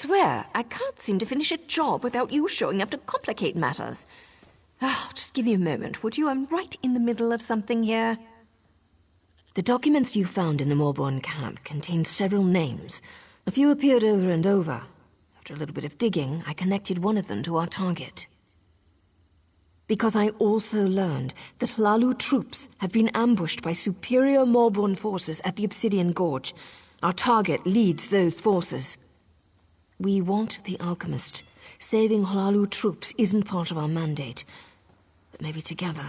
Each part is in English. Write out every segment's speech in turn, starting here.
swear, I can't seem to finish a job without you showing up to complicate matters. Oh, just give me a moment, would you? I'm right in the middle of something here. The documents you found in the Morborn camp contained several names. A few appeared over and over. After a little bit of digging, I connected one of them to our target. Because I also learned that Hlalu troops have been ambushed by superior Morborn forces at the Obsidian Gorge. Our target leads those forces. We want the Alchemist. Saving Hlalu troops isn't part of our mandate. But maybe together.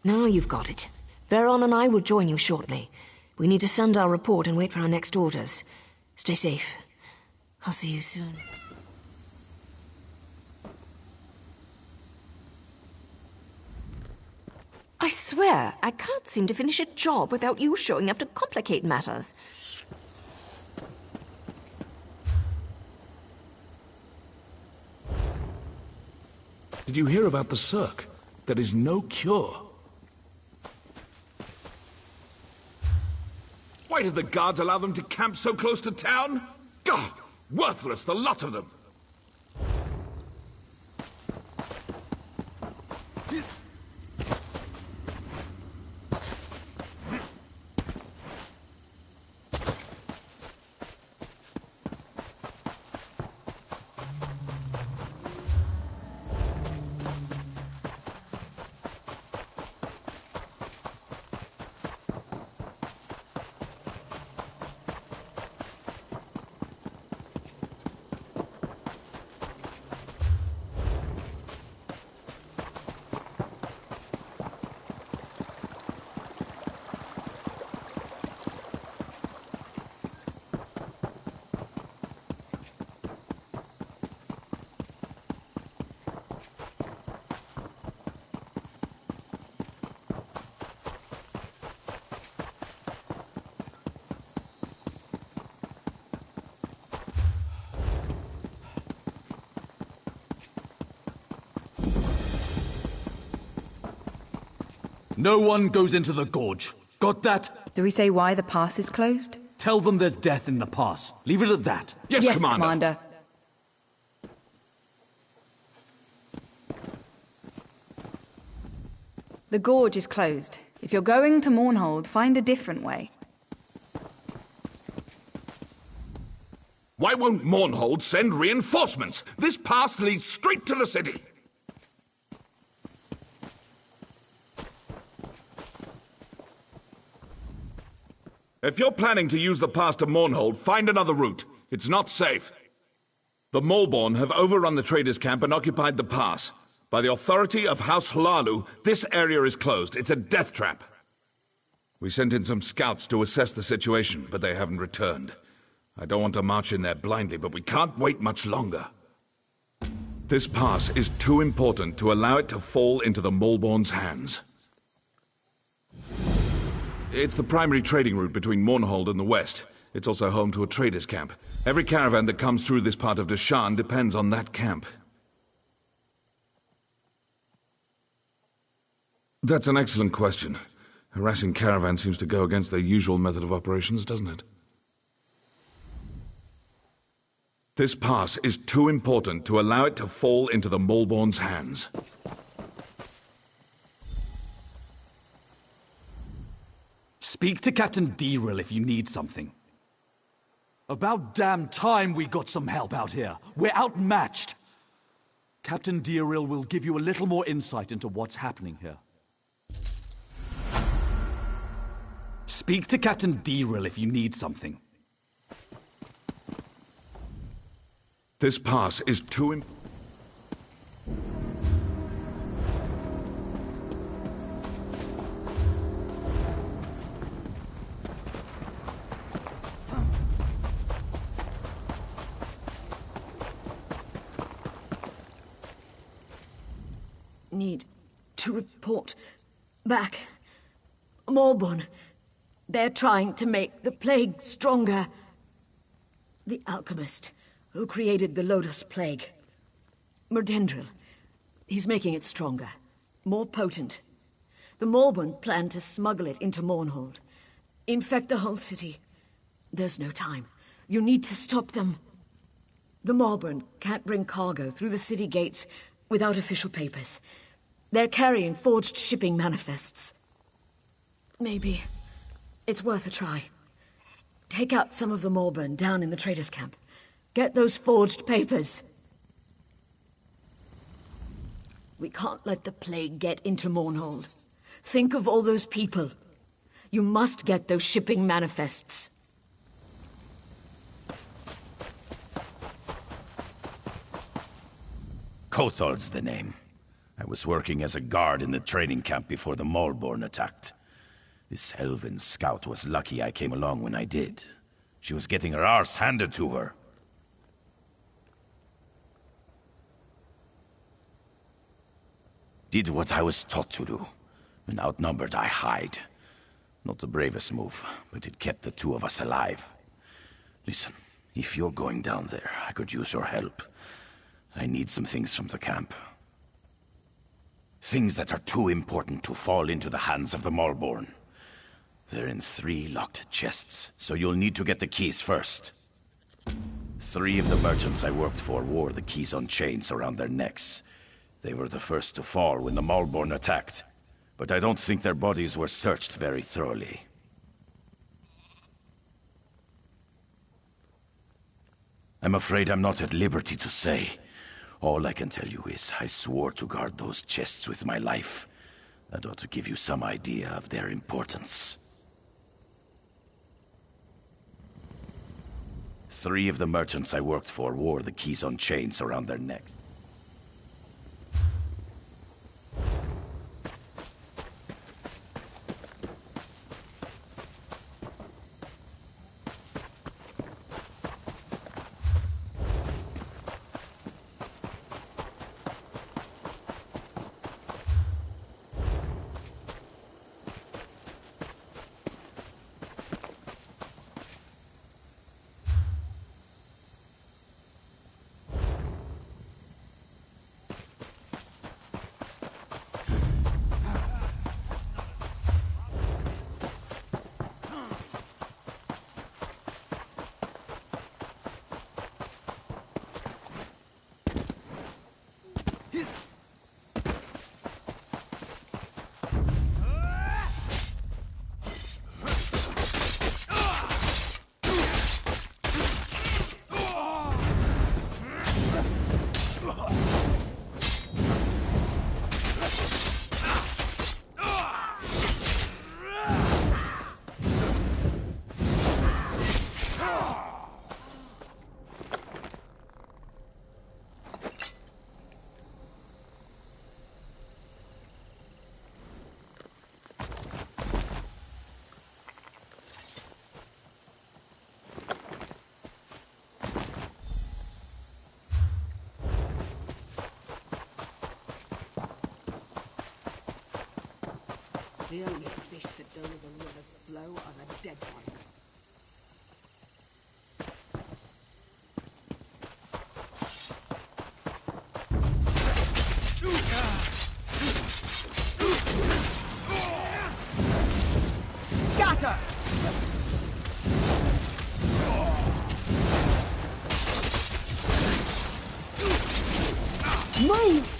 Now you've got it. Veron and I will join you shortly. We need to send our report and wait for our next orders. Stay safe. I'll see you soon. I swear, I can't seem to finish a job without you showing up to complicate matters. Did you hear about the Cirque? There is no cure. Why did the guards allow them to camp so close to town? God, worthless, the lot of them. No one goes into the gorge. Got that? Do we say why the pass is closed? Tell them there's death in the pass. Leave it at that. Yes, Commander. The gorge is closed. If you're going to Mournhold, find a different way. Why won't Mournhold send reinforcements? This pass leads straight to the city. If you're planning to use the pass to Mournhold, find another route. It's not safe. The Morborn have overrun the traders' camp and occupied the pass. By the authority of House Hlalu, this area is closed. It's a death trap. We sent in some scouts to assess the situation, but they haven't returned. I don't want to march in there blindly, but we can't wait much longer. This pass is too important to allow it to fall into the Morborn's hands. It's the primary trading route between Mournhold and the west. It's also home to a trader's camp. Every caravan that comes through this part of Deshan depends on that camp. That's an excellent question. Harassing caravans seems to go against their usual method of operations, doesn't it? This pass is too important to allow it to fall into the Morborn's hands. Speak to Captain Deril if you need something. About damn time we got some help out here. We're outmatched. Captain Deril will give you a little more insight into what's happening here. Speak to Captain Deril if you need something. This pass is too Need to report back. Morborn. They're trying to make the plague stronger. The alchemist who created the Lotus Plague. Murdendril. He's making it stronger. More potent. The Morborn plan to smuggle it into Mournhold. Infect the whole city. There's no time. You need to stop them. The Malborn can't bring cargo through the city gates without official papers. They're carrying forged shipping manifests. Maybe it's worth a try. Take out some of the Malborn down in the traders' camp. Get those forged papers. We can't let the plague get into Mournhold. Think of all those people. You must get those shipping manifests. Kothol's the name. I was working as a guard in the training camp before the Malborn attacked. This elven scout was lucky I came along when I did. She was getting her arse handed to her. Did what I was taught to do. When outnumbered, I hide. Not the bravest move, but it kept the two of us alive. Listen, if you're going down there, I could use your help. I need some things from the camp. Things that are too important to fall into the hands of the Malborn. They're in 3 locked chests, so you'll need to get the keys first. 3 of the merchants I worked for wore the keys on chains around their necks. They were the first to fall when the Malborn attacked, but I don't think their bodies were searched very thoroughly. I'm afraid I'm not at liberty to say. All I can tell you is I swore to guard those chests with my life. That ought to give you some idea of their importance. 3 of the merchants I worked for wore the keys on chains around their necks. The only fish that go with the river's flow are the dead ones. Scatter! Move!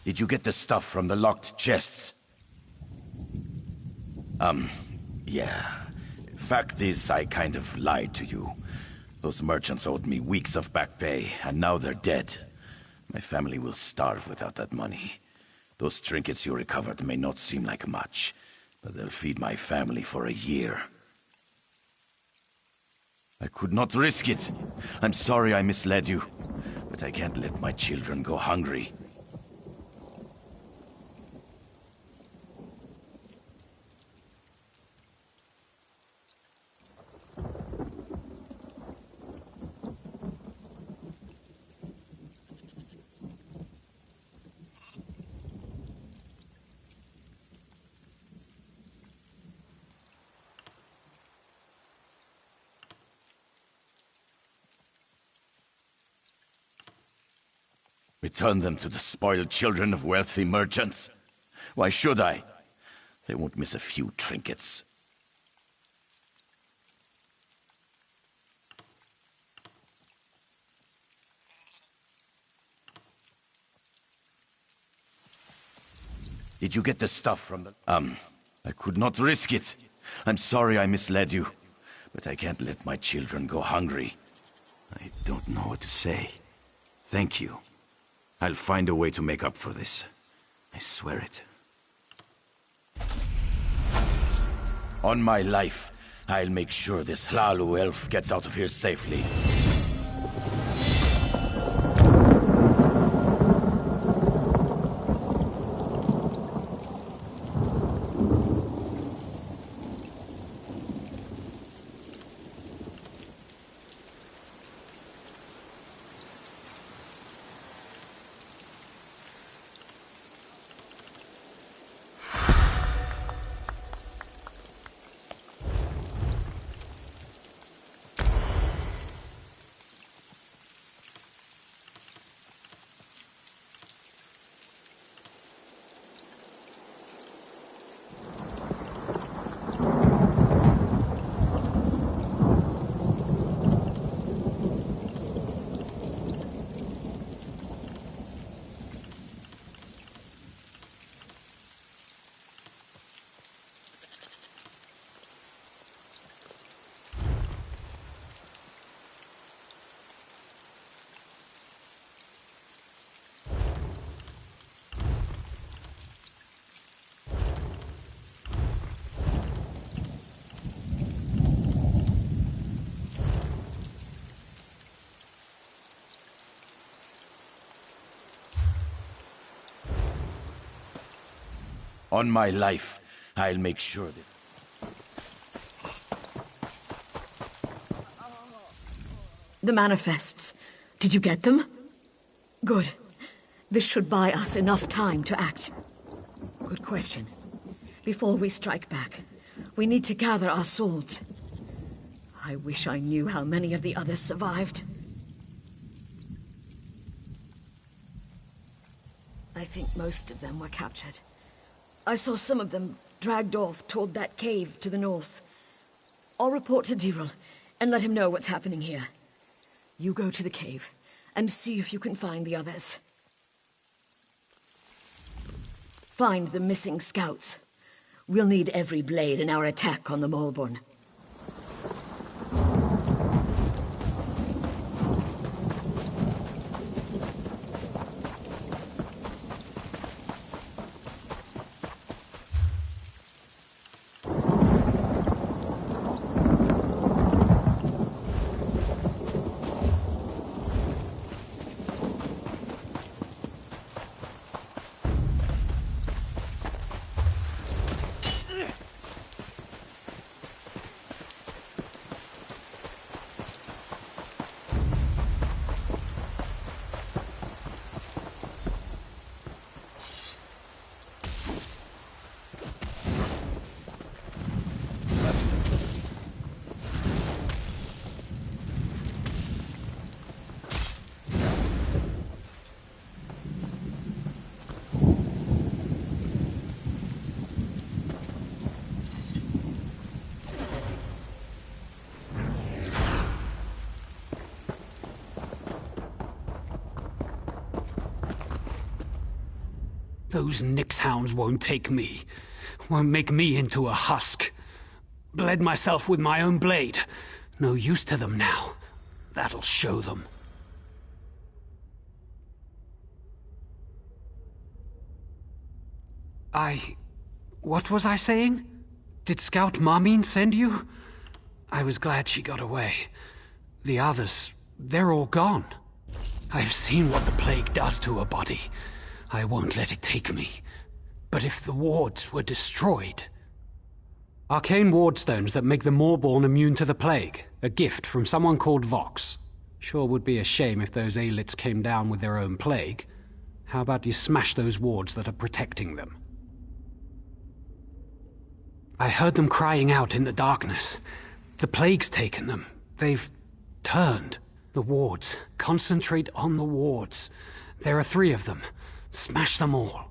Did you get the stuff from the locked chests? Yeah. Fact is, I kind of lied to you. Those merchants owed me weeks of back pay, and now they're dead. My family will starve without that money. Those trinkets you recovered may not seem like much, but they'll feed my family for a year. I could not risk it. I'm sorry I misled you, but I can't let my children go hungry. Return them to the spoiled children of wealthy merchants? Why should I? They won't miss a few trinkets. Did you get the stuff from the... I could not risk it. I'm sorry I misled you, but I can't let my children go hungry. I don't know what to say. Thank you. I'll find a way to make up for this. I swear it. On my life, I'll make sure this Hlalu elf gets out of here safely. On my life, I'll make sure that... The manifests. Did you get them? Good. This should buy us enough time to act. Good question. Before we strike back, we need to gather our swords. I wish I knew how many of the others survived. I think most of them were captured. I saw some of them dragged off toward that cave to the north. I'll report to Diril and let him know what's happening here. You go to the cave and see if you can find the others. Find the missing scouts. We'll need every blade in our attack on the Malborn. Those Nyx hounds won't take me. Won't make me into a husk. Bled myself with my own blade. No use to them now. That'll show them. What was I saying? Did Scout Marmine send you? I was glad she got away. The others, they're all gone. I've seen what the plague does to a body. I won't let it take me. But if the wards were destroyed... Arcane wardstones that make the Moorborn immune to the plague. A gift from someone called Vox. Sure would be a shame if those Aelits came down with their own plague. How about you smash those wards that are protecting them? I heard them crying out in the darkness. The plague's taken them. They've turned. The wards. Concentrate on the wards. There are 3 of them. Smash them all.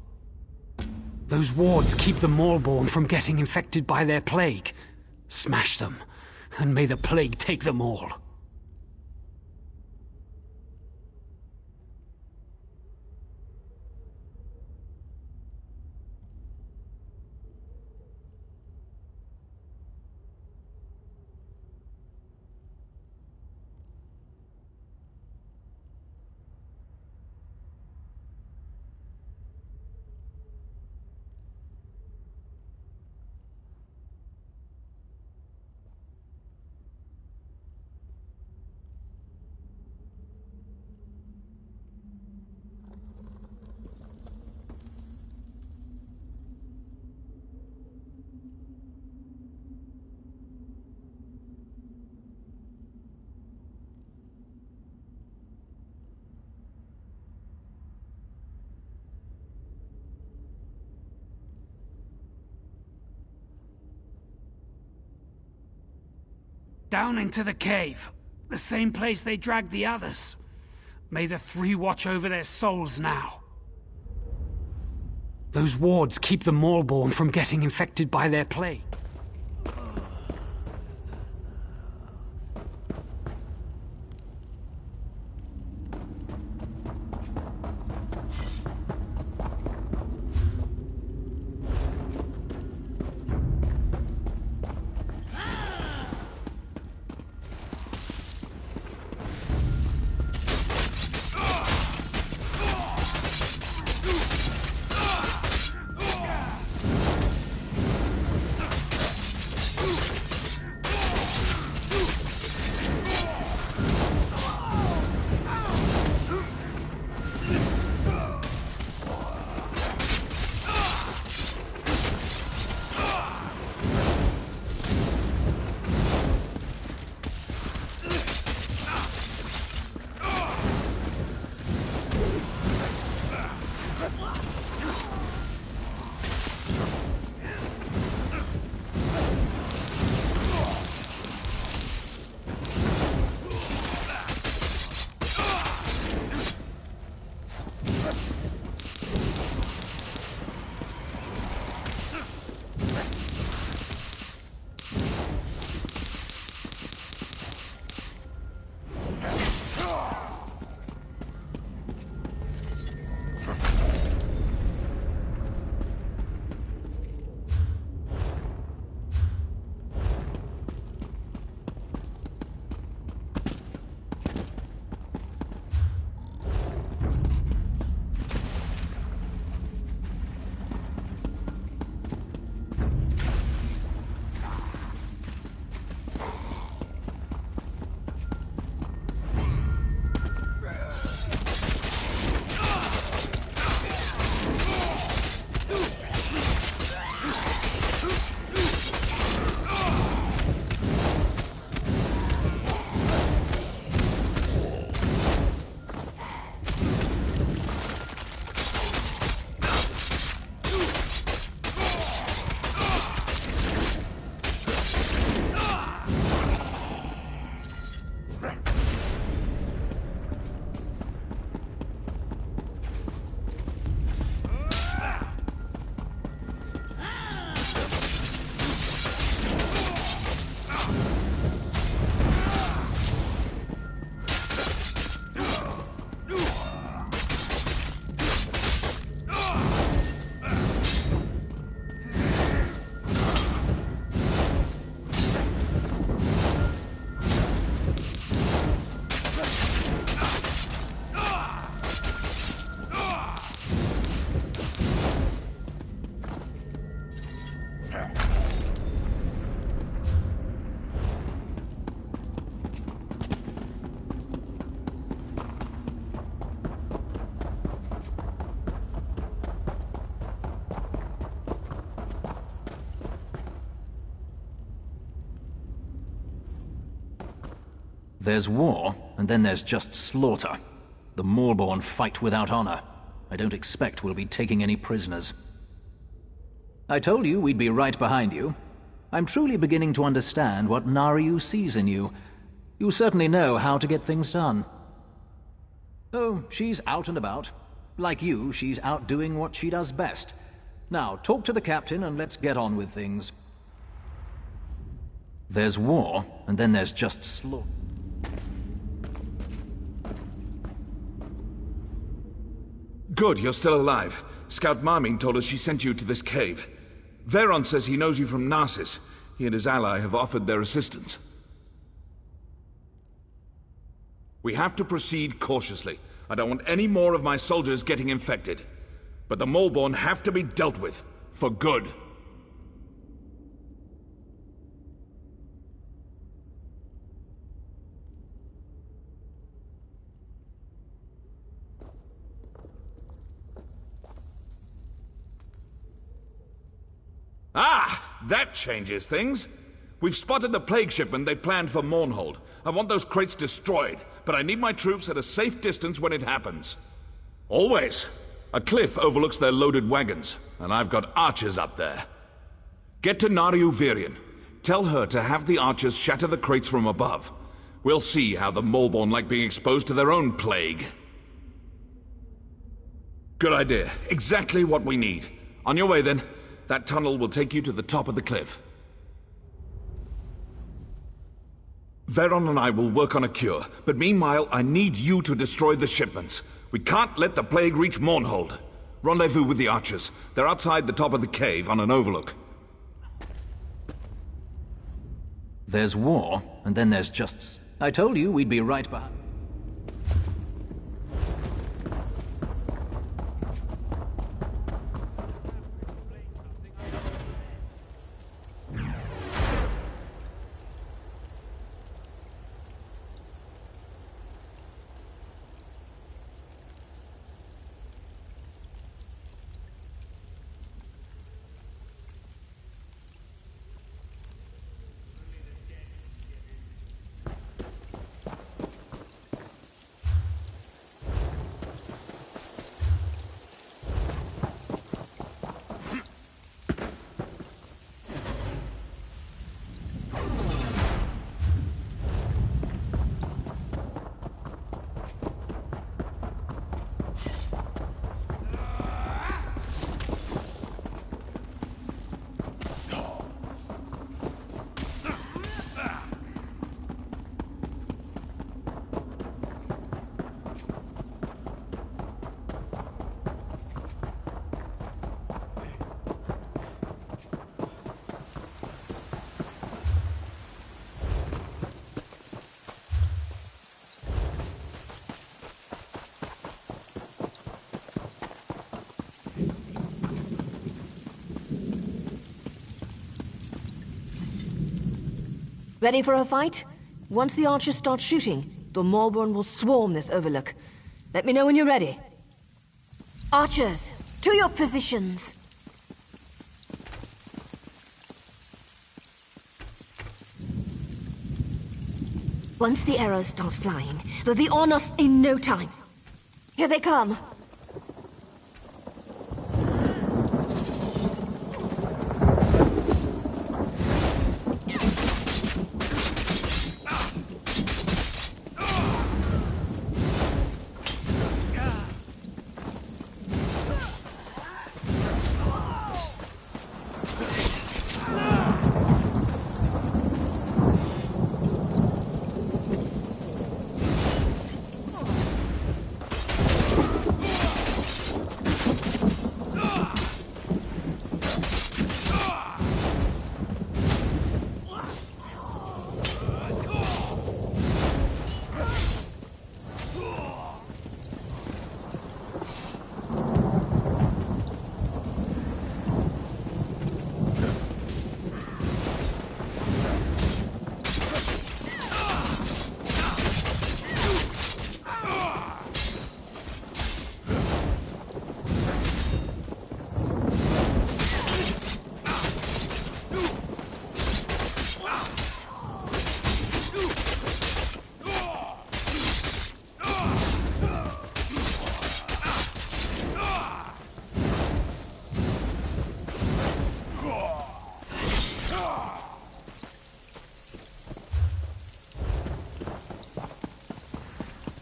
Those wards keep the Moorborn from getting infected by their plague. Smash them, and may the plague take them all. Down into the cave. The same place they dragged the others. May the 3 watch over their souls now. Those wards keep the Moorborn from getting infected by their plague. There's war, and then there's just slaughter. The Maulborn fight without honor. I don't expect we'll be taking any prisoners. I told you we'd be right behind you. I'm truly beginning to understand what Naryu sees in you. You certainly know how to get things done. Oh, she's out and about. Like you, she's out doing what she does best. Now, talk to the captain and let's get on with things. There's war, and then there's just slaughter. Good, you're still alive. Scout Marmin told us she sent you to this cave. Veron says he knows you from Narsis. He and his ally have offered their assistance. We have to proceed cautiously. I don't want any more of my soldiers getting infected. But the Maulborn have to be dealt with. For good. Ah! That changes things. We've spotted the plague shipment they planned for Mournhold. I want those crates destroyed, but I need my troops at a safe distance when it happens. Always. A cliff overlooks their loaded wagons, and I've got archers up there. Get to Naryu Virion. Tell her to have the archers shatter the crates from above. We'll see how the Maulborn like being exposed to their own plague. Good idea. Exactly what we need. On your way, then. That tunnel will take you to the top of the cliff. Veron and I will work on a cure, but meanwhile, I need you to destroy the shipments. We can't let the plague reach Mournhold. Rendezvous with the archers. They're outside the top of the cave on an overlook. There's war, and then there's just... I told you we'd be right behind. Ready for a fight? Once the archers start shooting, the Maulborn will swarm this overlook. Let me know when you're ready. Archers, to your positions! Once the arrows start flying, they'll be on us in no time. Here they come.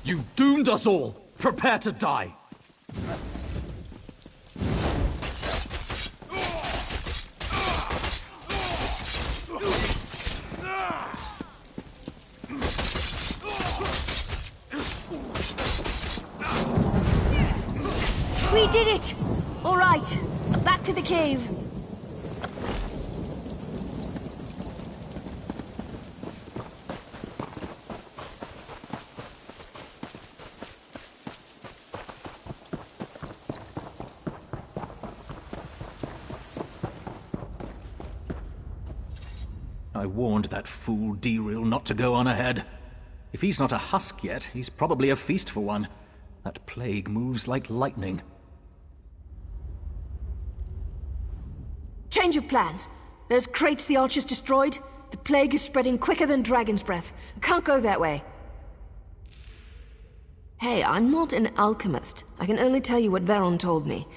You've doomed us all! Prepare to die! We did it! All right, back to the cave. I warned that fool Deril not to go on ahead. If he's not a husk yet, he's probably a feast for one. That plague moves like lightning. Change of plans. Those crates the archers destroyed. The plague is spreading quicker than dragon's breath. I can't go that way. Hey, I'm not an alchemist. I can only tell you what Veron told me.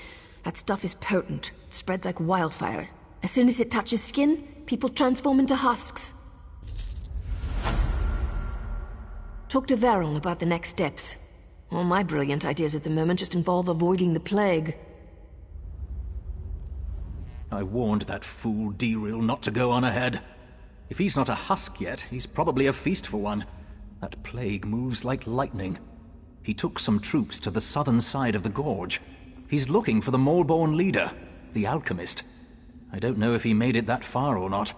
That stuff is potent. It spreads like wildfire. As soon as it touches skin, people transform into husks. Talk to Veron about the next steps. All my brilliant ideas at the moment just involve avoiding the plague. I warned that fool Deril not to go on ahead. If he's not a husk yet, he's probably a feast for one. That plague moves like lightning. He took some troops to the southern side of the gorge. He's looking for the Maulborn leader, the alchemist. I don't know if he made it that far or not.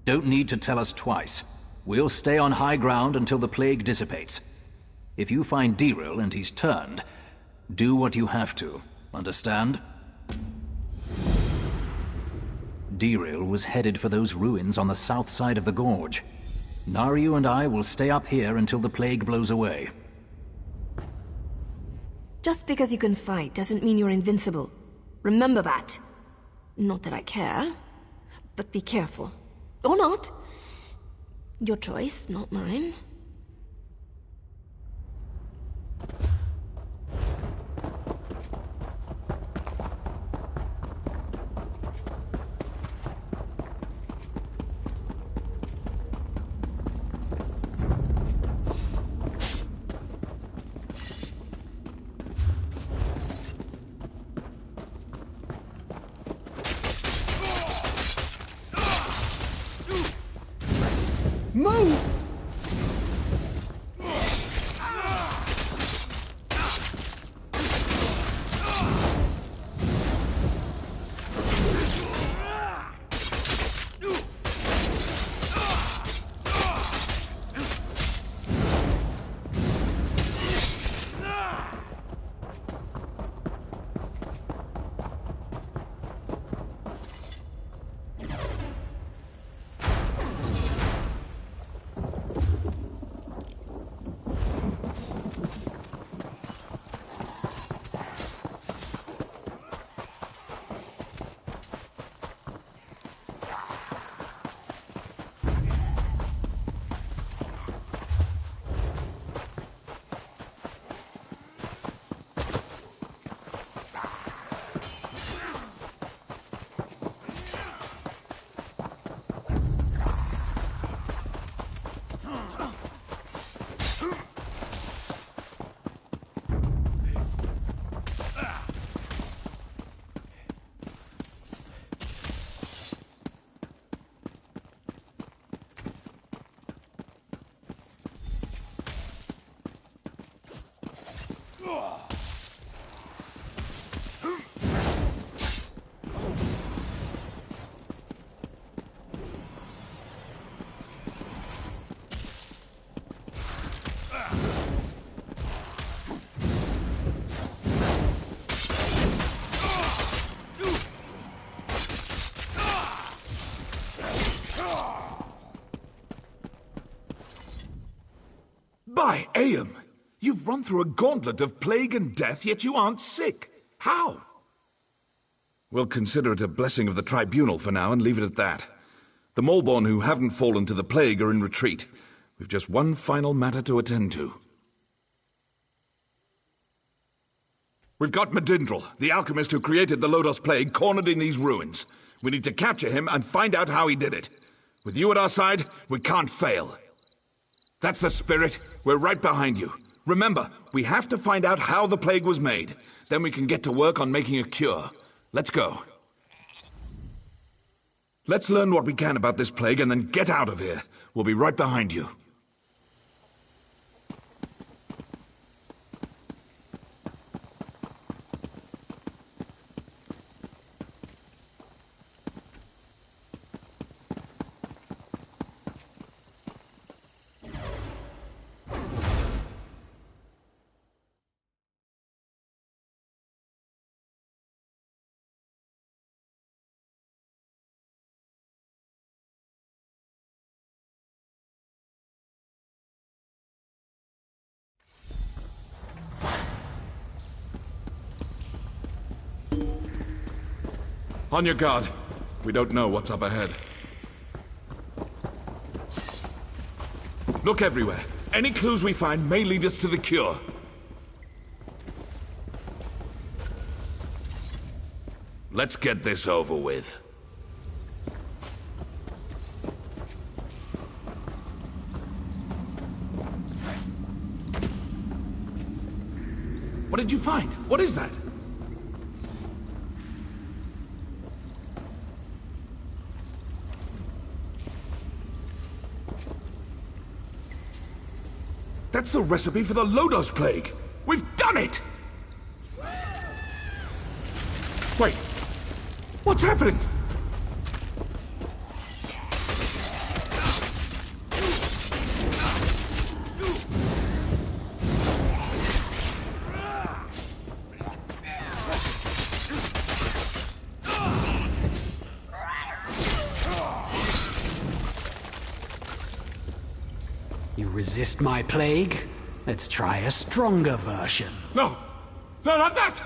Don't need to tell us twice. We'll stay on high ground until the plague dissipates. If you find Deril and he's turned, do what you have to. Understand? Deril was headed for those ruins on the south side of the gorge. Naryu and I will stay up here until the plague blows away. Just because you can fight doesn't mean you're invincible. Remember that. Not that I care, but be careful. Or not. Your choice, not mine. Move! By Aeum! You've run through a gauntlet of plague and death, yet you aren't sick. How? We'll consider it a blessing of the tribunal for now and leave it at that. The Maulborn who haven't fallen to the plague are in retreat. We've just one final matter to attend to. We've got Medindral, the alchemist who created the Lodos plague, cornered in these ruins. We need to capture him and find out how he did it. With you at our side, we can't fail. That's the spirit. We're right behind you. Remember, we have to find out how the plague was made. Then we can get to work on making a cure. Let's go. Let's learn what we can about this plague and then get out of here. We'll be right behind you. On your guard. We don't know what's up ahead. Look everywhere. Any clues we find may lead us to the cure. Let's get this over with. What did you find? What is that? That's the recipe for the Lodos plague! We've done it! Wait! What's happening? You resist my plague? Let's try a stronger version. No! No, not that!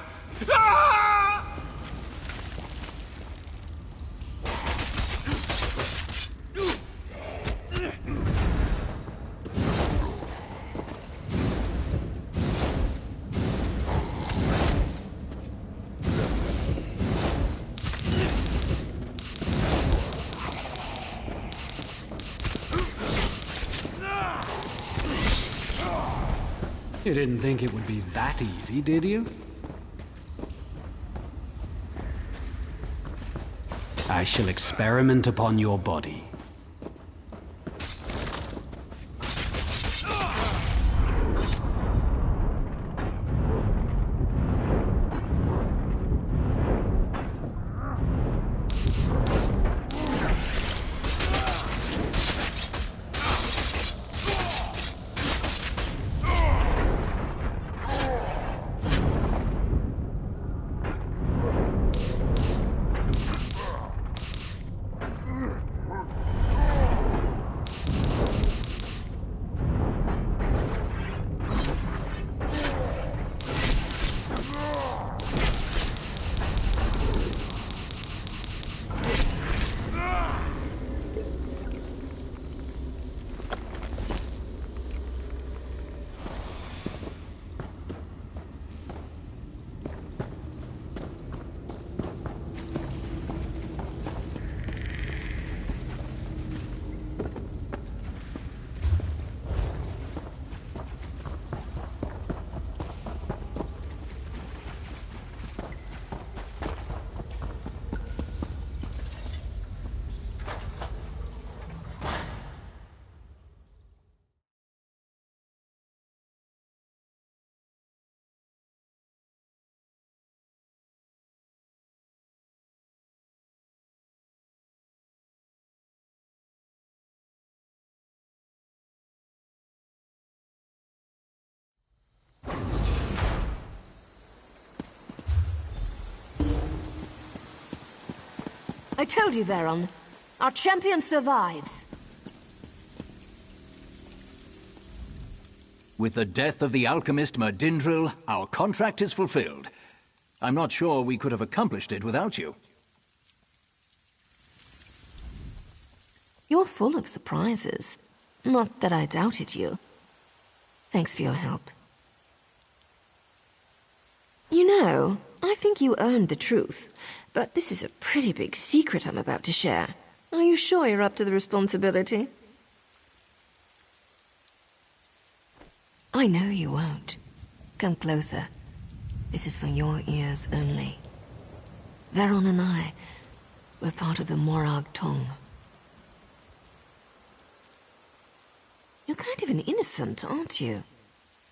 Ah! You didn't think it would be that easy, did you? I shall experiment upon your body. I told you, Veron. Our champion survives. With the death of the alchemist Merdindril, our contract is fulfilled. I'm not sure we could have accomplished it without you. You're full of surprises. Not that I doubted you. Thanks for your help. You know, I think you earned the truth, but this is a pretty big secret I'm about to share. Are you sure you're up to the responsibility? I know you won't. Come closer. This is for your ears only. Veron and I, we're part of the Morag Tong. You're kind of an innocent, aren't you?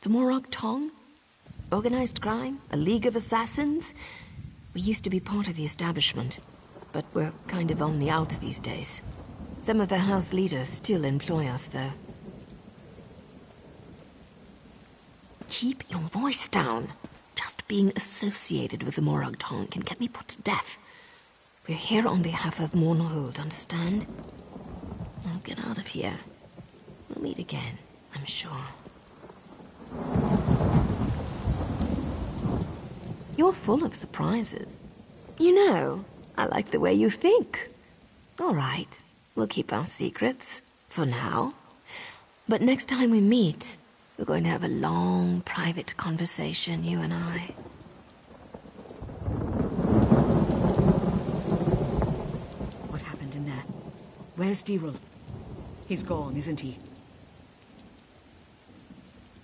The Morag Tong? Organized crime? A league of assassins? We used to be part of the establishment, but we're kind of on the outs these days. Some of the house leaders still employ us, though. Keep your voice down. Just being associated with the Morag Tong can get me put to death. We're here on behalf of Mournhold, understand? Now get out of here. We'll meet again, I'm sure. You're full of surprises. You know, I like the way you think. All right, we'll keep our secrets, for now. But next time we meet, we're going to have a long, private conversation, you and I. What happened in there? Where's Dirul? He's gone, isn't he?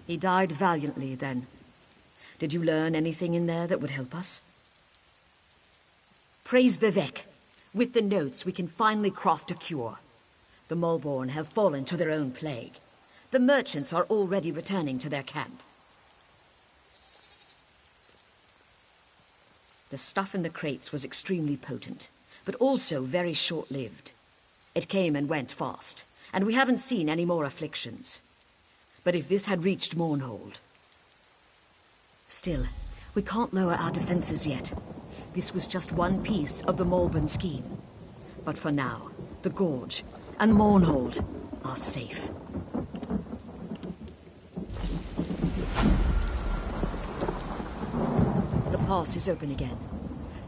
He died valiantly, then. Did you learn anything in there that would help us? Praise Vivek. With the notes, we can finally craft a cure. The Mulborn have fallen to their own plague. The merchants are already returning to their camp. The stuff in the crates was extremely potent, but also very short-lived. It came and went fast, and we haven't seen any more afflictions. But if this had reached Mournhold... Still, we can't lower our defenses yet. This was just one piece of the Mulborn scheme. But for now, the Gorge and Mournhold are safe. The pass is open again.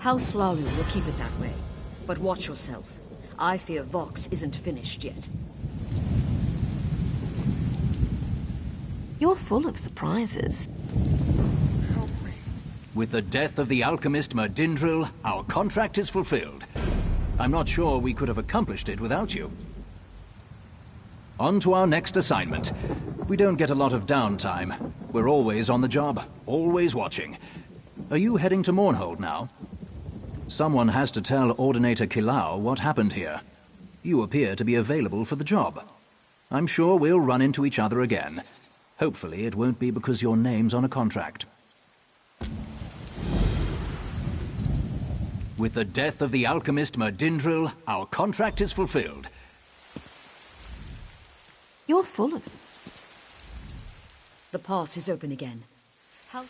House Lalu will keep it that way. But watch yourself. I fear Vox isn't finished yet. You're full of surprises. With the death of the alchemist Merdindril, our contract is fulfilled. I'm not sure we could have accomplished it without you. On to our next assignment. We don't get a lot of downtime. We're always on the job, always watching. Are you heading to Mournhold now? Someone has to tell Ordinator Kilau what happened here. You appear to be available for the job. I'm sure we'll run into each other again. Hopefully it won't be because your name's on a contract. With the death of the alchemist Merdindril, our contract is fulfilled. You're full of... The pass is open again. How...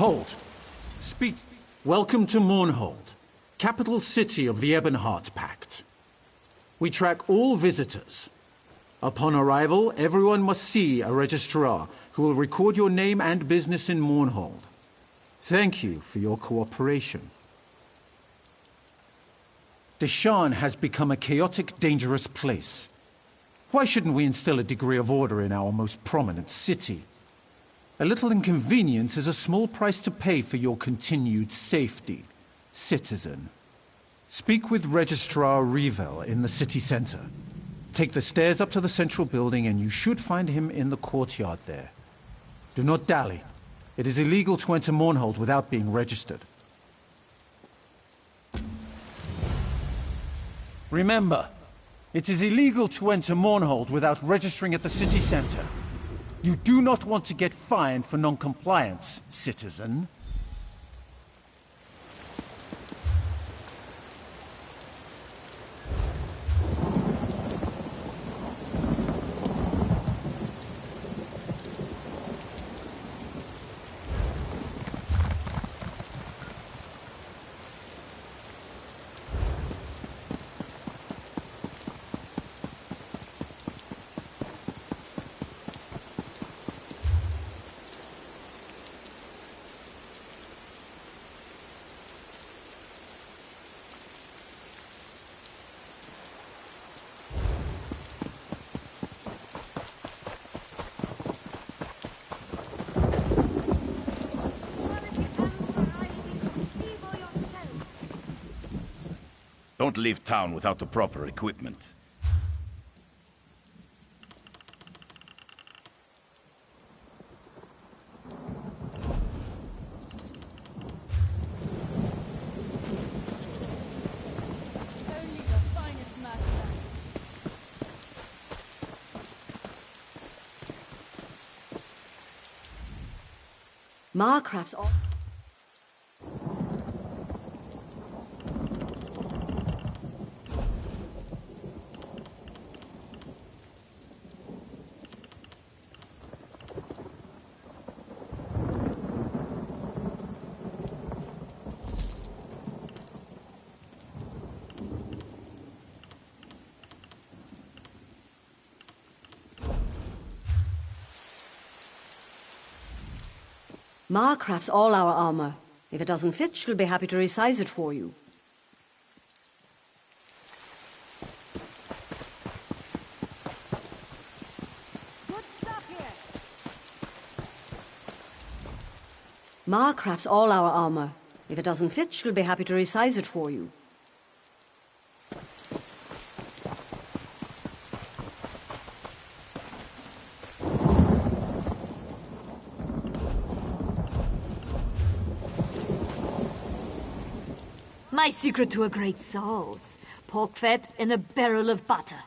Hold. Speak. Welcome to Mournhold, capital city of the Ebonheart Pact. We track all visitors. Upon arrival, everyone must see a registrar who will record your name and business in Mournhold. Thank you for your cooperation. Deshan has become a chaotic, dangerous place. Why shouldn't we instill a degree of order in our most prominent city? A little inconvenience is a small price to pay for your continued safety, citizen. Speak with Registrar Revel in the city center. Take the stairs up to the central building and you should find him in the courtyard there. Do not dally. It is illegal to enter Mournhold without being registered. Remember, it is illegal to enter Mournhold without registering at the city center. You do not want to get fined for non-compliance, citizen. Don't leave town without the proper equipment. Only the finest merchandise. Marcraft's all... Marcraft's all our armor. If it doesn't fit, she'll be happy to resize it for you. Good stuff here. Marcraft's all our armor. If it doesn't fit, she'll be happy to resize it for you. My secret to a great sauce. Pork fat in a barrel of butter.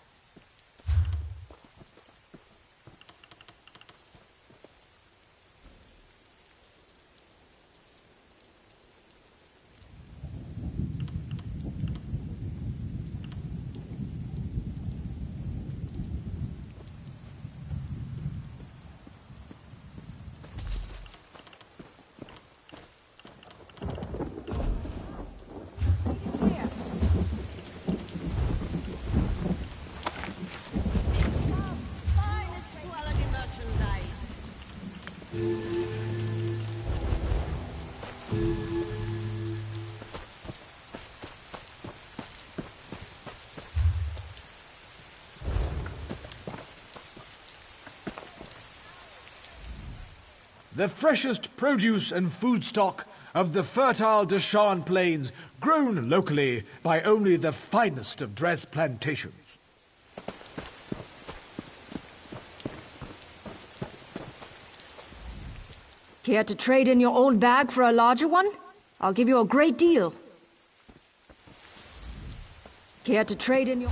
The freshest produce and food stock of the fertile Deshan plains, grown locally by only the finest of dress plantations. Care to trade in your old bag for a larger one? I'll give you a great deal. Care to trade in your...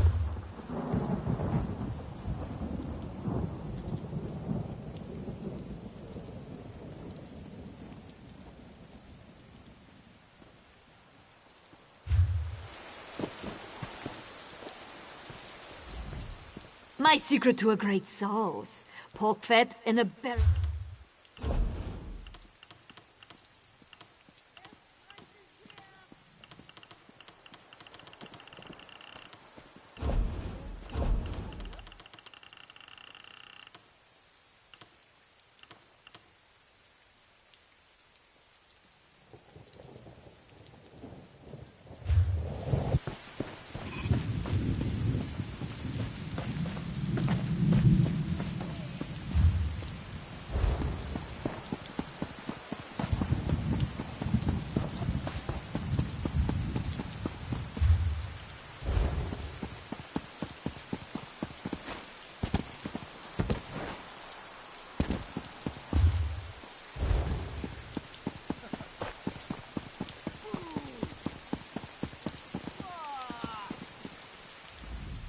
My secret to a great sauce. Pork fat in a barrel.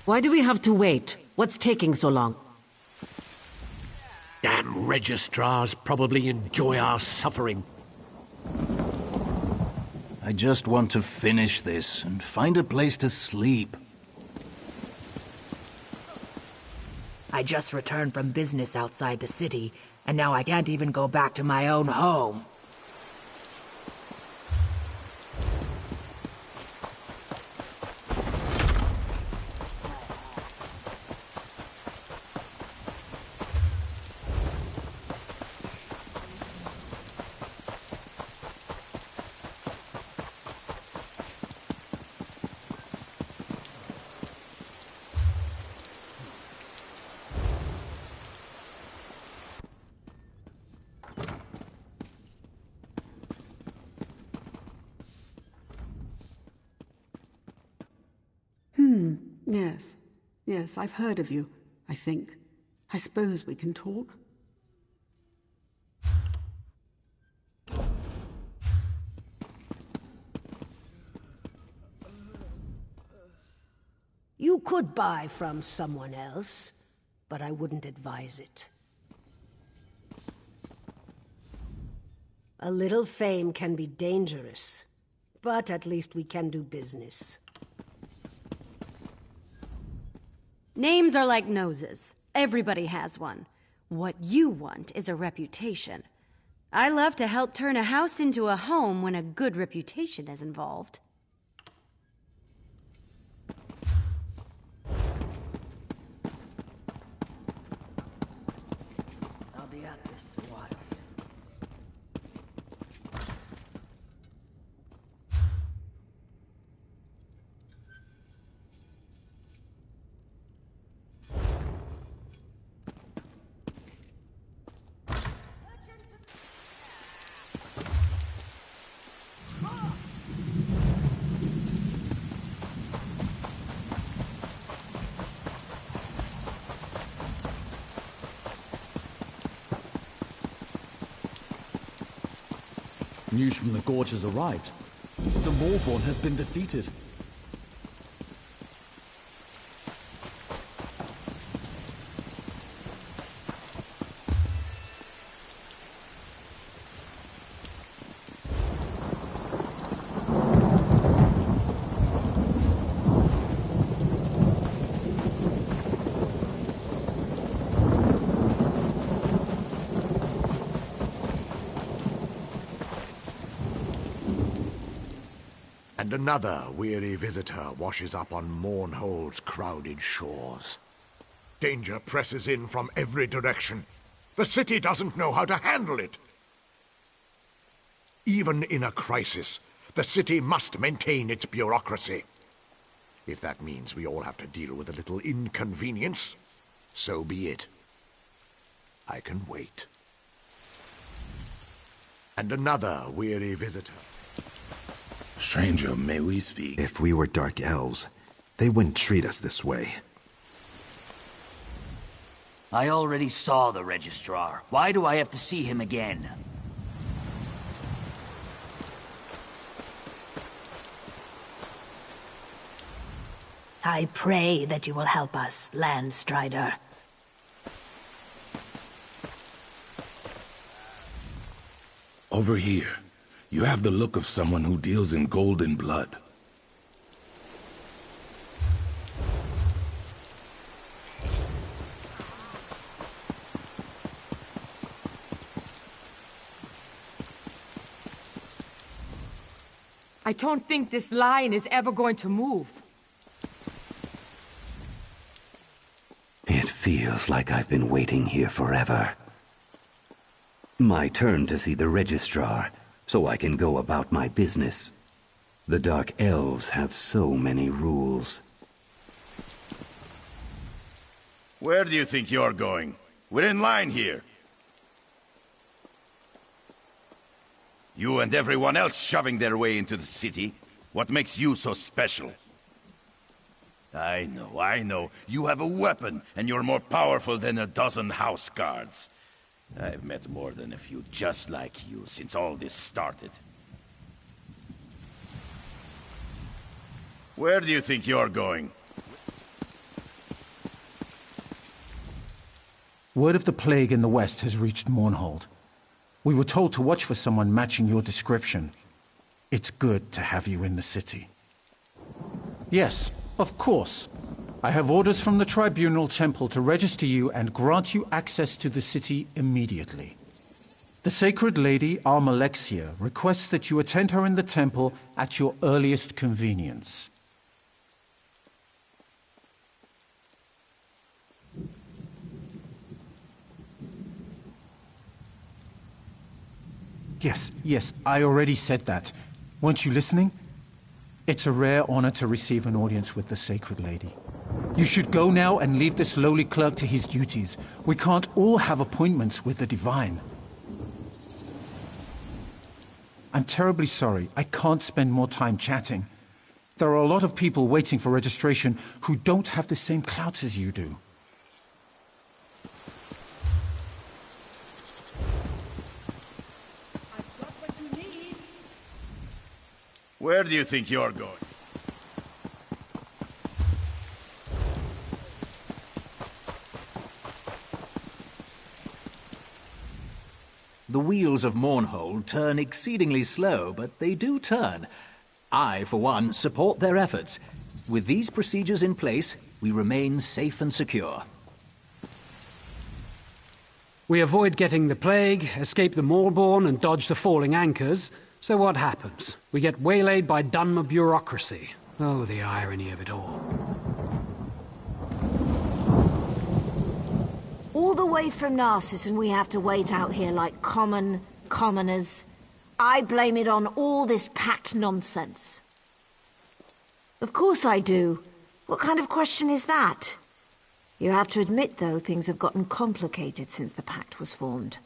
Why do we have to wait? What's taking so long? Damn registrars probably enjoy our suffering. I just want to finish this and find a place to sleep. I just returned from business outside the city, and now I can't even go back to my own home. Yes. Yes, I've heard of you, I think. I suppose we can talk? You could buy from someone else, but I wouldn't advise it. A little fame can be dangerous, but at least we can do business. Names are like noses. Everybody has one. What you want is a reputation. I love to help turn a house into a home when a good reputation is involved. I'll be at this a while. News from the Gorge has arrived. The Moorborn have been defeated. And another weary visitor washes up on Mournhold's crowded shores. Danger presses in from every direction. The city doesn't know how to handle it. Even in a crisis, the city must maintain its bureaucracy. If that means we all have to deal with a little inconvenience, so be it. I can wait. And another weary visitor. Stranger, may we speak? If we were Dark Elves, they wouldn't treat us this way. I already saw the Registrar. Why do I have to see him again? I pray that you will help us, Landstrider. Over here. You have the look of someone who deals in golden blood. I don't think this line is ever going to move. It feels like I've been waiting here forever. My turn to see the Registrar, so I can go about my business. The Dark Elves have so many rules. Where do you think you're going? We're in line here. You and everyone else shoving their way into the city. What makes you so special? I know. You have a weapon, and you're more powerful than a dozen house guards. I've met more than a few just like you since all this started. Where do you think you're going? Word of the plague in the west has reached Mournhold. We were told to watch for someone matching your description. It's good to have you in the city. Yes, of course. I have orders from the Tribunal Temple to register you and grant you access to the city immediately. The Sacred Lady, Almalexia, requests that you attend her in the temple at your earliest convenience. Yes, I already said that. Weren't you listening? It's a rare honor to receive an audience with the Sacred Lady. You should go now and leave this lowly clerk to his duties. We can't all have appointments with the Divine. I'm terribly sorry. I can't spend more time chatting. There are a lot of people waiting for registration who don't have the same clout as you do. Where do you think you're going? The wheels of Mournhold turn exceedingly slow, but they do turn. I, for one, support their efforts. With these procedures in place, we remain safe and secure. We avoid getting the plague, escape the Maulborn, and dodge the falling anchors. So what happens? We get waylaid by Dunmer bureaucracy. Oh, the irony of it all. All the way from Narcissus and we have to wait out here like commoners. I blame it on all this pact nonsense. Of course I do. What kind of question is that? You have to admit, though, things have gotten complicated since the pact was formed.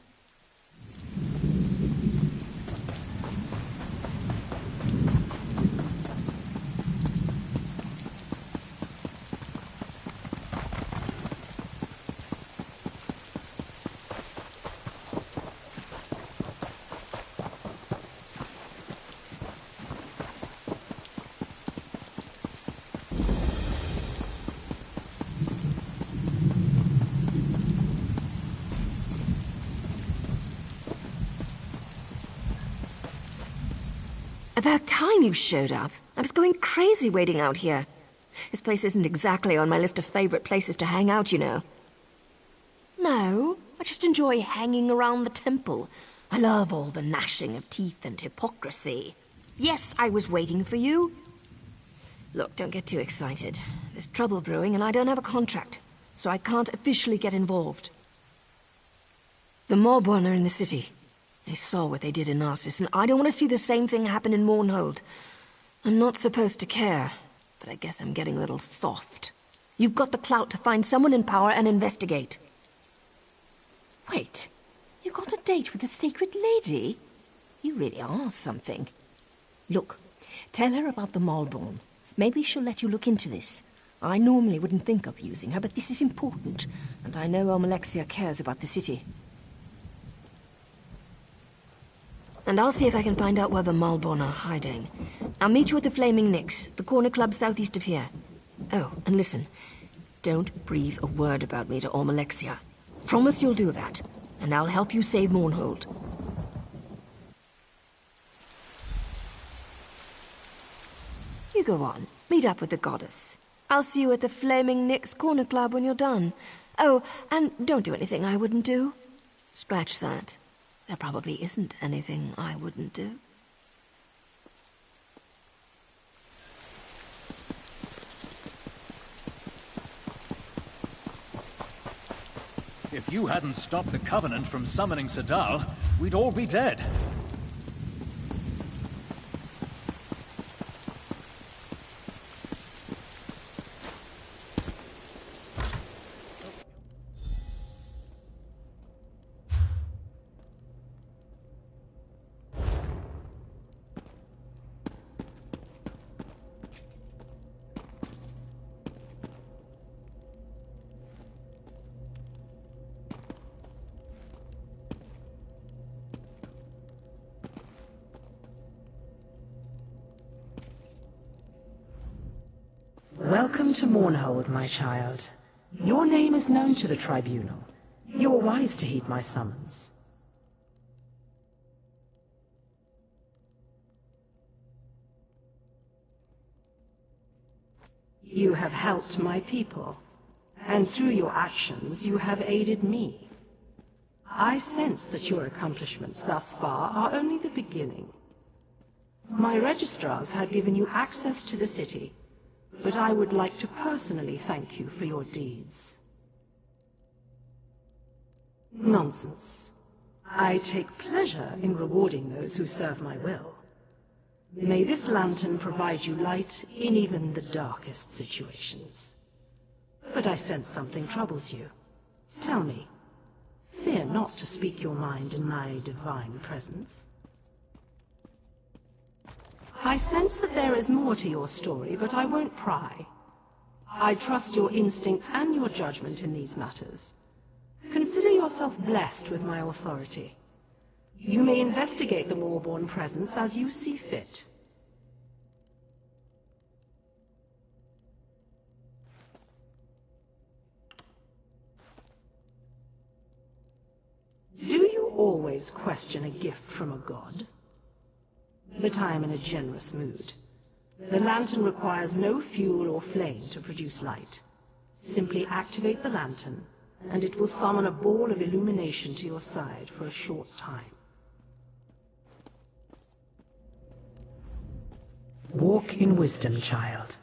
About time you showed up. I was going crazy waiting out here. This place isn't exactly on my list of favorite places to hang out, you know. No, I just enjoy hanging around the temple. I love all the gnashing of teeth and hypocrisy. Yes, I was waiting for you. Look, don't get too excited. There's trouble brewing and I don't have a contract, so I can't officially get involved. The Maulborn are in the city. I saw what they did in Narcissus, and I don't want to see the same thing happen in Mournhold. I'm not supposed to care, but I guess I'm getting a little soft. You've got the clout to find someone in power and investigate. Wait, you got a date with the Sacred Lady? You really are something. Look, tell her about the Maulborn. Maybe she'll let you look into this. I normally wouldn't think of using her, but this is important, and I know Almalexia cares about the city. And I'll see if I can find out where the Maulborn are hiding. I'll meet you at the Flaming Nix, the corner club southeast of here. Oh, and listen. Don't breathe a word about me to Almalexia. Promise you'll do that, and I'll help you save Mournhold. You go on. Meet up with the goddess. I'll see you at the Flaming Nix corner club when you're done. Oh, and don't do anything I wouldn't do. Scratch that. There probably isn't anything I wouldn't do. If you hadn't stopped the Covenant from summoning Sadal, we'd all be dead. Welcome to Mournhold, my child. Your name is known to the Tribunal. You were wise to heed my summons. You have helped my people, and through your actions you have aided me. I sense that your accomplishments thus far are only the beginning. My registrars have given you access to the city, but I would like to personally thank you for your deeds. Nonsense. I take pleasure in rewarding those who serve my will. May this lantern provide you light in even the darkest situations. But I sense something troubles you. Tell me. Fear not to speak your mind in my divine presence. I sense that there is more to your story, but I won't pry. I trust your instincts and your judgment in these matters. Consider yourself blessed with my authority. You may investigate the Warborn presence as you see fit. Do you always question a gift from a god? But I am in a generous mood. The lantern requires no fuel or flame to produce light. Simply activate the lantern, and it will summon a ball of illumination to your side for a short time. Walk in wisdom, child.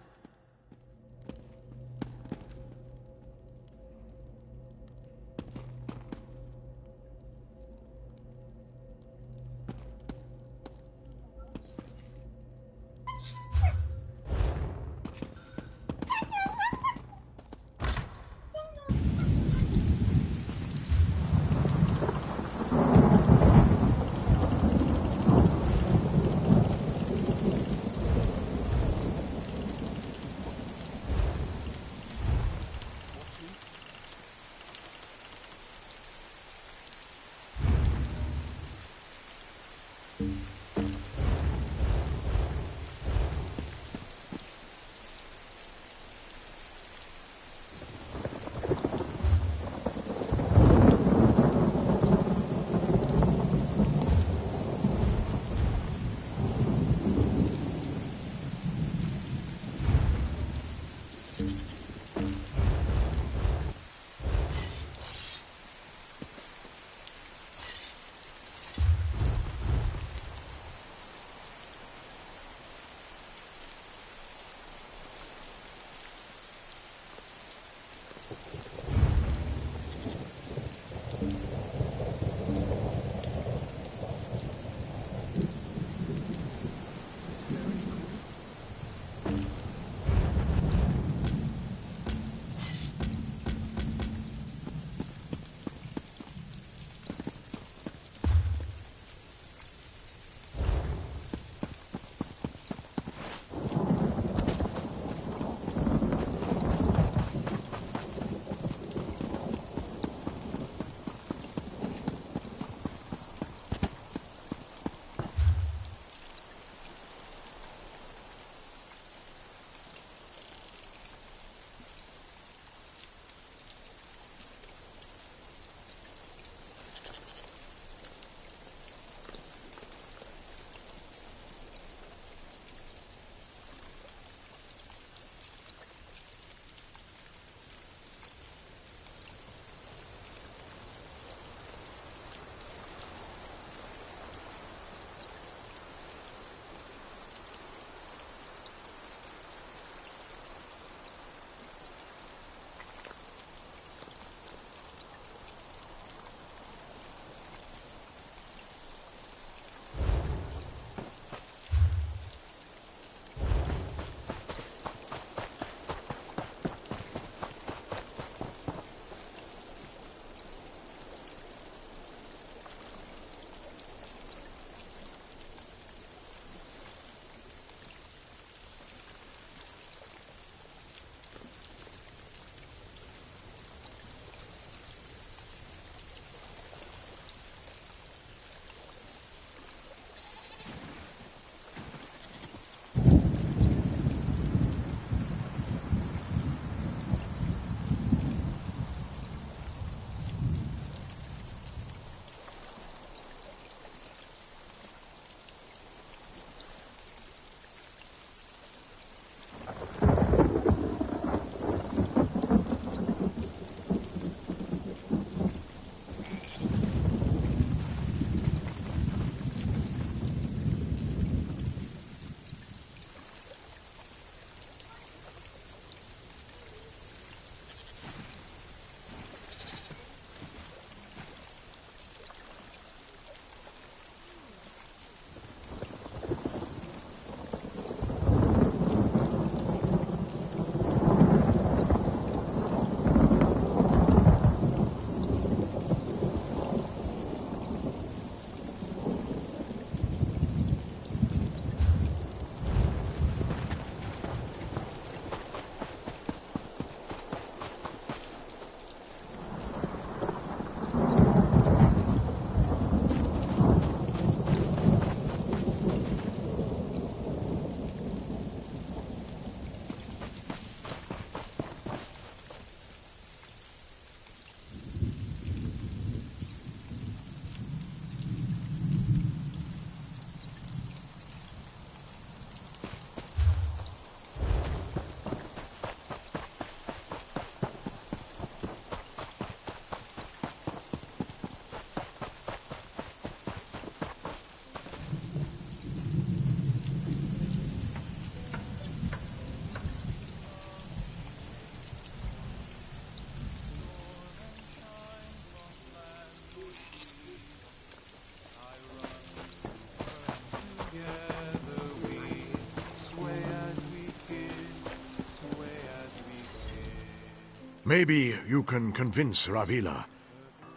Maybe you can convince Ravila.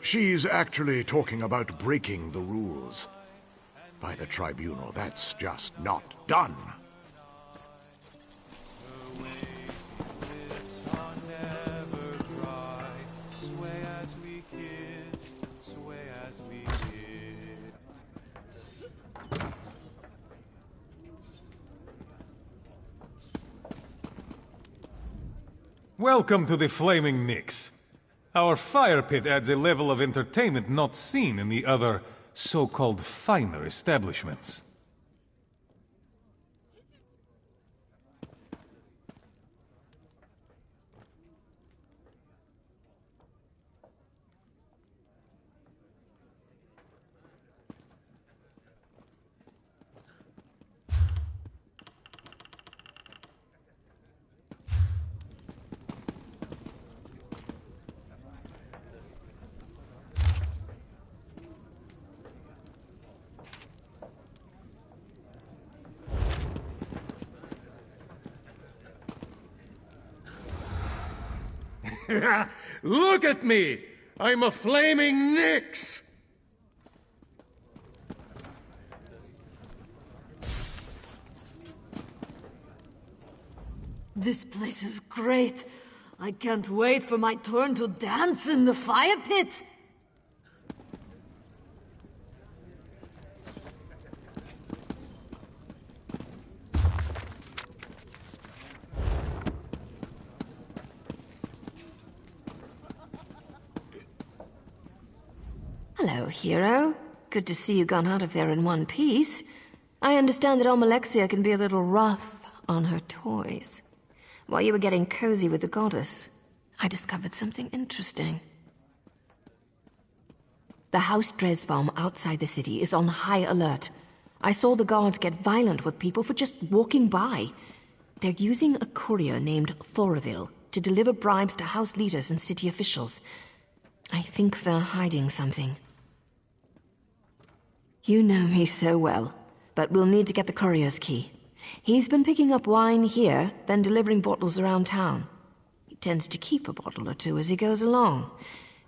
She's actually talking about breaking the rules. By the tribunal, that's just not done. Welcome to the Flaming Nix. Our fire pit adds a level of entertainment not seen in the other so-called finer establishments. Look at me! I'm a flaming Nix! This place is great. I can't wait for my turn to dance in the fire pit. Hello, hero. Good to see you gone out of there in one piece. I understand that Almalexia can be a little rough on her toys. While you were getting cozy with the goddess, I discovered something interesting. The House Dresfarm outside the city is on high alert. I saw the guards get violent with people for just walking by. They're using a courier named Thoraville to deliver bribes to house leaders and city officials. I think they're hiding something. You know me so well, but we'll need to get the courier's key. He's been picking up wine here, then delivering bottles around town. He tends to keep a bottle or two as he goes along.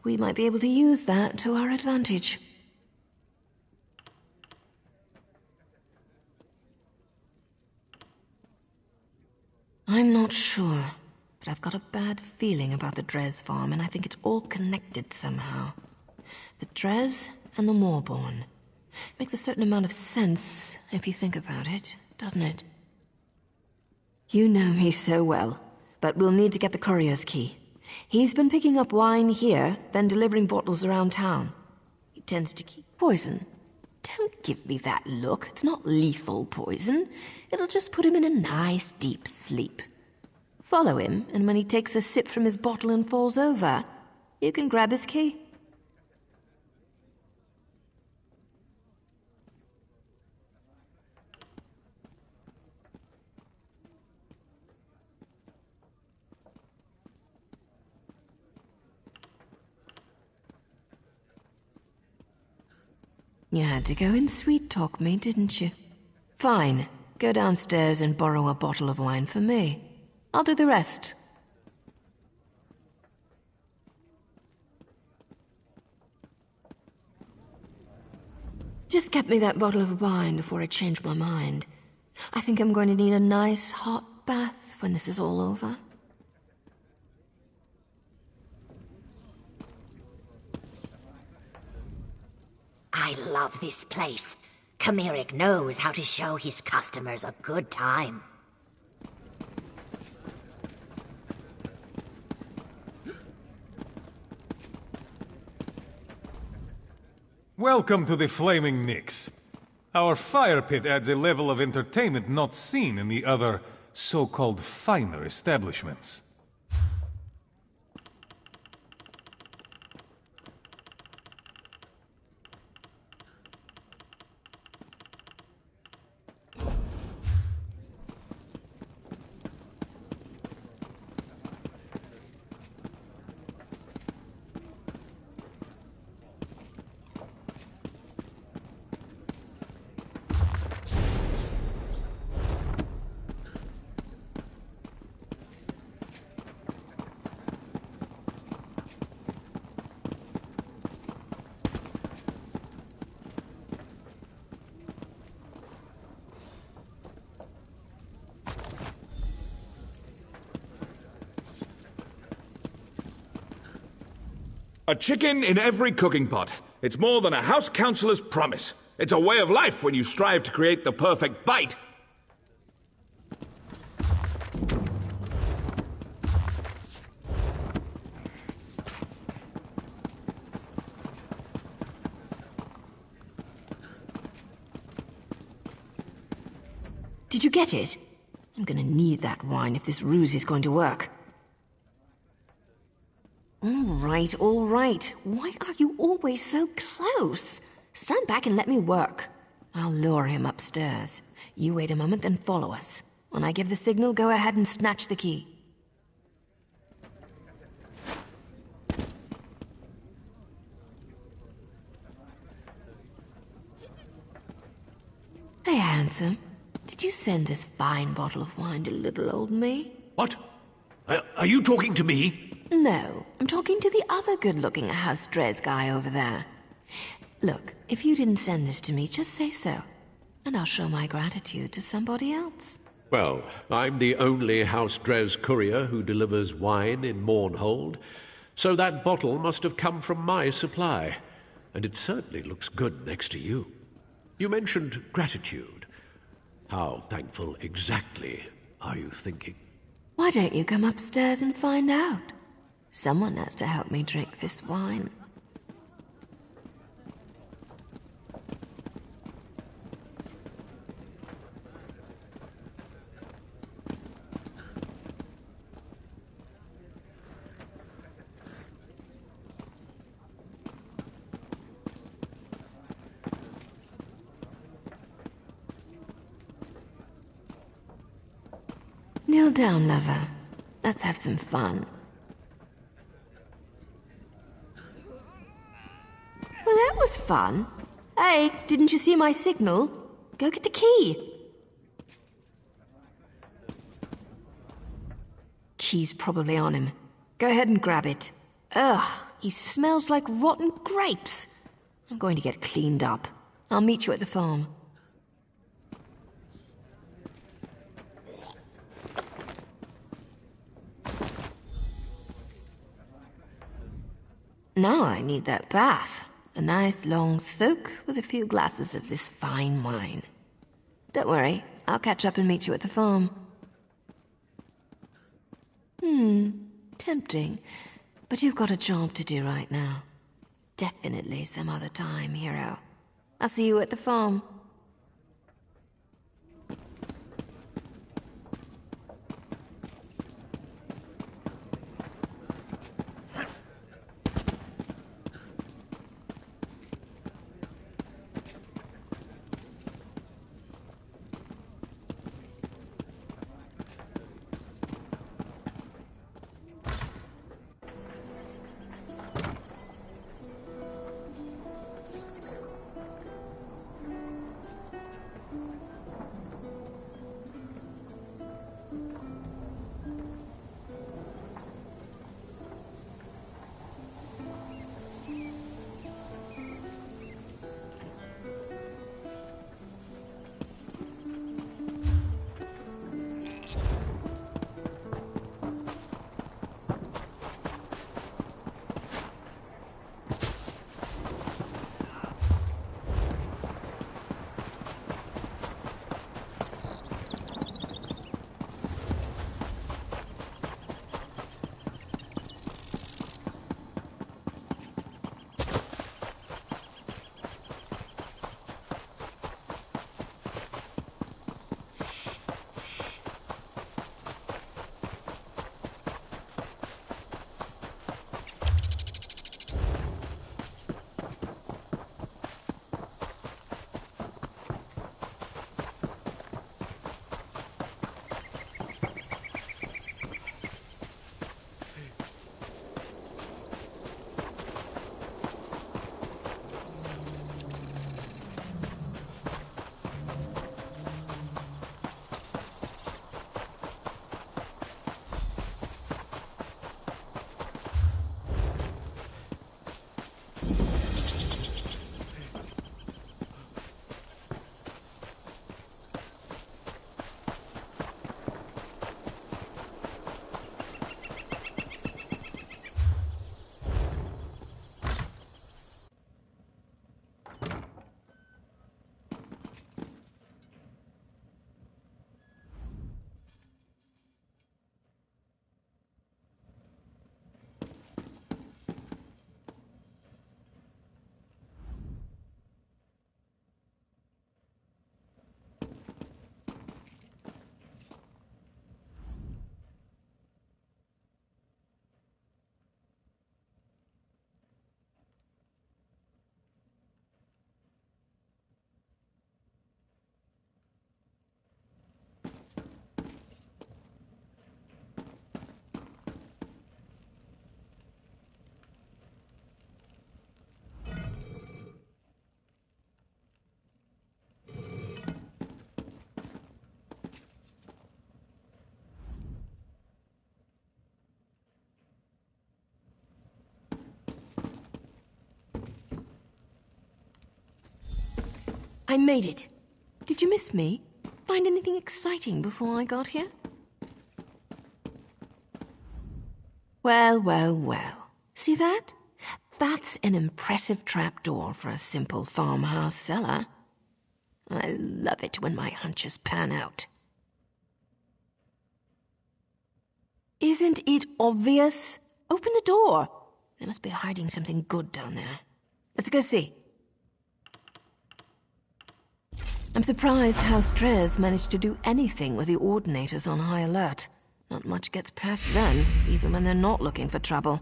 We might be able to use that to our advantage. I'm not sure, but I've got a bad feeling about the Dres farm, and I think it's all connected somehow. The Dres and the Moorborn. Makes a certain amount of sense if you think about it, doesn't it? You know me so well, but we'll need to get the courier's key. He's been picking up wine here, then delivering bottles around town. He tends to keep poison. Don't give me that look. It's not lethal poison. It'll just put him in a nice deep sleep. Follow him, and when he takes a sip from his bottle and falls over, you can grab his key. You had to go and sweet-talk me, didn't you? Fine. Go downstairs and borrow a bottle of wine for me. I'll do the rest. Just get me that bottle of wine before I change my mind. I think I'm going to need a nice hot bath when this is all over. I love this place. Kamirik knows how to show his customers a good time. Welcome to the Flaming Nix. Our fire pit adds a level of entertainment not seen in the other so-called finer establishments. A chicken in every cooking pot. It's more than a house councillor's promise. It's a way of life when you strive to create the perfect bite. Did you get it? I'm gonna need that wine if this ruse is going to work. All right. Why are you always so close? Stand back and let me work. I'll lure him upstairs. You wait a moment, then follow us. When I give the signal, go ahead and snatch the key. Hey, handsome. Did you send this fine bottle of wine to little old me? What? Are you talking to me? No, I'm talking to the other good-looking house Drez guy over there. Look, if you didn't send this to me, just say so. And I'll show my gratitude to somebody else. Well, I'm the only House Drez courier who delivers wine in Mournhold, so that bottle must have come from my supply, and it certainly looks good next to you. You mentioned gratitude. How thankful exactly are you thinking? Why don't you come upstairs and find out? Someone has to help me drink this wine. Kneel down, lover. Let's have some fun. Well, that was fun. Hey, didn't you see my signal? Go get the key. Key's probably on him. Go ahead and grab it. Ugh, he smells like rotten grapes. I'm going to get cleaned up. I'll meet you at the farm. Now I need that bath. A nice long soak with a few glasses of this fine wine. Don't worry, I'll catch up and meet you at the farm. Tempting. But you've got a job to do right now. Definitely some other time, hero. I'll see you at the farm. I made it. Did you miss me? Find anything exciting before I got here? Well, well, well. See that? That's an impressive trapdoor for a simple farmhouse cellar. I love it when my hunches pan out. Isn't it obvious? Open the door. They must be hiding something good down there. Let's go see. I'm surprised House Drez managed to do anything with the Ordinators on high alert. Not much gets past them, even when they're not looking for trouble.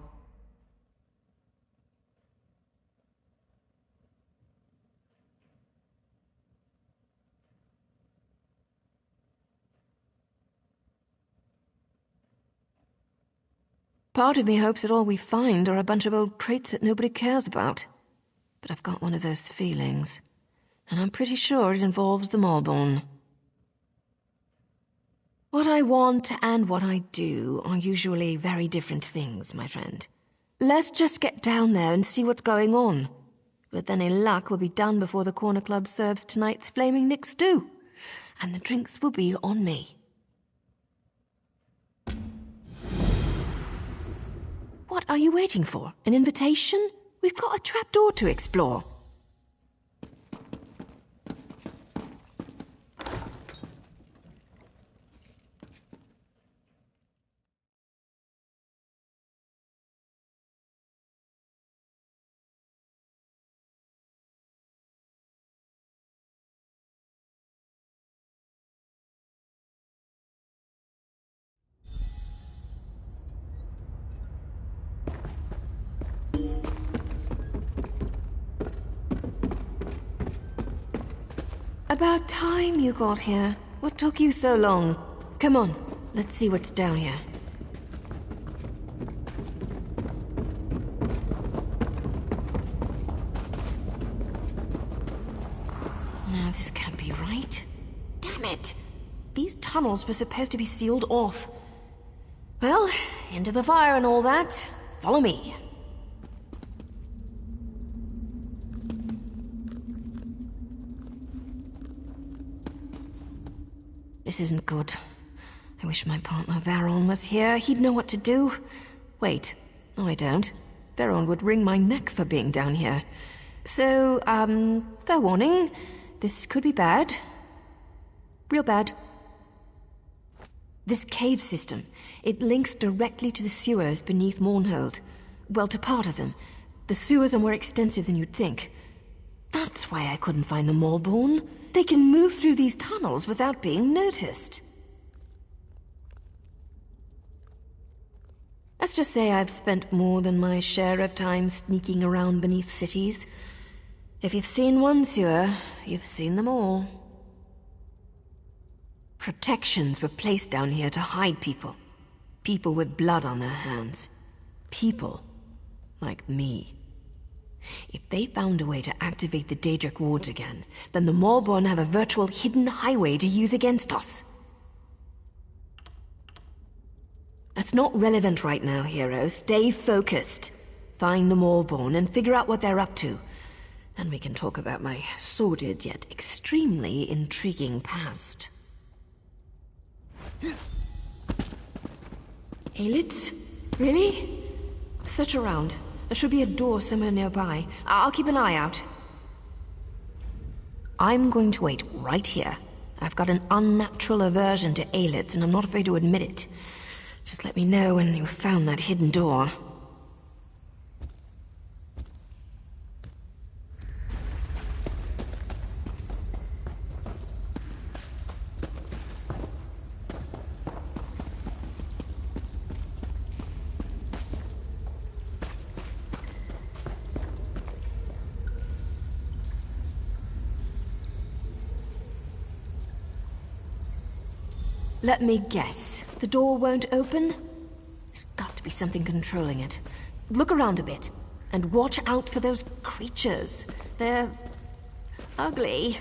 Part of me hopes that all we find are a bunch of old crates that nobody cares about. But I've got one of those feelings, and I'm pretty sure it involves the Malborn. What I want and what I do are usually very different things, my friend. Let's just get down there and see what's going on. With any luck, we'll be done before the Corner Club serves tonight's Flaming Nick stew. And the drinks will be on me. What are you waiting for? An invitation? We've got a trapdoor to explore. About time you got here. What took you so long? Come on, let's see what's down here. No, this can't be right. Damn it! These tunnels were supposed to be sealed off. Well, into the fire and all that. Follow me. This isn't good. I wish my partner Varon was here. He'd know what to do. Wait. No, I don't. Varon would wring my neck for being down here. So, fair warning. This could be bad. Real bad. This cave system, it links directly to the sewers beneath Mournhold. Well, to part of them. The sewers are more extensive than you'd think. That's why I couldn't find the Malborn. They can move through these tunnels without being noticed. Let's just say I've spent more than my share of time sneaking around beneath cities. If you've seen one sewer, you've seen them all. Protections were placed down here to hide people. People with blood on their hands. People like me. If they found a way to activate the Daedric wards again, then the Malborn have a virtual hidden highway to use against us. That's not relevant right now, hero. Stay focused. Find the Malborn and figure out what they're up to. And we can talk about my sordid yet extremely intriguing past. Aelits? Really? Search around. There should be a door somewhere nearby. I'll keep an eye out. I'm going to wait right here. I've got an unnatural aversion to Aelits, and I'm not afraid to admit it. Just let me know when you've found that hidden door. Let me guess. The door won't open? There's got to be something controlling it. Look around a bit, and watch out for those creatures. They're ugly.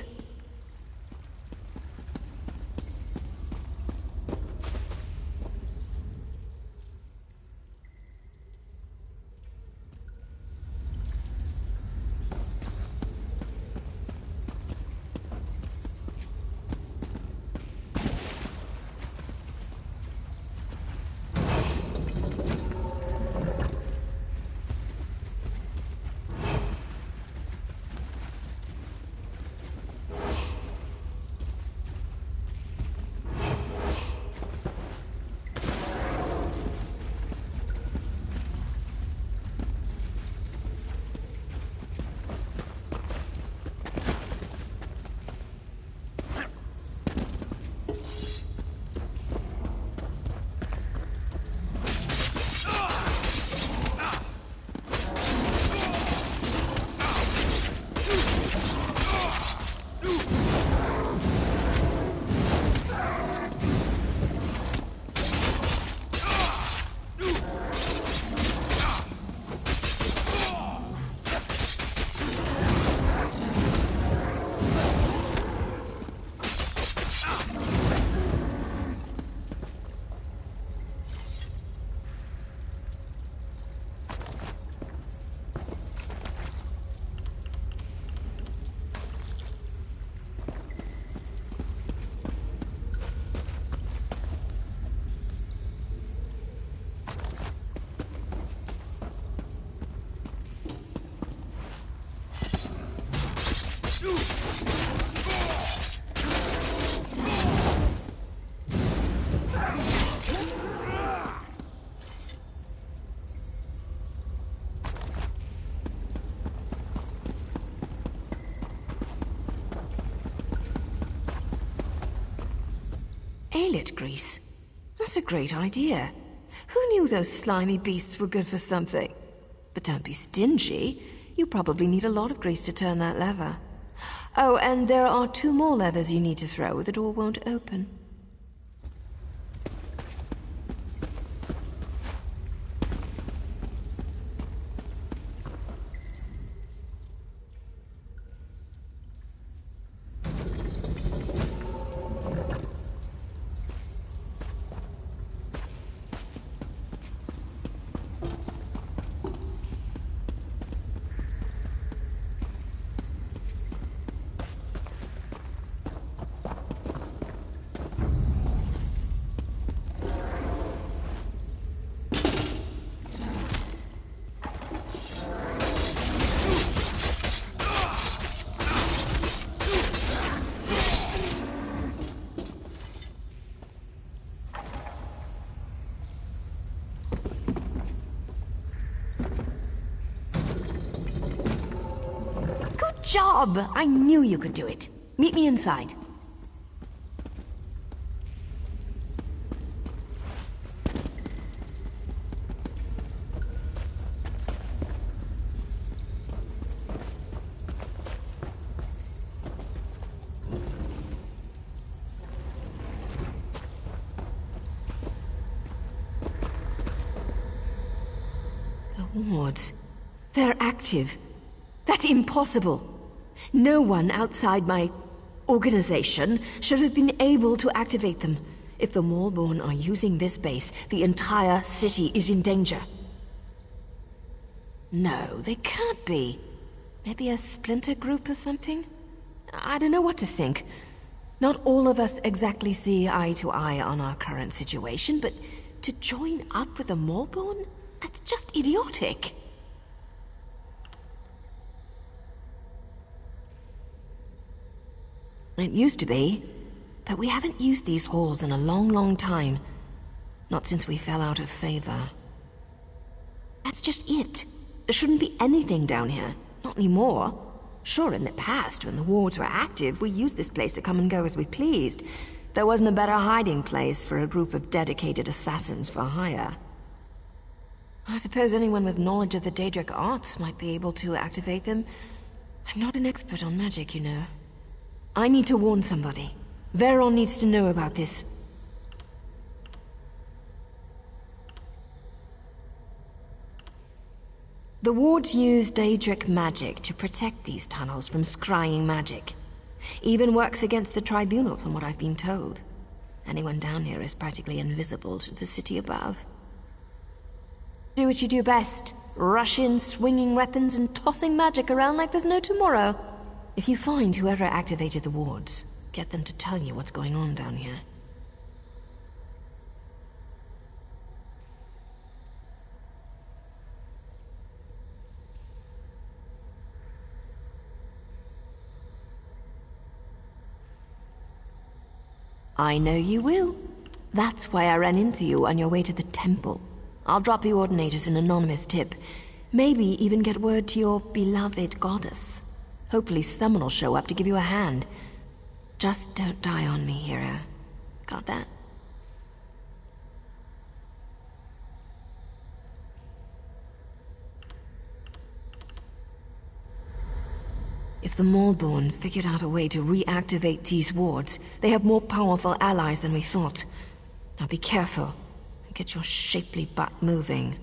Alet grease. That's a great idea. Who knew those slimy beasts were good for something? But don't be stingy. You probably need a lot of grease to turn that lever. Oh, and there are 2 more levers you need to throw. The door won't open. Job! I knew you could do it. Meet me inside. The wards. They're active. That's impossible. No one outside my organization should have been able to activate them. If the Maulborn are using this base, the entire city is in danger. No, they can't be. Maybe a splinter group or something? I don't know what to think. Not all of us exactly see eye to eye on our current situation, but to join up with the Maulborn? That's just idiotic. It used to be, but we haven't used these halls in a long, long time. Not since we fell out of favor. That's just it. There shouldn't be anything down here. Not anymore. Sure, in the past, when the wards were active, we used this place to come and go as we pleased. There wasn't a better hiding place for a group of dedicated assassins for hire. I suppose anyone with knowledge of the Daedric arts might be able to activate them. I'm not an expert on magic, you know. I need to warn somebody. Veron needs to know about this. The wards use Daedric magic to protect these tunnels from scrying magic. Even works against the Tribunal, from what I've been told. Anyone down here is practically invisible to the city above. Do what you do best. Rush in, swinging weapons and tossing magic around like there's no tomorrow. If you find whoever activated the wards, get them to tell you what's going on down here. I know you will. That's why I ran into you on your way to the temple. I'll drop the Ordinators an anonymous tip. Maybe even get word to your beloved goddess. Hopefully someone will show up to give you a hand. Just don't die on me, hero. Got that? If the Maulborn figured out a way to reactivate these wards, they have more powerful allies than we thought. Now be careful and get your shapely butt moving.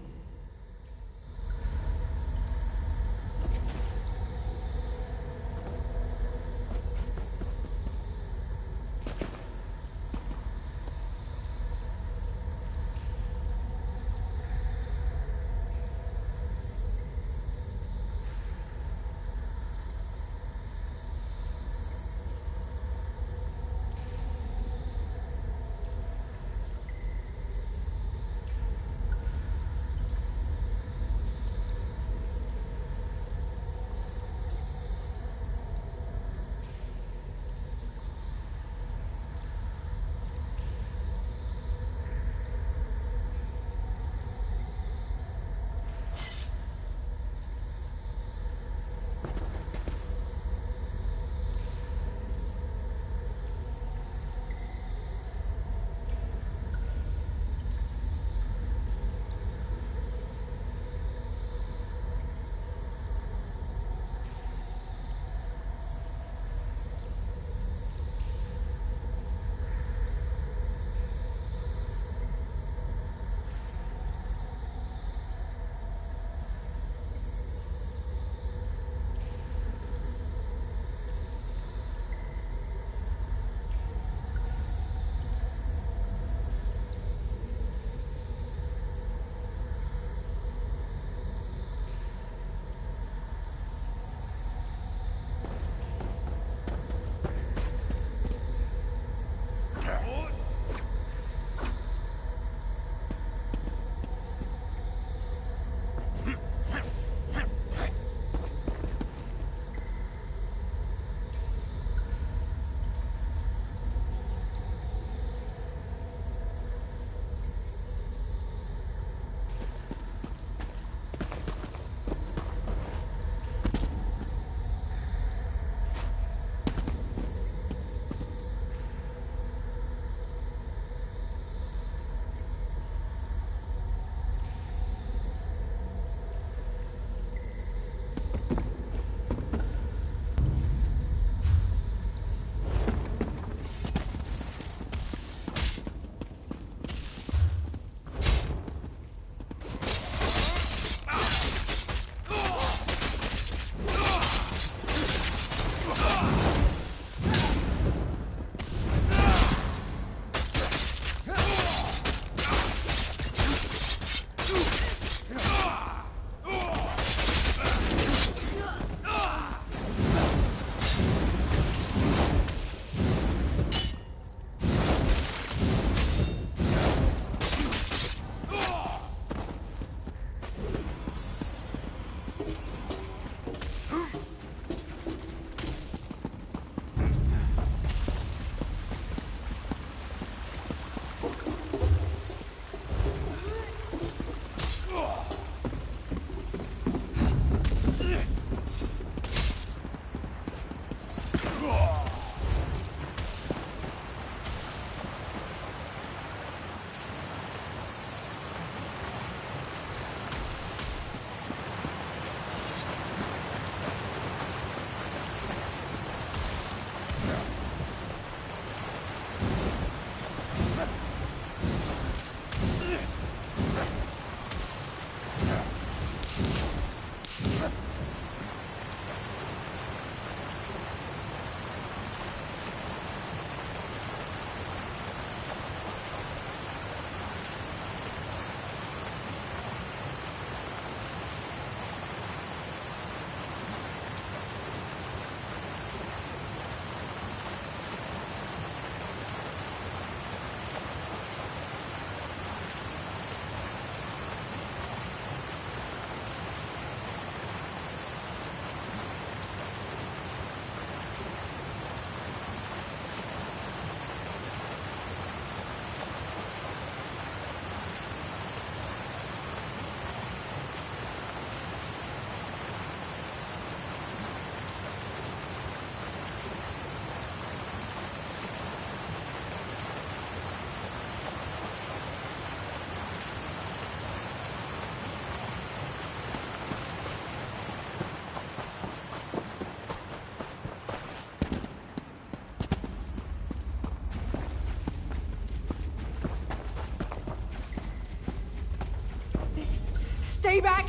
Stay back!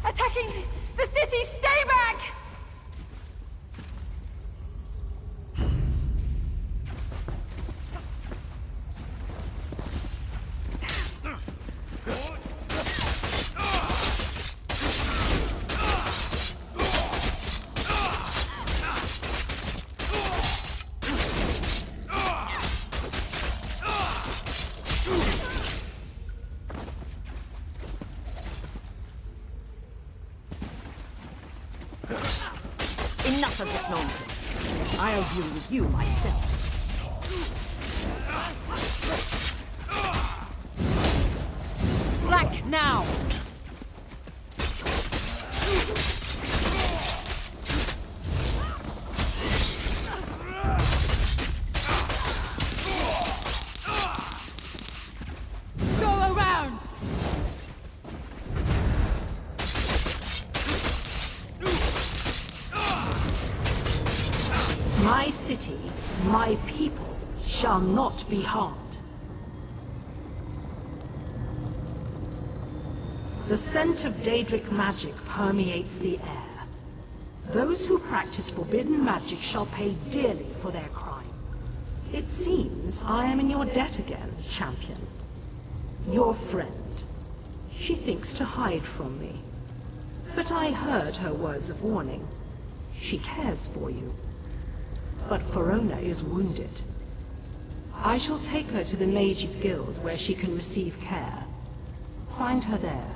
Attacking the city! Stay back! Enough of this nonsense. I'll deal with you myself. Flank now! Go around! My city, my people, shall not be harmed. The scent of Daedric magic permeates the air. Those who practice forbidden magic shall pay dearly for their crime. It seems I am in your debt again, champion. Your friend. She thinks to hide from me. But I heard her words of warning. She cares for you. But Verona is wounded. I shall take her to the Mages Guild where she can receive care. Find her there.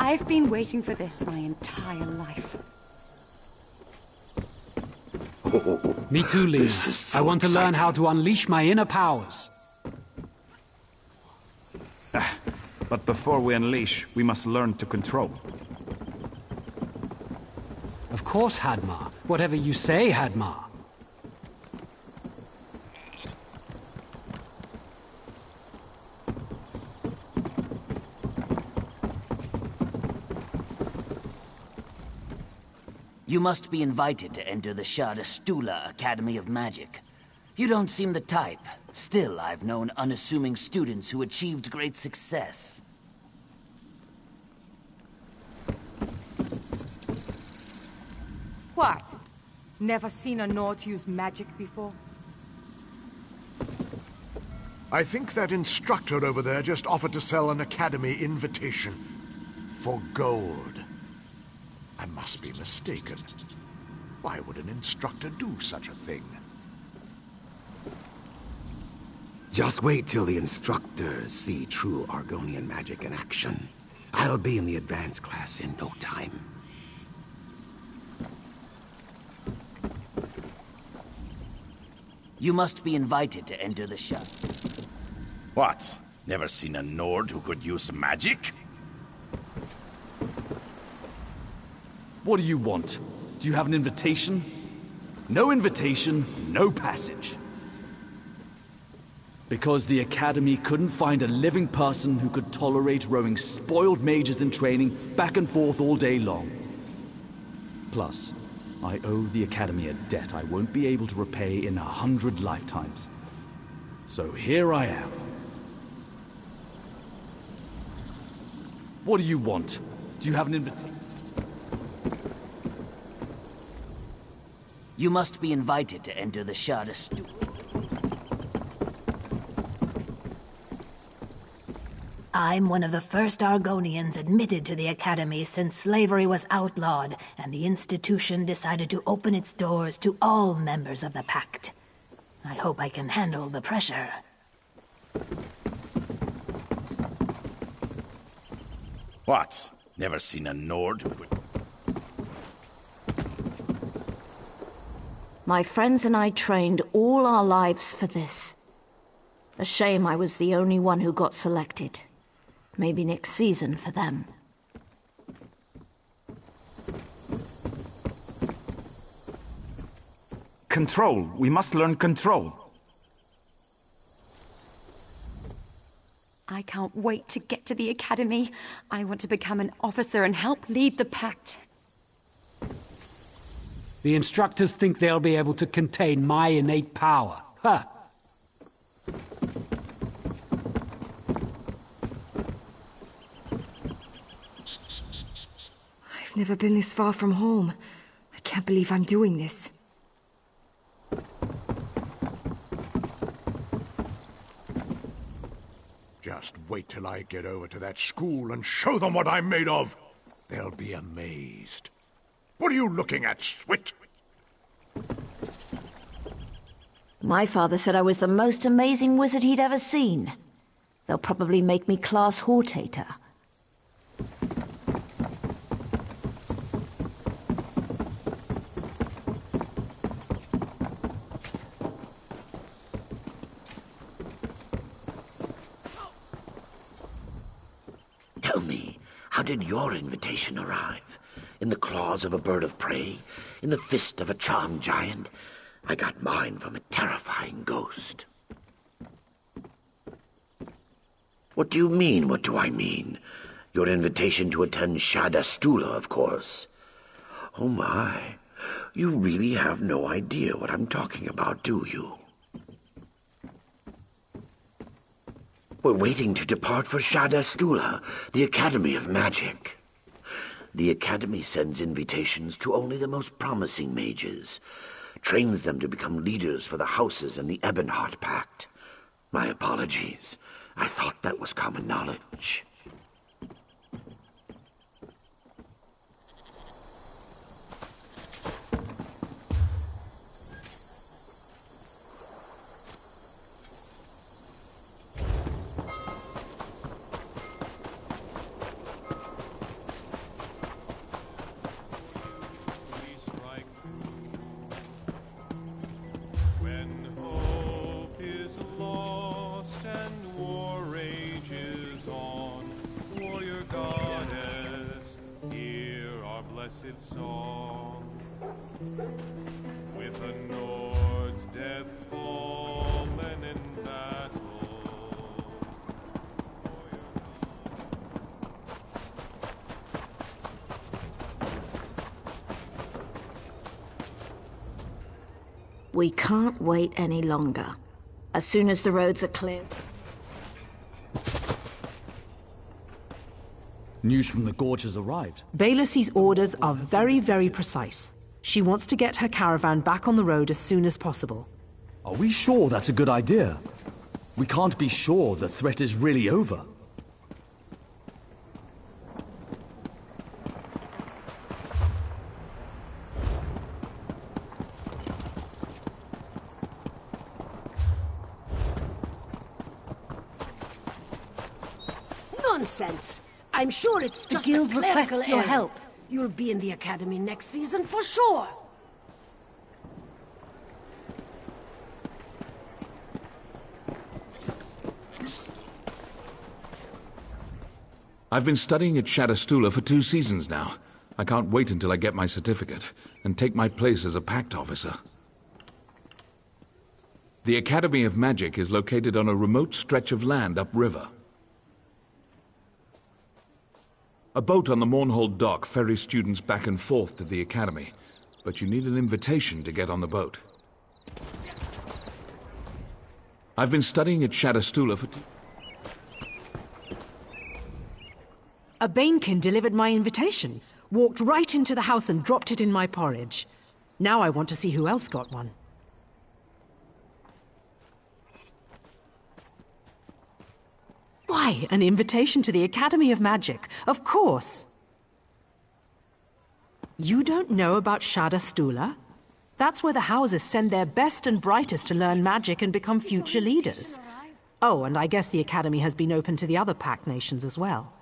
I've been waiting for this my entire life. Me too, Lena. I want to learn how to unleash my inner powers. But before we unleash, we must learn to control. Of course, Hadmar. Whatever you say, Hadmar. You must be invited to enter the Stula Academy of Magic. You don't seem the type. Still, I've known unassuming students who achieved great success. What? Never seen a Nord use magic before? I think that instructor over there just offered to sell an academy invitation. For gold. I must be mistaken. Why would an instructor do such a thing? Just wait till the instructors see true Argonian magic in action. I'll be in the advanced class in no time. You must be invited to enter the shop. What? Never seen a Nord who could use magic? What do you want? Do you have an invitation? No invitation, no passage. Because the Academy couldn't find a living person who could tolerate rowing spoiled mages in training back and forth all day long. Plus, I owe the Academy a debt I won't be able to repay in 100 lifetimes. So here I am. What do you want? Do you have an invitation? You must be invited to enter the Shada Stula. I'm one of the first Argonians admitted to the Academy since slavery was outlawed and the institution decided to open its doors to all members of the Pact. I hope I can handle the pressure. What? Never seen a Nord who could... My friends and I trained all our lives for this. A shame I was the only one who got selected. Maybe next season for them. Control. We must learn control. I can't wait to get to the Academy. I want to become an officer and help lead the Pact. The instructors think they'll be able to contain my innate power. Huh. I've never been this far from home. I can't believe I'm doing this. Just wait till I get over to that school and show them what I'm made of. They'll be amazed. What are you looking at, Swit? My father said I was the most amazing wizard he'd ever seen. They'll probably make me class Hortator. Tell me, how did your invitation arrive? In the claws of a bird of prey? In the fist of a charmed giant? I got mine from a terrifying ghost. What do you mean, what do I mean? Your invitation to attend Shada Stula, of course. Oh my, you really have no idea what I'm talking about, do you? We're waiting to depart for Shada Stula, the Academy of Magic. The Academy sends invitations to only the most promising mages, trains them to become leaders for the houses and the Ebonheart Pact. My apologies. I thought that was common knowledge. Song with a Nord's death fallen in battle. We can't wait any longer. As soon as the roads are clear... News from the Gorge has arrived. Bayless's orders are very, very precise. She wants to get her caravan back on the road as soon as possible. Are we sure that's a good idea? We can't be sure the threat is really over. Nonsense! I'm sure it's just The guild a clerical requests your error. help. You'll be in the academy next season for sure. I've been studying at Shadowstula for 2 seasons now. I can't wait until I get my certificate and take my place as a Pact officer. The Academy of Magic is located on a remote stretch of land upriver. A boat on the Mournhold dock ferries students back and forth to the Academy, but you need an invitation to get on the boat. I've been studying at Shadowstula for A Banekin delivered my invitation, walked right into the house and dropped it in my porridge. Now I want to see who else got one. Why, an invitation to the Academy of Magic, of course. You don't know about Shadowstula? That's where the houses send their best and brightest to learn magic and become future leaders. Oh, and I guess the Academy has been open to the other Pact nations as well.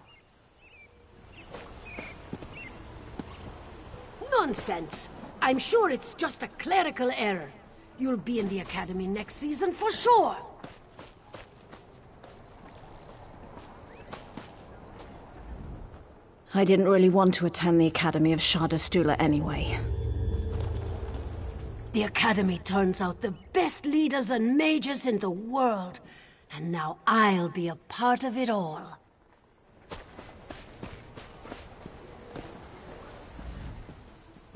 Nonsense! I'm sure it's just a clerical error. You'll be in the academy next season for sure. I didn't really want to attend the Academy of Shadowstula anyway. The academy turns out the best leaders and mages in the world. And now I'll be a part of it all.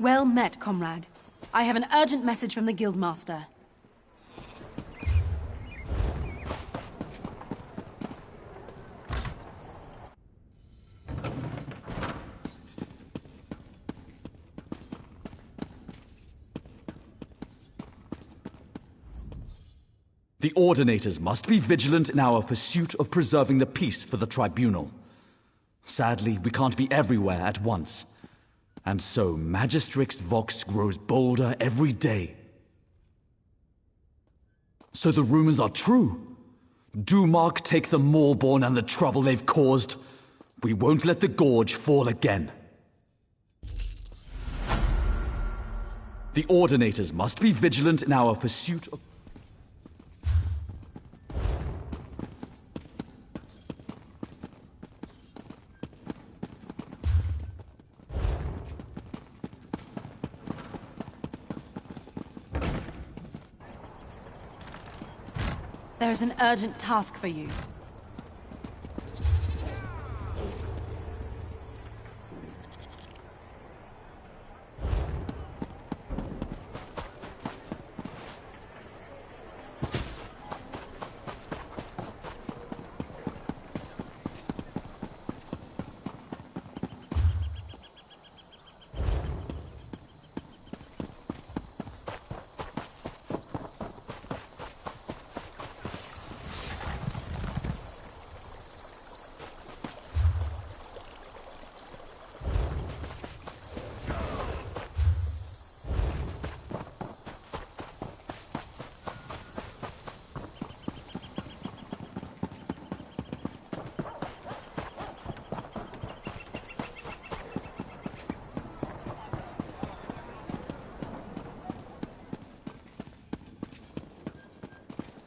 Well met, comrade. I have an urgent message from the Guildmaster. The Ordinators must be vigilant in our pursuit of preserving the peace for the Tribunal. Sadly, we can't be everywhere at once. And so Magistrix Vox grows bolder every day. So the rumors are true. Do Mark take the Maulborn and the trouble they've caused? We won't let the Gorge fall again. The Ordinators must be vigilant in our pursuit of... There is an urgent task for you.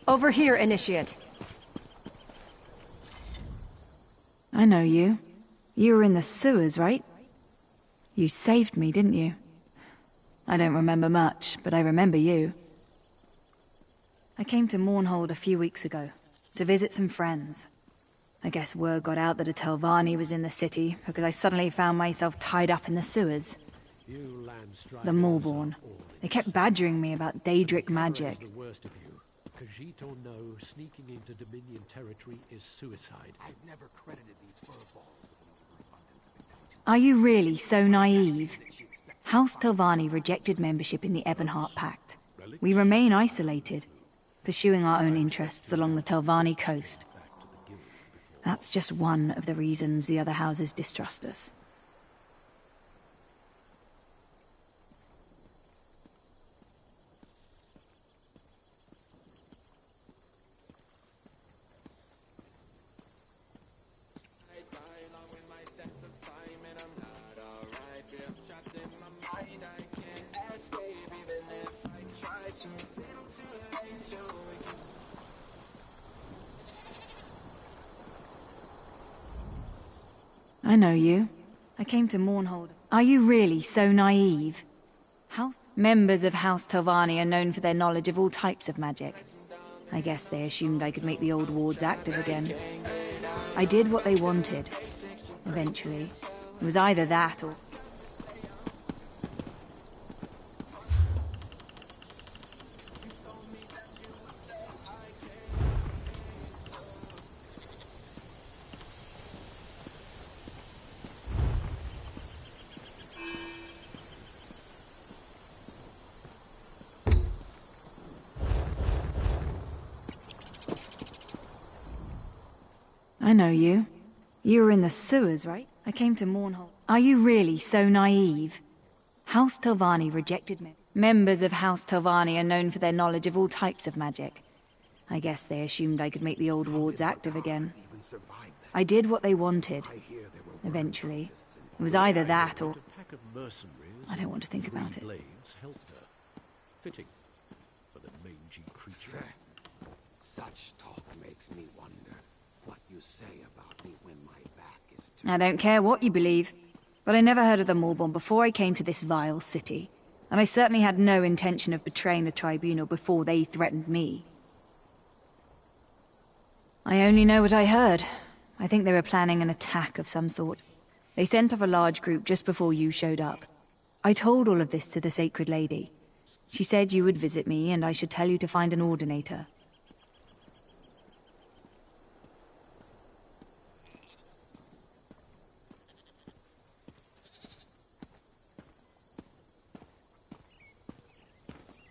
Over here, Initiate. I know you. You were in the sewers, right? You saved me, didn't you? I don't remember much, but I remember you. I came to Mournhold a few weeks ago, to visit some friends. I guess word got out that a Telvanni was in the city, because I suddenly found myself tied up in the sewers. The Maulborn. They kept badgering me about Daedric magic. Khajiit or no, sneaking into Dominion territory is suicide. I've never credited these furballs with an overabundance of intelligence. Are you really so naive? House Telvanni rejected membership in the Ebonheart Pact. We remain isolated. pursuing our own interests along the Telvanni coast. That's just one of the reasons the other houses distrust us. I know you. I came to Mournhold. Are you really so naive? Members of House Telvanni are known for their knowledge of all types of magic. I guess they assumed I could make the old wards active again. I did what they wanted. Eventually. It was either that or... I know you. You were in the sewers, right? I came to Mournhold. Are you really so naive? House Telvanni rejected me. Members of House Telvanni are known for their knowledge of all types of magic. I guess they assumed I could make the old wards active again. I did what they wanted. Eventually. It was either that or... I don't want to think about it. Fitting for the mangy creature. Such talk makes me wonder what you say about me when my back is turned. I don't care what you believe, but I never heard of the Maulborn before I came to this vile city. And I certainly had no intention of betraying the Tribunal before they threatened me. I only know what I heard. I think they were planning an attack of some sort. They sent off a large group just before you showed up. I told all of this to the Sacred Lady. She said you would visit me and I should tell you to find an Ordinator.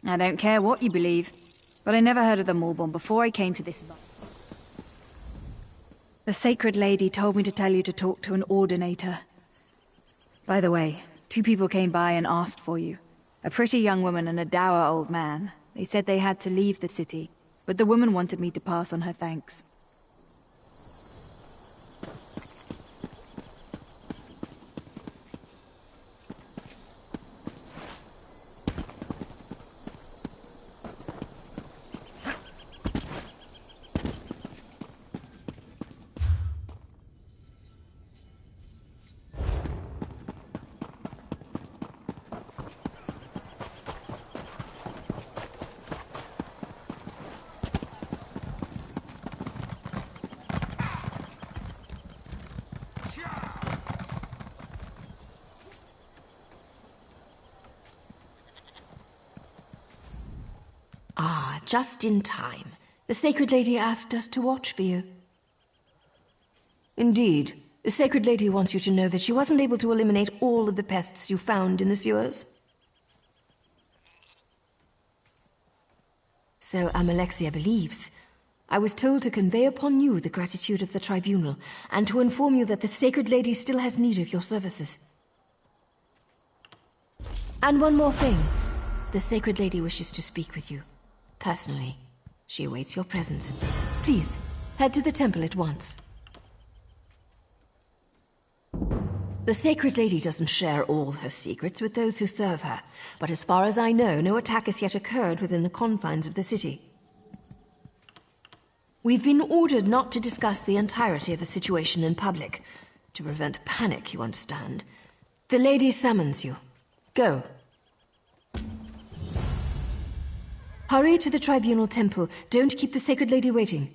I don't care what you believe, but I never heard of the Maulborn before I came to this... The Sacred Lady told me to tell you to talk to an Ordinator. By the way, 2 people came by and asked for you. A pretty young woman and a dour old man. They said they had to leave the city, but the woman wanted me to pass on her thanks. Ah, just in time. The Sacred Lady asked us to watch for you. Indeed, the Sacred Lady wants you to know that she wasn't able to eliminate all of the pests you found in the sewers. So Amalexia believes. I was told to convey upon you the gratitude of the Tribunal, and to inform you that the Sacred Lady still has need of your services. And one more thing. The Sacred Lady wishes to speak with you. Personally. She awaits your presence. Please, head to the temple at once. The Sacred Lady doesn't share all her secrets with those who serve her, but as far as I know, no attack has yet occurred within the confines of the city. We've been ordered not to discuss the entirety of the situation in public. To prevent panic, you understand. The lady summons you. Go. Hurry to the Tribunal Temple. Don't keep the Sacred Lady waiting.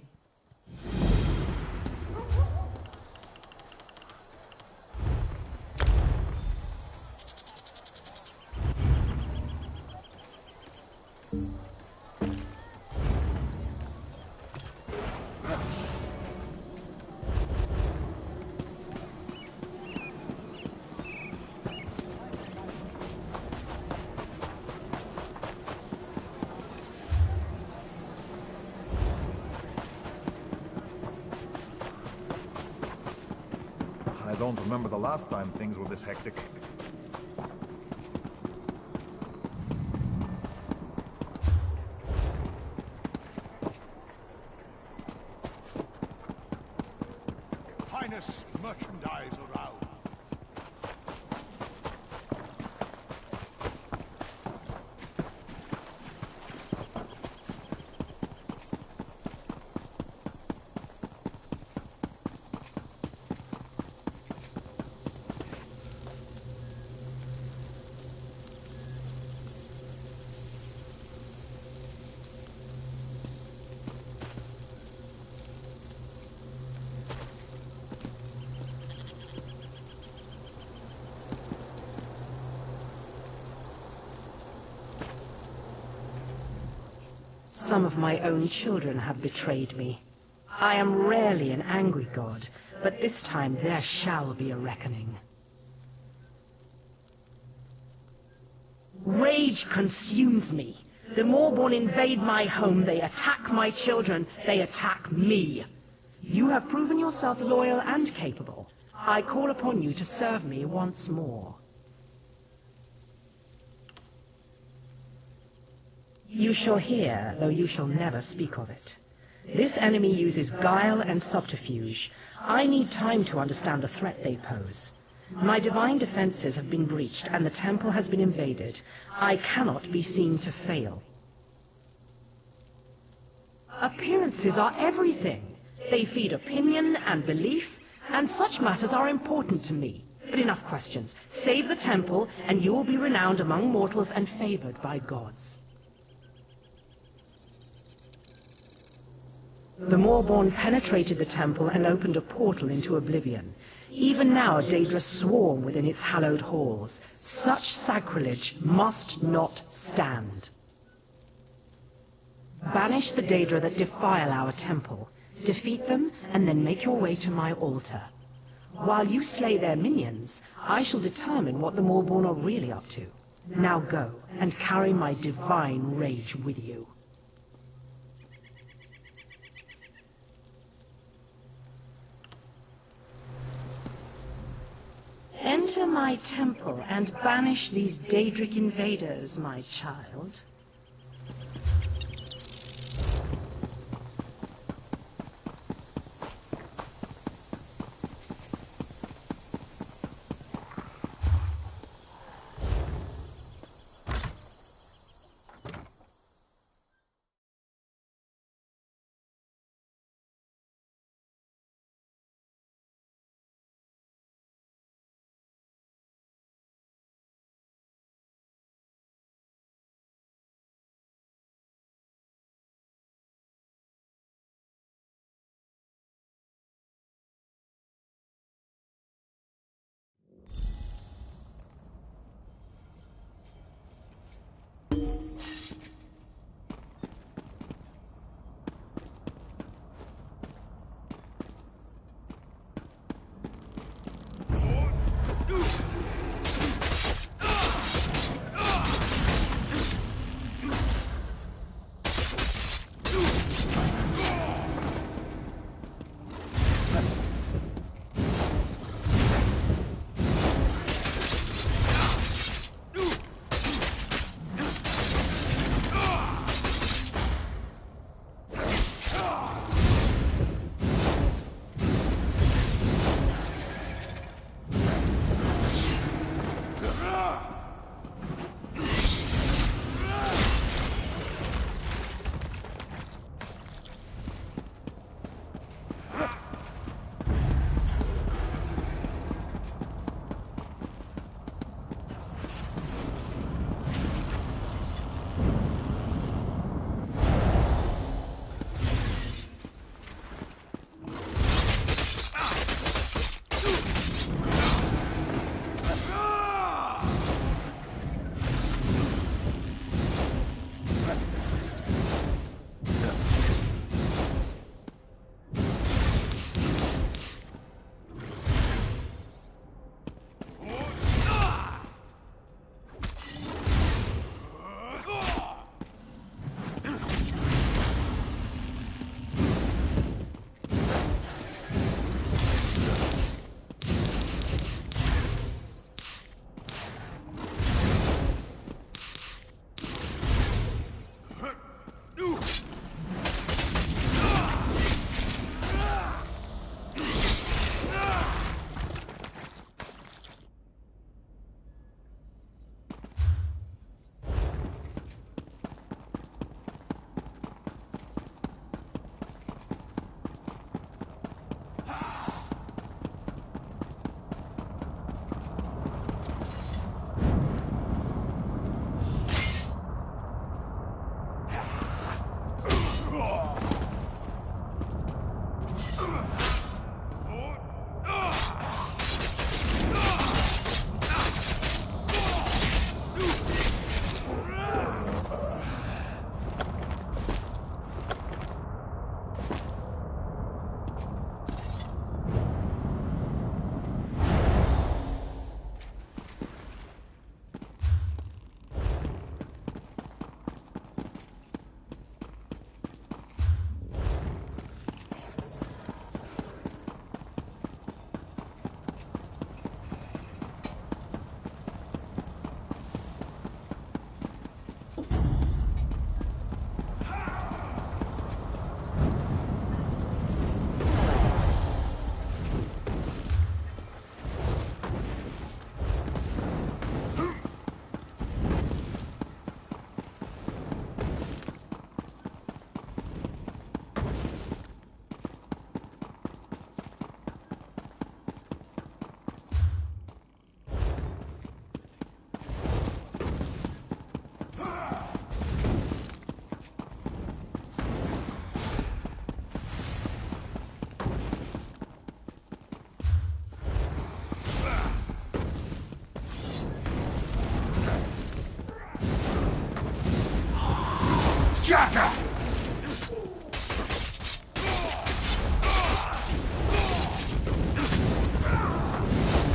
don't remember the last time things were this hectic. Finest merchandise around. Some of my own children have betrayed me. I am rarely an angry god, but this time there shall be a reckoning. Rage consumes me. The Moorborn invade my home, they attack my children, they attack me. You have proven yourself loyal and capable. I call upon you to serve me once more. You shall hear, though you shall never speak of it. This enemy uses guile and subterfuge. I need time to understand the threat they pose. My divine defenses have been breached and the temple has been invaded. I cannot be seen to fail. Appearances are everything. They feed opinion and belief, and such matters are important to me. But enough questions. Save the temple, and you will be renowned among mortals and favored by gods. The Moorborn penetrated the temple and opened a portal into oblivion. Even now, Daedra swarm within its hallowed halls. Such sacrilege must not stand. Banish the Daedra that defile our temple. Defeat them, and then make your way to my altar. While you slay their minions, I shall determine what the Moorborn are really up to. Now go, and carry my divine rage with you. Enter my temple and banish these Daedric invaders, my child.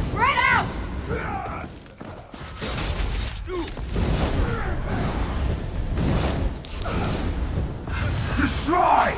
Spread out! Destroy!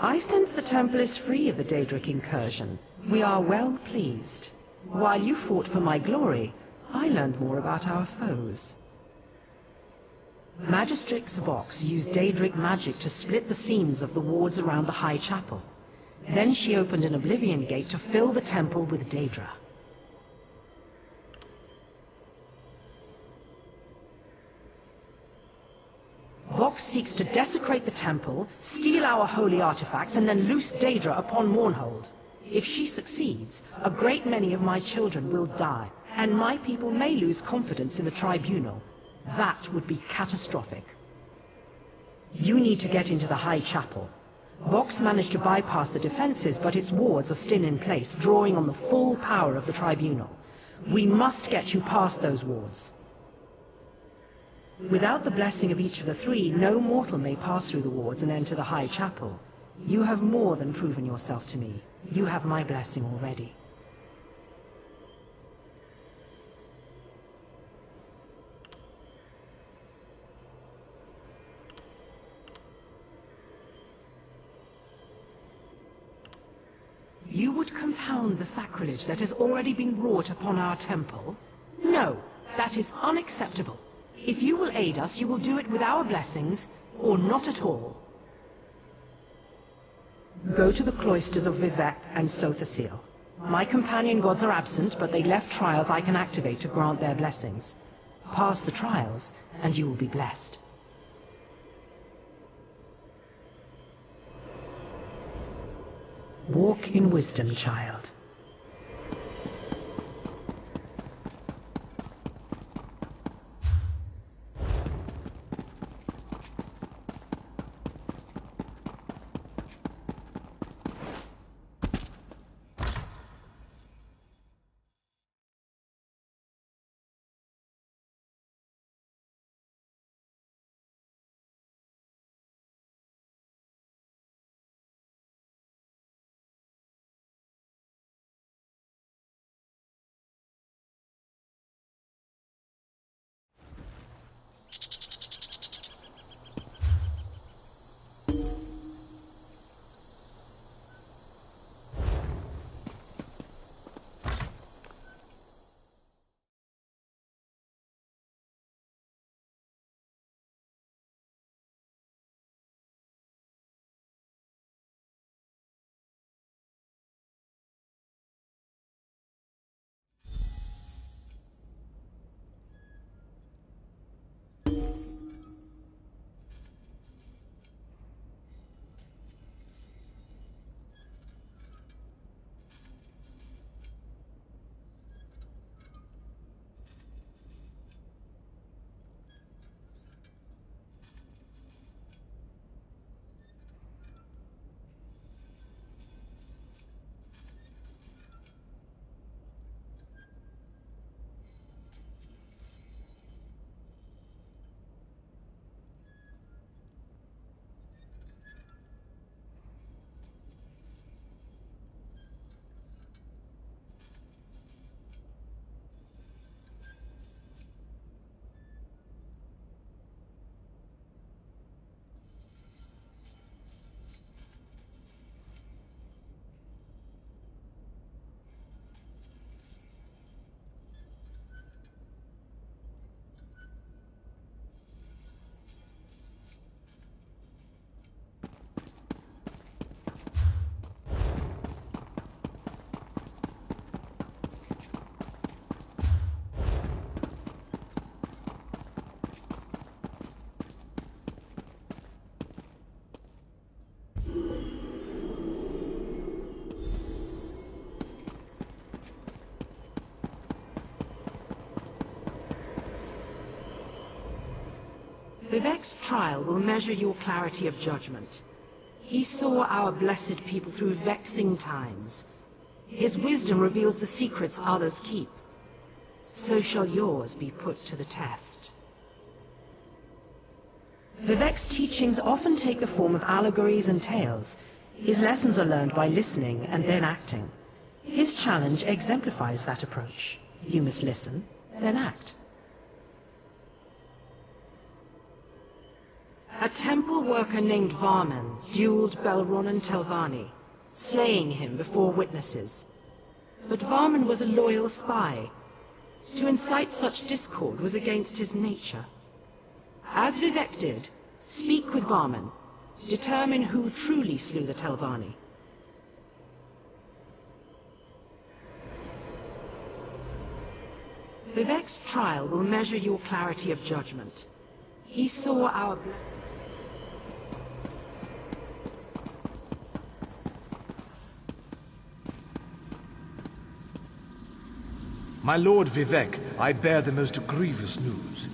I sense the temple is free of the Daedric incursion. We are well pleased. While you fought for my glory, I learned more about our foes. Magistrix Vox used Daedric magic to split the seams of the wards around the High Chapel. Then she opened an Oblivion Gate to fill the temple with Daedra. Vox seeks to desecrate the temple, steal our holy artifacts, and then loose Daedra upon Mournhold. If she succeeds, a great many of my children will die, and my people may lose confidence in the tribunal. That would be catastrophic. You need to get into the High Chapel. Vox managed to bypass the defenses, but its wards are still in place, drawing on the full power of the tribunal. We must get you past those wards. Without the blessing of each of the three, no mortal may pass through the wards and enter the High Chapel. You have more than proven yourself to me. You have my blessing already. You would compound the sacrilege that has already been wrought upon our temple? No, that is unacceptable. If you will aid us, you will do it with our blessings, or not at all. Go to the cloisters of Vivec and Sothasil. My companion gods are absent, but they left trials I can activate to grant their blessings. pass the trials, and you will be blessed. Walk in wisdom, child. Vivek's trial will measure your clarity of judgment. He saw our blessed people through vexing times. His wisdom reveals the secrets others keep. So shall yours be put to the test. Vivek's teachings often take the form of allegories and tales. His lessons are learned by listening and then acting. His challenge exemplifies that approach. You must listen, then act. A temple worker named Varman dueled Belronan Telvanni, slaying him before witnesses. But Varman was a loyal spy. To incite such discord was against his nature. As Vivek did, speak with Varman. Determine who truly slew the Telvanni. Vivek's trial will measure your clarity of judgment. He saw our... My lord Vivek, I bear the most grievous news.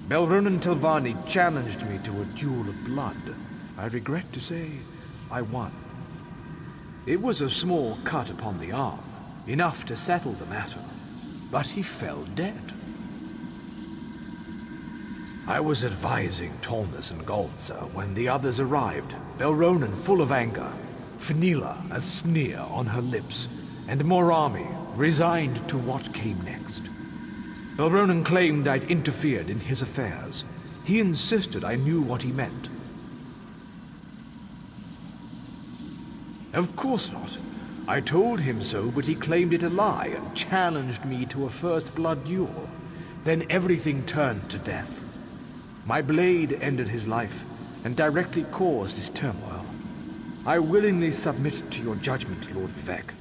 Belronan Telvanni challenged me to a duel of blood. I regret to say, I won. It was a small cut upon the arm, enough to settle the matter, but he fell dead. I was advising Tolmas and Goldsa when the others arrived, Belronan full of anger, Fenila a sneer on her lips, and Morami resigned to what came next. Belronan claimed I'd interfered in his affairs. He insisted I knew what he meant. Of course not. I told him so, but he claimed it a lie and challenged me to a first blood duel. Then everything turned to death. My blade ended his life and directly caused his turmoil. I willingly submit to your judgment, Lord Vivek.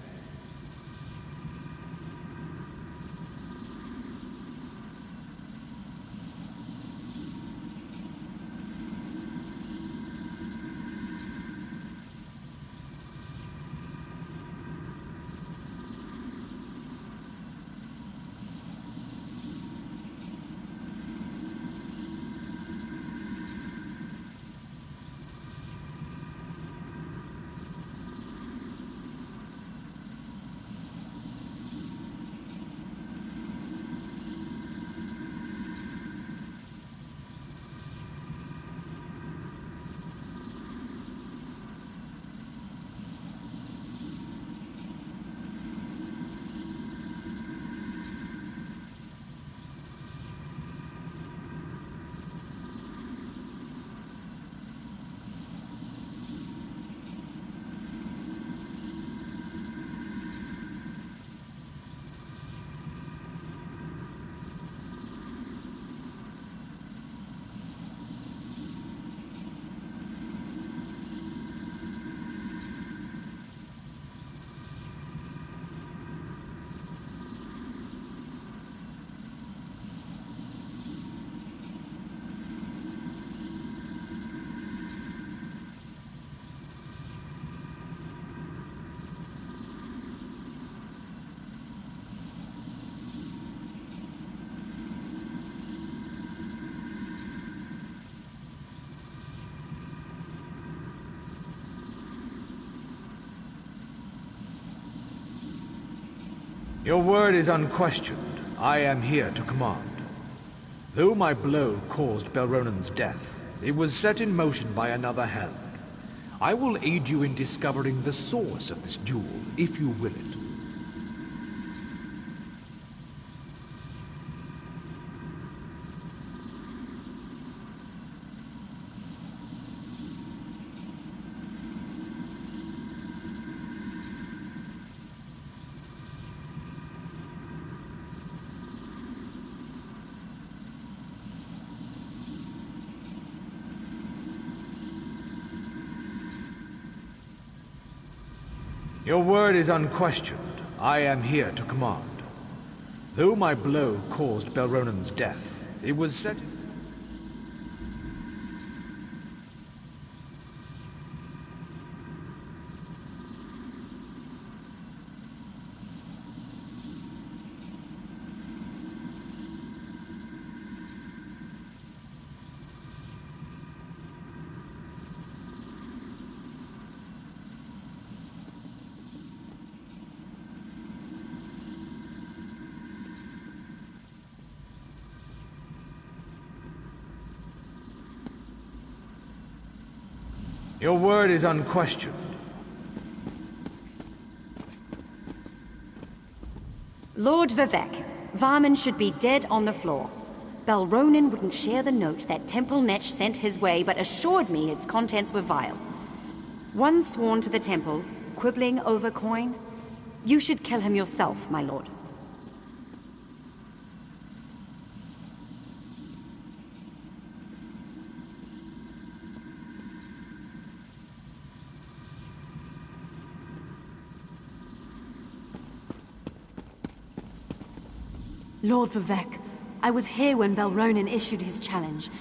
Your word is unquestioned. I am here to command. Though my blow caused Belronen's death, it was set in motion by another hand. I will aid you in discovering the source of this duel, if you will it. Your word is unquestioned. I am here to command. Though my blow caused Belronen's death, it was set... Your word is unquestioned. Lord Vivek, Varman should be dead on the floor. Belronen wouldn't share the note that Temple Netch sent his way, but assured me its contents were vile. One sworn to the temple, quibbling over coin. You should kill him yourself, my lord. Lord Vivek, I was here when Belronen issued his challenge.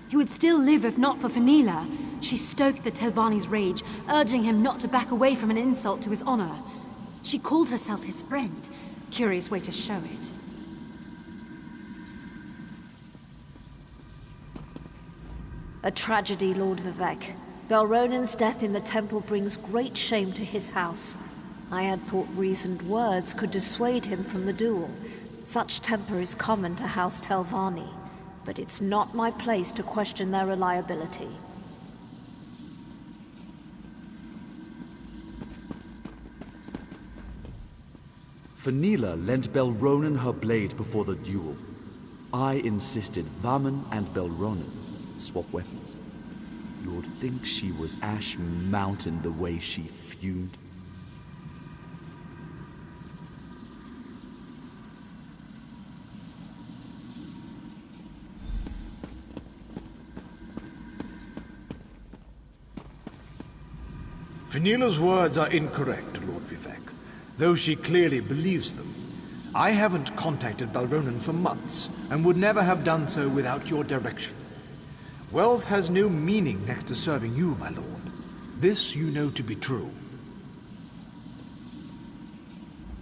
He would still live if not for Fenila. She stoked the Telvanni's rage, urging him not to back away from an insult to his honor. She called herself his friend. Curious way to show it. A tragedy, Lord Vivek. Belronen's death in the temple brings great shame to his house. I had thought reasoned words could dissuade him from the duel. Such temper is common to House Telvanni, but it's not my place to question their reliability. Fenila lent Belronen her blade before the duel. I insisted Varman and Belronen swap weapons. You'd think she was Ash Mountain the way she fumed. Fenila's words are incorrect, Lord Vivek, though she clearly believes them. I haven't contacted Belronen for months, and would never have done so without your direction. Wealth has no meaning next to serving you, my lord. This you know to be true.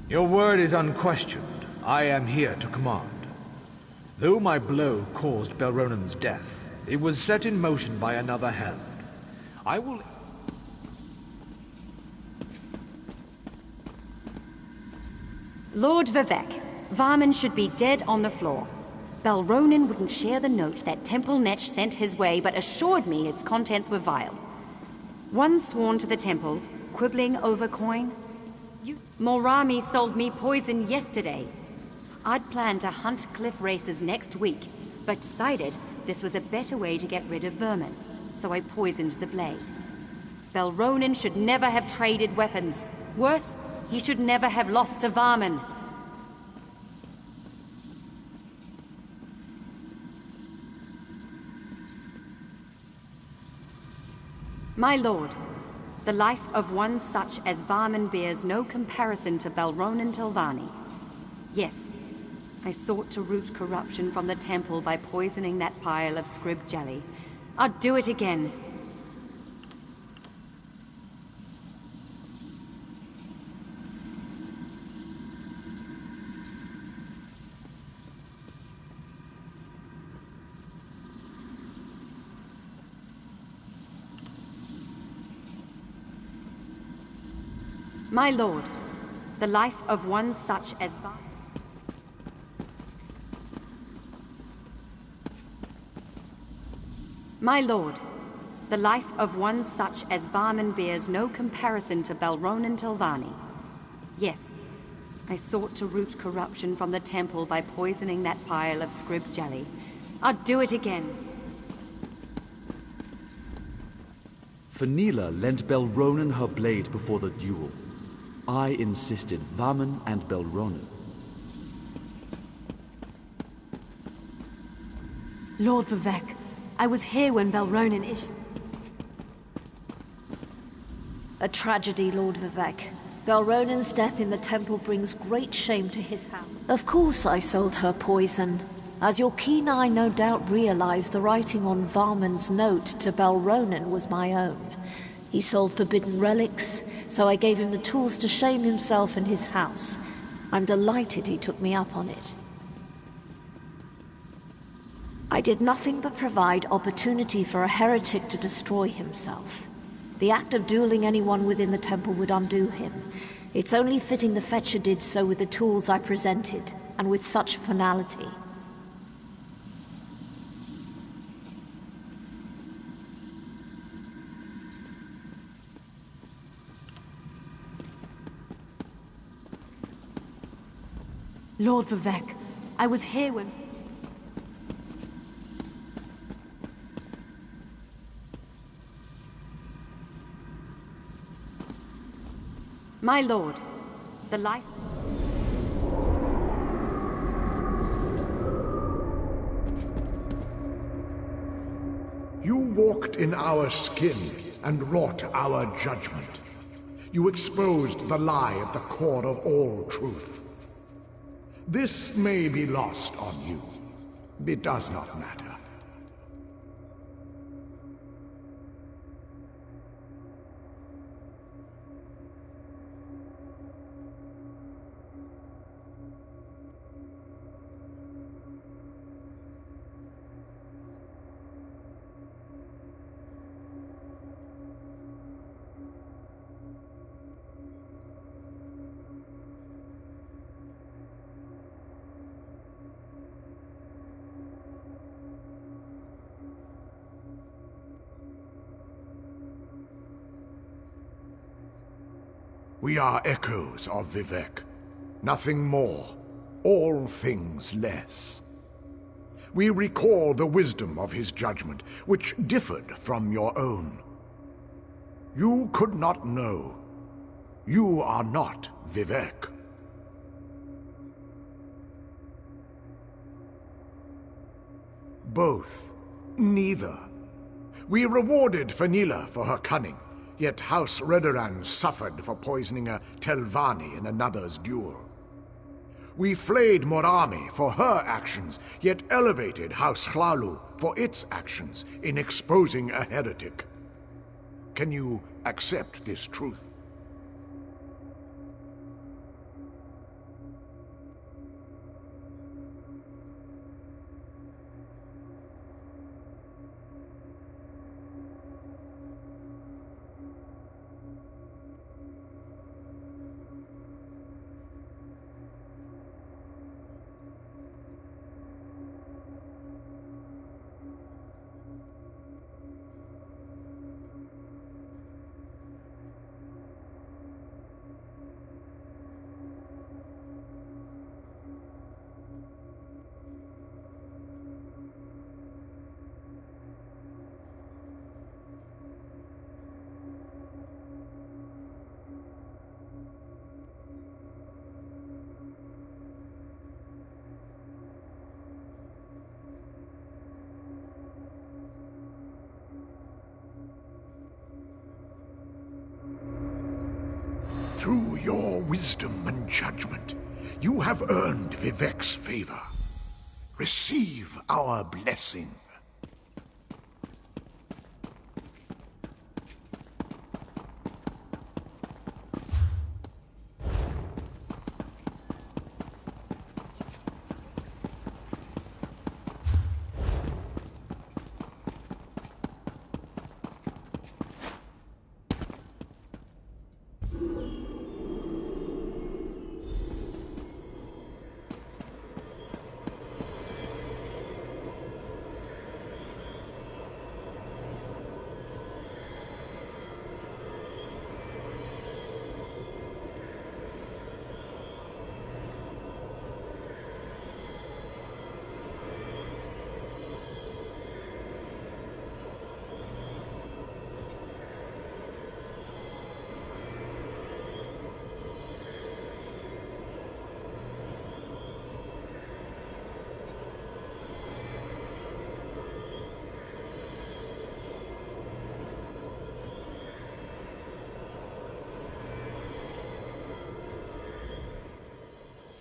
Your word is unquestioned. I am here to command. Though my blow caused Belronen's death, it was set in motion by another hand. I will... Lord Vivek, Varman should be dead on the floor. Belronen wouldn't share the note that Temple Netch sent his way, but assured me its contents were vile. One sworn to the temple, quibbling over coin. Morami sold me poison yesterday. I'd planned to hunt cliff racers next week, but decided this was a better way to get rid of vermin, so I poisoned the blade. Belronen should never have traded weapons. Worse, he should never have lost to Varman. My lord, the life of one such as Varman bears no comparison to Belronen Telvanni. Yes, I sought to root corruption from the temple by poisoning that pile of scrib jelly. I'd do it again. My lord, The life of one such as... My lord, the life of one such as Varman bears no comparison to Belronan Tilvani. Yes, I sought to root corruption from the temple by poisoning that pile of scrib jelly. I'll do it again. Fenila lent Belronan her blade before the duel. I insisted Varman and Belronan. Lord Vivek, I was here when Belronan issued... A tragedy, Lord Vivek. Belronan's death in the temple brings great shame to his house. Of course I sold her poison. As your keen eye no doubt realized, the writing on Varman's note to Belronan was my own. He sold forbidden relics, so I gave him the tools to shame himself and his house. I'm delighted he took me up on it. I did nothing but provide opportunity for a heretic to destroy himself. The act of dueling anyone within the temple would undo him. It's only fitting the Fetcher did so with the tools I presented, and with such finality. Lord Vivek, I was here when... My lord, the life... You walked in our skin and wrought our judgment. You exposed the lie at the core of all truth. This may be lost on you. It does not matter. We are echoes of Vivek. Nothing more, all things less. We recall the wisdom of his judgment, which differed from your own. You could not know. You are not Vivek. Both. Neither. We rewarded Fenila for her cunning. Yet House Redoran suffered for poisoning a Telvanni in another's duel. We flayed Morami for her actions, yet elevated House Hlalu for its actions in exposing a heretic. Can you accept this truth? Through your wisdom and judgment, you have earned Vivek's favor. Receive our blessing.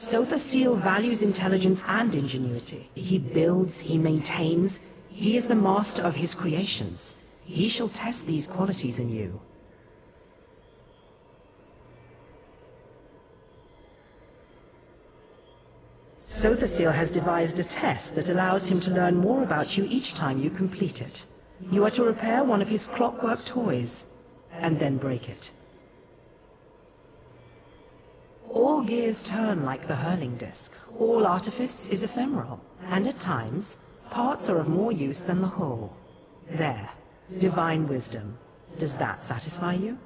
Sotha Seal values intelligence and ingenuity. He builds, he maintains. He is the master of his creations. He shall test these qualities in you. Sotha Seal has devised a test that allows him to learn more about you each time you complete it. You are to repair one of his clockwork toys, and then break it. All gears turn like the hurling disc. All artifice is ephemeral, and at times, parts are of more use than the whole. There. Divine wisdom. Does that satisfy you?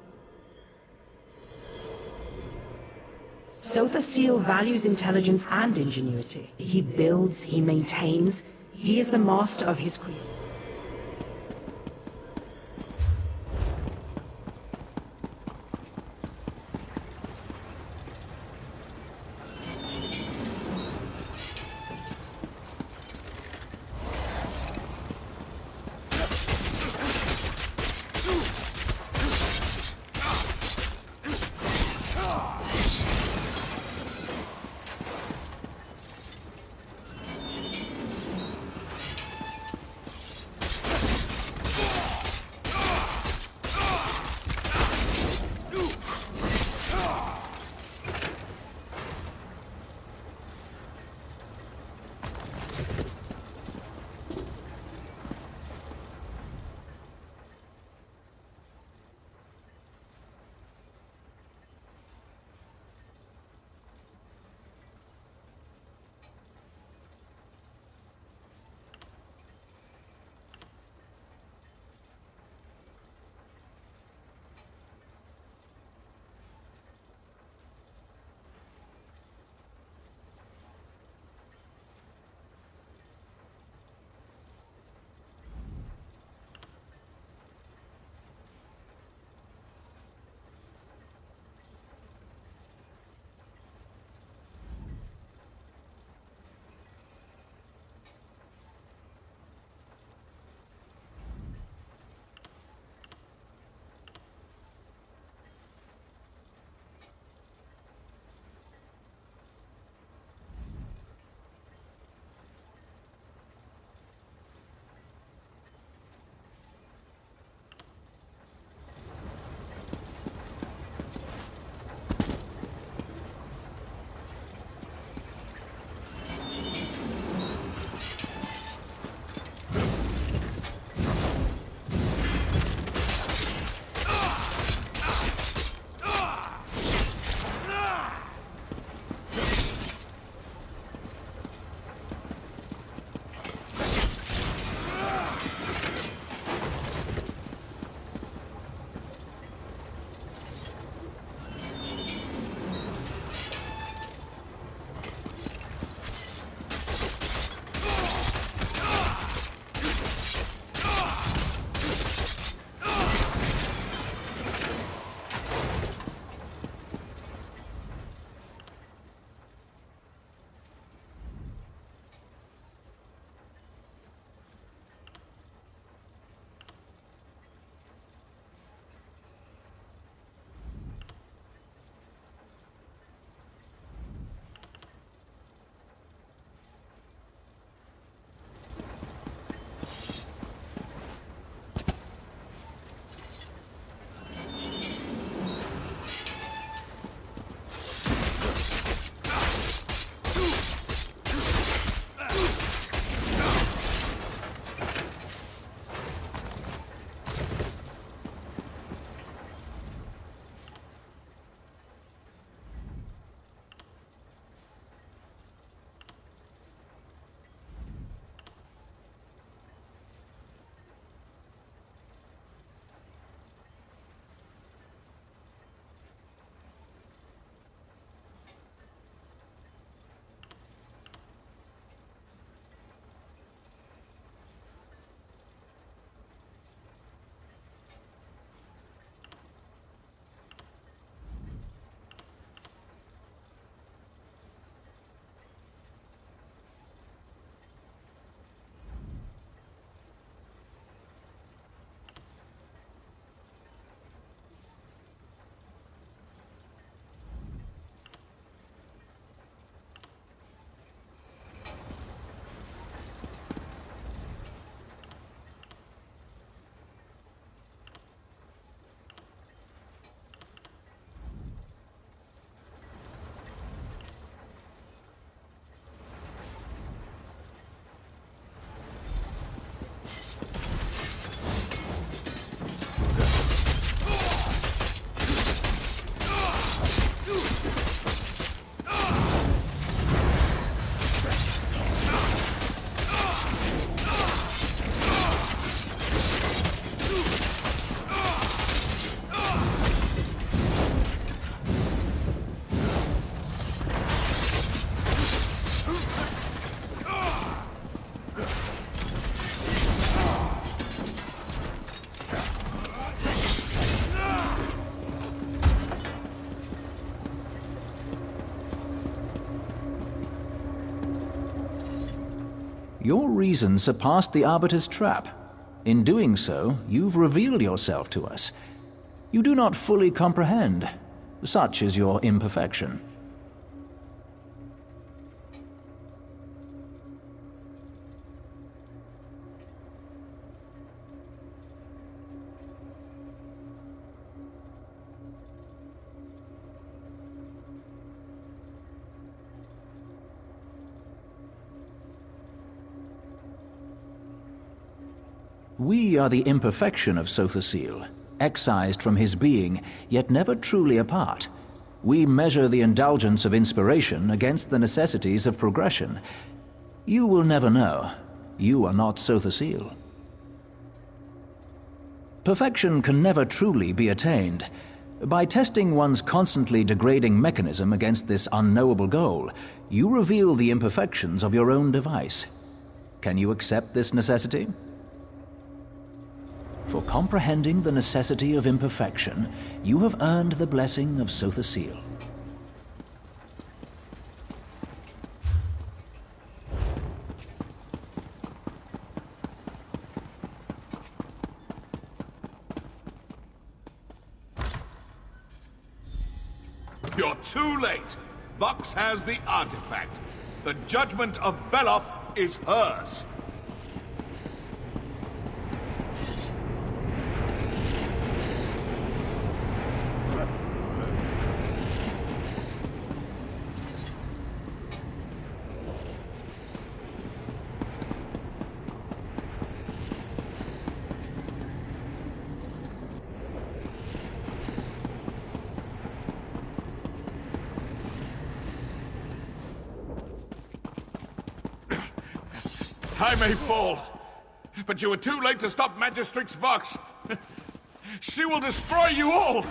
Sotha Seal values intelligence and ingenuity. He builds, he maintains. He is the master of his creation. Your reason surpassed the Arbiter's trap. In doing so, you've revealed yourself to us. You do not fully comprehend. Such is your imperfection. We are the imperfection of Sothasil, excised from his being, yet never truly apart. We measure the indulgence of inspiration against the necessities of progression. You will never know. You are not Sothasil. Perfection can never truly be attained. By testing one's constantly degrading mechanism against this unknowable goal, you reveal the imperfections of your own device. Can you accept this necessity? For comprehending the necessity of imperfection, you have earned the blessing of Sothasil. You're too late. Vox has the artifact. The judgment of Veloth is hers. I may fall, but you were too late to stop Magistrix Vox. She will destroy you all!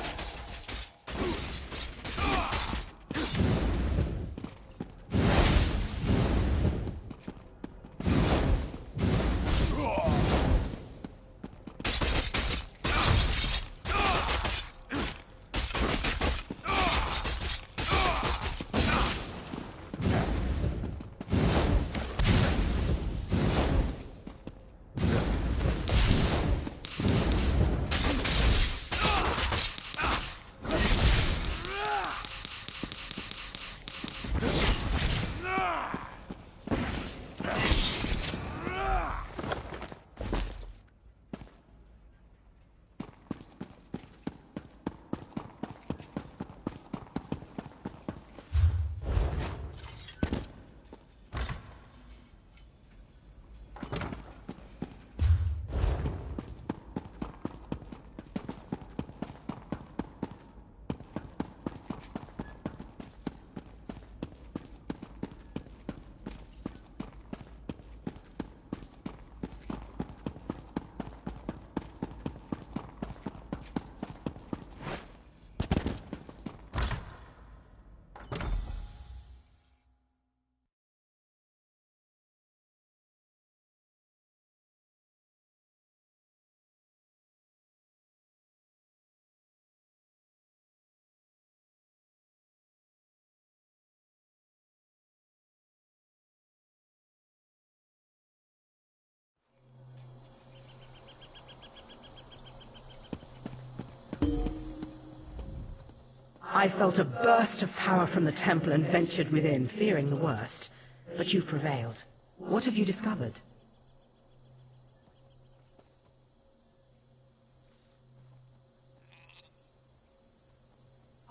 I felt a burst of power from the temple and ventured within, fearing the worst. But you've prevailed. What have you discovered?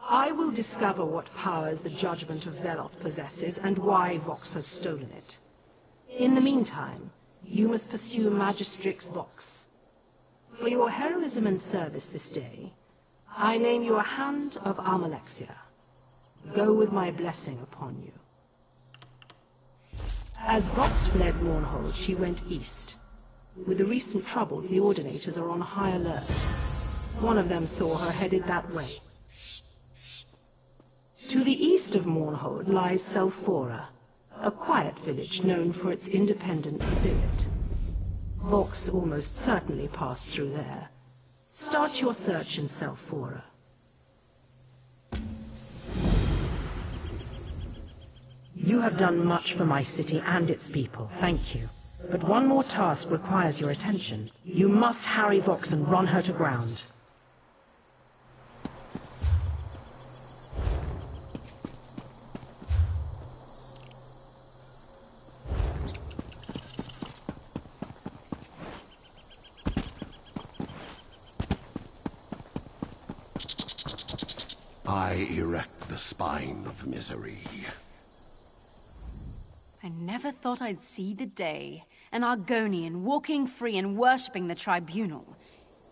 I will discover what powers the judgment of Veloth possesses and why Vox has stolen it. In the meantime, you must pursue Magistrix Vox. For your heroism and service this day, I name you a Hand of Amalexia. Go with my blessing upon you. As Vox fled Mournhold, she went east. With the recent troubles, the Ordinators are on high alert. One of them saw her headed that way. To the east of Mournhold lies Selphora, a quiet village known for its independent spirit. Vox almost certainly passed through there. Start your search in Selphora. You have done much for my city and its people. Thank you. But one more task requires your attention. You must harry Vox and run her to ground. I erect the spine of misery. I never thought I'd see the day. An Argonian walking free and worshipping the tribunal.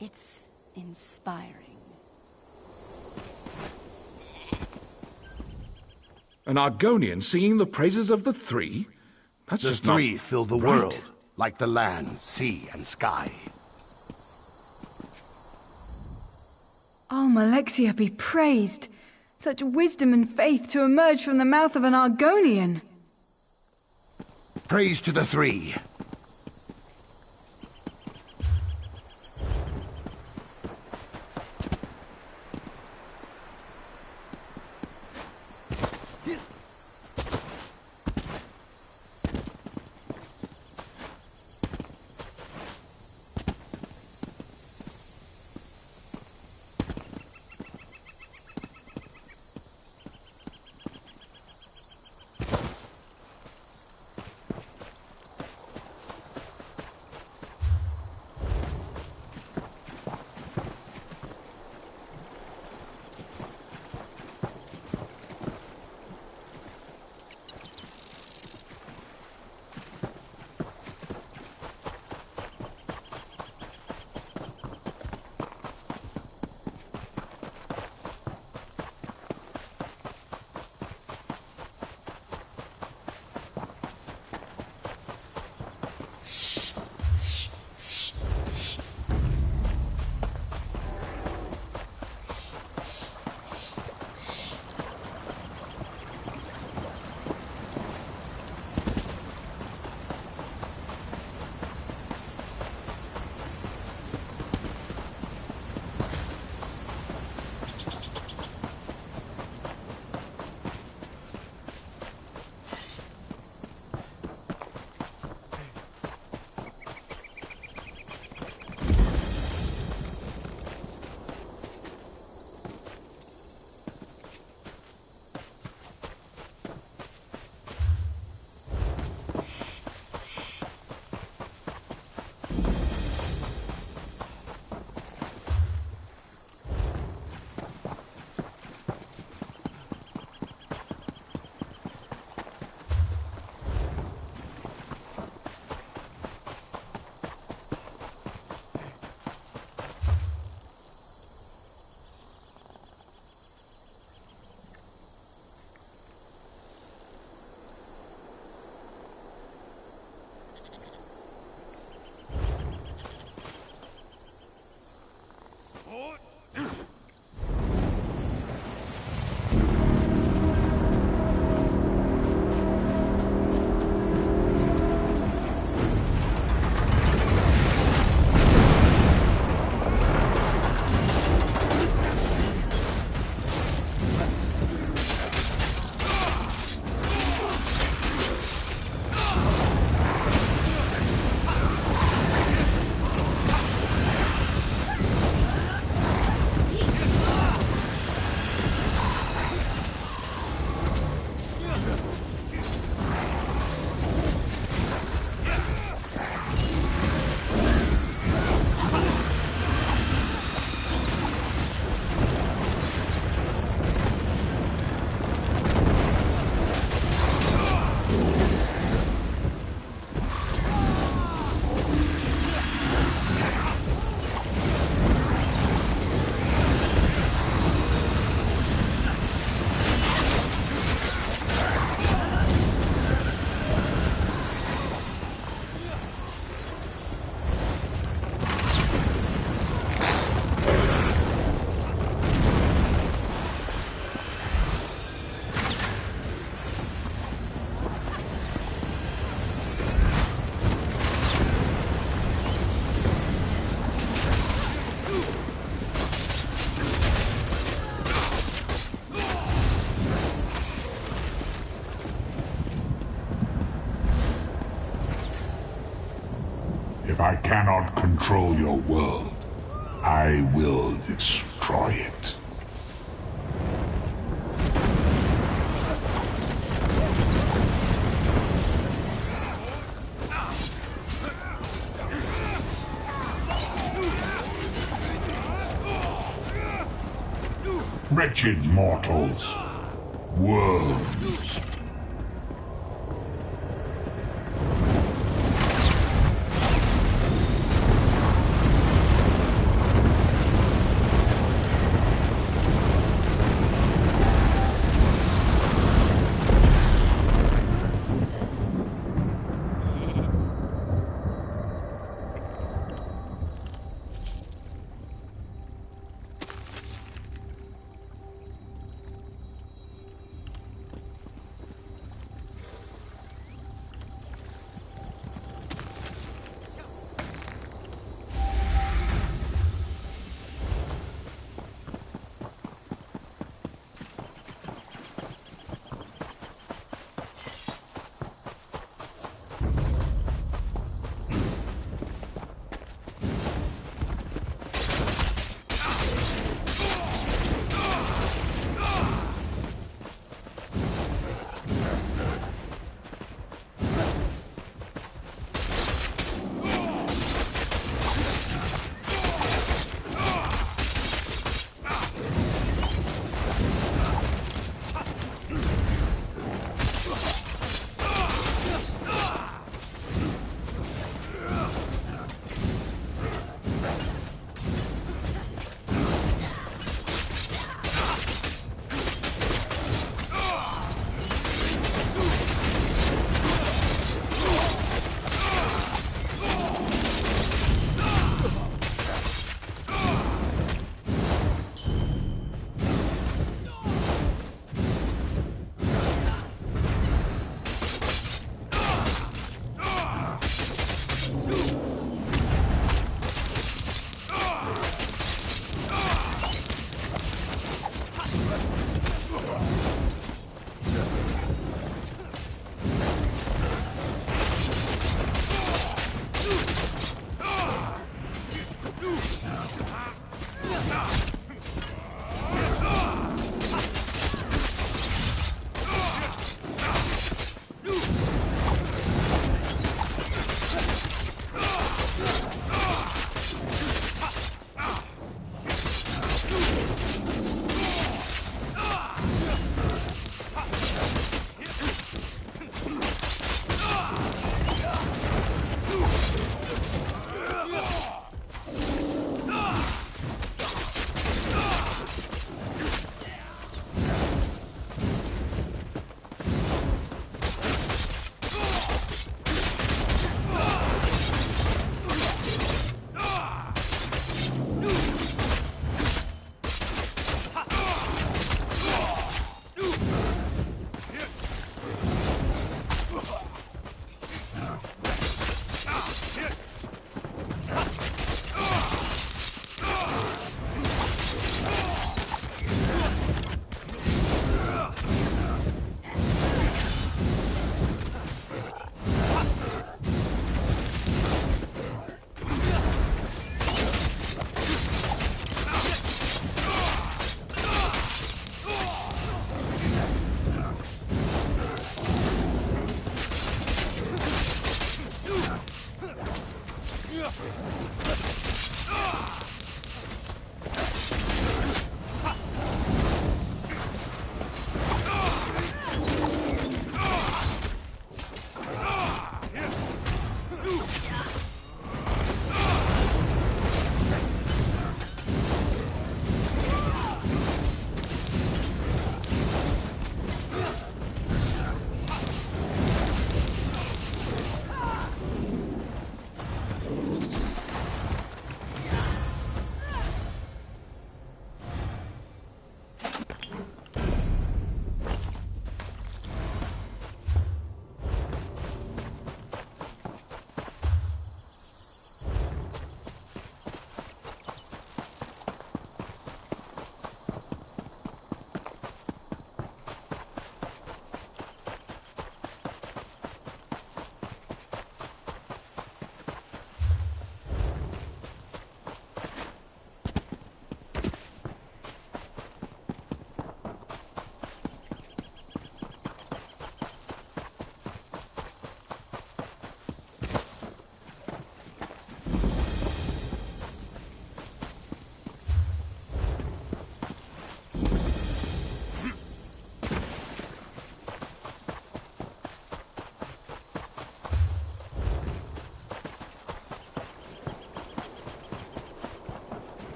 It's inspiring. An Argonian singing the praises of the Three? That's The just not Three fill the right. world, like the land, sea, and sky. Oh, Malexia be praised! Such wisdom and faith to emerge from the mouth of an Argonian! Praise to the Three! If I cannot control your world, I will destroy it. Wretched mortals. Worms.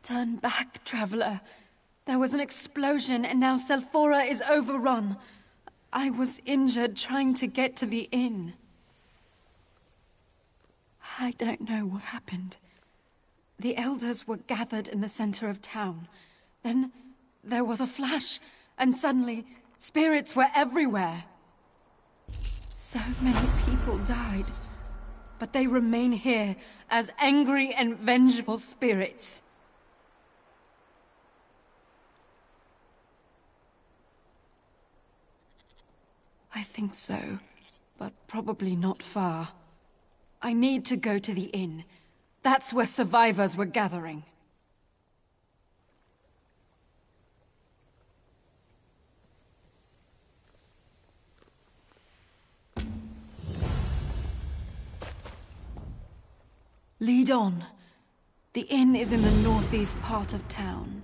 Turn back, traveler. There was an explosion, and now Selphora is overrun. I was injured trying to get to the inn. I don't know what happened. The elders were gathered in the center of town. Then there was a flash, and suddenly spirits were everywhere. So many people died, but they remain here as angry and vengeful spirits. I think so, but probably not far. I need to go to the inn. That's where survivors were gathering. Lead on. The inn is in the northeast part of town.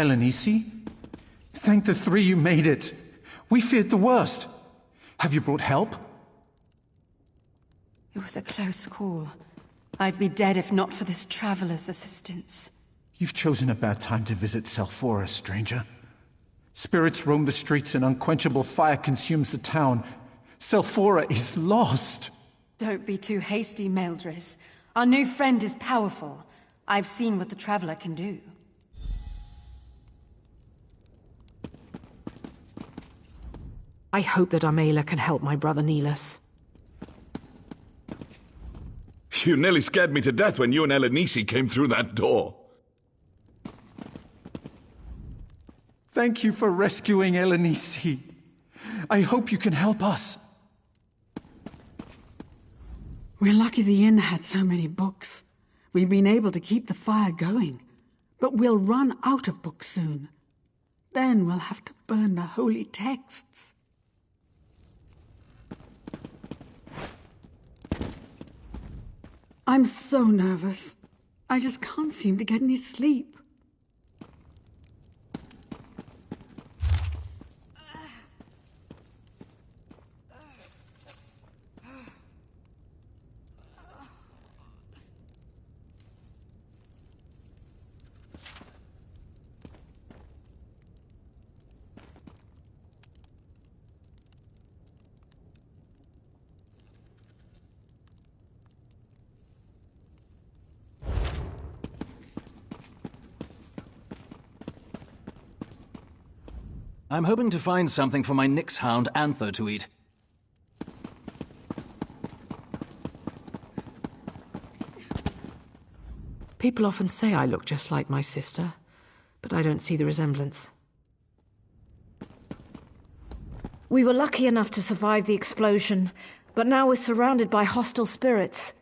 Elenisi? Thank the three you made it. We feared the worst. Have you brought help? It was a close call. I'd be dead if not for this traveler's assistance. You've chosen a bad time to visit Selphora, stranger. Spirits roam the streets and unquenchable fire consumes the town. Selphora is lost. Don't be too hasty, Meldris. Our new friend is powerful. I've seen what the traveler can do. I hope that Amela can help my brother Neelas. You nearly scared me to death when you and Elenisi came through that door. Thank you for rescuing Elenisi. I hope you can help us. We're lucky the inn had so many books. We've been able to keep the fire going. But we'll run out of books soon. Then we'll have to burn the holy texts. I'm so nervous. I just can't seem to get any sleep. I'm hoping to find something for my Nyx hound Anther to eat. People often say I look just like my sister, but I don't see the resemblance. We were lucky enough to survive the explosion, but now we're surrounded by hostile spirits.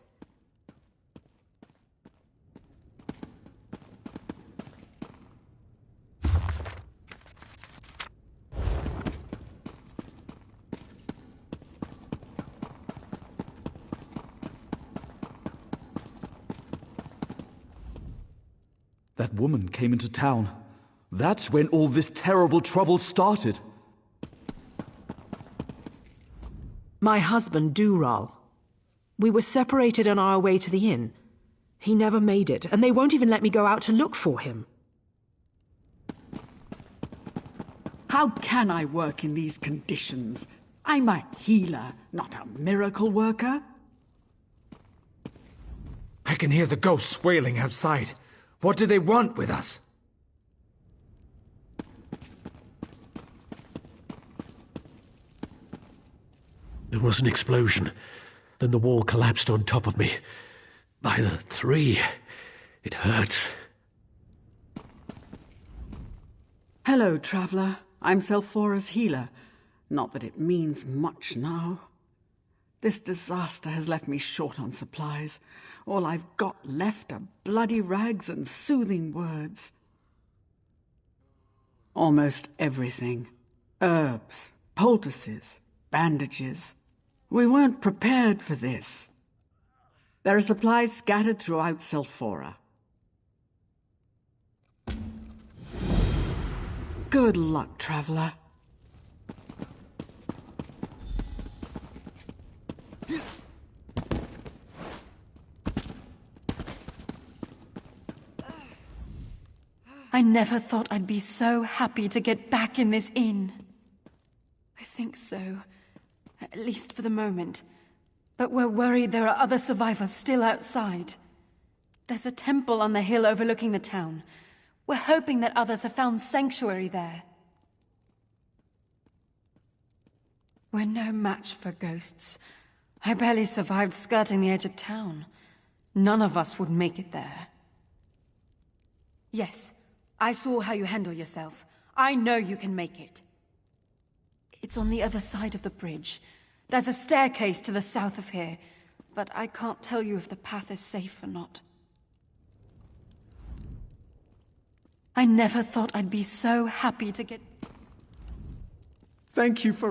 That woman came into town. That's when all this terrible trouble started. My husband, Dural. We were separated on our way to the inn. He never made it, and they won't even let me go out to look for him. How can I work in these conditions? I'm a healer, not a miracle worker. I can hear the ghosts wailing outside. What do they want with us? There was an explosion. Then the wall collapsed on top of me. By the 3. It hurts. Hello, traveler. I'm Selphora's healer. Not that it means much now. This disaster has left me short on supplies. All I've got left are bloody rags and soothing words. Almost everything. Herbs, poultices, bandages. We weren't prepared for this. There are supplies scattered throughout Selphora. Good luck, traveler. I never thought I'd be so happy to get back in this inn. I think so. At least for the moment. But we're worried there are other survivors still outside. There's a temple on the hill overlooking the town. We're hoping that others have found sanctuary there. We're no match for ghosts. I barely survived skirting the edge of town. None of us would make it there. Yes, I saw how you handle yourself. I know you can make it. It's on the other side of the bridge. There's a staircase to the south of here, but I can't tell you if the path is safe or not. I never thought I'd be so happy to get... Thank you for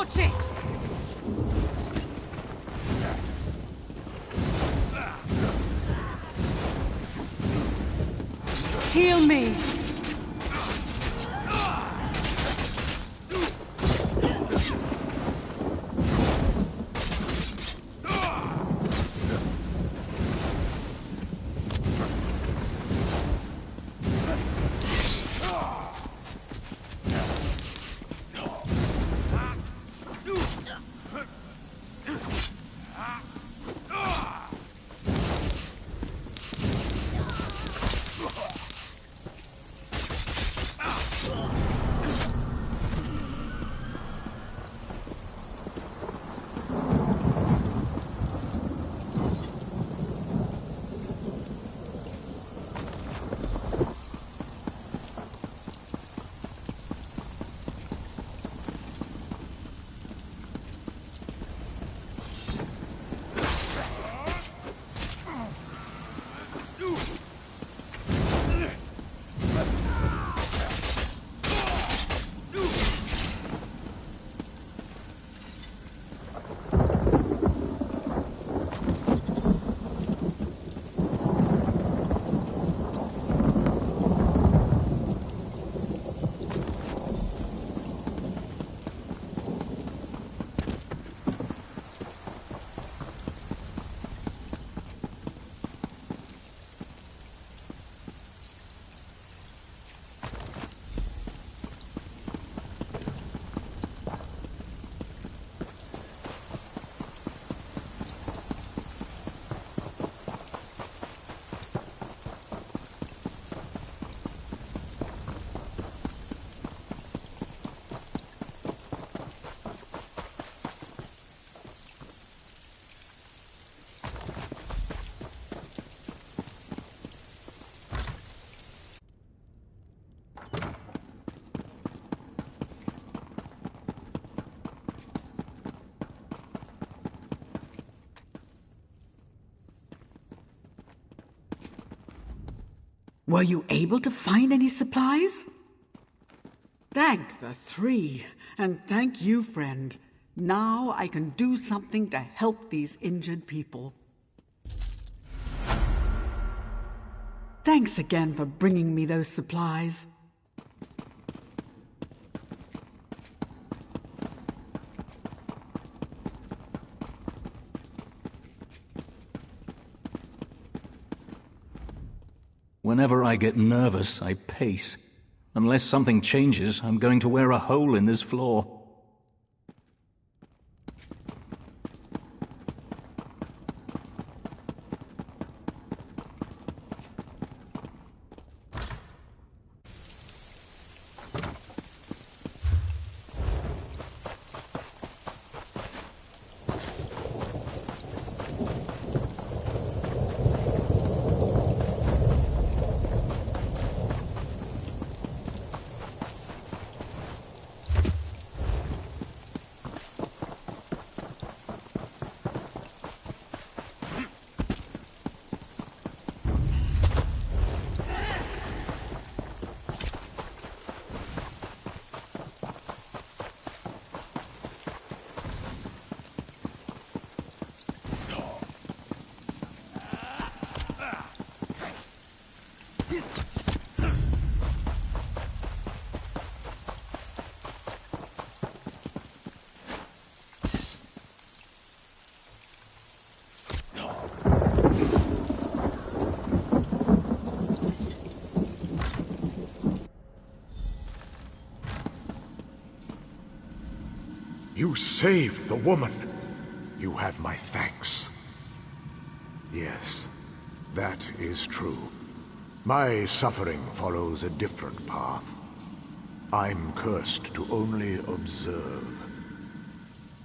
Scorch it! Heal me! Were you able to find any supplies? Thank the three, and thank you, friend. Now I can do something to help these injured people. Thanks again for bringing me those supplies. Whenever I get nervous, I pace. Unless something changes, I'm going to wear a hole in this floor. You saved the woman. You have my thanks. Yes, that is true. My suffering follows a different path. I'm cursed to only observe.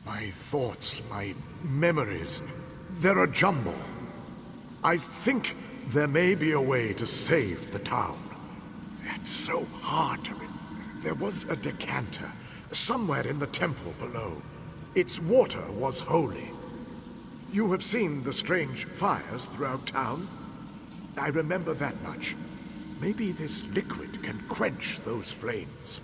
My thoughts, my memories, they're a jumble. I think there may be a way to save the town. It's so hard to remember. There was a decanter somewhere in the temple below. Its water was holy. You have seen the strange fires throughout town? I remember that much. Maybe this liquid can quench those flames.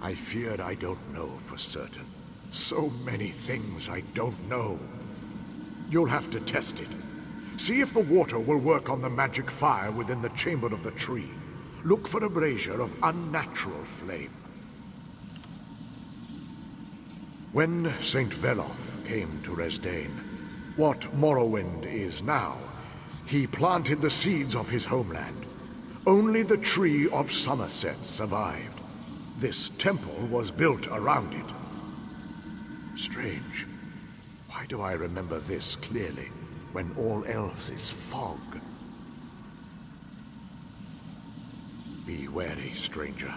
I fear I don't know for certain. So many things I don't know. You'll have to test it. See if the water will work on the magic fire within the chamber of the tree. Look for a brazier of unnatural flame. When St. Veloth came to Resdain, what Morrowind is now, he planted the seeds of his homeland. Only the Tree of Somerset survived. This temple was built around it. Strange. Why do I remember this clearly, when all else is fog? Be wary, stranger.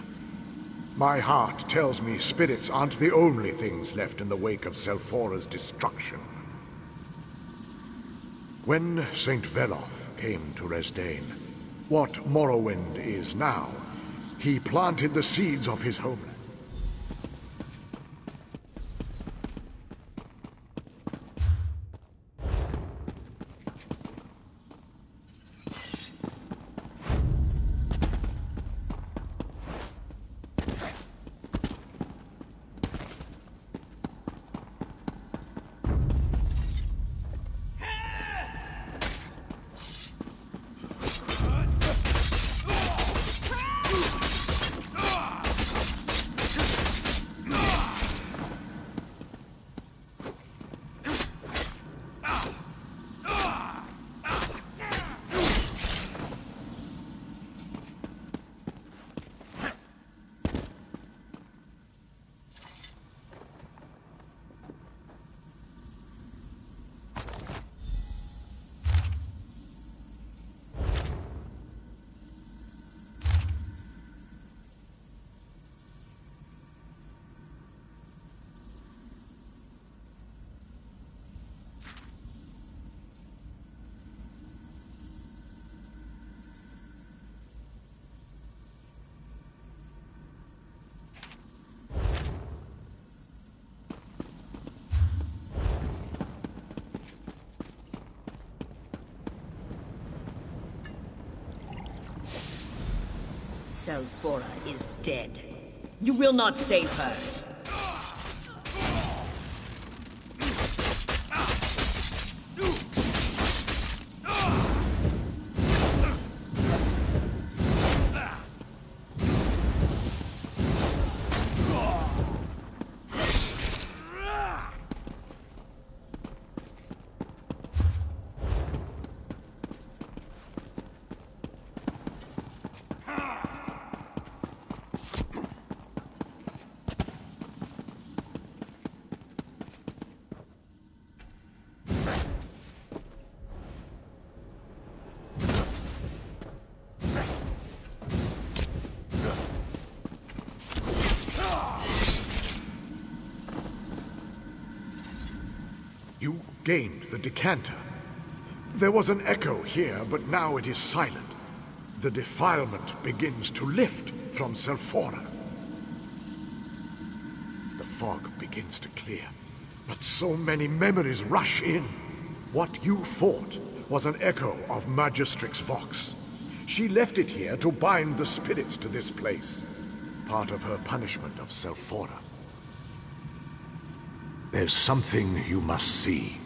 My heart tells me spirits aren't the only things left in the wake of Selfora's destruction. When St. Veloth came to Resdain, what Morrowind is now, he planted the seeds of his homeland. Selfora is dead. You will not save her. You gained the decanter. There was an echo here, but now it is silent. The defilement begins to lift from Selfora. The fog begins to clear, but so many memories rush in. What you fought was an echo of Magistrix Vox. She left it here to bind the spirits to this place, part of her punishment of Selfora. There's something you must see.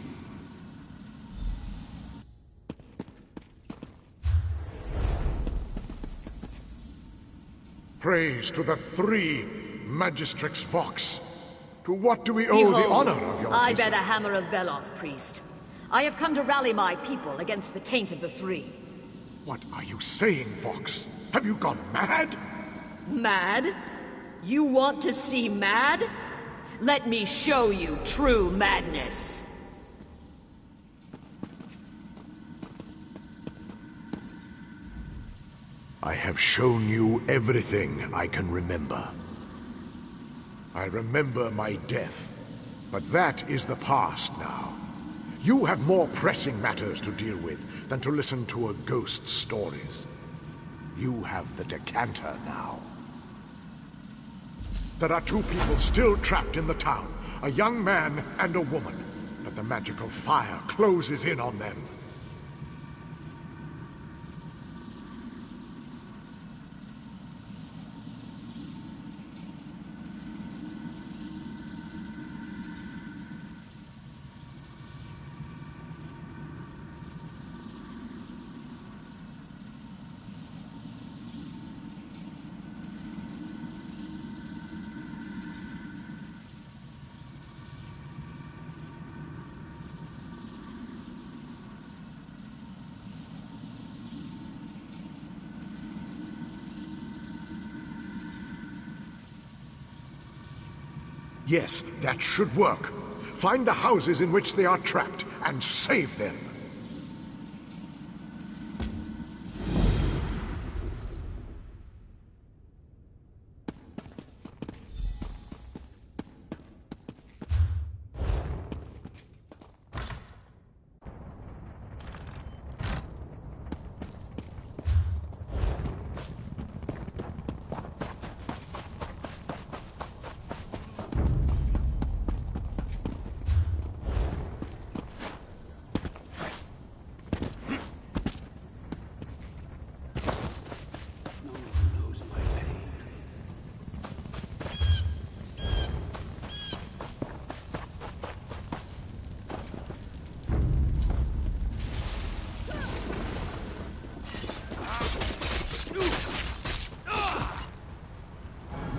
Praise to the three Magistrix Vox. To what do we owe Behold, the honor of your I visit? bear the hammer of Veloth, priest. I have come to rally my people against the taint of the three. What are you saying, Vox? Have you gone mad? Mad? You want to see mad? Let me show you true madness. I have shown you everything I can remember. I remember my death, but that is the past now. You have more pressing matters to deal with than to listen to a ghost's stories. You have the decanter now. There are two people still trapped in the town, a young man and a woman, but the magical fire closes in on them. Yes, that should work. Find the houses in which they are trapped and save them.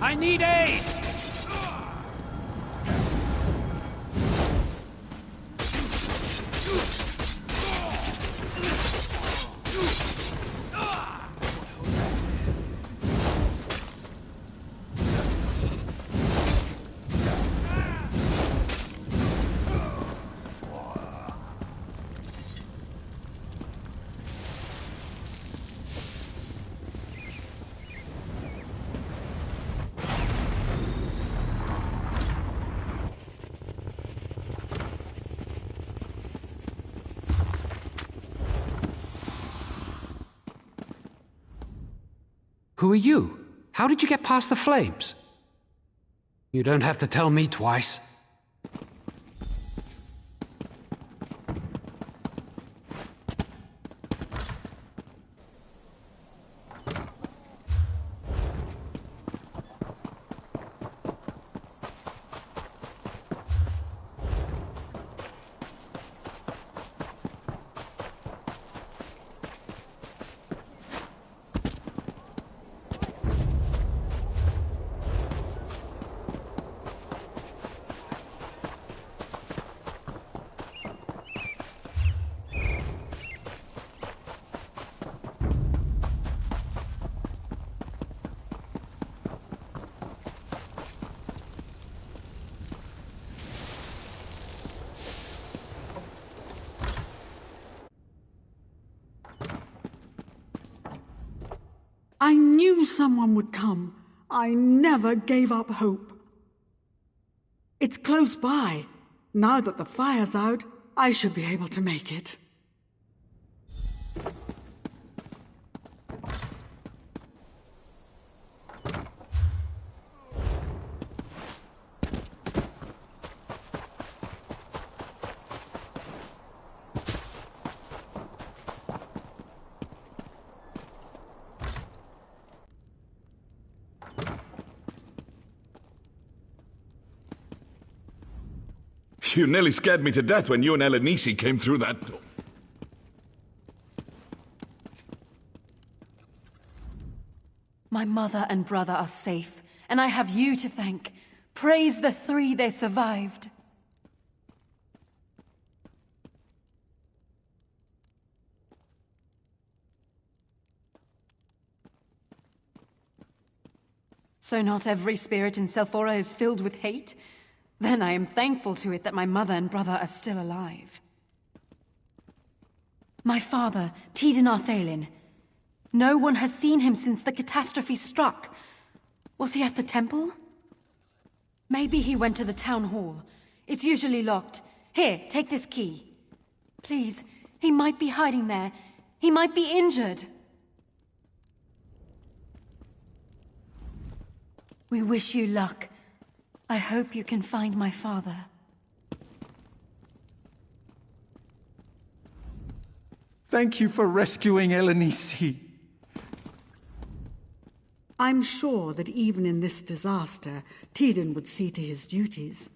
I need aid! Who are you? How did you get past the flames? You don't have to tell me twice. I knew someone would come. I never gave up hope. It's close by. Now that the fire's out, I should be able to make it. You nearly scared me to death when you and Elenisi came through that door. My mother and brother are safe, and I have you to thank. Praise the three they survived. So not every spirit in Selphora is filled with hate? Then I am thankful to it that my mother and brother are still alive. My father, Tidenar Thalin. No one has seen him since the catastrophe struck. Was he at the temple? Maybe he went to the town hall. It's usually locked. Here, take this key. Please, he might be hiding there. He might be injured. We wish you luck. I hope you can find my father. Thank you for rescuing Elenisi. I'm sure that even in this disaster, Tiden would see to his duties.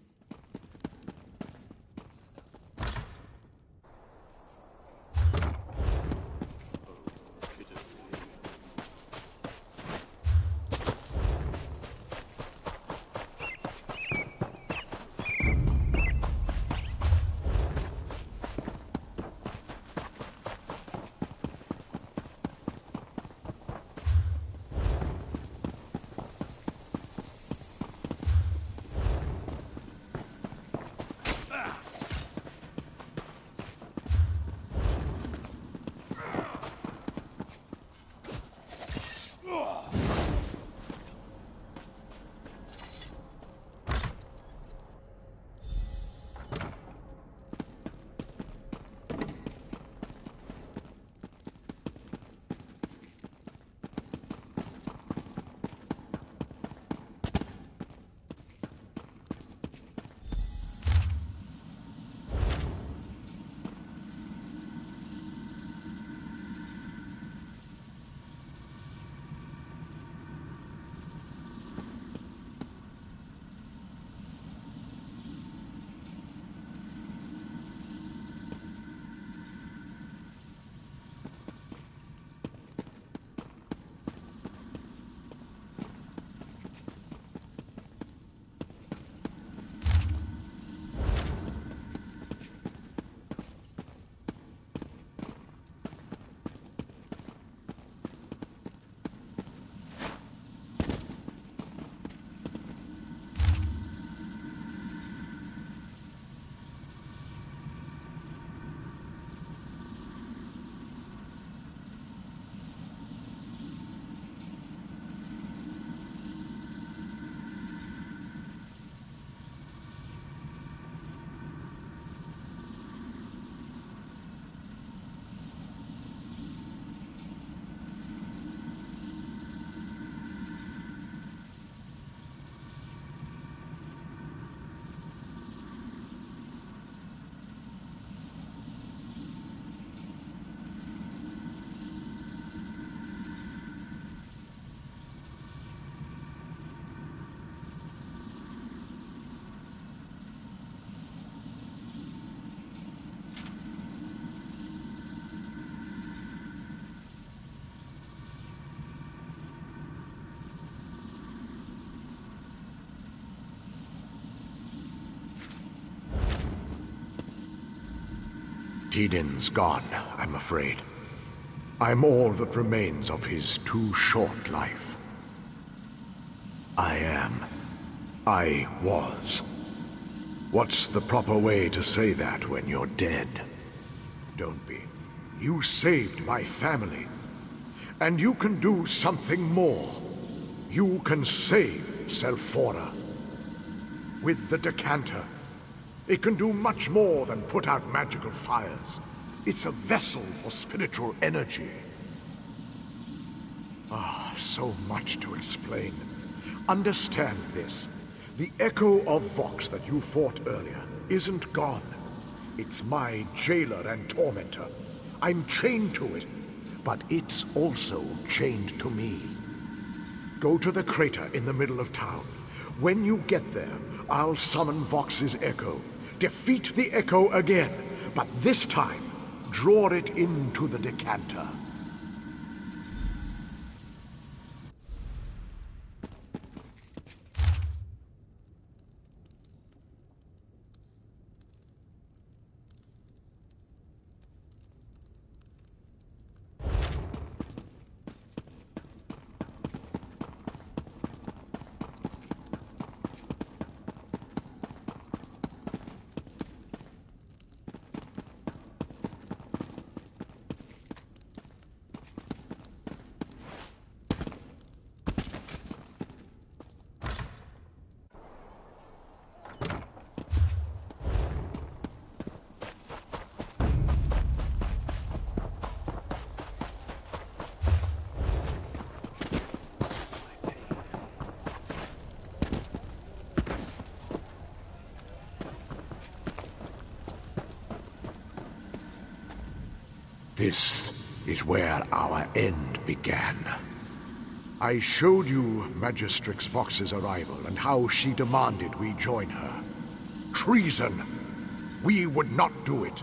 Tidin's gone, I'm afraid. I'm all that remains of his too short life. I was. What's the proper way to say that when you're dead? Don't be. You saved my family. And you can do something more. You can save Selphora. With the decanter, it can do much more than put out magical fires. It's a vessel for spiritual energy. So much to explain. Understand this. The echo of Vox that you fought earlier isn't gone. It's my jailer and tormentor. I'm chained to it, but it's also chained to me. Go to the crater in the middle of town. When you get there, I'll summon Vox's echo. Defeat the echo again, but this time, draw it into the decanter. This is where our end began. I showed you Magistrix Vox's arrival and how she demanded we join her. Treason! We would not do it.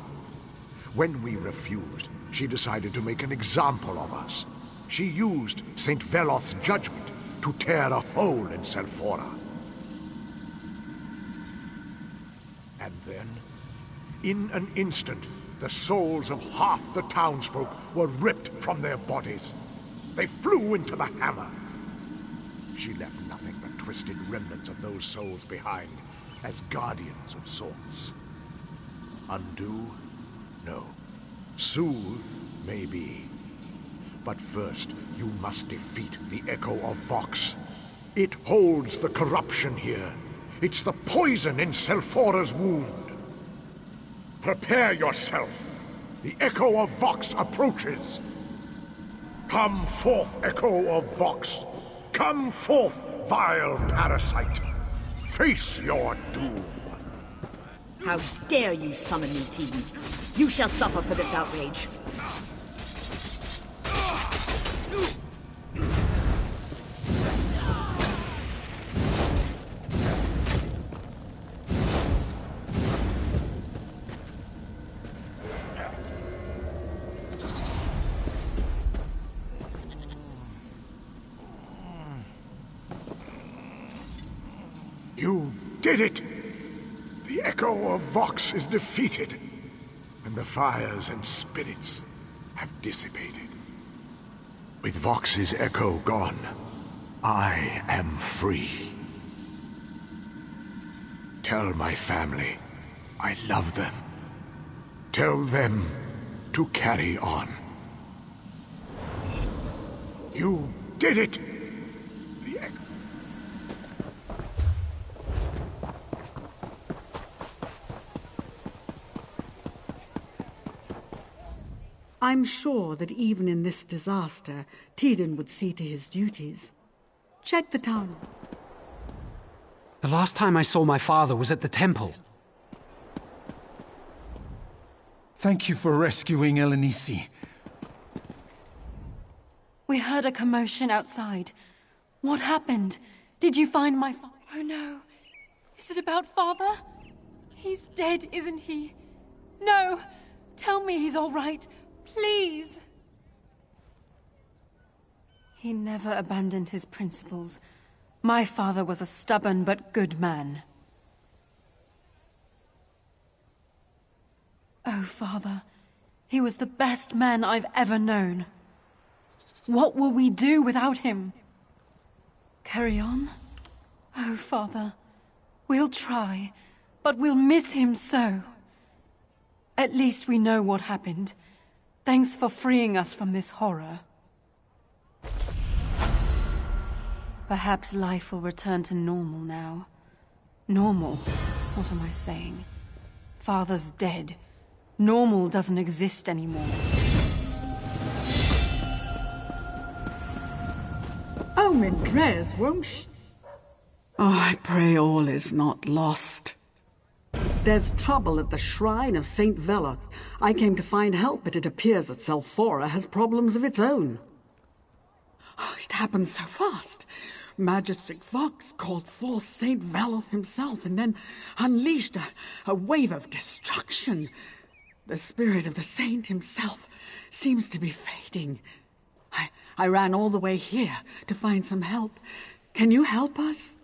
When we refused, she decided to make an example of us. She used St. Veloth's judgment to tear a hole in Selphora. And then, in an instant, the souls of half the townsfolk were ripped from their bodies. They flew into the hammer. She left nothing but twisted remnants of those souls behind, as guardians of sorts. Undo? No. Soothe? Maybe. But first, you must defeat the Echo of Vox. It holds the corruption here. It's the poison in Selphora's wound. Prepare yourself. The Echo of Vox approaches. Come forth, Echo of Vox. Come forth, vile parasite. Face your doom. How dare you summon me, Tidin? You shall suffer for this outrage. You did it! The Echo of Vox is defeated, and the fires and spirits have dissipated. With Vox's echo gone, I am free. Tell my family I love them. Tell them to carry on. You did it! I'm sure that even in this disaster, Tidin would see to his duties. Check the town. The last time I saw my father was at the temple. Thank you for rescuing Elenisi. We heard a commotion outside. What happened? Did you find my father? Oh no. Is it about father? He's dead, isn't he? No! Tell me he's all right. Please! He never abandoned his principles. My father was a stubborn but good man. Oh, Father, He was the best man I've ever known. What will we do without him? Carry on? Oh, Father. We'll try, but we'll miss him so. At least we know what happened. Thanks for freeing us from this horror. Perhaps life will return to normal now. Normal? What am I saying? Father's dead. Normal doesn't exist anymore. Oh, Mindres, won't she? Oh, I pray all is not lost. There's trouble at the shrine of Saint Veloth. I came to find help, but it appears that Selphora has problems of its own. Oh, it happened so fast. Magistrate Vox called forth Saint Veloth himself and then unleashed a wave of destruction. The spirit of the saint himself seems to be fading. I ran all the way here to find some help. Can you help us?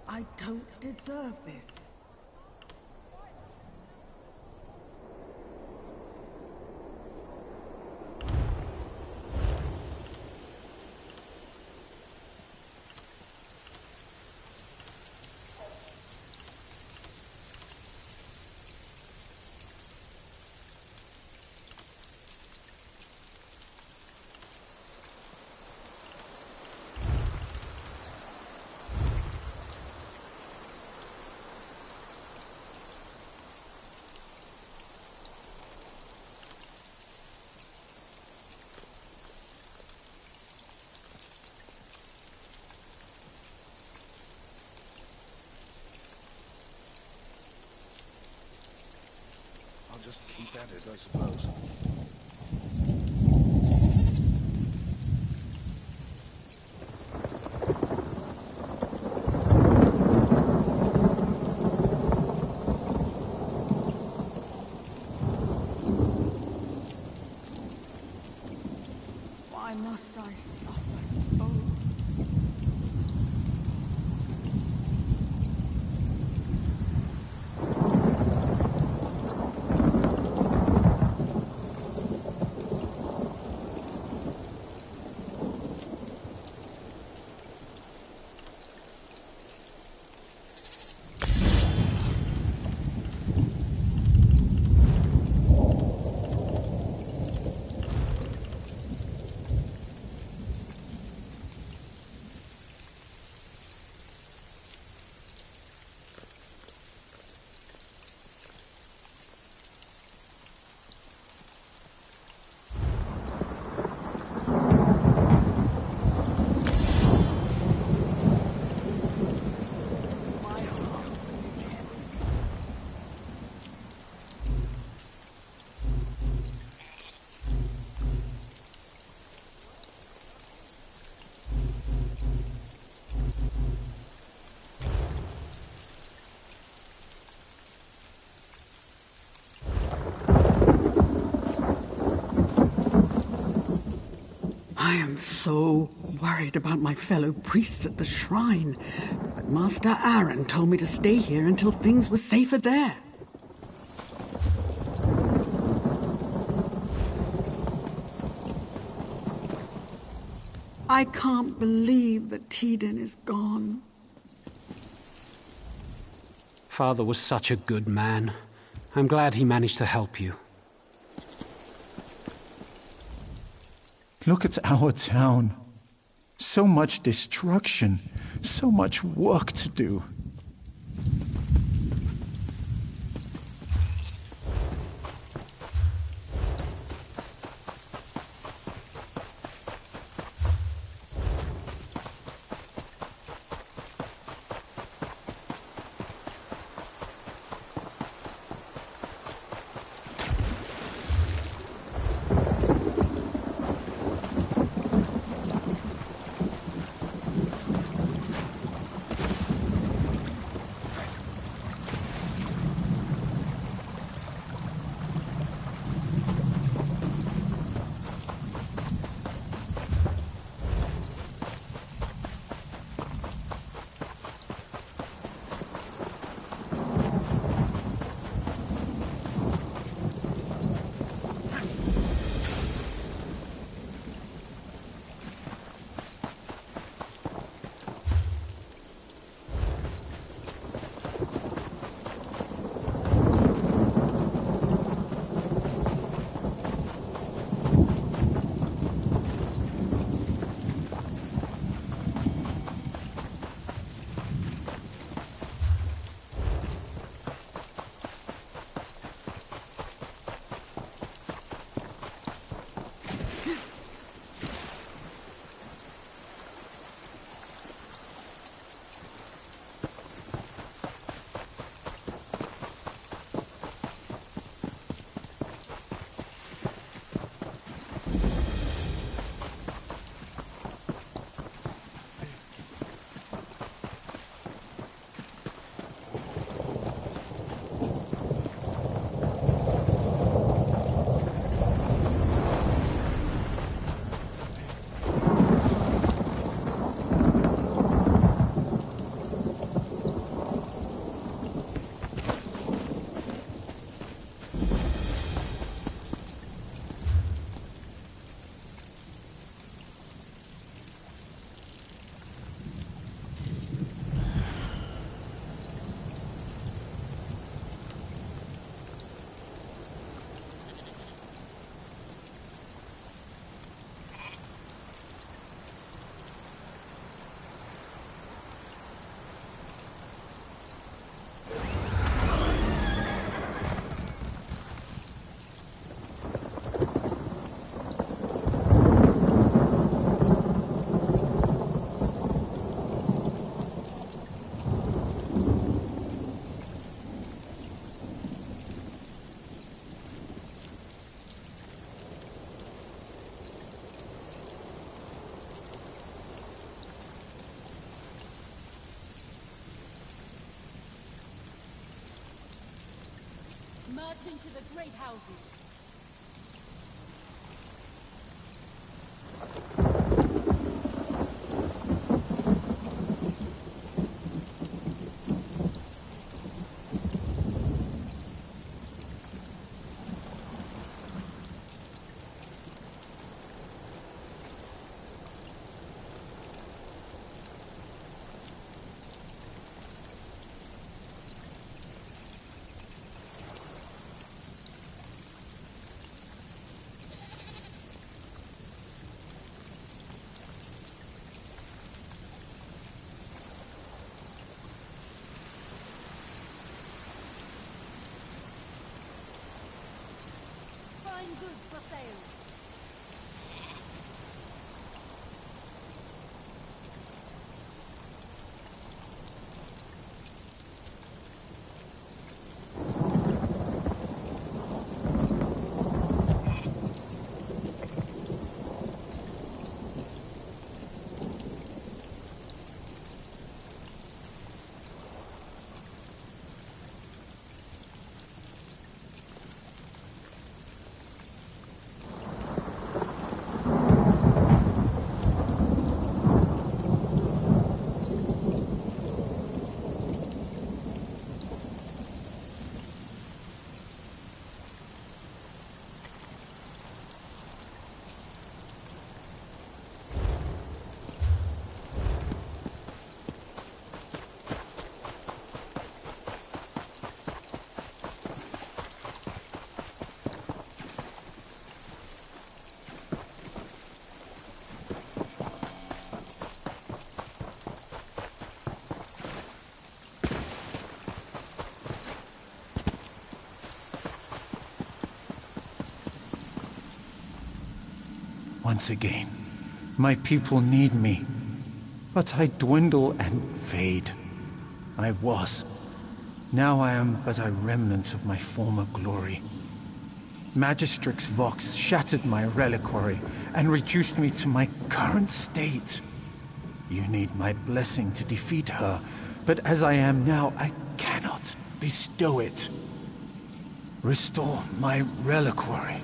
I don't deserve this. Just keep at it, I suppose. Why must I suffer so? I am so worried about my fellow priests at the shrine, but Master Aaron told me to stay here until things were safer there. I can't believe that Tiden is gone. Father was such a good man. I'm glad he managed to help you. Look at our town. So much destruction, so much work to do. March into the great houses. Goods for sale. Once again, my people need me, but I dwindle and fade. I was. Now I am but a remnant of my former glory. Magistrix Vox shattered my reliquary and reduced me to my current state. You need my blessing to defeat her, but as I am now, I cannot bestow it. Restore my reliquary.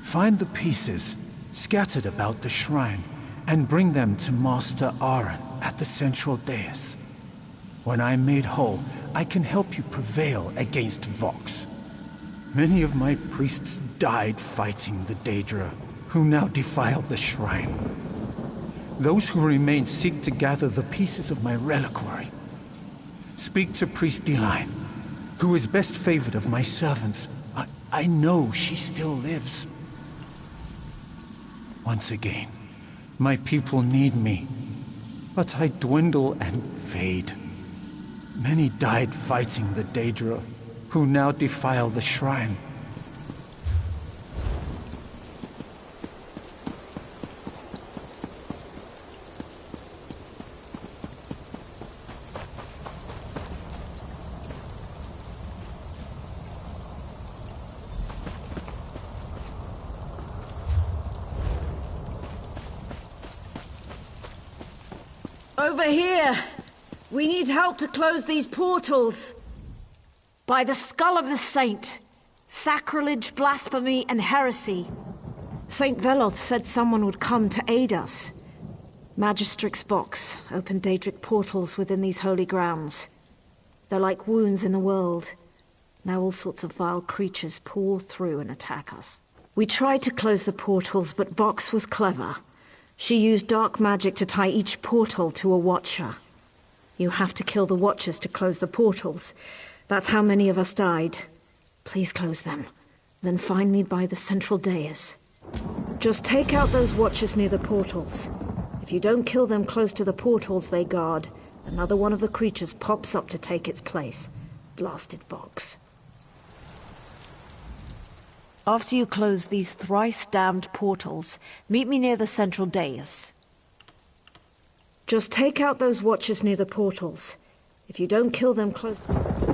Find the pieces scattered about the shrine, and bring them to Master Aaron at the central dais. When I'm made whole, I can help you prevail against Vox. Many of my priests died fighting the Daedra, who now defile the shrine. Those who remain seek to gather the pieces of my reliquary. Speak to Priest Deline, who is best favored of my servants. I know she still lives. Once again, my people need me, but I dwindle and fade. Many died fighting the Daedra, who now defile the shrine. Over here! We need help to close these portals! By the skull of the saint! Sacrilege, blasphemy, and heresy. Saint Veloth said someone would come to aid us. Magistrix Vox opened Daedric portals within these holy grounds. They're like wounds in the world. Now all sorts of vile creatures pour through and attack us. We tried to close the portals, but Vox was clever. She used dark magic to tie each portal to a watcher. You have to kill the watchers to close the portals. That's how many of us died. Please close them. Then find me by the central dais. Just take out those watchers near the portals. If you don't kill them close to the portals they guard, another one of the creatures pops up to take its place. Blasted Vox. After you close these thrice-damned portals, meet me near the central dais. Just take out those watchers near the portals. If you don't kill them close to...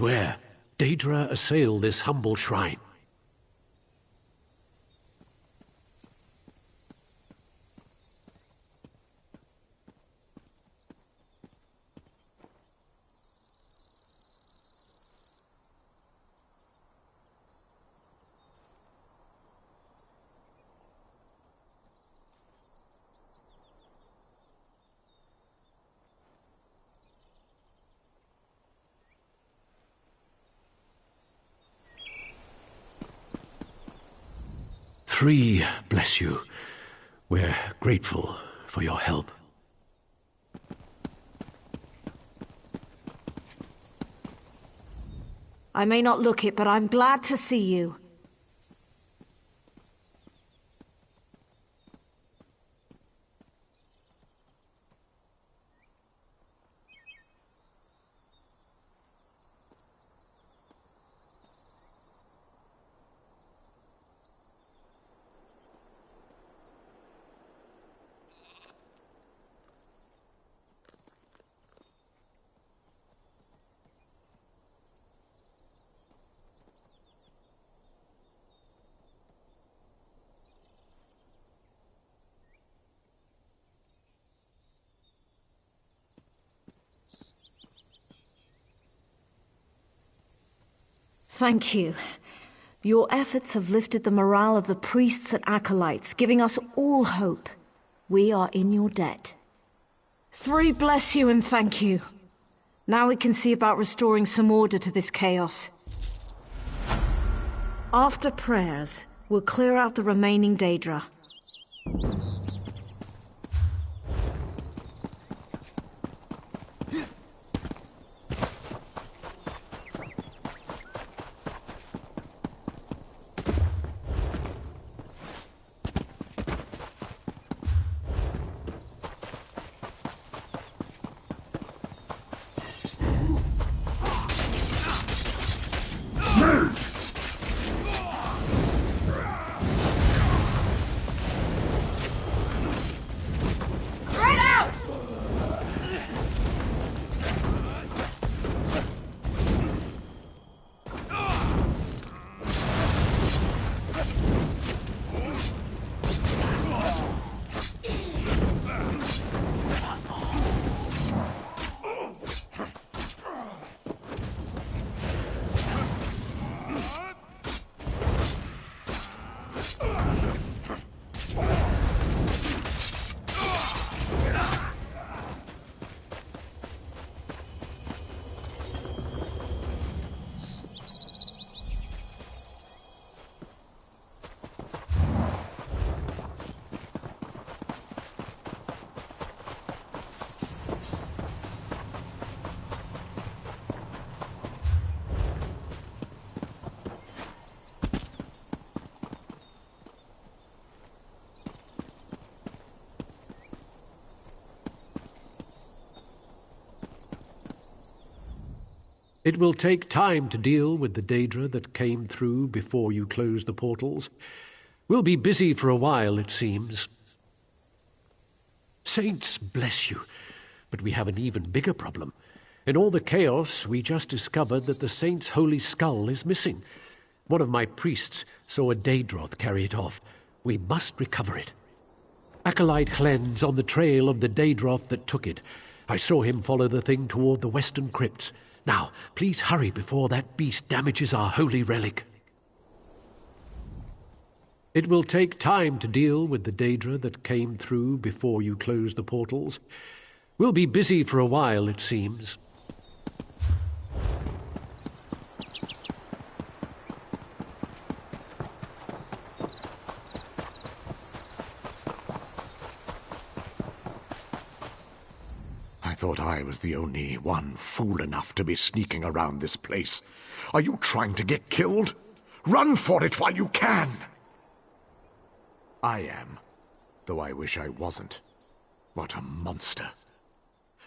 Beware, Daedra assail this humble shrine. Three, bless you. We're grateful for your help. I may not look it, but I'm glad to see you. Thank you. Your efforts have lifted the morale of the priests and acolytes, giving us all hope. We are in your debt. Three, bless you and thank you. Now we can see about restoring some order to this chaos. After prayers, we'll clear out the remaining Daedra. It will take time to deal with the Daedra that came through before you closed the portals. We'll be busy for a while, it seems. Saints bless you, but we have an even bigger problem. In all the chaos, we just discovered that the Saint's holy skull is missing. One of my priests saw a Daedroth carry it off. We must recover it. Acolyte Hlen's on the trail of the Daedroth that took it. I saw him follow the thing toward the western crypts. Now, please hurry before that beast damages our holy relic. It will take time to deal with the Daedra that came through before you closed the portals. We'll be busy for a while, it seems. I thought I was the only one fool enough to be sneaking around this place. Are you trying to get killed? Run for it while you can! I am, though I wish I wasn't. What a monster.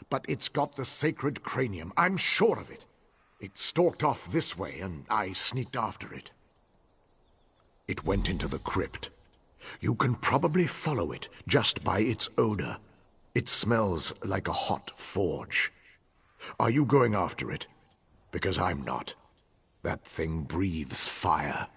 But it's got the sacred cranium, I'm sure of it. It stalked off this way, and I sneaked after it. It went into the crypt. You can probably follow it just by its odor. It smells like a hot forge. Are you going after it? because I'm not. That thing breathes fire.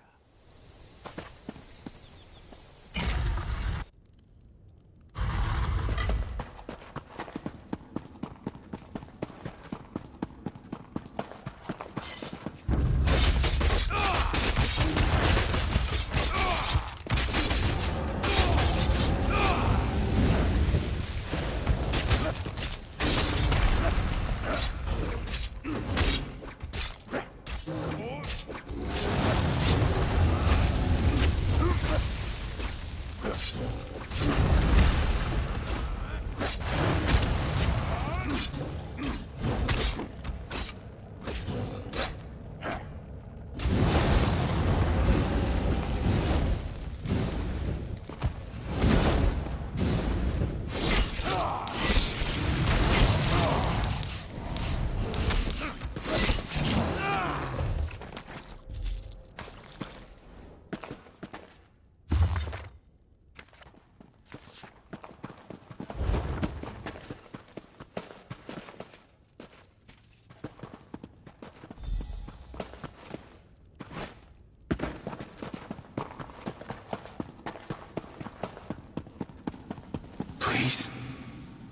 Please,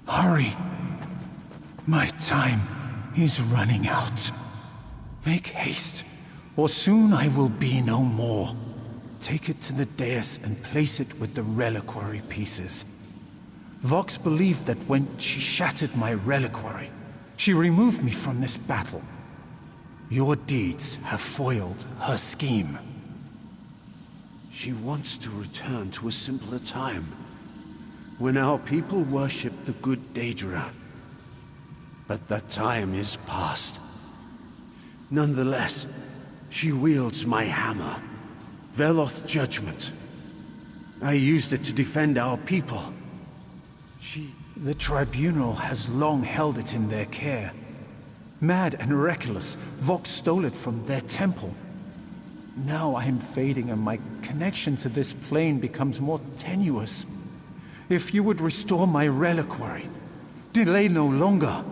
hurry. My time is running out. Make haste, or soon I will be no more. Take it to the dais and place it with the reliquary pieces. Vox believed that when she shattered my reliquary, she removed me from this battle. Your deeds have foiled her scheme. She wants to return to a simpler time, when our people worshipped the good Daedra. But that time is past. Nonetheless, she wields my hammer, Veloth's judgment. I used it to defend our people. The Tribunal has long held it in their care. Mad and reckless, Vox stole it from their temple. Now I am fading and my connection to this plane becomes more tenuous. If you would restore my reliquary, delay no longer.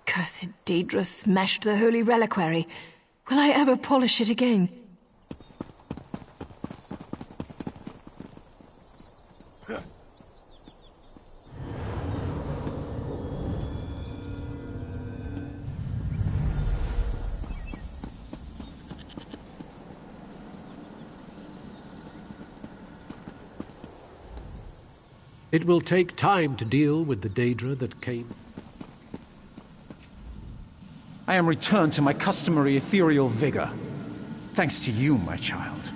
Cursed Daedra smashed the holy reliquary. Will I ever polish it again? It will take time to deal with the Daedra that came. I am returned to my customary ethereal vigor. Thanks to you, my child.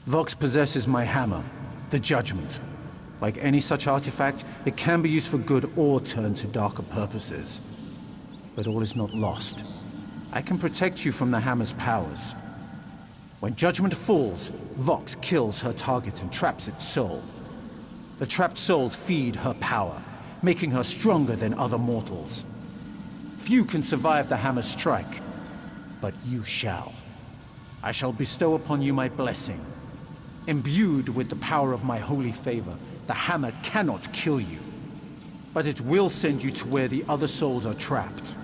Vox possesses my hammer, the Judgment. Like any such artifact, it can be used for good or turned to darker purposes. But all is not lost. I can protect you from the hammer's powers. When Judgment falls, Vox kills her target and traps its soul. The trapped souls feed her power, making her stronger than other mortals. Few can survive the hammer's strike, but you shall. I shall bestow upon you my blessing. Imbued with the power of my holy favor, the hammer cannot kill you, but it will send you to where the other souls are trapped.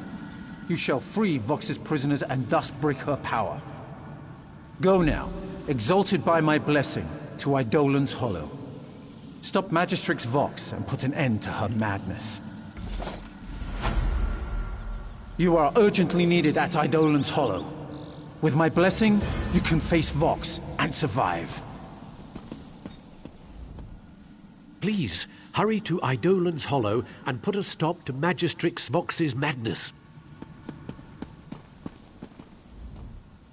You shall free Vox's prisoners and thus break her power. Go now, exalted by my blessing, to Eidolon's Hollow. Stop Magistrix Vox and put an end to her madness. You are urgently needed at Eidolon's Hollow. With my blessing, you can face Vox and survive. Please, hurry to Eidolon's Hollow and put a stop to Magistrix Vox's madness.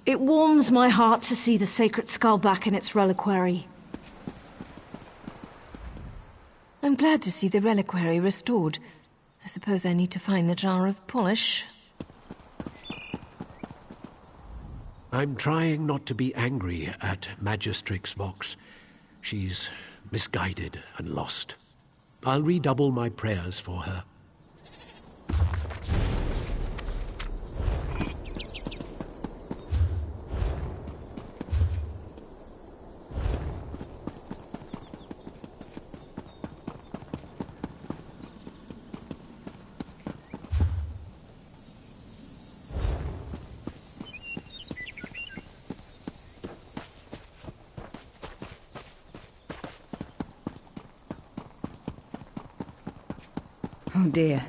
It warms my heart to see the sacred skull back in its reliquary. I'm glad to see the reliquary restored. I suppose I need to find the jar of polish. I'm trying not to be angry at Magistrix Vox. She's misguided and lost. I'll redouble my prayers for her. Oh dear.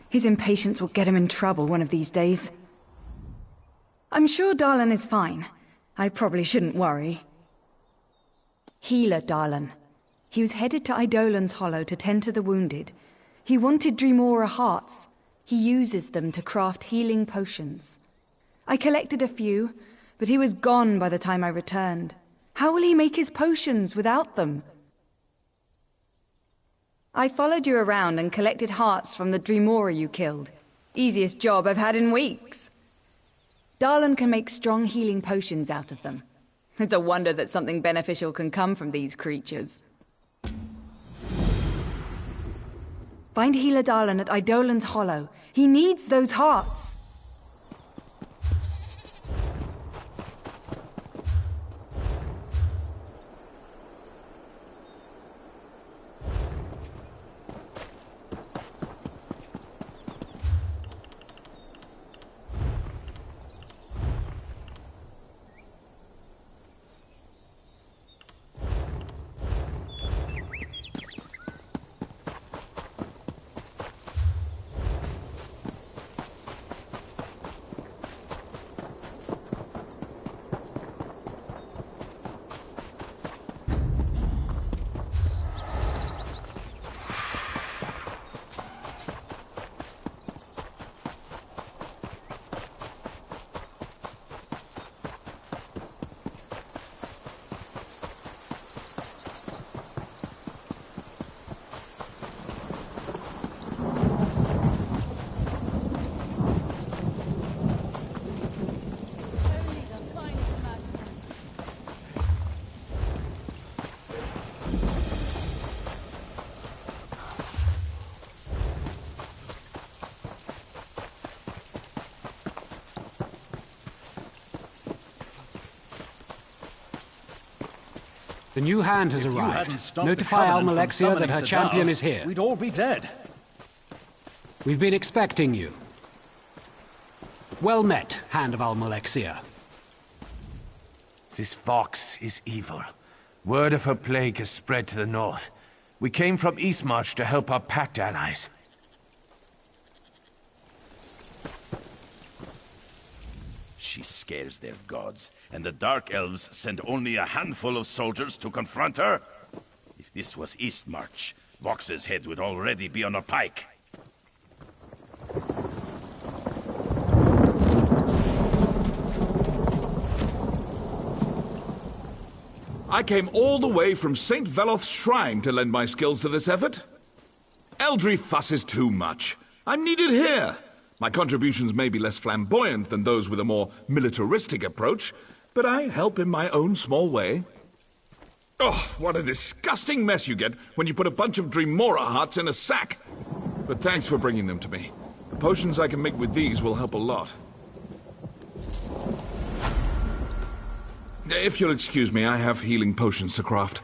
His impatience will get him in trouble one of these days. I'm sure Darlan is fine. I probably shouldn't worry. Healer Darlan. He was headed to Eidolon's Hollow to tend to the wounded. He wanted Dremora hearts. He uses them to craft healing potions. I collected a few, but he was gone by the time I returned. How will he make his potions without them? I followed you around and collected hearts from the Dremora you killed. Easiest job I've had in weeks. Darlan can make strong healing potions out of them. It's a wonder that something beneficial can come from these creatures. Find Healer Darlan at Eidolon's Hollow. He needs those hearts. The new hand has arrived. Notify Almalexia that her champion is here. We'd all be dead. We've been expecting you. Well met, Hand of Almalexia. This fox is evil. Word of her plague has spread to the north. We came from Eastmarch to help our pact allies. She scares their gods, and the Dark Elves send only a handful of soldiers to confront her? If this was Eastmarch, Vox's head would already be on a pike. I came all the way from St. Veloth's shrine to lend my skills to this effort. Eldry fusses too much. I'm needed here. My contributions may be less flamboyant than those with a more militaristic approach, but I help in my own small way. Oh, what a disgusting mess you get when you put a bunch of Dremora hearts in a sack. But thanks for bringing them to me. The potions I can make with these will help a lot. If you'll excuse me, I have healing potions to craft.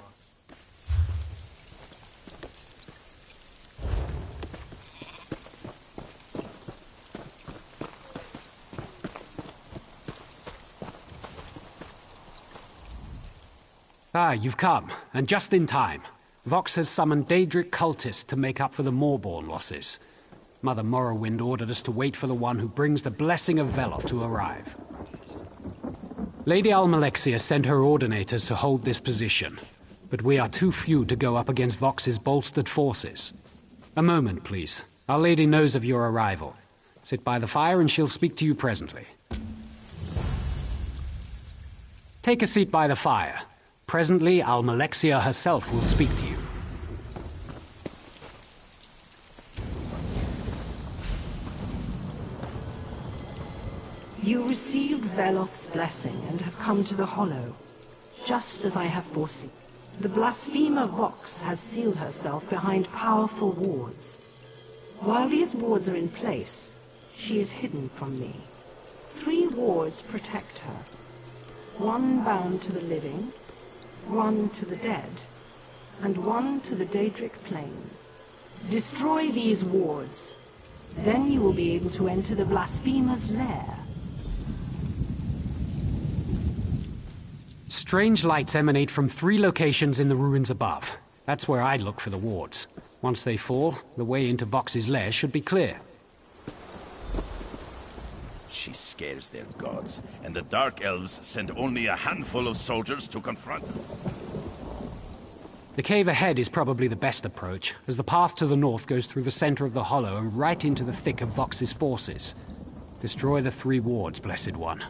Ah, you've come, and just in time. Vox has summoned Daedric cultists to make up for the Moorborn losses. Mother Morrowind ordered us to wait for the one who brings the blessing of Veloth to arrive. Lady Almalexia sent her ordinators to hold this position, but we are too few to go up against Vox's bolstered forces. A moment, please. Our lady knows of your arrival. Sit by the fire and she'll speak to you presently. Take a seat by the fire. Presently, Almalexia herself will speak to you. You received Veloth's blessing and have come to the Hollow, just as I have foreseen. The blasphemer Vox has sealed herself behind powerful wards. While these wards are in place, she is hidden from me. 3 wards protect her. 1 bound to the living, 1 to the dead, and 1 to the Daedric plains. Destroy these wards. Then you will be able to enter the blasphemer's lair. Strange lights emanate from 3 locations in the ruins above. That's where I look for the wards. Once they fall, the way into Vox's lair should be clear. She scares their gods, and the Dark Elves send only a handful of soldiers to confront her. The cave ahead is probably the best approach, as the path to the north goes through the center of the hollow and right into the thick of Vox's forces. Destroy the 3 wards, Blessed One.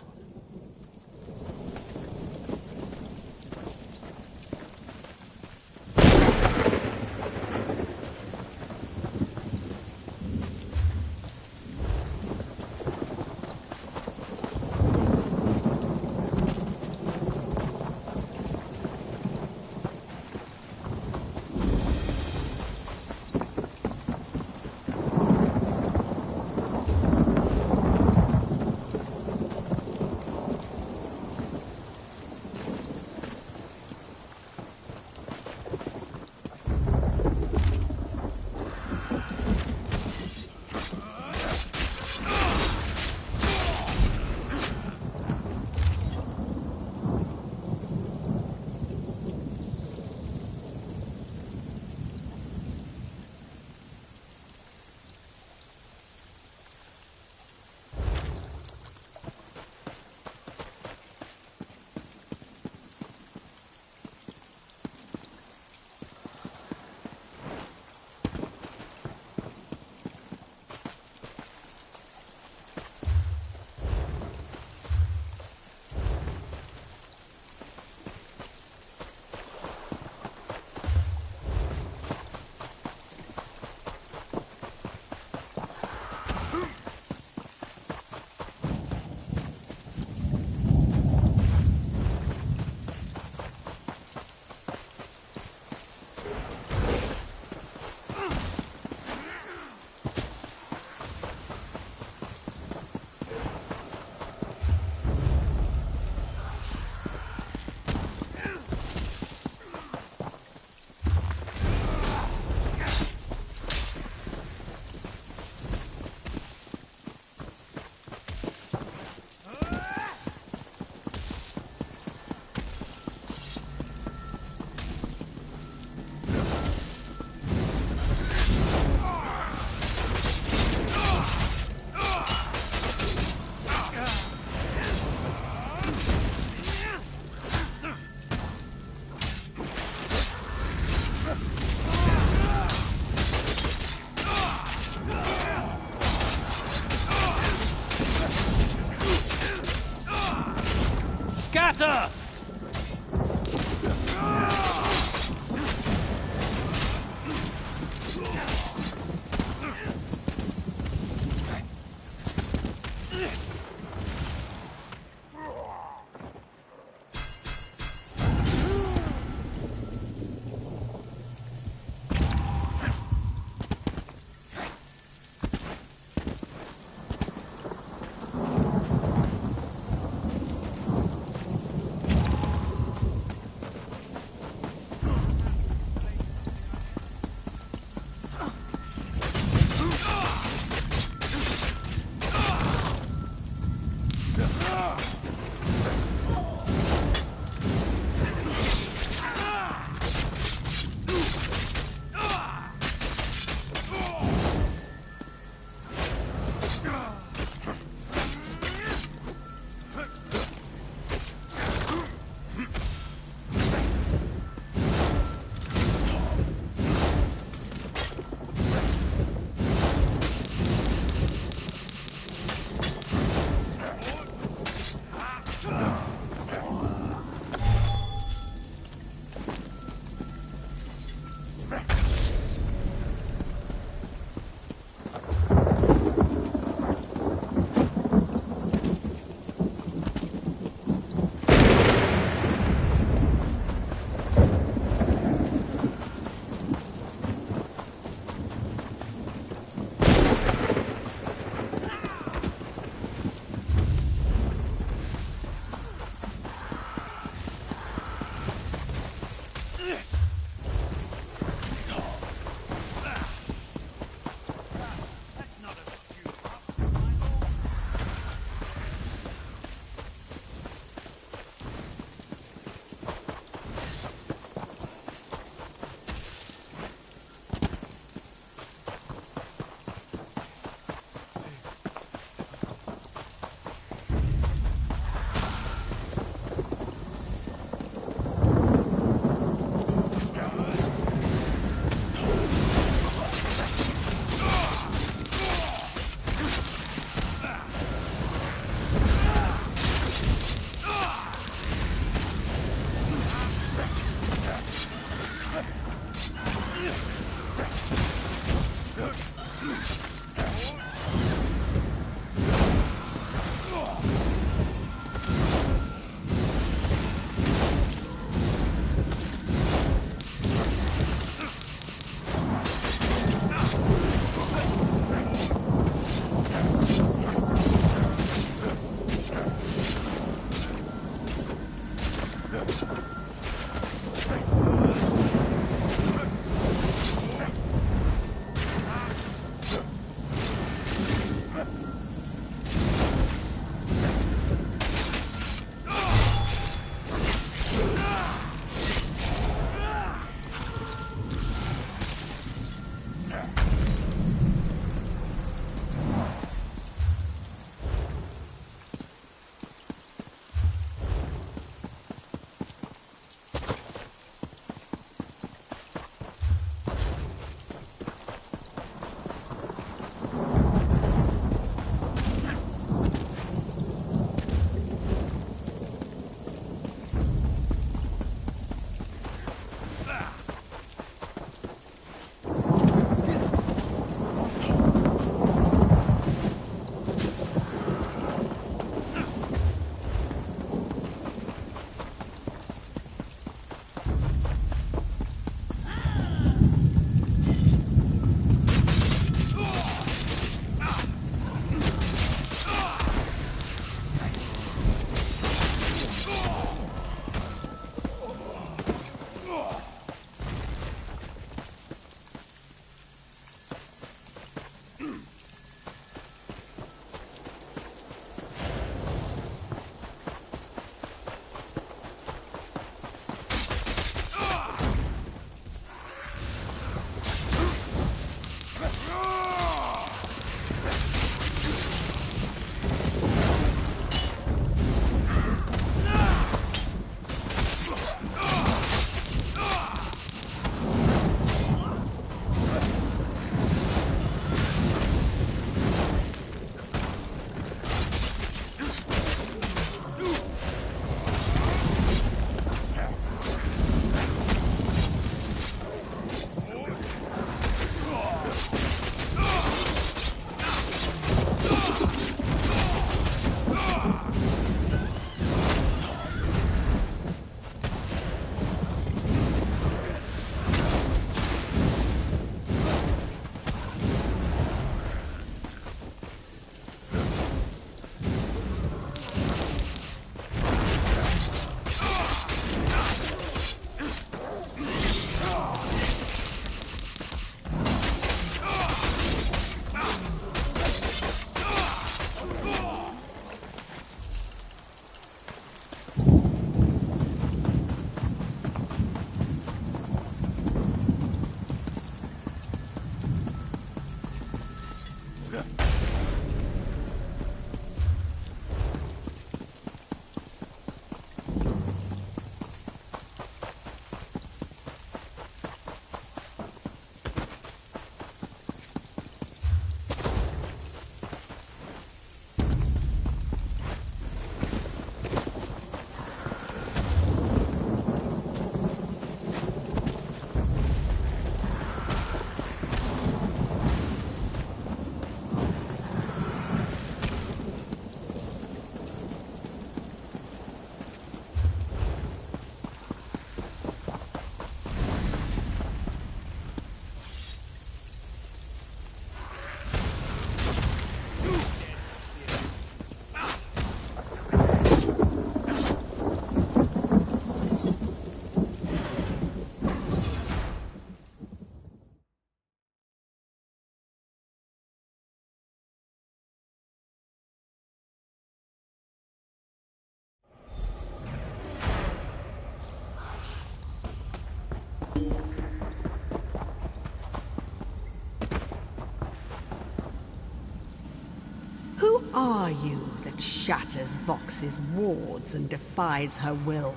are you that shatters Vox's wards and defies her will?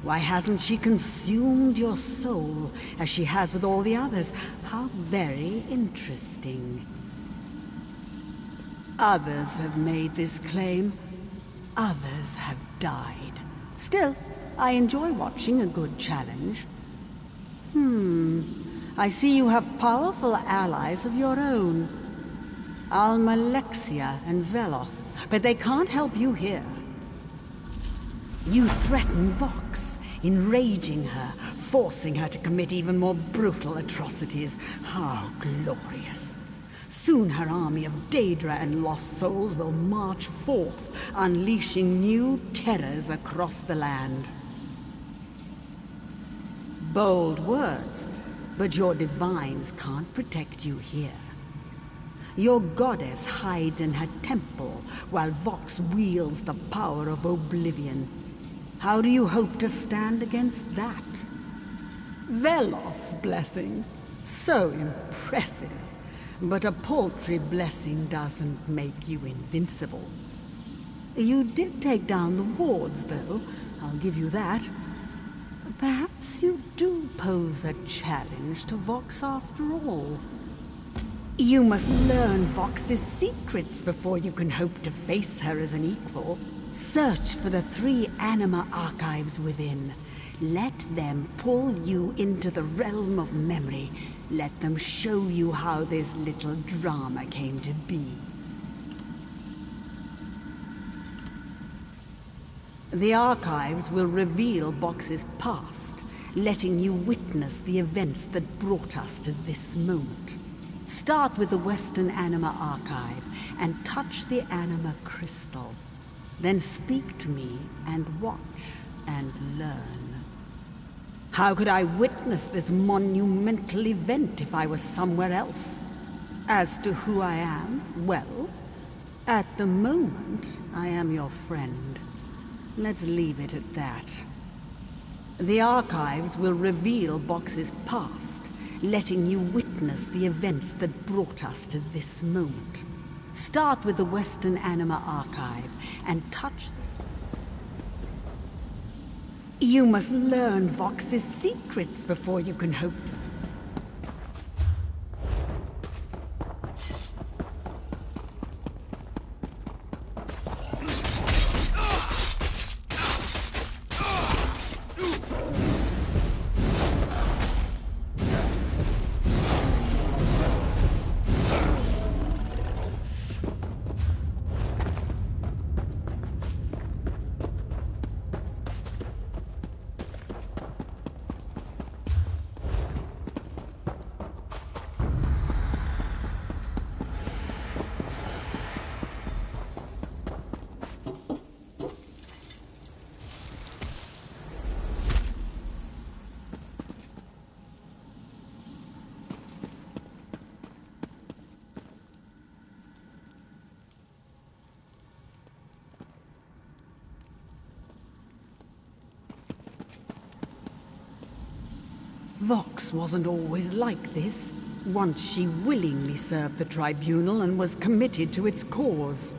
Why hasn't she consumed your soul, as she has with all the others? How very interesting. Others have made this claim. Others have died. Still, I enjoy watching a good challenge. I see you have powerful allies of your own. Almalexia and Veloth, but they can't help you here. You threaten Vox, enraging her, forcing her to commit even more brutal atrocities. How glorious. Soon her army of Daedra and lost souls will march forth, unleashing new terrors across the land. Bold words, but your divines can't protect you here. Your goddess hides in her temple, while Vox wields the power of oblivion. How do you hope to stand against that? Veloth's blessing. So impressive. But a paltry blessing doesn't make you invincible. You did take down the wards, though. I'll give you that. Perhaps you do pose a challenge to Vox after all. You must learn Vox's secrets before you can hope to face her as an equal. Search for the 3 anima archives within. Let them pull you into the realm of memory. Let them show you how this little drama came to be. The archives will reveal Vox's past, letting you witness the events that brought us to this moment. Start with the Western Anima Archive and touch the Anima Crystal. Then speak to me and watch and learn. How could I witness this monumental event if I was somewhere else? As to who I am, well, at the moment, I am your friend. Let's leave it at that. The archives will reveal Vox's past, letting you witness the events that brought us to this moment. Start with the Western Anima Archive and touch... You must learn Vox's secrets before you can hope... Vox wasn't always like this. Once she willingly served the tribunal and was committed to its cause.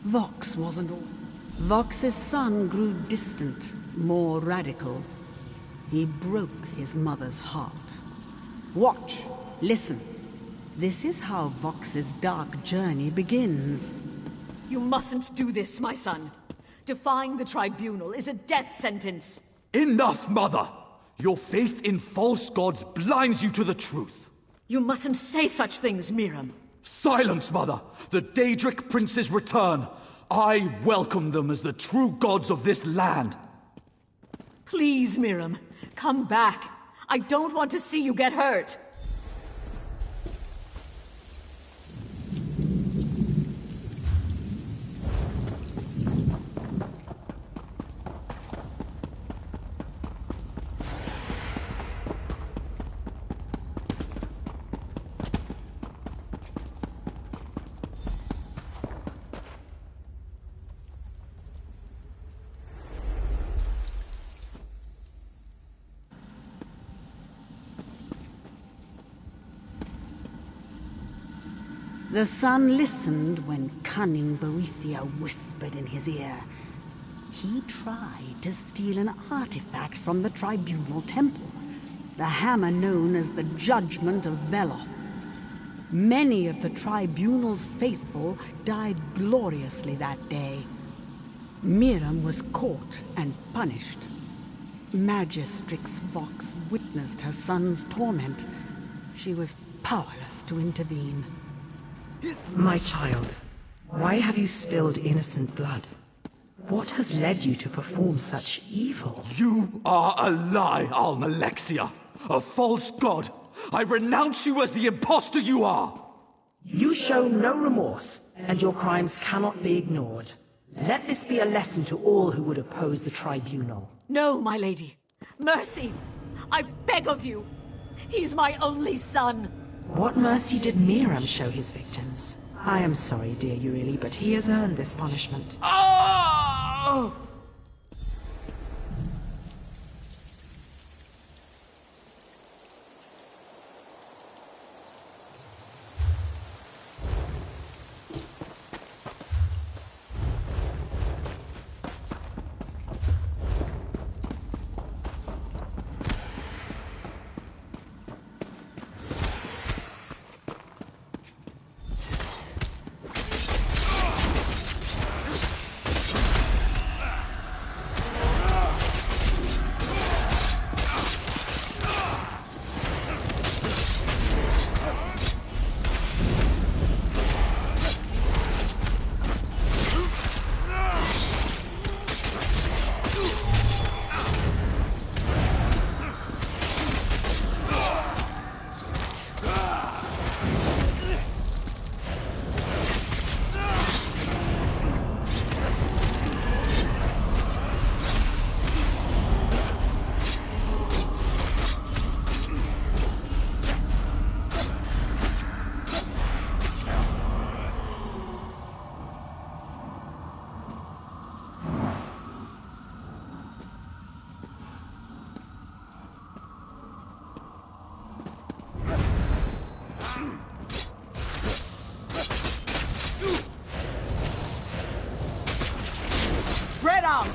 Vox wasn't all. Vox's son grew distant, more radical. He broke his mother's heart. Watch, listen. This is how Vox's dark journey begins. You mustn't do this, my son. Defying the tribunal is a death sentence. Enough, Mother! Your faith in false gods blinds you to the truth. You mustn't say such things, Miram. Silence, Mother! The Daedric princes return. I welcome them as the true gods of this land. Please, Miram, come back. I don't want to see you get hurt. The son listened when cunning Boethia whispered in his ear. He tried to steal an artifact from the tribunal temple, the hammer known as the Judgment of Veloth. Many of the tribunal's faithful died gloriously that day. Miram was caught and punished. Magistrix Vox witnessed her son's torment. She was powerless to intervene. My child, Why have you spilled innocent blood? What has led you to perform such evil? You are a lie, Almalexia! A false god! I renounce you as the impostor you are! You show no remorse, and your crimes cannot be ignored. Let this be a lesson to all who would oppose the tribunal. No, my lady. Mercy! I beg of you! He's my only son! What mercy did Miram show his victims? I am sorry, dear Euryli, but he has earned this punishment. Oh! Spread out!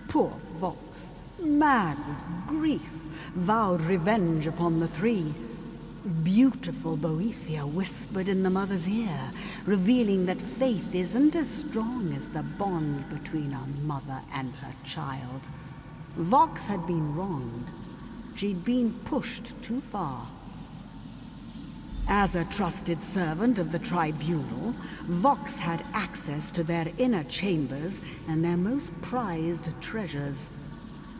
Poor Vox, mad with grief, vowed revenge upon the three. Beautiful Boethia whispered in the mother's ear, revealing that faith isn't as strong as the bond between a mother and her child. Vox had been wronged. She'd been pushed too far. As a trusted servant of the tribunal, Vox had access to their inner chambers and their most prized treasures.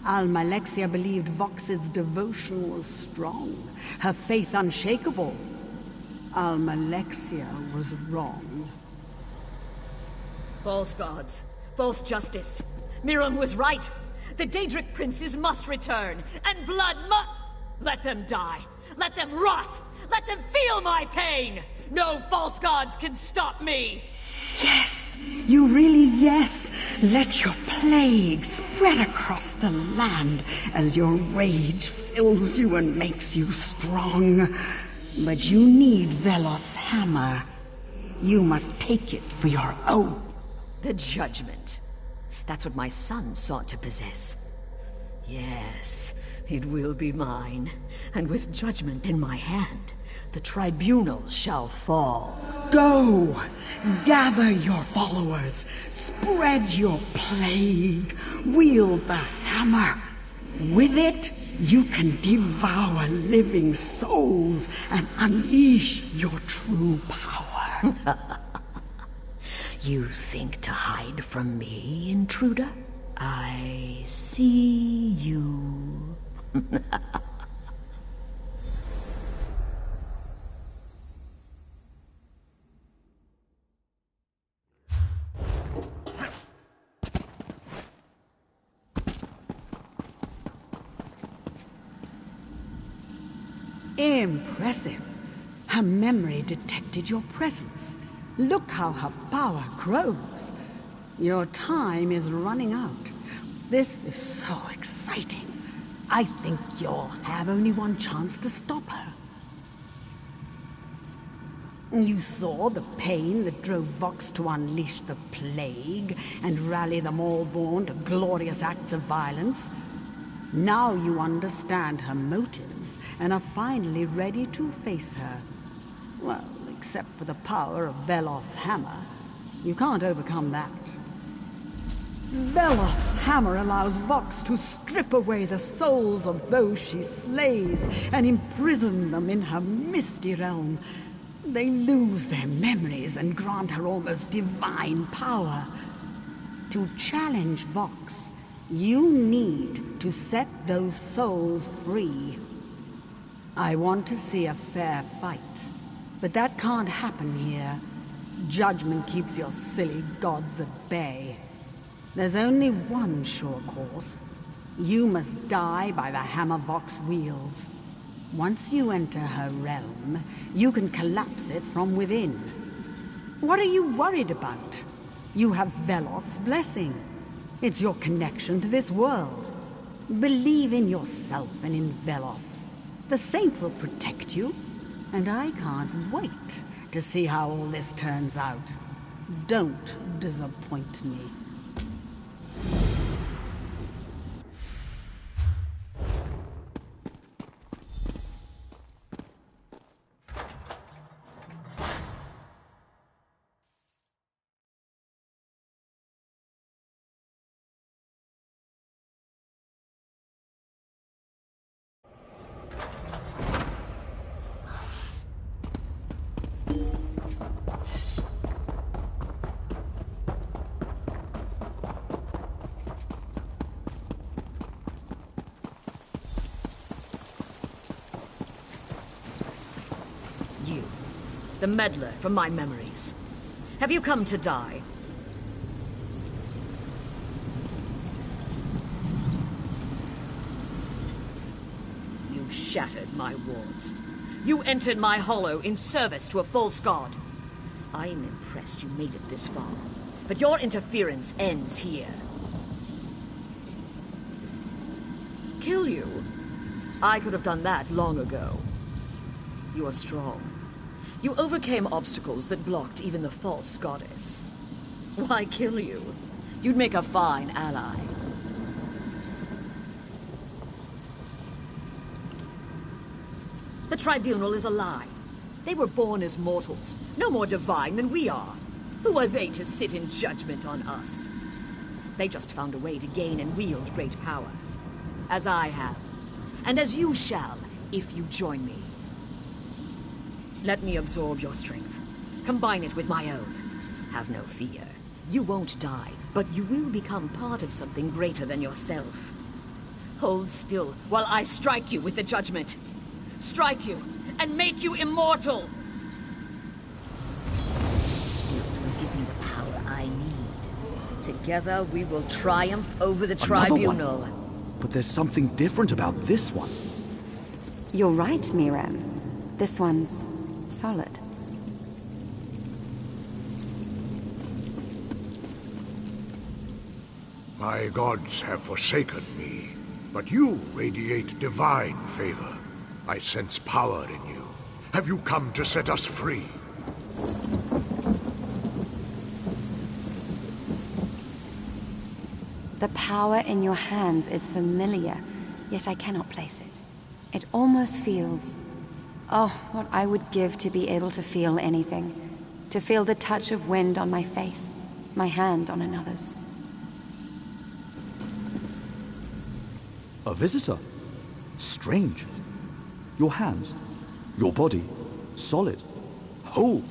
Almalexia believed Vox's devotion was strong, her faith unshakable. Almalexia was wrong. False gods, false justice. Miram was right. The Daedric princes must return, and blood let them die. Let them rot. Let them feel my pain! No false gods can stop me! Yes, you really yes. Let your plague spread across the land as your rage fills you and makes you strong. But you need Veloth's hammer. You must take it for your own. The judgment. That's what my son sought to possess. Yes, it will be mine. And with judgment in my hand, the tribunal shall fall. Go! Gather your followers. Spread your plague. Wield the hammer. With it, you can devour living souls and unleash your true power. You think to hide from me, intruder? I see you. Impressive. Her memory detected your presence. Look how her power grows. Your time is running out. This is so exciting. I think you'll have only one chance to stop her. You saw the pain that drove Vox to unleash the plague and rally them all born to glorious acts of violence. Now you understand her motives and are finally ready to face her. Well, except for the power of Veloth's hammer. You can't overcome that. Veloth's hammer allows Vox to strip away the souls of those she slays and imprison them in her misty realm. They lose their memories and grant her almost divine power. To challenge Vox, you need to set those souls free. I want to see a fair fight, but that can't happen here. Judgment keeps your silly gods at bay. There's only one sure course. You must die by the hammer Vox wields. Once you enter her realm, you can collapse it from within. What are you worried about? You have Veloth's blessing. It's your connection to this world. Believe in yourself and in Veloth. The Saint will protect you, and I can't wait to see how all this turns out. Don't disappoint me. The meddler from my memories. Have you come to die? You shattered my wards. You entered my hollow in service to a false god. I'm impressed you made it this far, but your interference ends here. Kill you? I could have done that long ago. You are strong. You overcame obstacles that blocked even the false goddess. Why kill you? You'd make a fine ally. The Tribunal is a lie. They were born as mortals, no more divine than we are. Who are they to sit in judgment on us? They just found a way to gain and wield great power. As I have, and as you shall, if you join me. Let me absorb your strength. Combine it with my own. Have no fear. You won't die, but you will become part of something greater than yourself. Hold still while I strike you with the judgment. Strike you and make you immortal! The spirit will give me the power I need. Together we will triumph over the Tribunal. One. But there's something different about this one. You're right, Miram. This one's solid. My gods have forsaken me, but you radiate divine favor. I sense power in you. Have you come to set us free? The power in your hands is familiar, yet I cannot place it. It almost feels... Oh, what I would give to be able to feel anything. To feel the touch of wind on my face, my hand on another's. A visitor? Strange. Your hands, your body, solid, whole.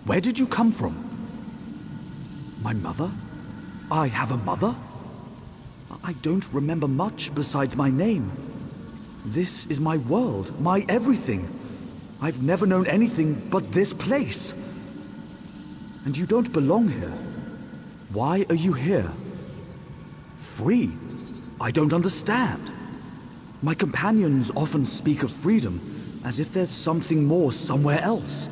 Where did you come from? My mother? I have a mother? I don't remember much besides my name. This is my world, my everything. I've never known anything but this place. And you don't belong here. Why are you here? Free? I don't understand. My companions often speak of freedom, as if there's something more somewhere else.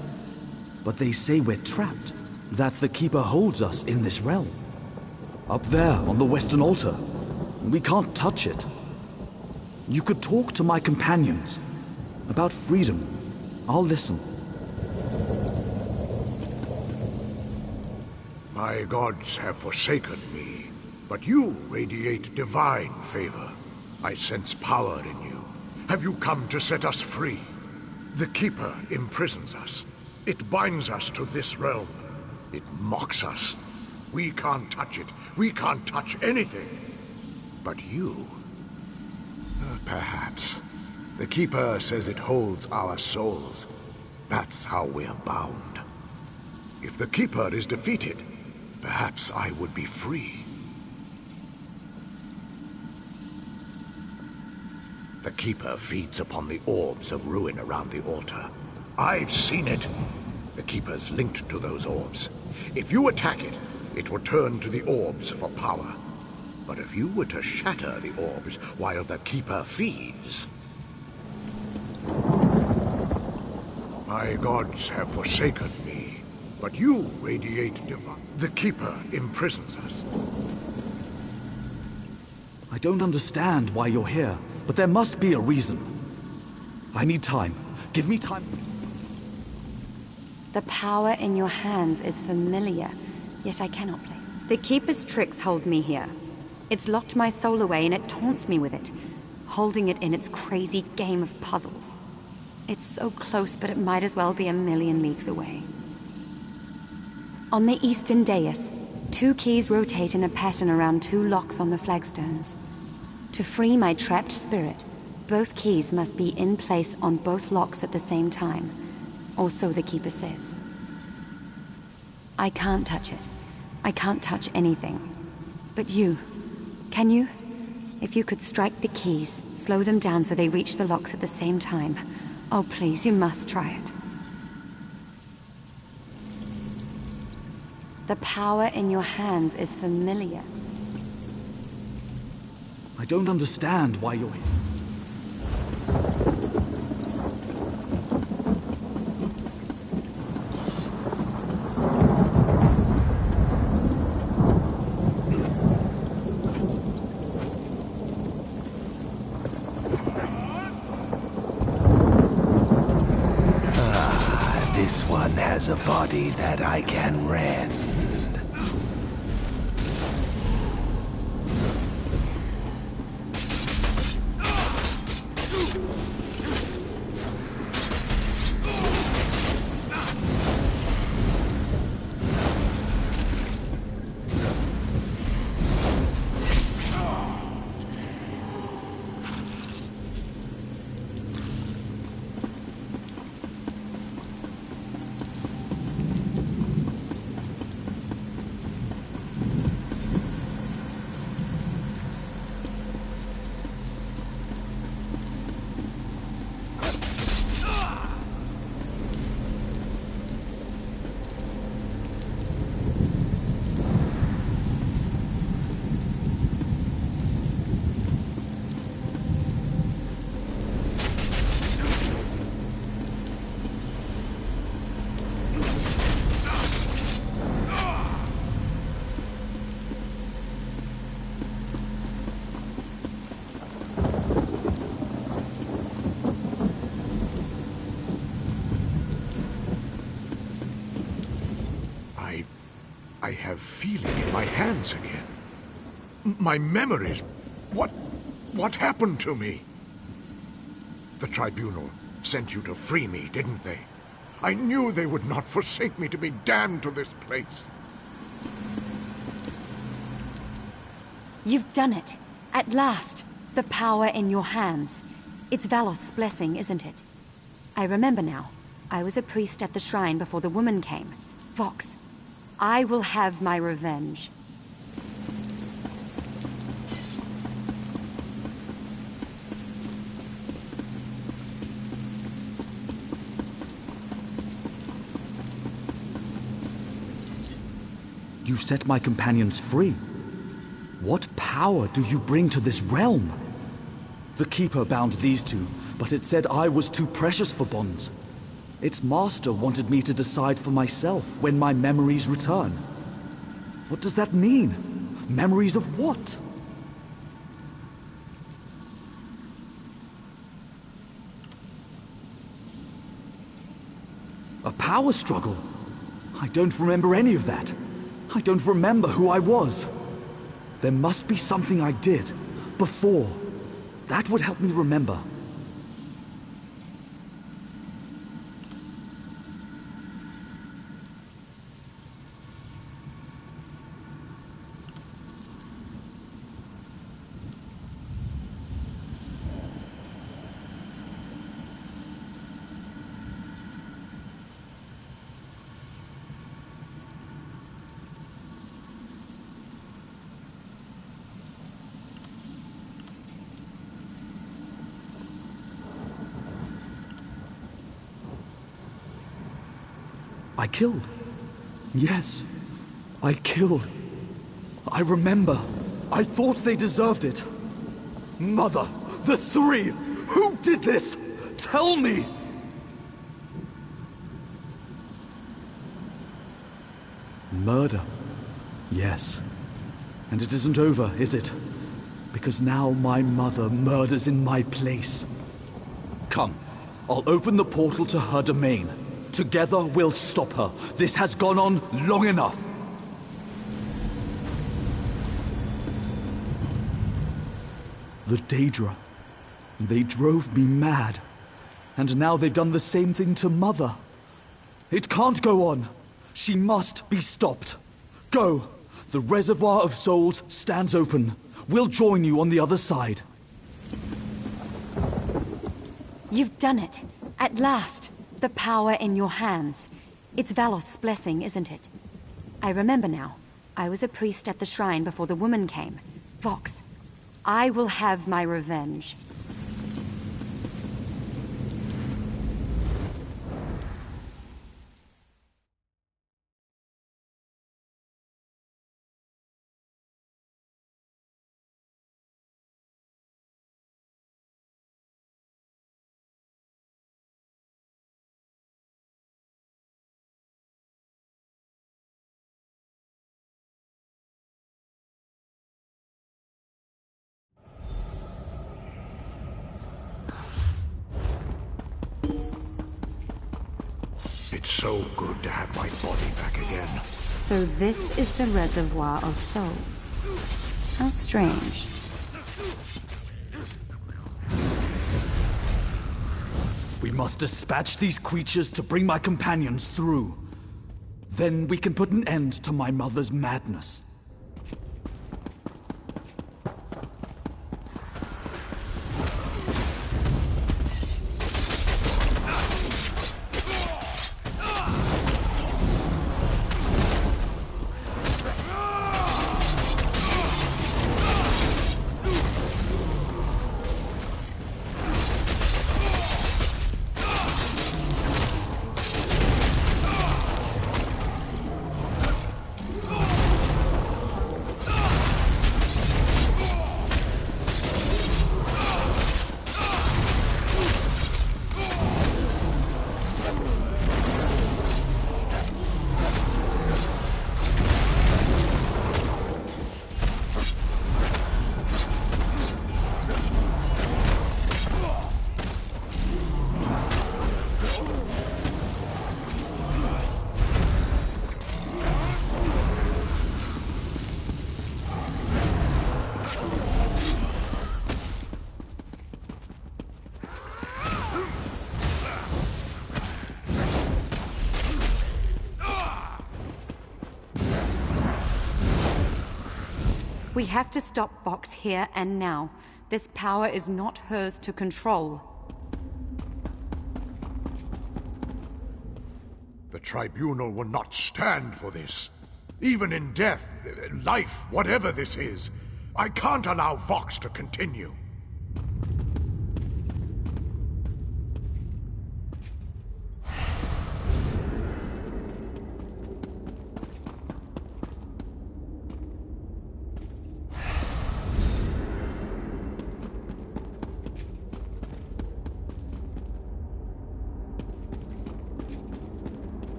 But they say we're trapped, that the Keeper holds us in this realm. Up there, on the Western Altar. We can't touch it. You could talk to my companions about freedom. I'll listen. My gods have forsaken me, but you radiate divine favor. I sense power in you. Have you come to set us free? The Keeper imprisons us. It binds us to this realm. It mocks us. We can't touch it. We can't touch anything. But you... perhaps. The Keeper says it holds our souls. That's how we're bound. If the Keeper is defeated, perhaps I would be free. The Keeper feeds upon the orbs of ruin around the altar. I've seen it. The Keeper's linked to those orbs. If you attack it, it will turn to the orbs for power. But if you were to shatter the orbs while the Keeper feeds... My gods have forsaken me, but you radiate divine. The Keeper imprisons us. I don't understand why you're here, but there must be a reason. I need time. Give me time. The power in your hands is familiar, yet I cannot play. The Keeper's tricks hold me here. It's locked my soul away and it taunts me with it, holding it in its crazy game of puzzles. It's so close, but it might as well be a million leagues away. On the eastern dais, 2 keys rotate in a pattern around 2 locks on the flagstones. To free my trapped spirit, both keys must be in place on both locks at the same time, or so the Keeper says. I can't touch it. I can't touch anything. But you, can you? If you could strike the keys, slow them down so they reach the locks at the same time. Oh, please, you must try it. The power in your hands is familiar. I don't understand why you're here. This one has a body that I can rend. I have feeling in my hands again. My memories. What happened to me? The Tribunal sent you to free me, didn't they? I knew they would not forsake me to be damned to this place. You've done it. At last. The power in your hands. It's Valoth's blessing, isn't it? I remember now. I was a priest at the shrine before the woman came. Vox, I will have my revenge. You set my companions free. What power do you bring to this realm? The Keeper bound these two, but it said I was too precious for bonds. Its master wanted me to decide for myself when my memories return. What does that mean? Memories of what? A power struggle? I don't remember any of that. I don't remember who I was. There must be something I did before. That would help me remember. I killed. Yes, I killed. I remember. I thought they deserved it. Mother, the three! Who did this? Tell me! Murder. Yes. And it isn't over, is it? Because now my mother murders in my place. Come, I'll open the portal to her domain. Together we'll stop her. This has gone on long enough. The Daedra. They drove me mad. And now they've done the same thing to Mother. It can't go on. She must be stopped. Go. The Reservoir of Souls stands open. We'll join you on the other side. You've done it. At last. The power in your hands. It's Valoth's blessing, isn't it? I remember now. I was a priest at the shrine before the woman came. Vox, I will have my revenge. It's so good to have my body back again. So this is the Reservoir of Souls. How strange. We must dispatch these creatures to bring my companions through. Then we can put an end to my mother's madness. We have to stop Vox here and now. This power is not hers to control. The Tribunal will not stand for this. Even in death, life, whatever this is, I can't allow Vox to continue.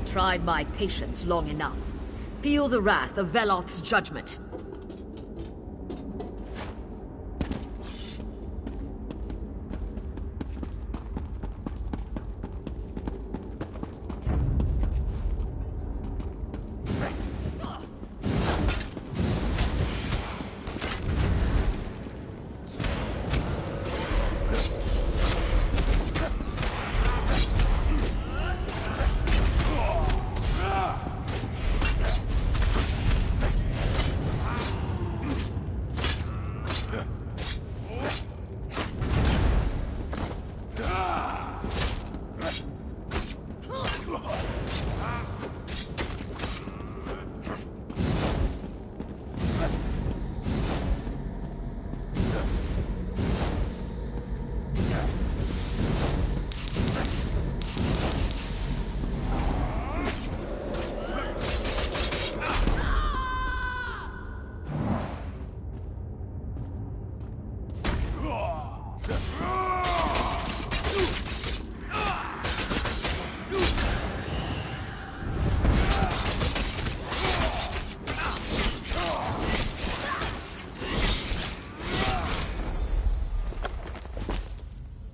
Tried my patience long enough. feel the wrath of Veloth's judgment.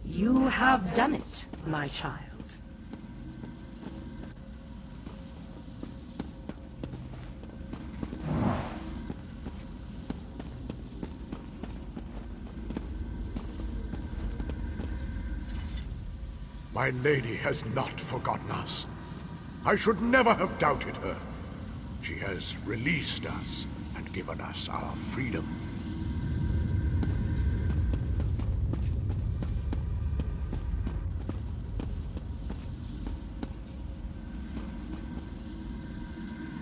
You have done it, my child. My lady has not forgotten us. I should never have doubted her. She has released us and given us our freedom.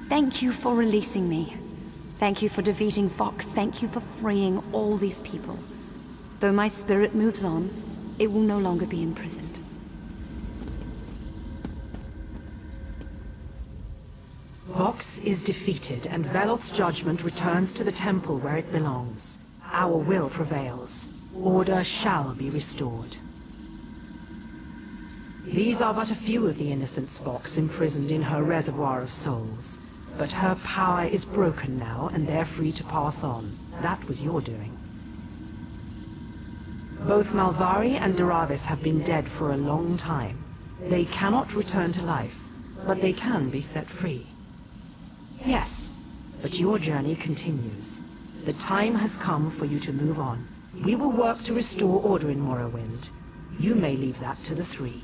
Thank you for releasing me. Thank you for defeating Vox. Thank you for freeing all these people. Though my spirit moves on, it will no longer be imprisoned. Vox is defeated, and Veloth's judgment returns to the temple where it belongs. Our will prevails. Order shall be restored. These are but a few of the innocents Vox imprisoned in her reservoir of souls. But her power is broken now, and they're free to pass on. That was your doing. Both Malvari and Daravis have been dead for a long time. They cannot return to life, but they can be set free. Yes, but your journey continues. The time has come for you to move on. We will work to restore order in Morrowind. You may leave that to the Three.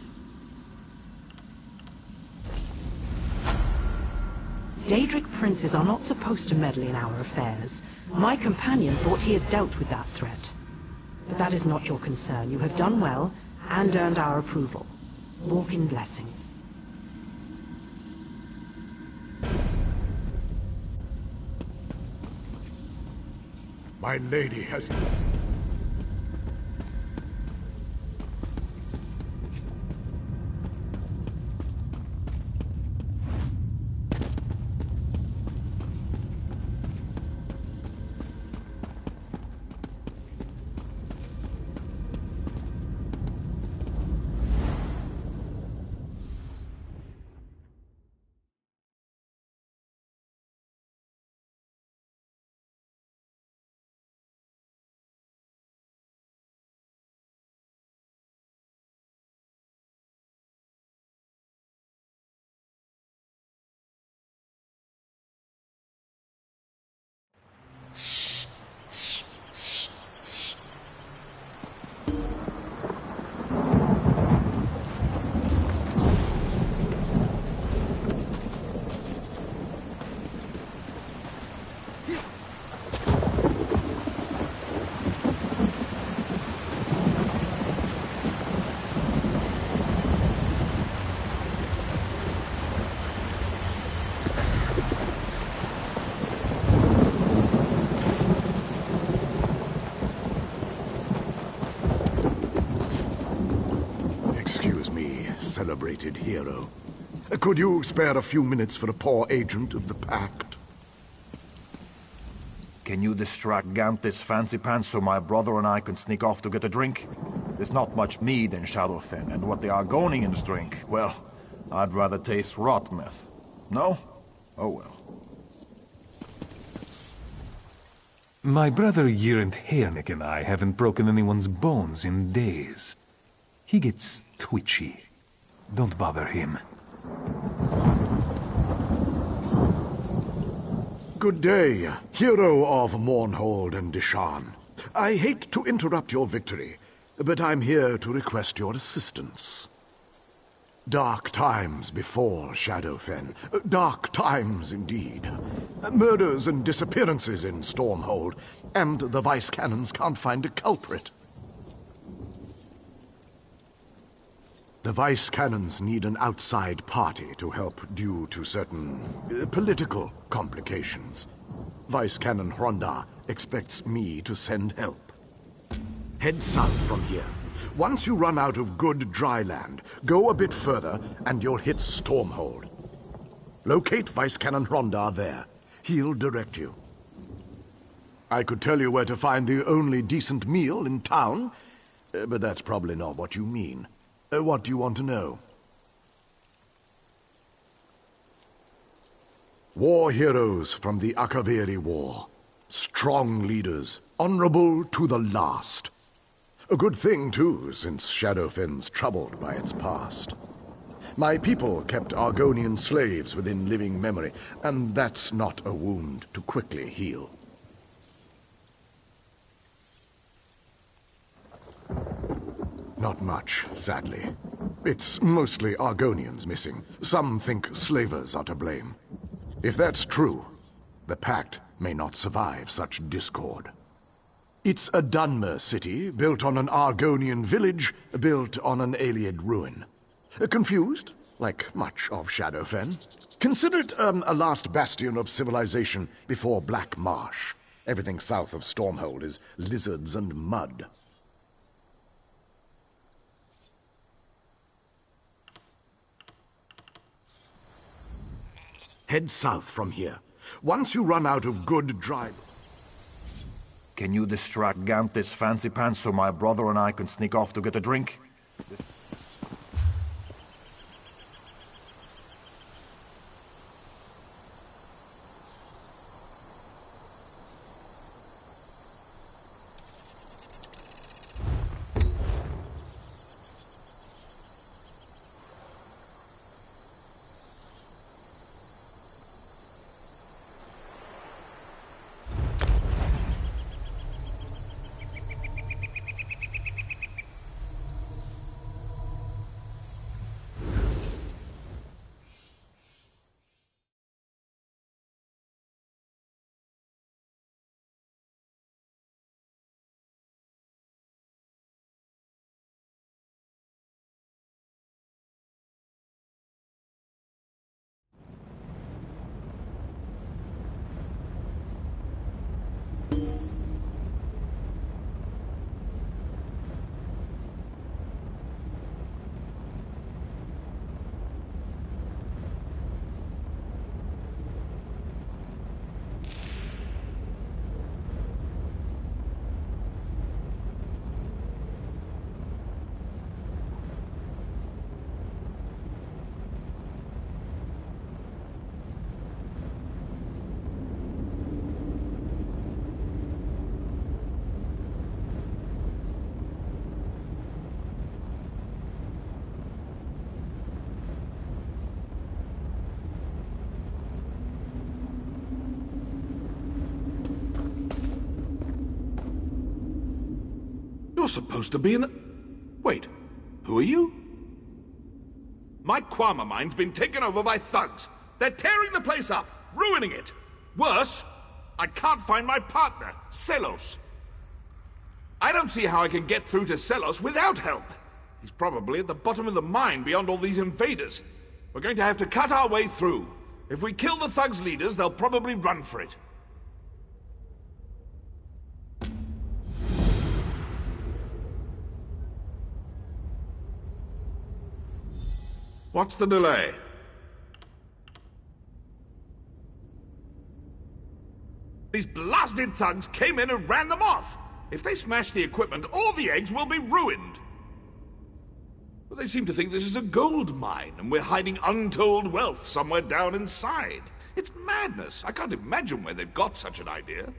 Daedric princes are not supposed to meddle in our affairs. My companion thought he had dealt with that threat. But that is not your concern. You have done well, and earned our approval. Walk in blessings. My lady has... Celebrated hero. Could you spare a few minutes for a poor agent of the Pact? Can you distract Gantis fancy pants so my brother and I can sneak off to get a drink? There's not much mead in Shadowfen, and what the Argonians drink, well, I'd rather taste rot meth. No? Oh well. My brother Gyrent Hernick and I haven't broken anyone's bones in days. He gets twitchy. Don't bother him. Good day, hero of Mournhold and Deshan. I hate to interrupt your victory, but I'm here to request your assistance. Dark times befall Shadowfen. Dark times indeed. Murders and disappearances in Stormhold, and the Vice Cannons can't find a culprit. The Vice Cannons need an outside party to help due to certain political complications. Vice Cannon Hronda expects me to send help. Head south from here. Once you run out of good dry land, go a bit further and you'll hit Stormhold. Locate Vice Cannon Hronda there. He'll direct you. I could tell you where to find the only decent meal in town, but that's probably not what you mean. What do you want to know? War heroes from the Akaviri War. Strong leaders, honorable to the last. A good thing, too, since Shadowfen's troubled by its past. My people kept Argonian slaves within living memory, and that's not a wound to quickly heal. Not much, sadly. It's mostly Argonians missing. Some think slavers are to blame. If that's true, the Pact may not survive such discord. It's a Dunmer city, built on an Argonian village, built on an Ayleid ruin. Confused, like much of Shadowfen? Consider it a last bastion of civilization before Black Marsh. Everything south of Stormhold is lizards and mud. Head south from here. Once you run out of good dry... Can you distract Gantis Fancy Pants so my brother and I can sneak off to get a drink? You're supposed to be in the... Wait, who are you? My Quama mine's been taken over by thugs. They're tearing the place up, ruining it. Worse, I can't find my partner, Selos. I don't see how I can get through to Selos without help. He's probably at the bottom of the mine beyond all these invaders. We're going to have to cut our way through. If we kill the thugs' leaders, they'll probably run for it. What's the delay? These blasted thugs came in and ran them off. If they smash the equipment, all the eggs will be ruined. But they seem to think this is a gold mine, and we're hiding untold wealth somewhere down inside. It's madness. I can't imagine where they've got such an idea.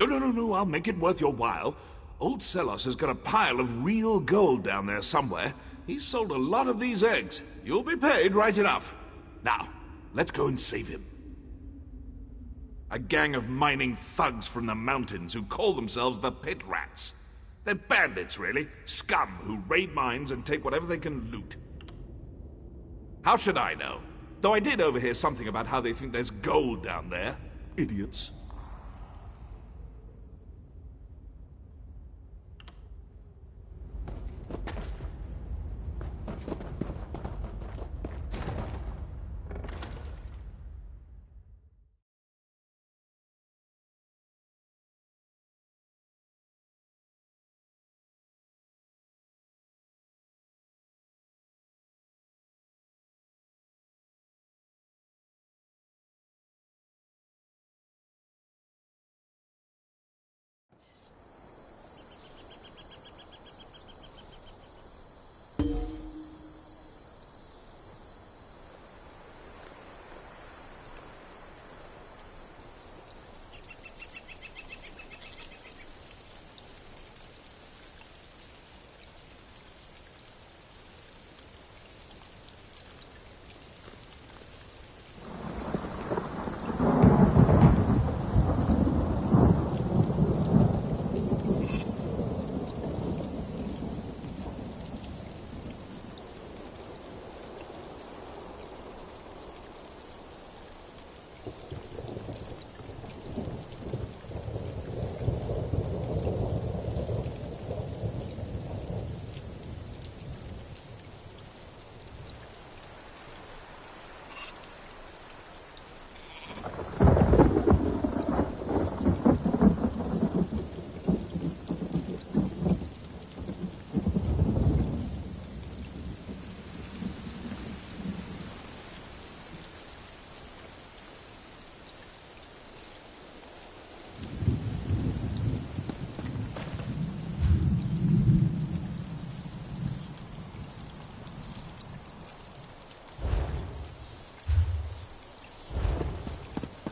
No, I'll make it worth your while. Old Selos has got a pile of real gold down there somewhere. He's sold a lot of these eggs. You'll be paid right enough. Now, let's go and save him. A gang of mining thugs from the mountains who call themselves the Pit Rats. They're bandits, really. Scum who raid mines and take whatever they can loot. How should I know? Though I did overhear something about how they think there's gold down there. Idiots.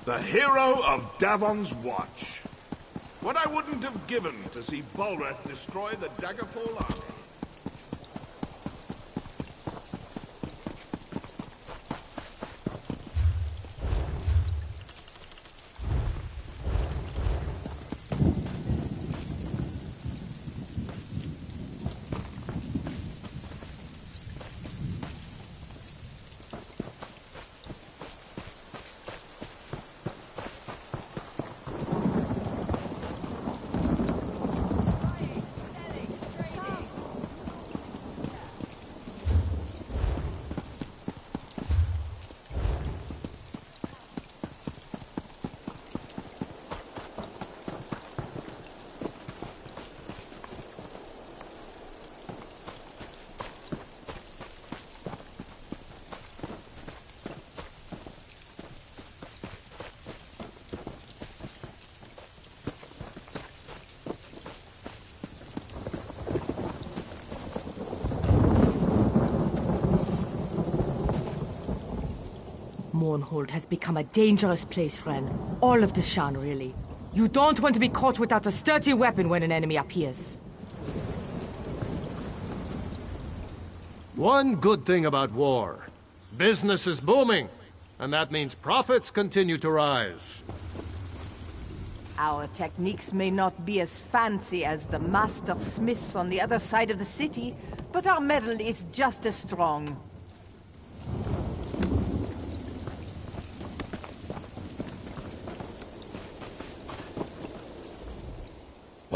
The hero of Davon's Watch. What I wouldn't have given to see Bolrath destroy the Daggerfall army. Mournhold has become a dangerous place, friend. All of the Shan, really. You don't want to be caught without a sturdy weapon when an enemy appears. One good thing about war. Business is booming, and that means profits continue to rise. Our techniques may not be as fancy as the master smiths on the other side of the city, but our metal is just as strong.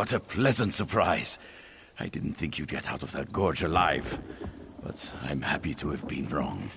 What a pleasant surprise. I didn't think you'd get out of that gorge alive, but I'm happy to have been wrong.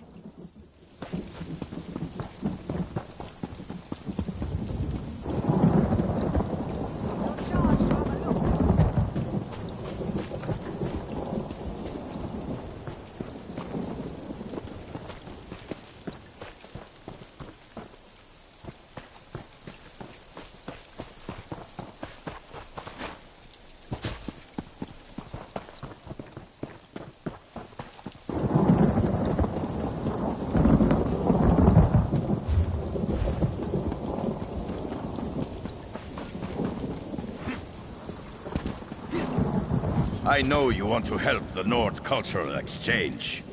I know you want to help the Nord cultural exchange.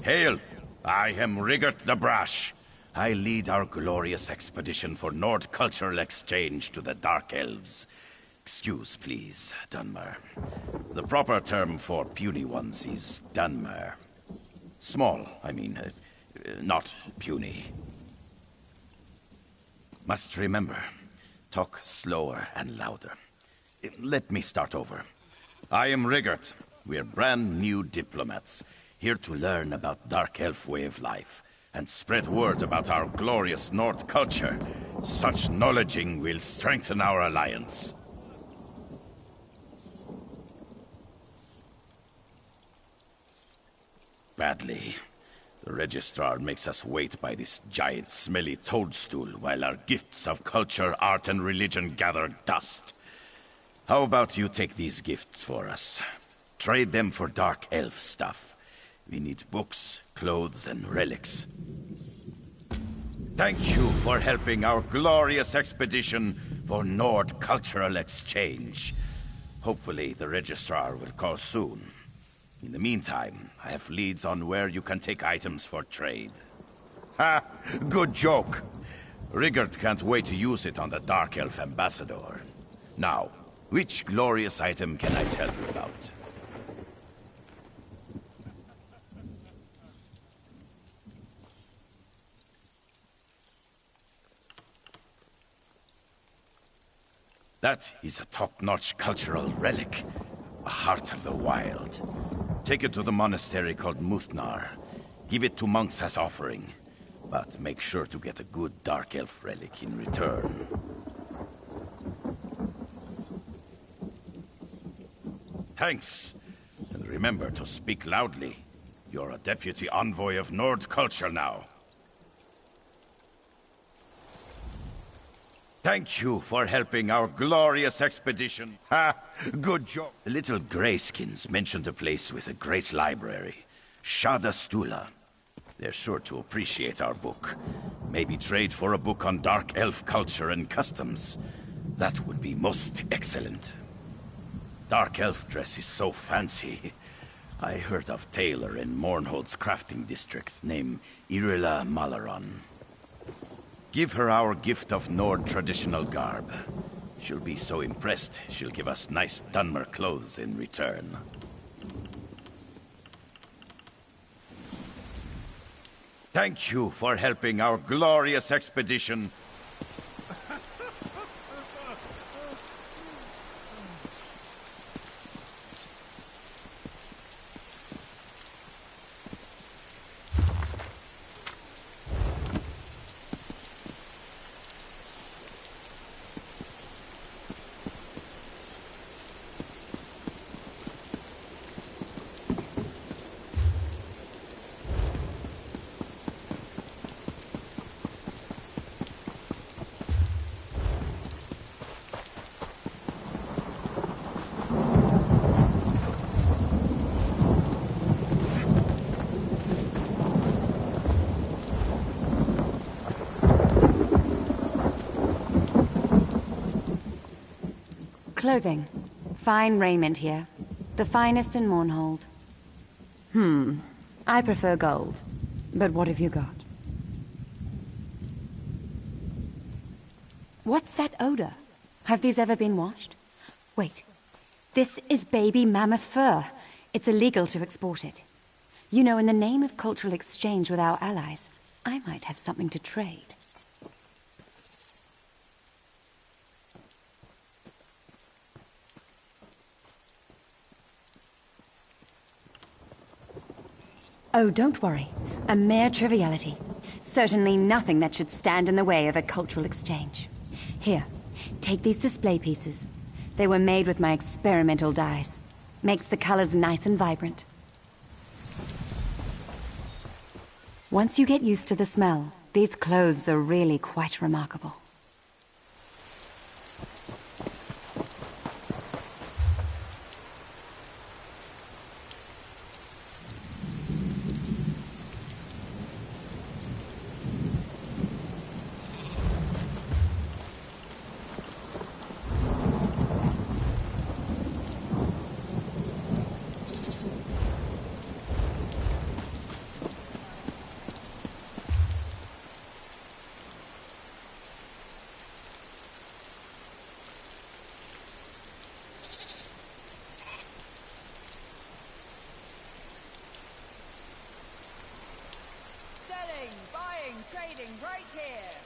Hail! I am Rigert the Brash. I lead our glorious expedition for Nord cultural exchange to the Dark Elves. Excuse, please, Dunmer. The proper term for puny ones is Dunmer. Small, I mean, not puny. Must remember, talk slower and louder. Let me start over. I am Rigert. We're brand new diplomats, here to learn about Dark Elf way of life, and spread word about our glorious Nord culture. Such knowledging will strengthen our alliance. Badly. The Registrar makes us wait by this giant smelly toadstool while our gifts of culture, art, and religion gather dust. How about you take these gifts for us? Trade them for Dark Elf stuff. We need books, clothes, and relics. Thank you for helping our glorious expedition for Nord cultural exchange. Hopefully the Registrar will call soon. In the meantime, I have leads on where you can take items for trade. Ha! Good joke! Rigert can't wait to use it on the Dark Elf Ambassador. Now, which glorious item can I tell you about? That is a top-notch cultural relic. A heart of the wild. Take it to the monastery called Muthnar. Give it to monks as offering. But make sure to get a good Dark Elf relic in return. Thanks. And remember to speak loudly. You're a deputy envoy of Nord culture now. Thank you for helping our glorious expedition. Ha! Good job. The little greyskins mentioned a place with a great library. Shada Stula. They're sure to appreciate our book. Maybe trade for a book on Dark Elf culture and customs. That would be most excellent. Dark Elf dress is so fancy. I heard of tailor in Mournhold's crafting district named Irila Malaron. Give her our gift of Nord traditional garb. She'll be so impressed, she'll give us nice Dunmer clothes in return. Thank you for helping our glorious expedition. Clothing. Fine raiment here. The finest in Mournhold. I prefer gold. But what have you got? What's that odor? Have these ever been washed? Wait. This is baby mammoth fur. It's illegal to export it. You know, in the name of cultural exchange with our allies, I might have something to trade. Oh, don't worry. A mere triviality. Certainly nothing that should stand in the way of a cultural exchange. Here, take these display pieces. They were made with my experimental dyes. Makes the colors nice and vibrant. Once you get used to the smell, these clothes are really quite remarkable. waiting right here.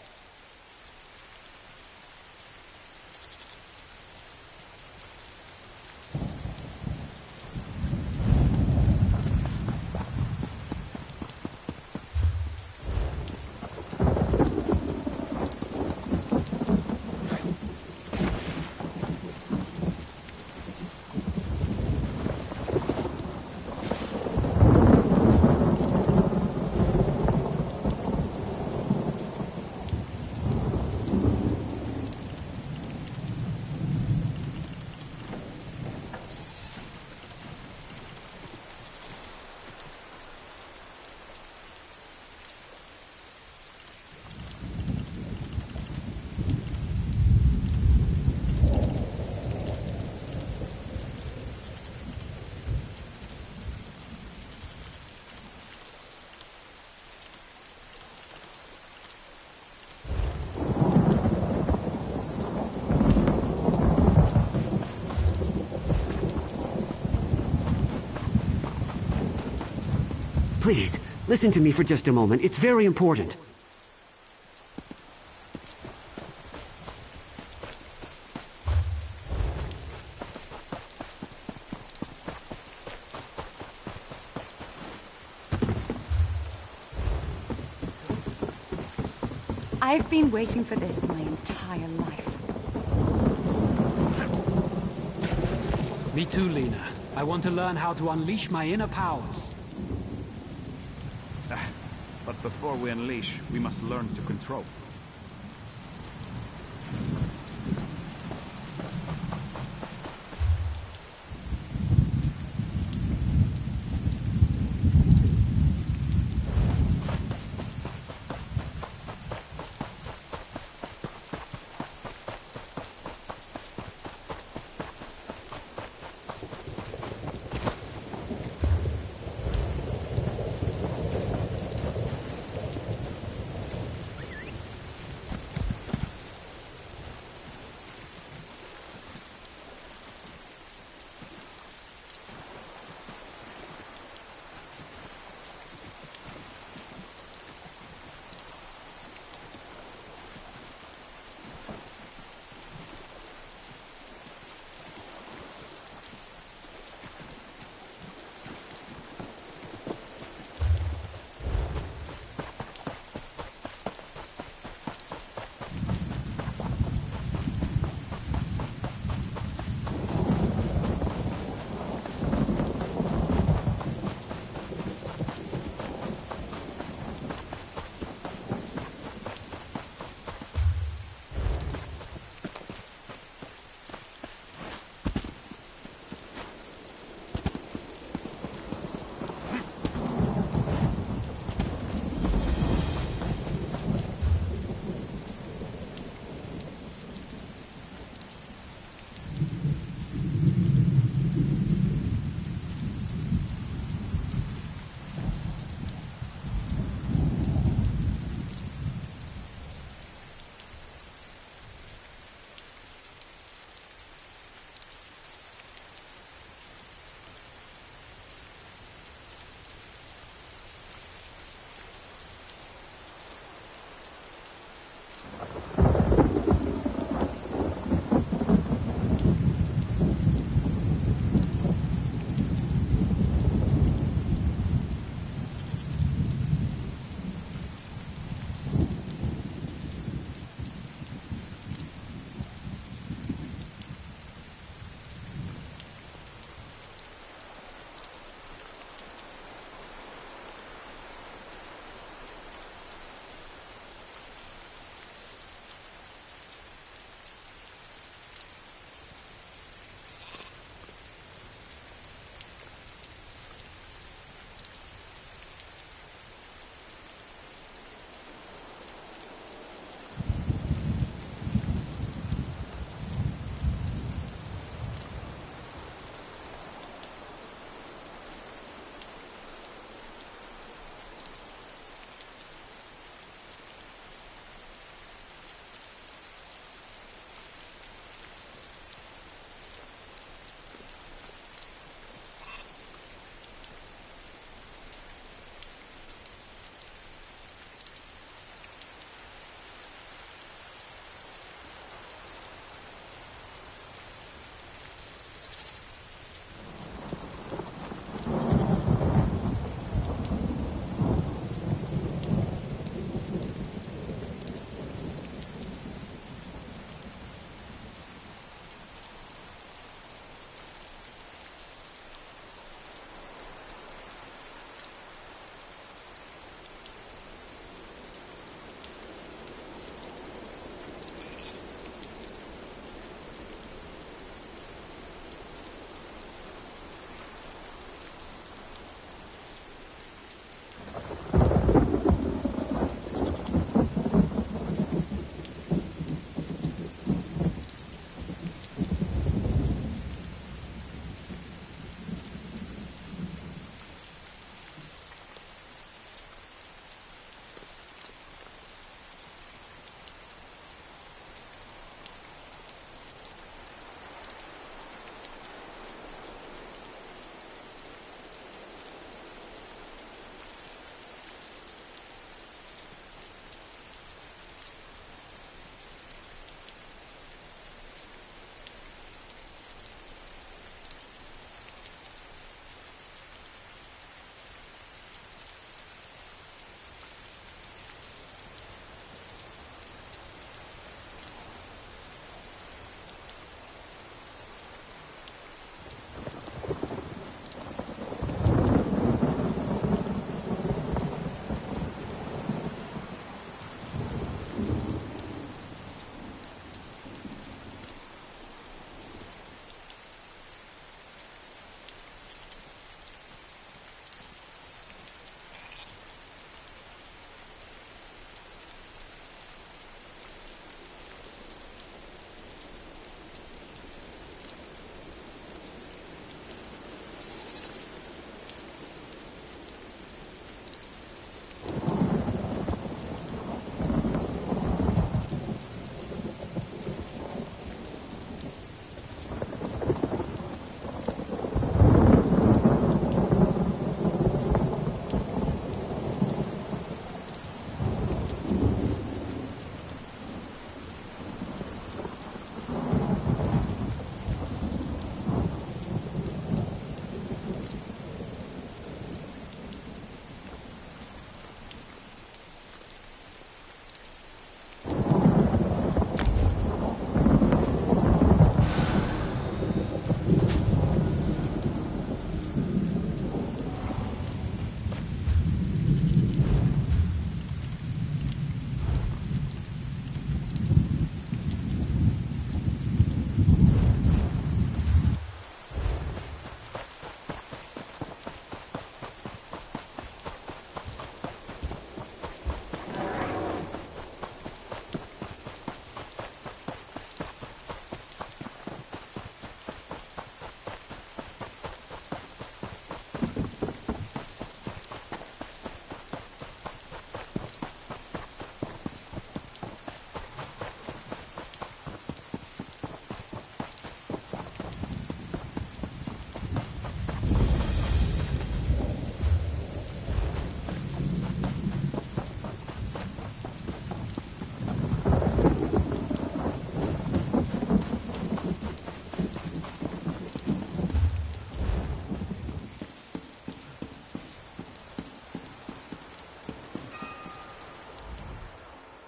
Please, listen to me for just a moment. It's very important. I've been waiting for this my entire life. Me too, Lena. I want to learn how to unleash my inner powers. But before we unleash, we must learn to control.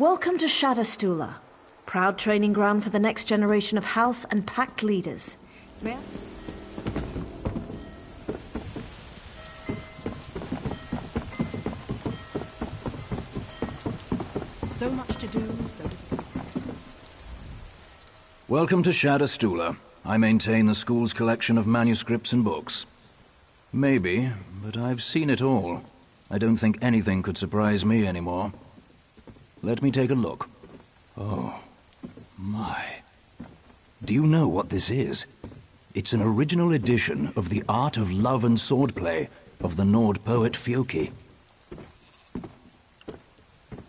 Welcome to Shadowstula, proud training ground for the next generation of House and Pact leaders. May I? So much to do, so difficult. Welcome to Shadowstula. I maintain the school's collection of manuscripts and books. Maybe, but I've seen it all. I don't think anything could surprise me anymore. Let me take a look. Oh, my. Do you know what this is? It's an original edition of The Art of Love and Swordplay of the Nord poet Fjoki.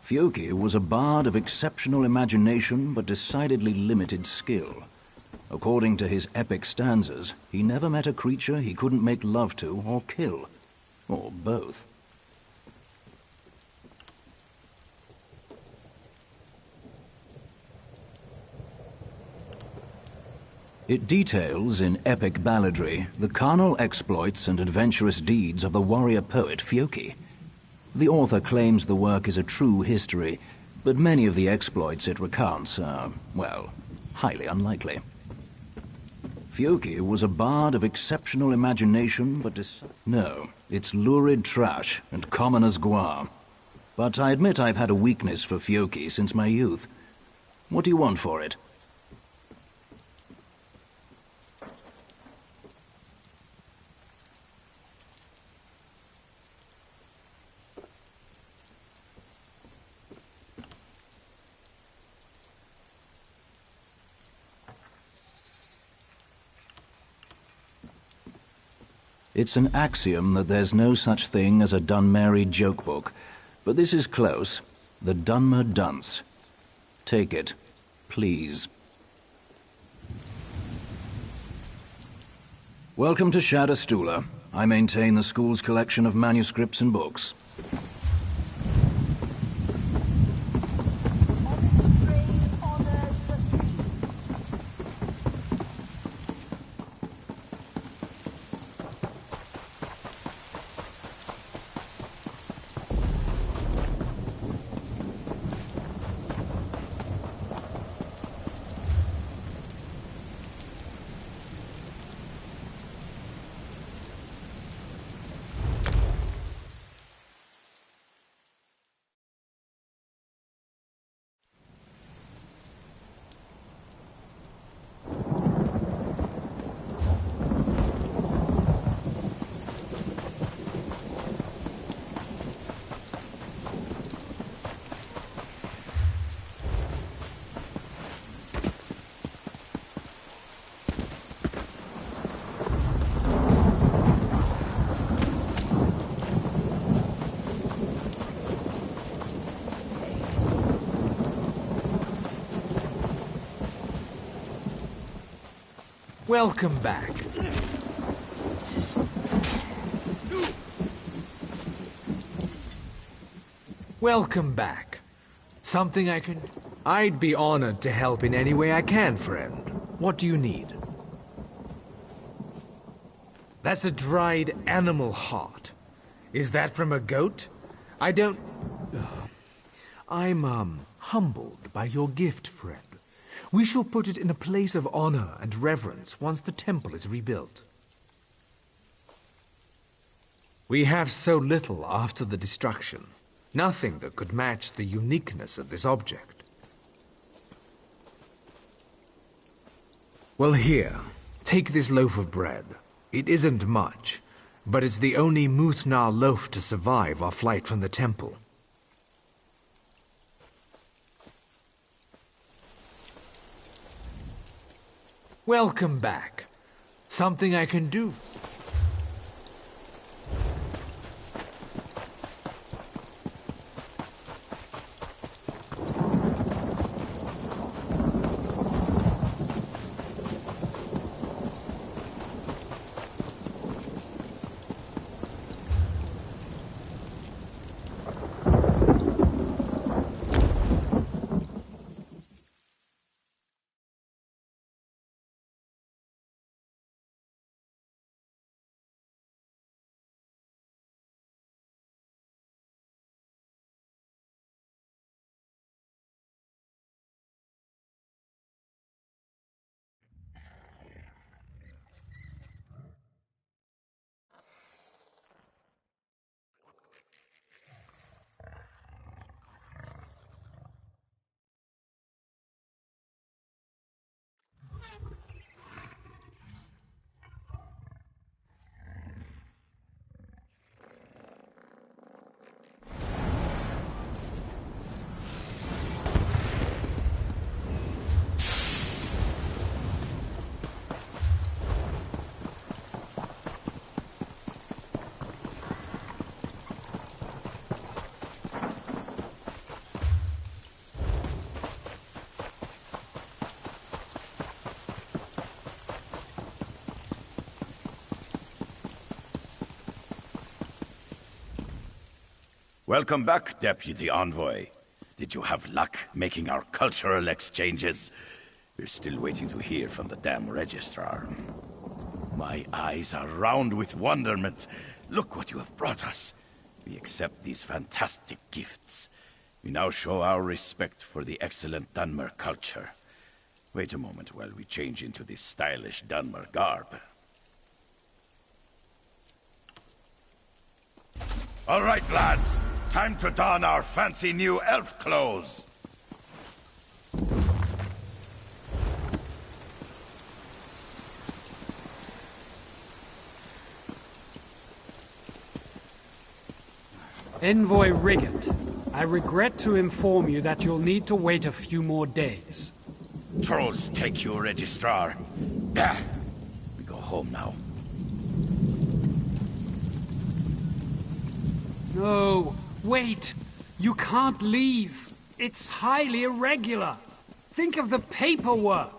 Fjoki was a bard of exceptional imagination but decidedly limited skill. According to his epic stanzas, he never met a creature he couldn't make love to or kill. Or both. It details in epic balladry the carnal exploits and adventurous deeds of the warrior poet Fjoki. The author claims the work is a true history, but many of the exploits it recounts are, well, highly unlikely. Fjoki was a bard of exceptional imagination, but no, it's lurid trash and common as guar. But I admit I've had a weakness for Fjoki since my youth. What do you want for it? It's an axiom that there's no such thing as a Dunmary joke book, but this is close. The Dunmer Dunce. Take it, please. Welcome to Shadowstula. I maintain the school's collection of manuscripts and books. Welcome back. Welcome back. Something I can... I'd be honored to help in any way I can, friend. What do you need? That's a dried animal heart. Is that from a goat? I don't... I'm, humbled by your gift, friend. We shall put it in a place of honor and reverence once the temple is rebuilt. We have so little after the destruction. Nothing that could match the uniqueness of this object. Well, here, take this loaf of bread. It isn't much, but it's the only Muthnar loaf to survive our flight from the temple. Welcome back. Something I can do... Welcome back, Deputy Envoy. Did you have luck making our cultural exchanges? We're still waiting to hear from the damn registrar. My eyes are round with wonderment. Look what you have brought us. We accept these fantastic gifts. We now show our respect for the excellent Dunmer culture. Wait a moment while we change into this stylish Dunmer garb. All right, lads. Time to don our fancy new elf clothes. Envoy Rigant, I regret to inform you that you'll need to wait a few more days. Trolls take you, Registrar. We go home now. No, wait. You can't leave. It's highly irregular. Think of the paperwork.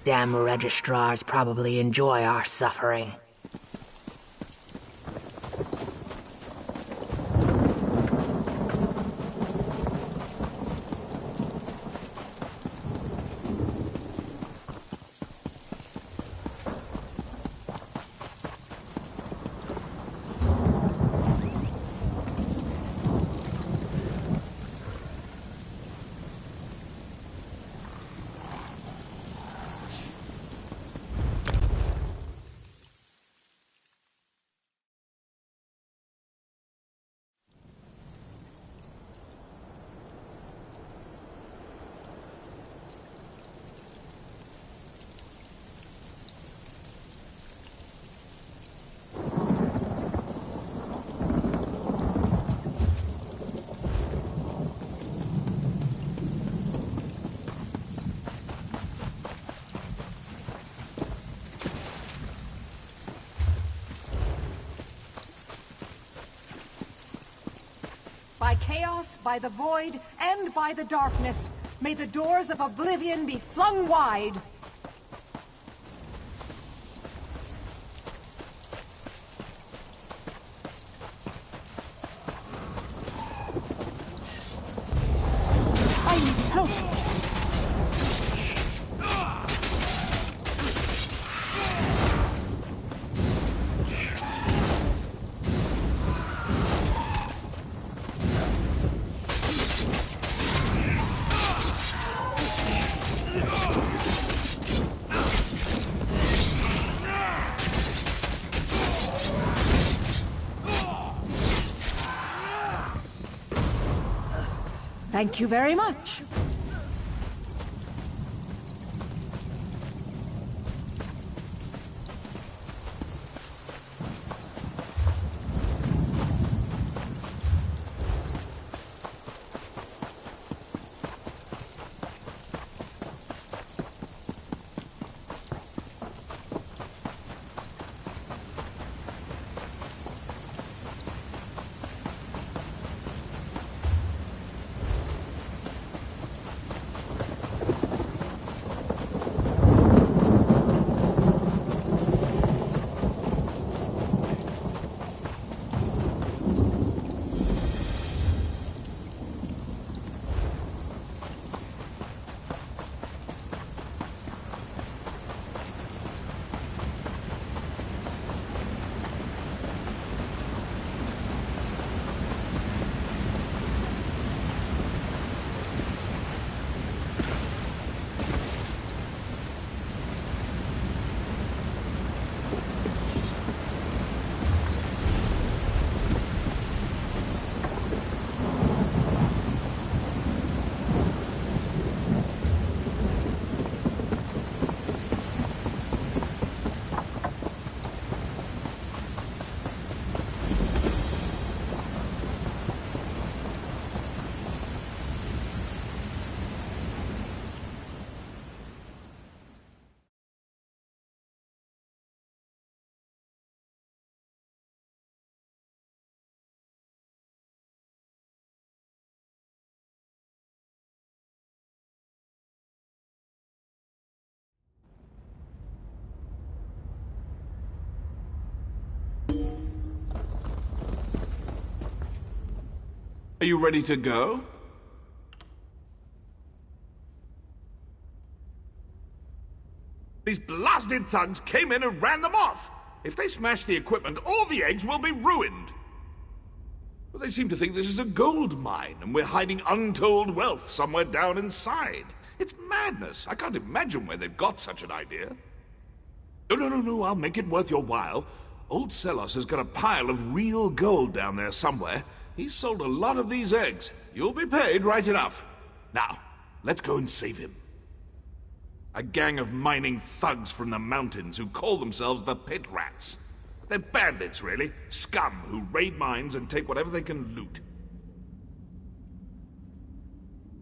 Damn registrars probably enjoy our suffering. By chaos, by the void, and by the darkness, may the doors of oblivion be flung wide. I need help. Thank you very much. Are you ready to go? These blasted thugs came in and ran them off! If they smash the equipment, all the eggs will be ruined! But they seem to think this is a gold mine, and we're hiding untold wealth somewhere down inside. It's madness. I can't imagine where they've got such an idea. No, I'll make it worth your while. Old Selos has got a pile of real gold down there somewhere. He's sold a lot of these eggs. You'll be paid right enough. Now, let's go and save him. A gang of mining thugs from the mountains who call themselves the Pit Rats. They're bandits, really. Scum who raid mines and take whatever they can loot.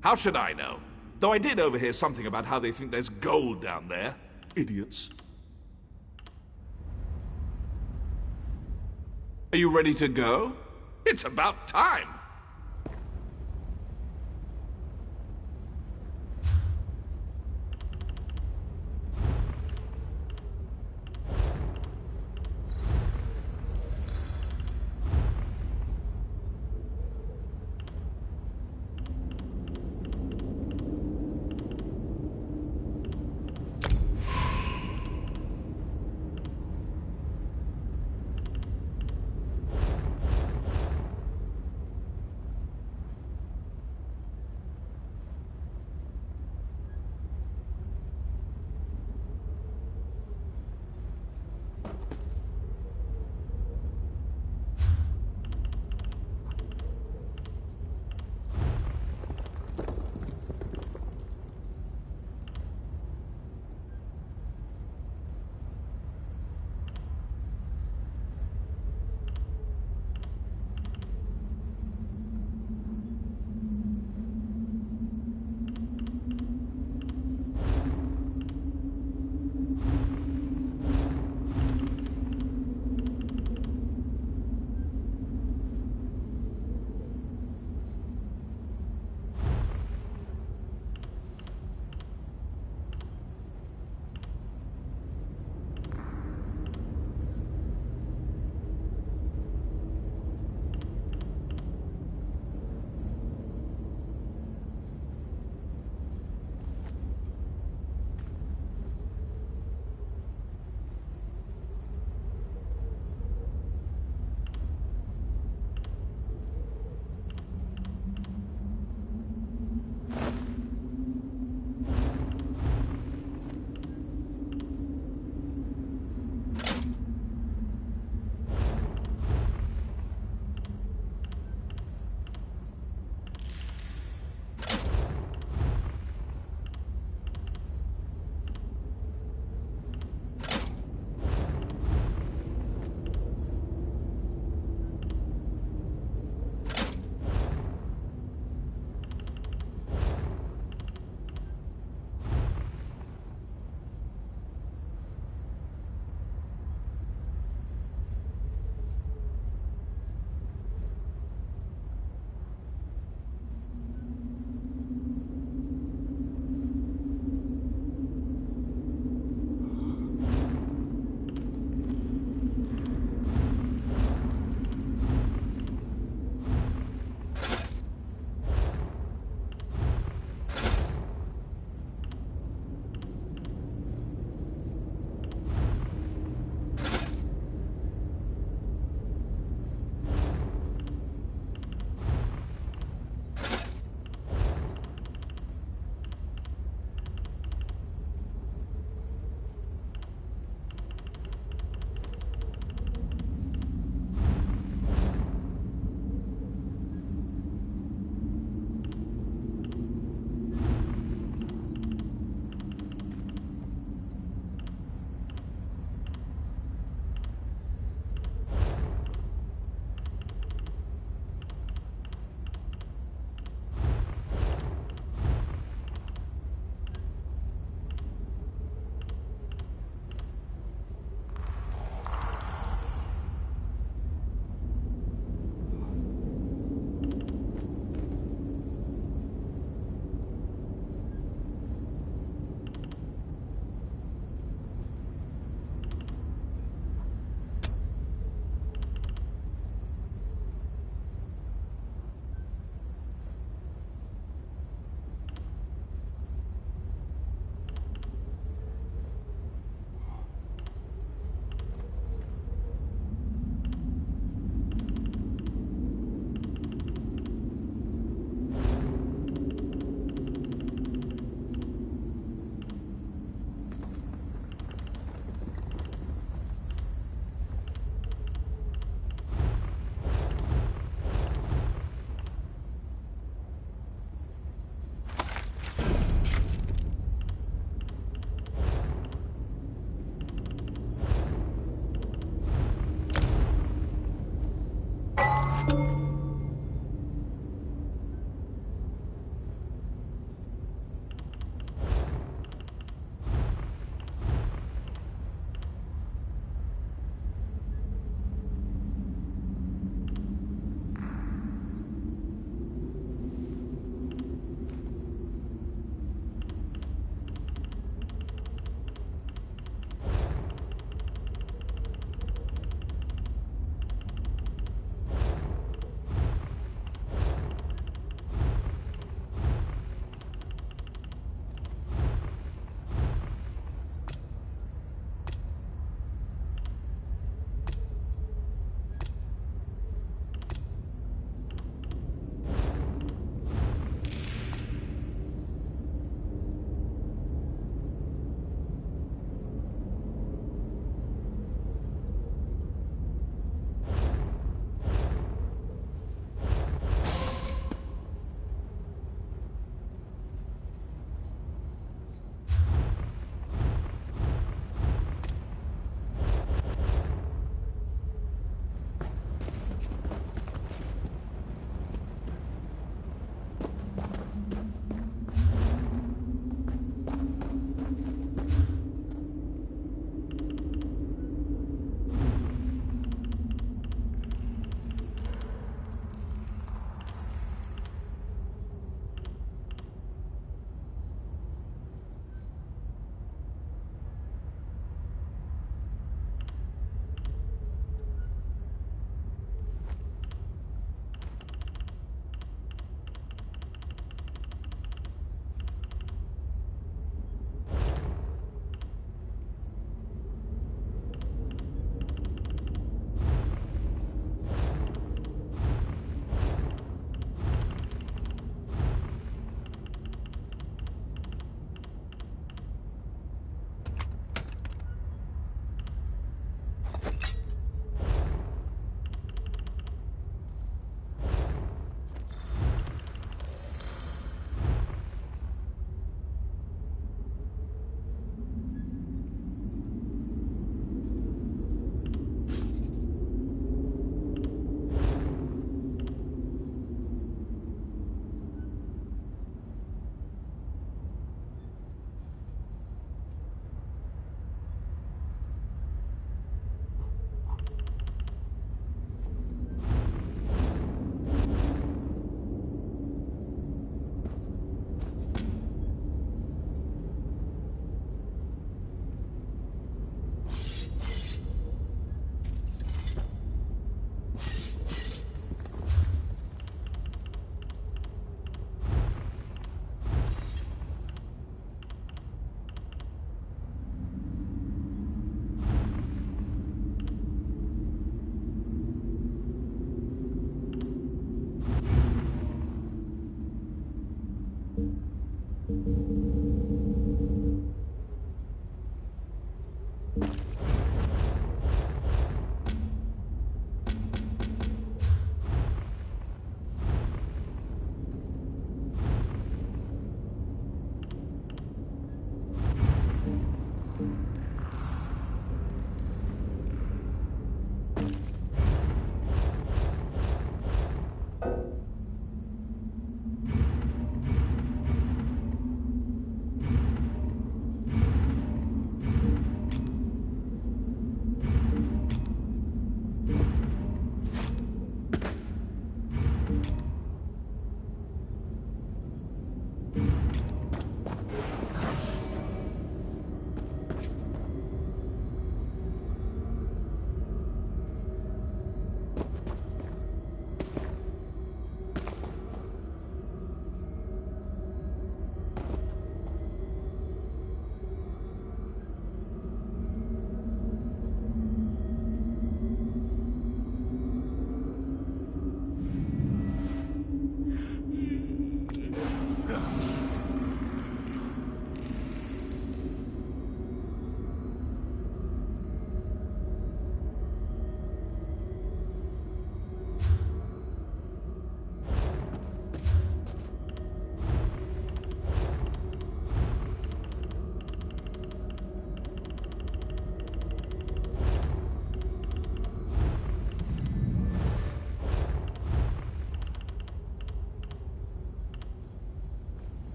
How should I know? Though I did overhear something about how they think there's gold down there. Idiots. Are you ready to go? It's about time!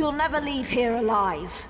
You'll never leave here alive.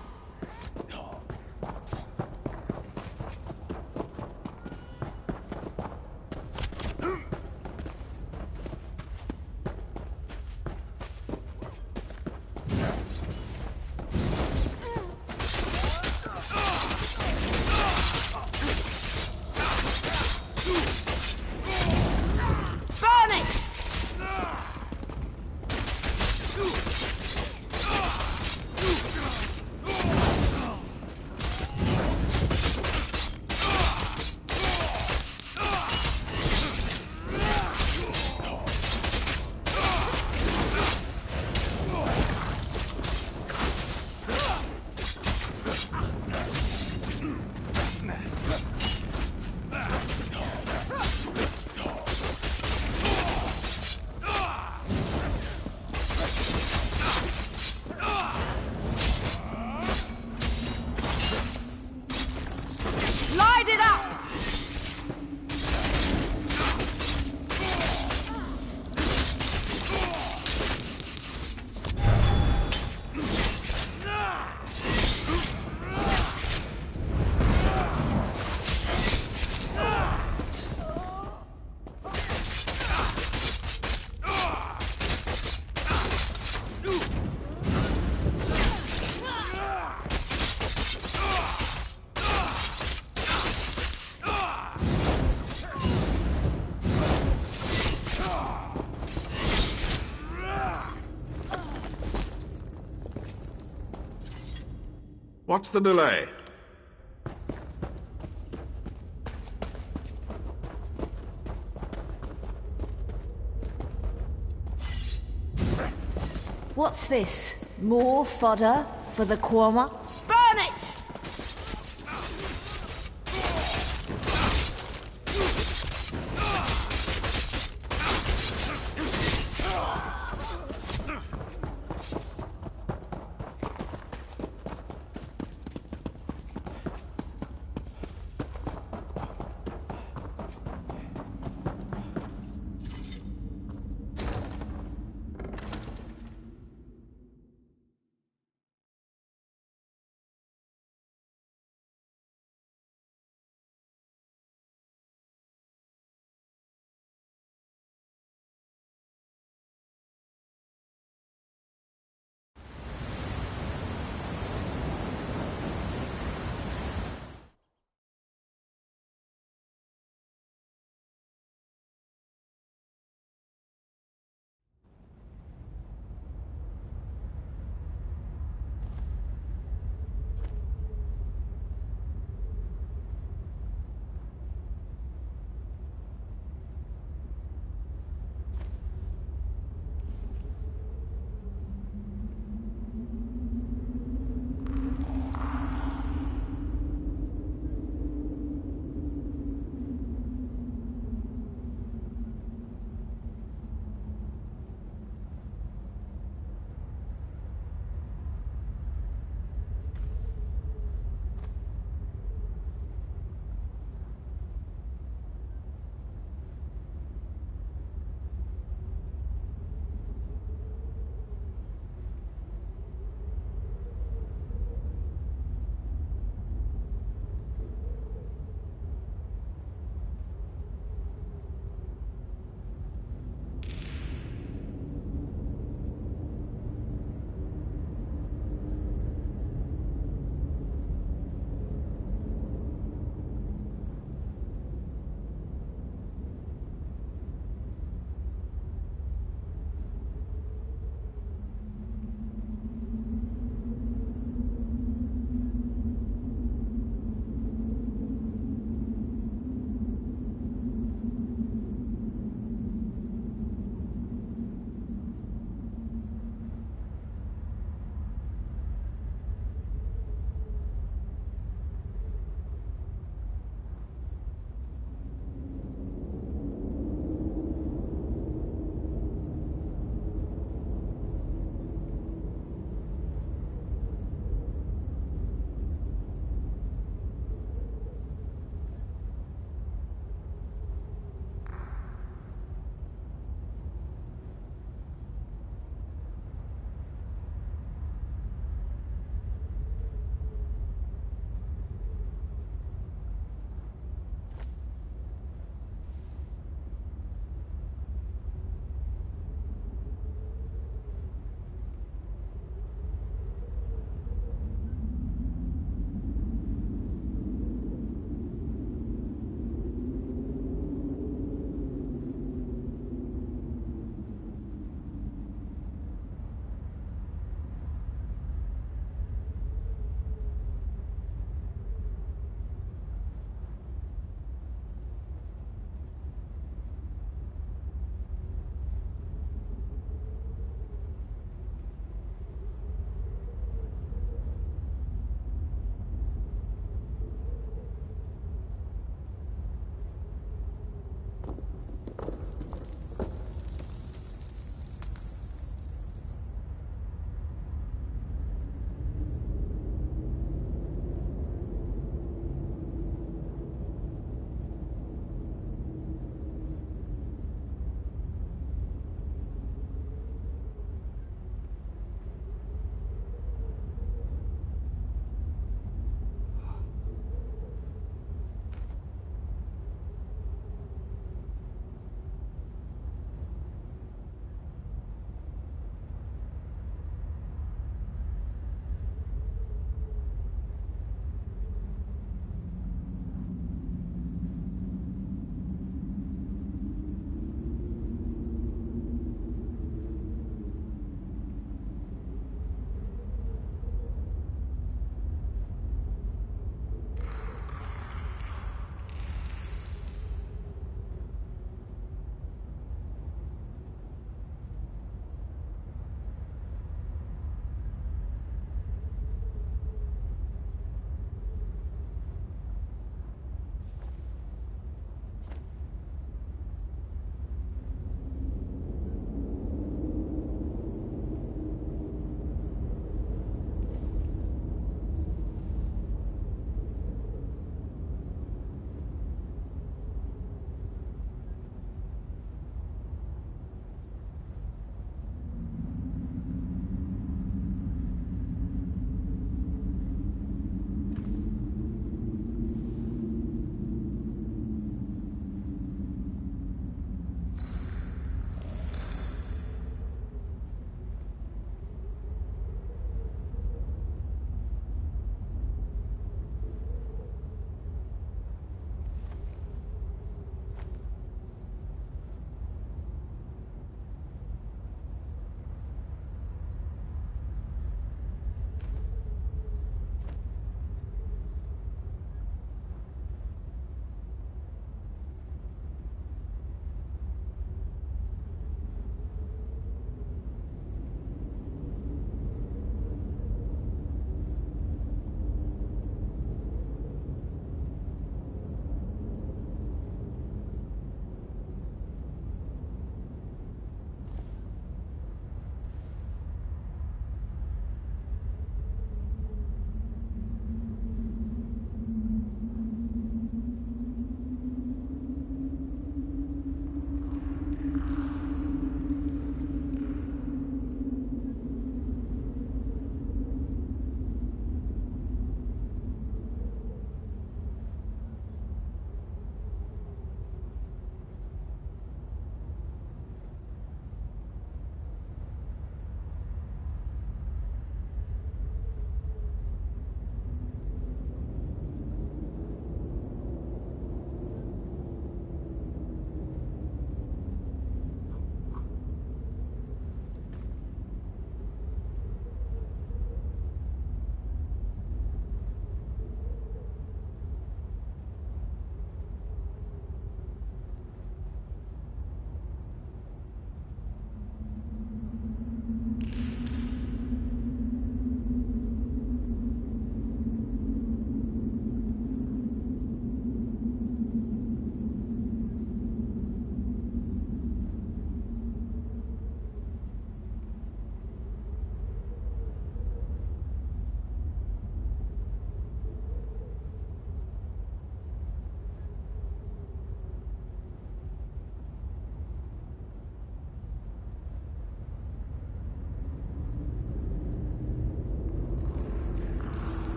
Light it up! What's the delay? What's this? More fodder for the Quoma? Burn it!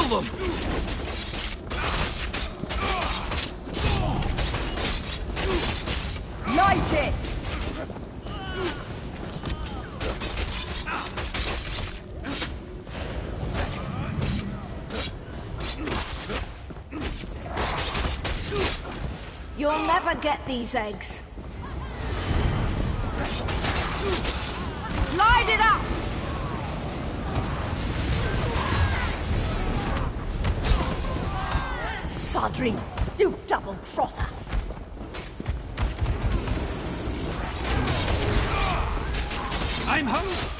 kill them! Light it! You'll never get these eggs. Light it up! Sadri, you double-crosser! I'm home!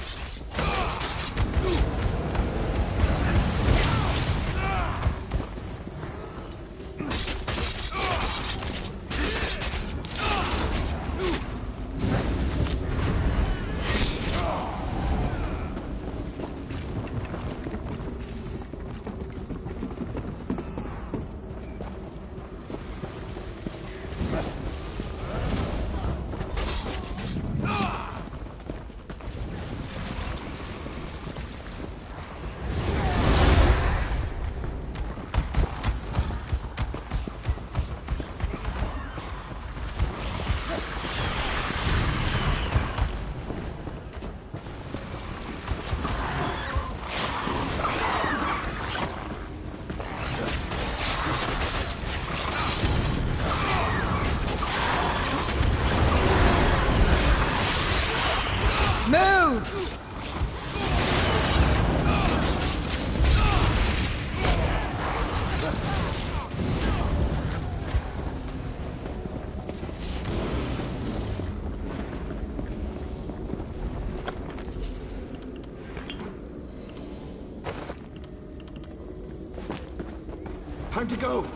Time to go.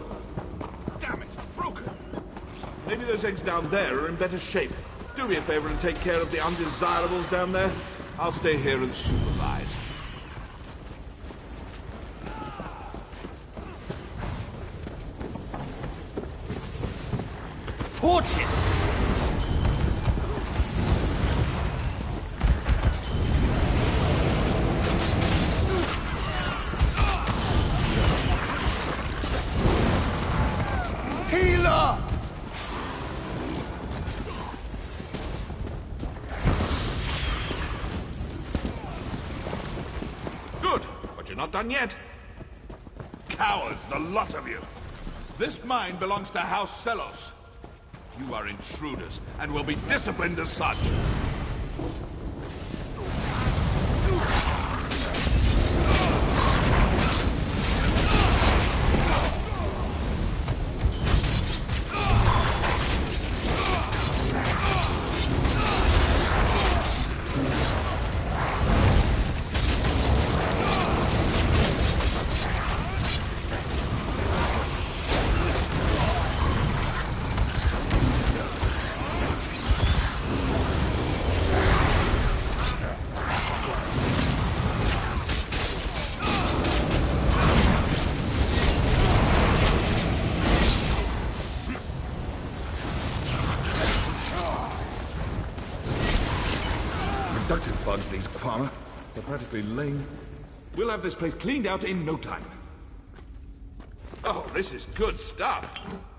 Damn it, broken. Maybe those eggs down there are in better shape. Do me a favor and take care of the undesirables down there. I'll stay here and supervise. Torch it! Healer! Good, but you're not done yet. Cowards, the lot of you. This mine belongs to House Selos. You are intruders, and will be disciplined as such. Productive bugs, these Kwama. They're practically lame. We'll have this place cleaned out in no time. Oh, this is good stuff.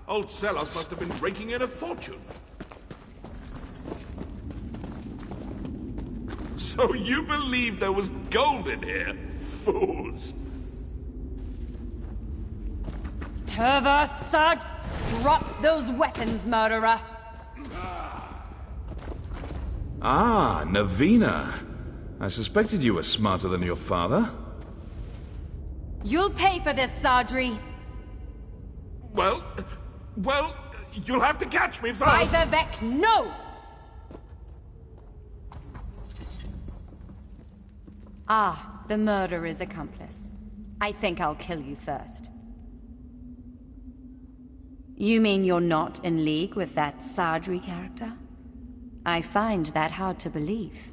Old Selos must have been raking in a fortune. So you believed there was gold in here? Fools. Turva Sud, drop those weapons, murderer. Ah, Navina. I suspected you were smarter than your father. You'll pay for this, Sadri. Well, you'll have to catch me first. By the Vec, no! Ah, the murderer's accomplice. I think I'll kill you first. You mean you're not in league with that Sadri character? I find that hard to believe.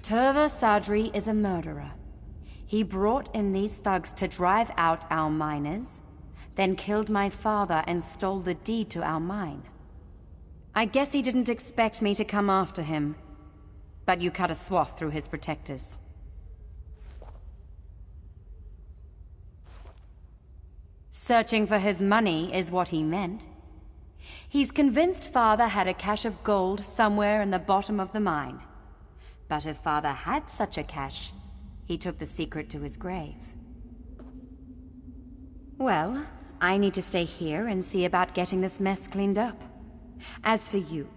Turva Sadri is a murderer. He brought in these thugs to drive out our miners, then killed my father and stole the deed to our mine. I guess he didn't expect me to come after him, but you cut a swath through his protectors. Searching for his money is what he meant. He's convinced Father had a cache of gold somewhere in the bottom of the mine. But if Father had such a cache, he took the secret to his grave. Well, I need to stay here and see about getting this mess cleaned up. As for you,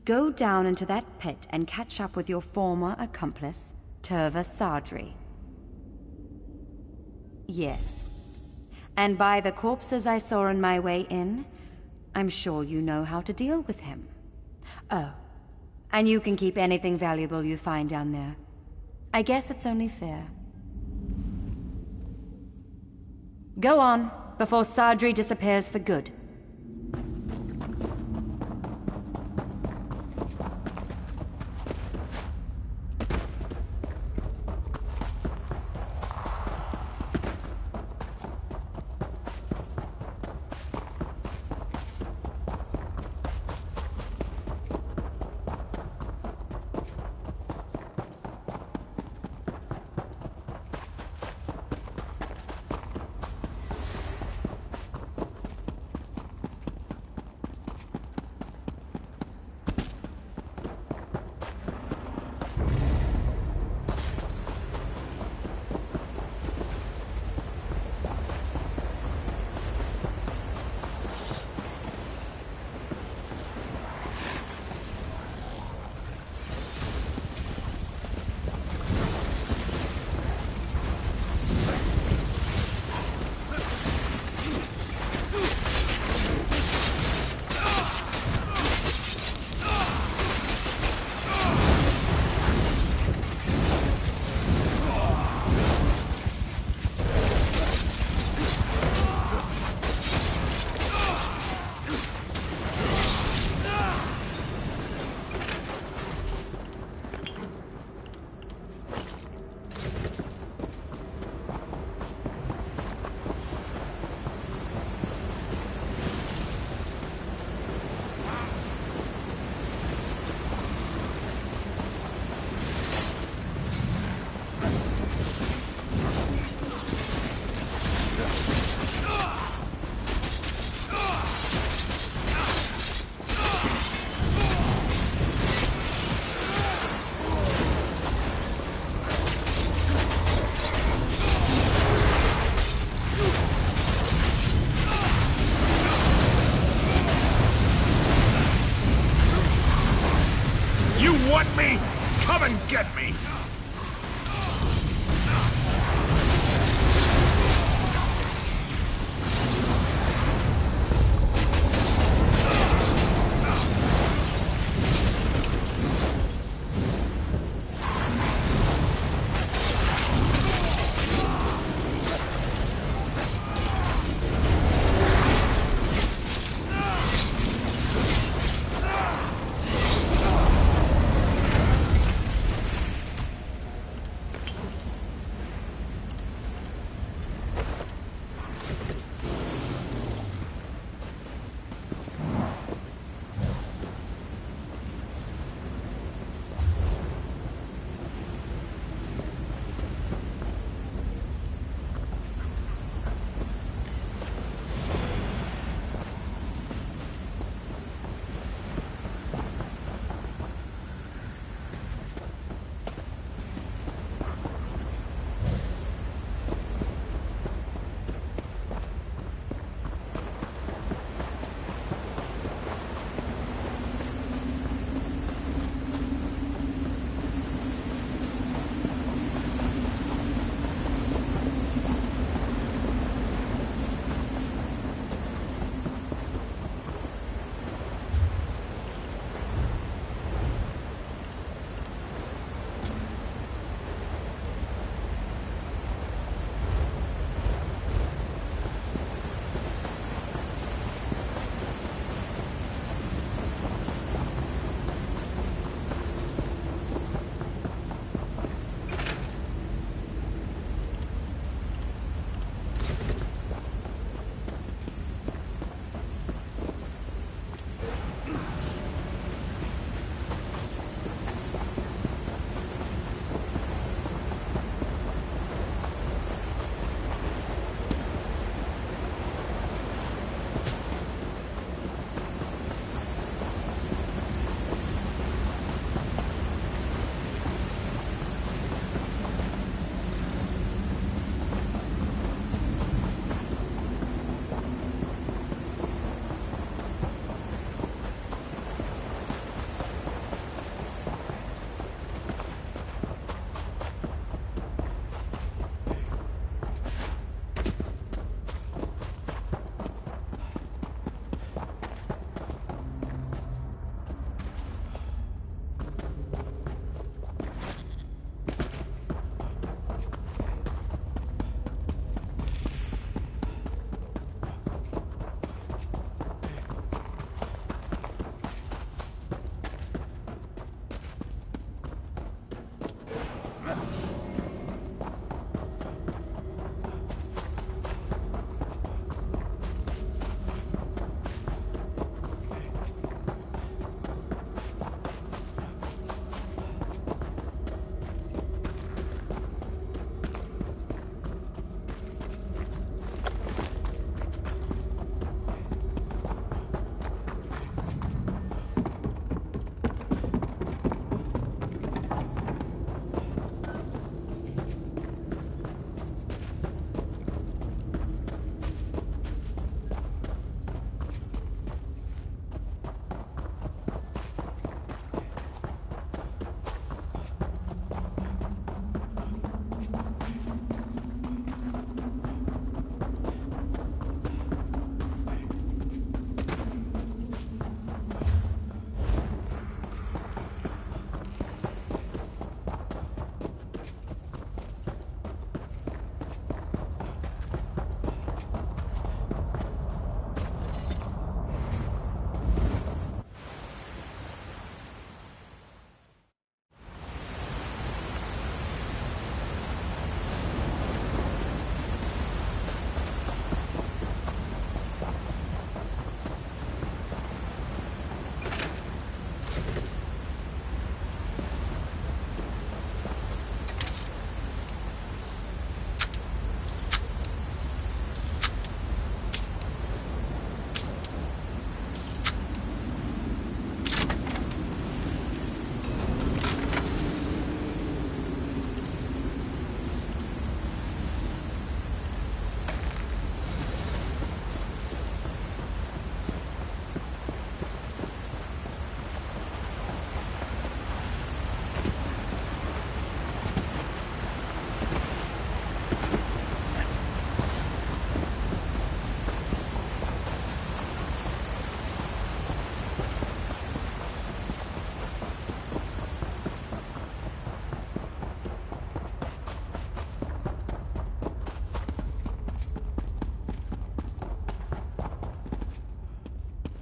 go down into that pit and catch up with your former accomplice, Turva Sadri. Yes. And by the corpses I saw on my way in, I'm sure you know how to deal with him. Oh, and you can keep anything valuable you find down there. I guess it's only fair. Go on, before Sadri disappears for good. Want me? Come and get me!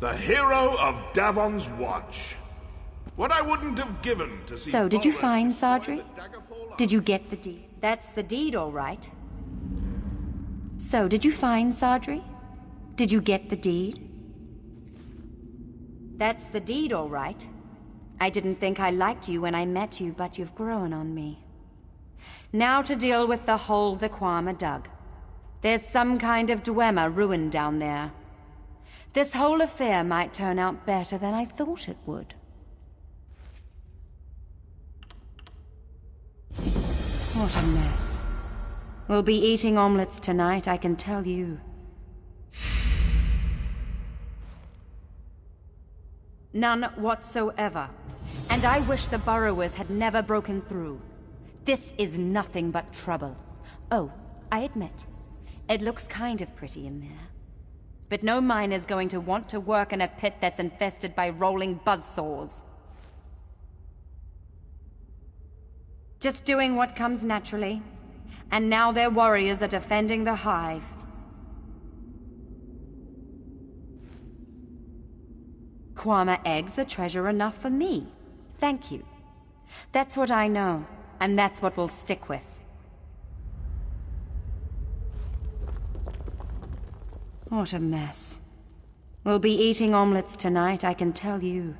The hero of Davon's Watch. What I wouldn't have given to see... So, did you find Sardri? Did you get the deed? That's the deed, all right. So, did you find Sardri? Did you get the deed? That's the deed, all right. I didn't think I liked you when I met you, but you've grown on me. Now to deal with the hole the Kwama dug. There's some kind of Dwemer ruined down there. This whole affair might turn out better than I thought it would. What a mess. We'll be eating omelets tonight, I can tell you. None whatsoever. And I wish the burrowers had never broken through. This is nothing but trouble. Oh, I admit, it looks kind of pretty in there. But no miner's going to want to work in a pit that's infested by rolling buzzsaws. Just doing what comes naturally. And now their warriors are defending the hive. Kwama eggs are treasure enough for me. Thank you. That's what I know, and that's what we'll stick with. What a mess. We'll be eating omelets tonight, I can tell you.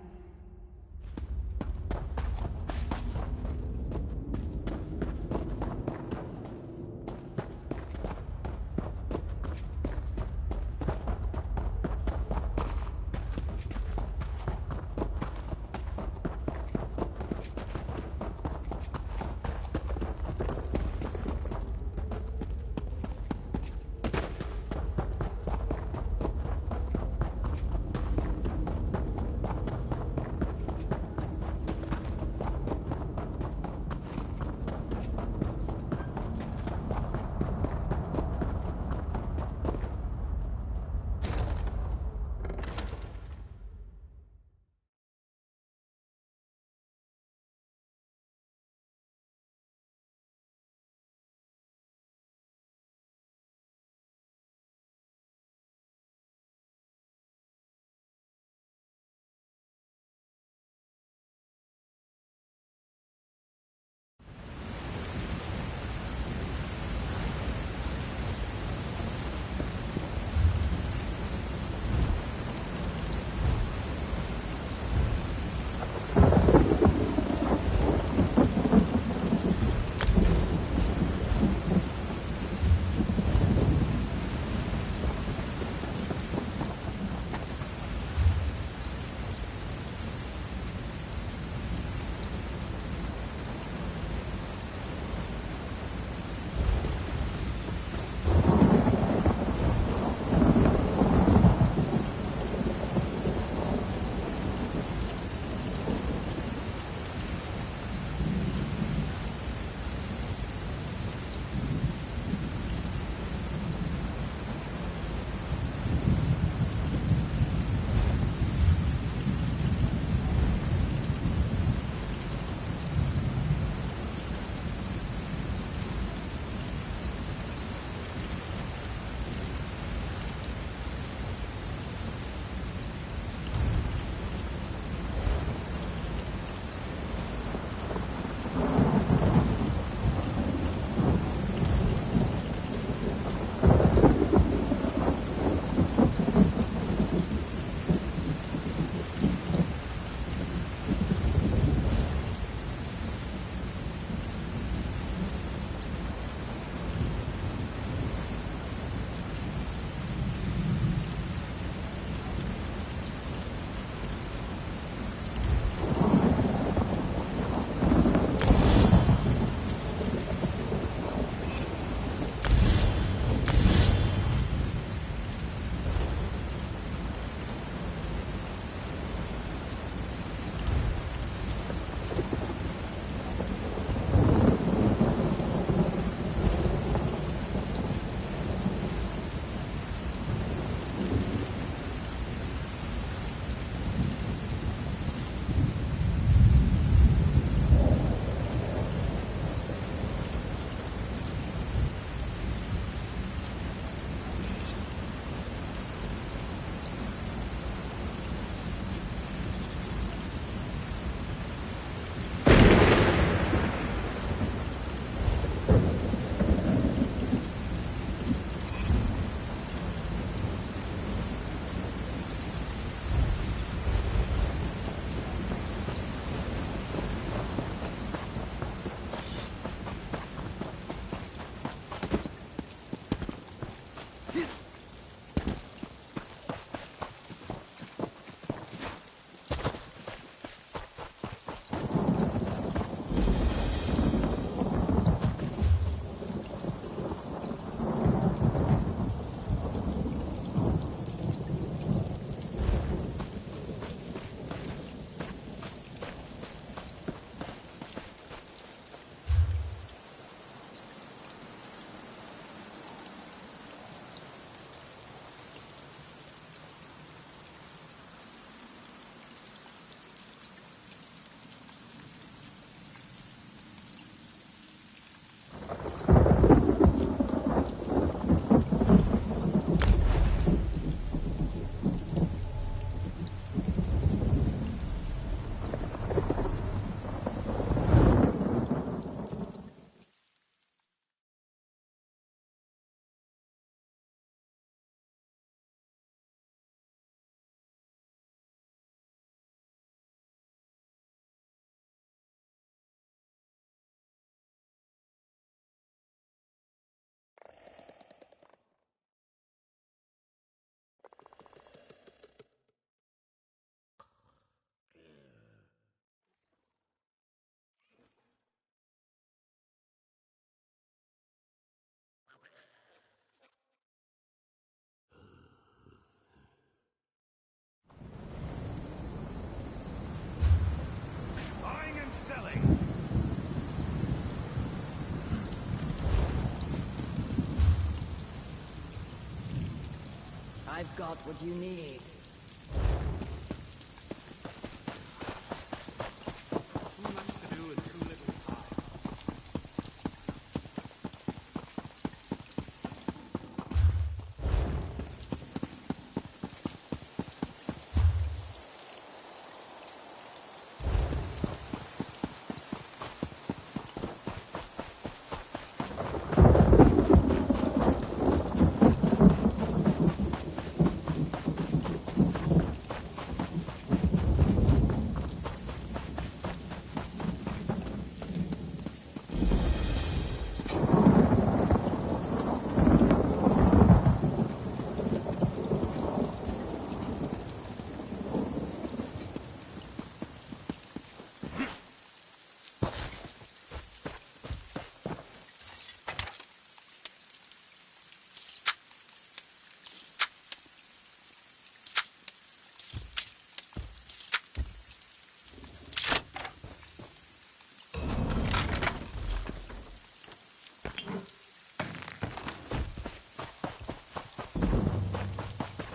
I've got what you need.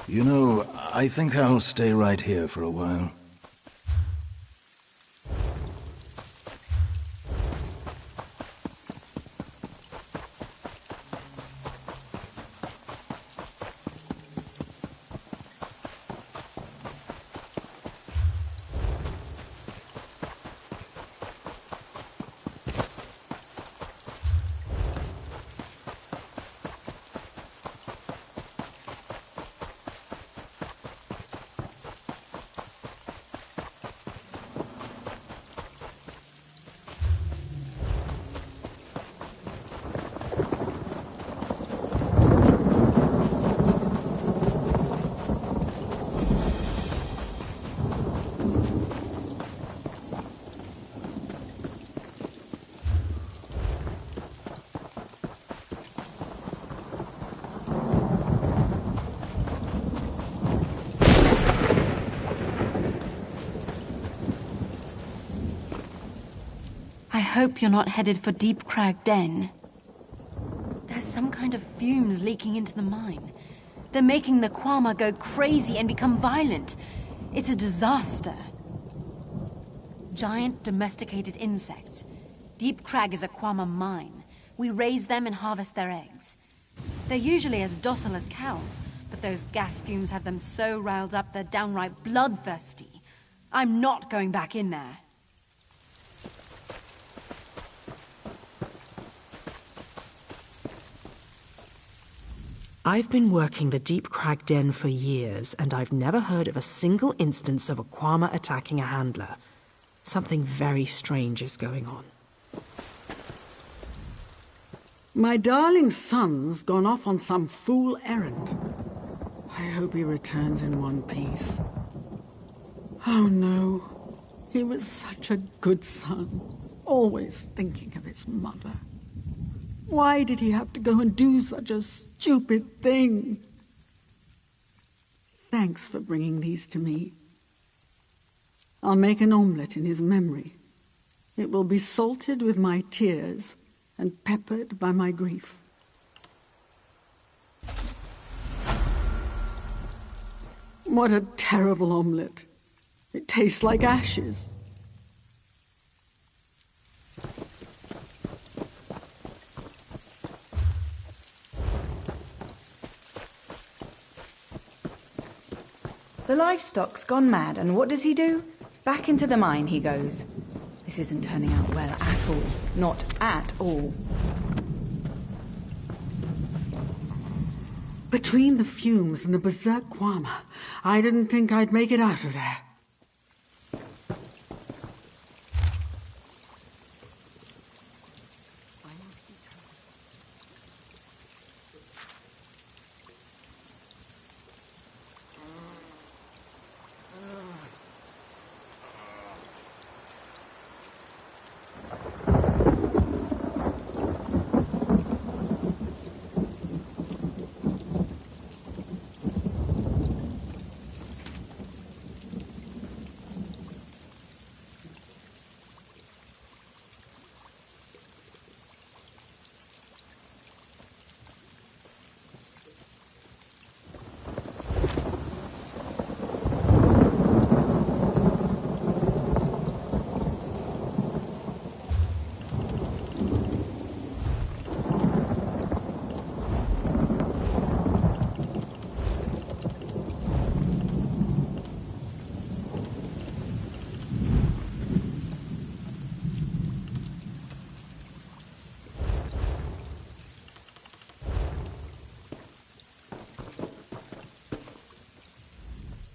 You know, I think I'll stay right here for a while. I hope you're not headed for Deep Crag Den. There's some kind of fumes leaking into the mine. They're making the Kwama go crazy and become violent. It's a disaster. Giant domesticated insects. Deep Crag is a Kwama mine. We raise them and harvest their eggs. They're usually as docile as cows, but those gas fumes have them so riled up they're downright bloodthirsty. I'm not going back in there. I've been working the Deep Crag Den for years, and I've never heard of a single instance of a Kwama attacking a handler. Something very strange is going on. My darling son's gone off on some fool errand. I hope he returns in one piece. Oh no, he was such a good son, always thinking of his mother. Why did he have to go and do such a stupid thing? Thanks for bringing these to me. I'll make an omelette in his memory. It will be salted with my tears and peppered by my grief. What a terrible omelette. It tastes like ashes. The livestock's gone mad, and what does he do? Back into the mine he goes. This isn't turning out well at all. Not at all. Between the fumes and the berserk Kwama, I didn't think I'd make it out of there.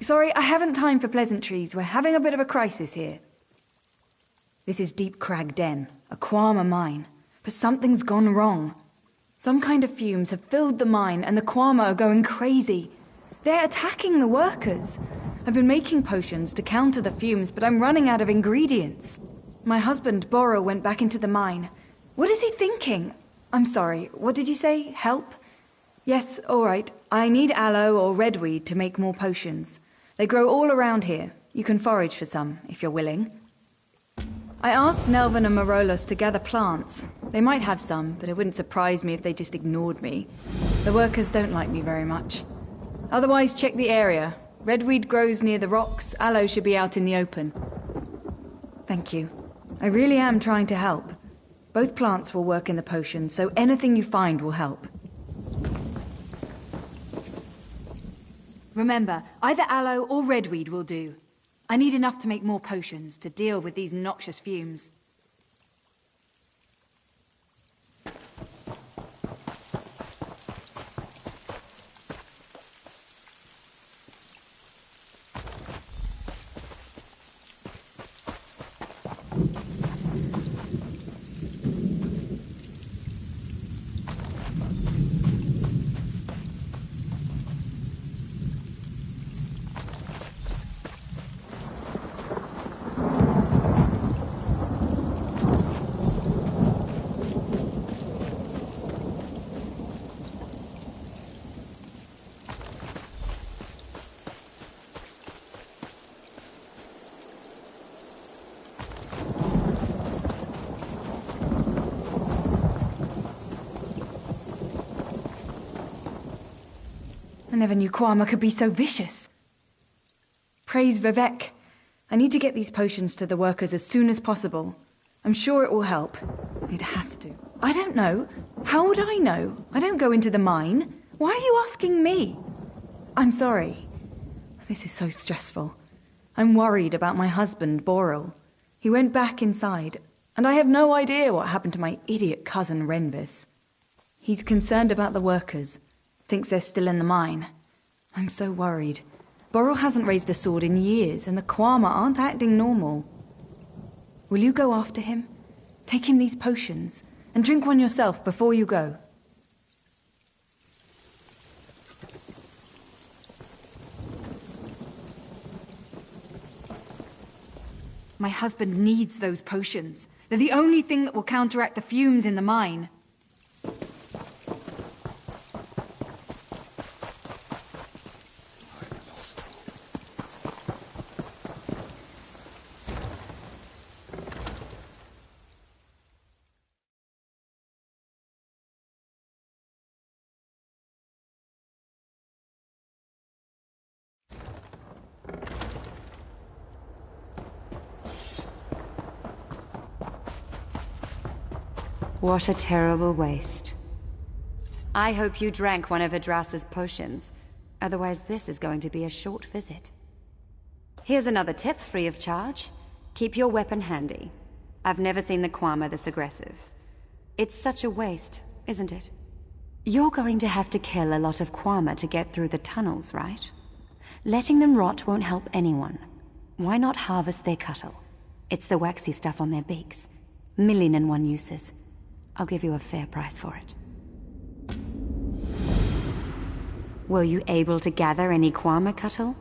Sorry, I haven't time for pleasantries. We're having a bit of a crisis here. This is Deep Crag Den, a Quama mine. But something's gone wrong. Some kind of fumes have filled the mine and the Quama are going crazy. They're attacking the workers. I've been making potions to counter the fumes, but I'm running out of ingredients. My husband, Borrow, went back into the mine. What is he thinking? I'm sorry, what did you say? Help? Yes, all right. I need aloe or redweed to make more potions. They grow all around here. You can forage for some, if you're willing. I asked Nelvin and Marolos to gather plants. They might have some, but it wouldn't surprise me if they just ignored me. The workers don't like me very much. Otherwise, check the area. Redweed grows near the rocks. Aloe should be out in the open. Thank you. I really am trying to help. Both plants will work in the potion, so anything you find will help. Remember, either aloe or redweed will do. I need enough to make more potions to deal with these noxious fumes. I never knew Quama could be so vicious. Praise Vivek. I need to get these potions to the workers as soon as possible. I'm sure it will help. It has to. I don't know. How would I know? I don't go into the mine. Why are you asking me? I'm sorry. This is so stressful. I'm worried about my husband, Boral. He went back inside, and I have no idea what happened to my idiot cousin, Renvis. He's concerned about the workers. Thinks they're still in the mine. I'm so worried. Boral hasn't raised a sword in years, and the Quama aren't acting normal. Will you go after him? Take him these potions, and drink one yourself before you go. My husband needs those potions. They're the only thing that will counteract the fumes in the mine. What a terrible waste. I hope you drank one of Adrasa's potions. Otherwise, this is going to be a short visit. Here's another tip, free of charge. Keep your weapon handy. I've never seen the Quama this aggressive. It's such a waste, isn't it? You're going to have to kill a lot of Quama to get through the tunnels, right? Letting them rot won't help anyone. Why not harvest their cuttle? It's the waxy stuff on their beaks. Million and one uses. I'll give you a fair price for it. Were you able to gather any Quama cuttle?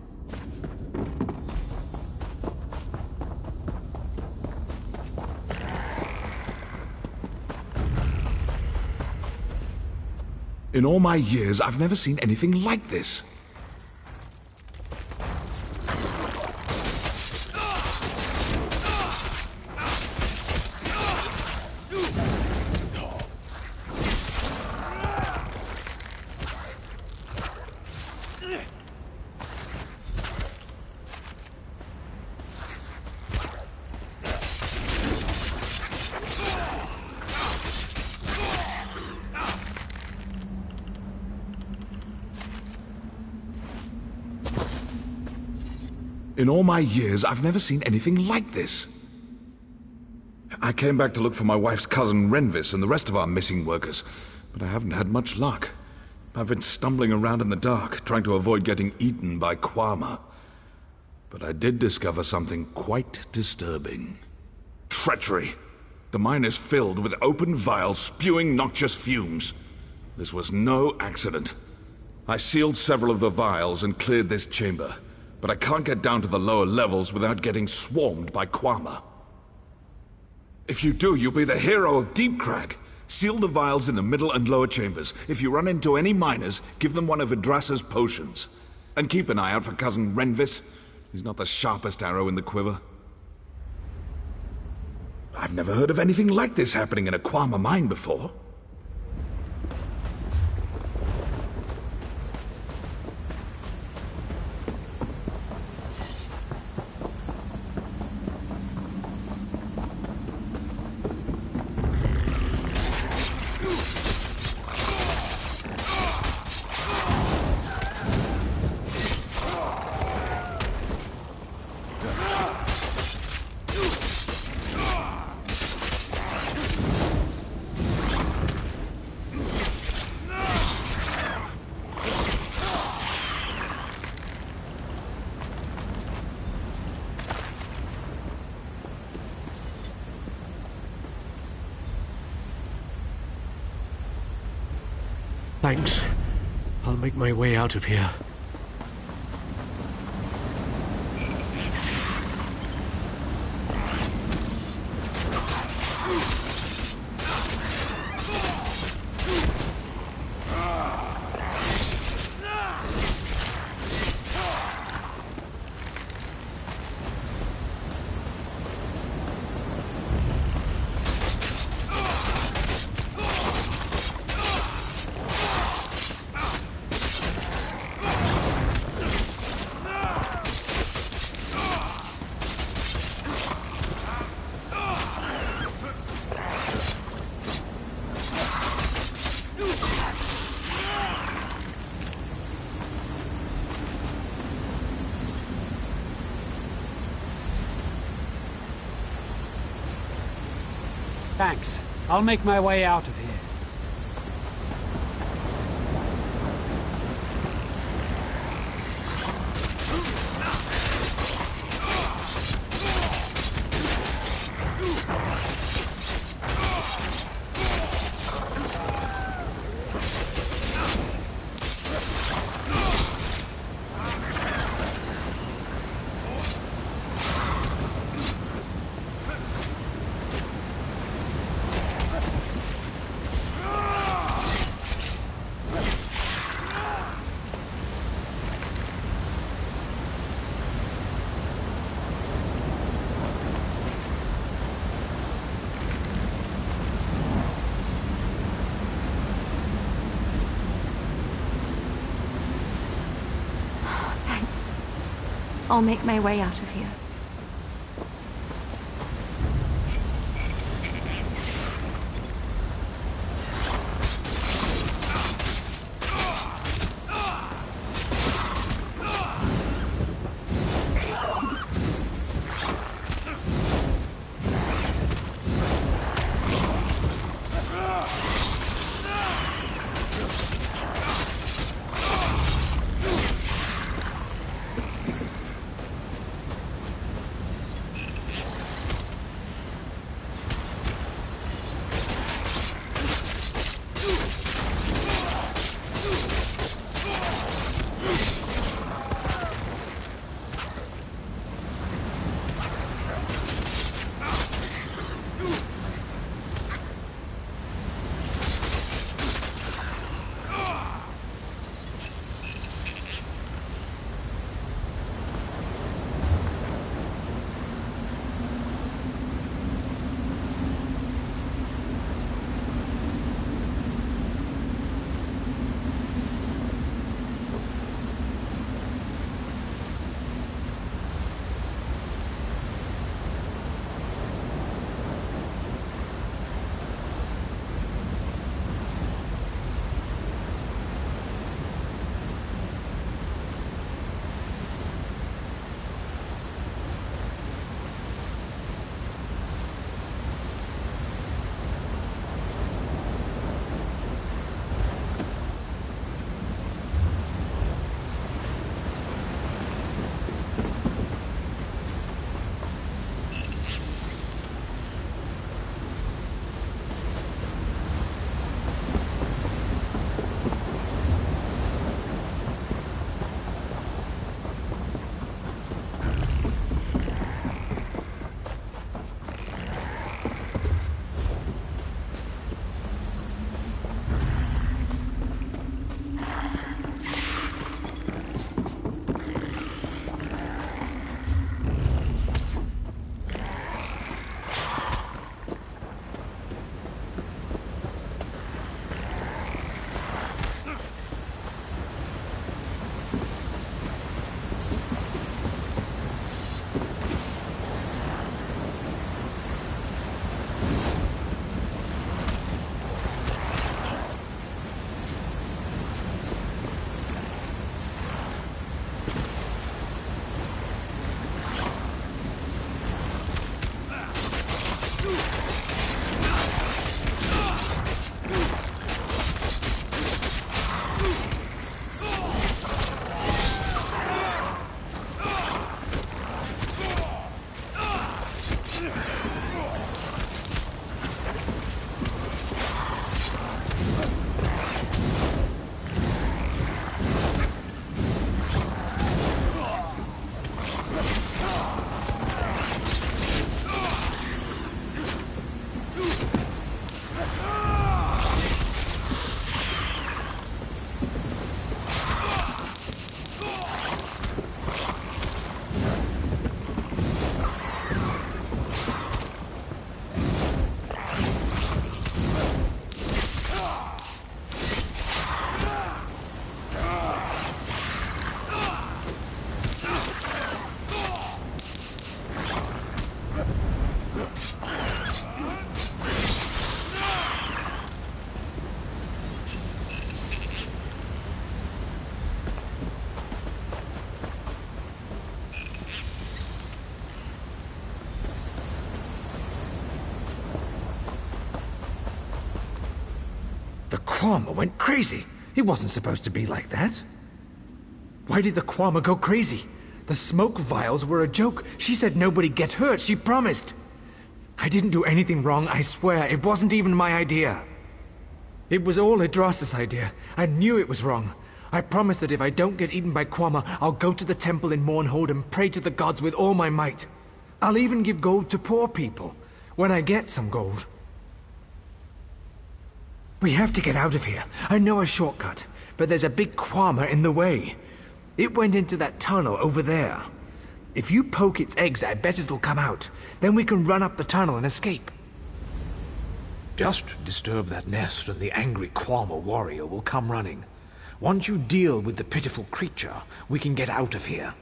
In all my years, I've never seen anything like this. In all my years, I've never seen anything like this. I came back to look for my wife's cousin Renvis and the rest of our missing workers, but I haven't had much luck. I've been stumbling around in the dark, trying to avoid getting eaten by Quama. But I did discover something quite disturbing. Treachery. The mine is filled with open vials spewing noxious fumes. This was no accident. I sealed several of the vials and cleared this chamber, but I can't get down to the lower levels without getting swarmed by Kwama. If you do, you'll be the hero of Deep Crag. Seal the vials in the middle and lower chambers. If you run into any miners, give them one of Idrasa's potions. And keep an eye out for Cousin Renvis. He's not the sharpest arrow in the quiver. I've never heard of anything like this happening in a Kwama mine before. Thanks. I'll make my way out of here. Thanks. I'll make my way out of here. I'll make my way out of here. Kwama went crazy. He wasn't supposed to be like that. Why did the Kwama go crazy? The smoke vials were a joke. She said nobody get hurt. She promised. I didn't do anything wrong, I swear. It wasn't even my idea. It was all Idras's idea. I knew it was wrong. I promised that if I don't get eaten by Kwama, I'll go to the temple in Mournhold and pray to the gods with all my might. I'll even give gold to poor people, when I get some gold. We have to get out of here. I know a shortcut, but there's a big Kwama in the way. It went into that tunnel over there. If you poke its eggs, I bet it'll come out. Then we can run up the tunnel and escape. Just disturb that nest and the angry Kwama warrior will come running. Once you deal with the pitiful creature, we can get out of here.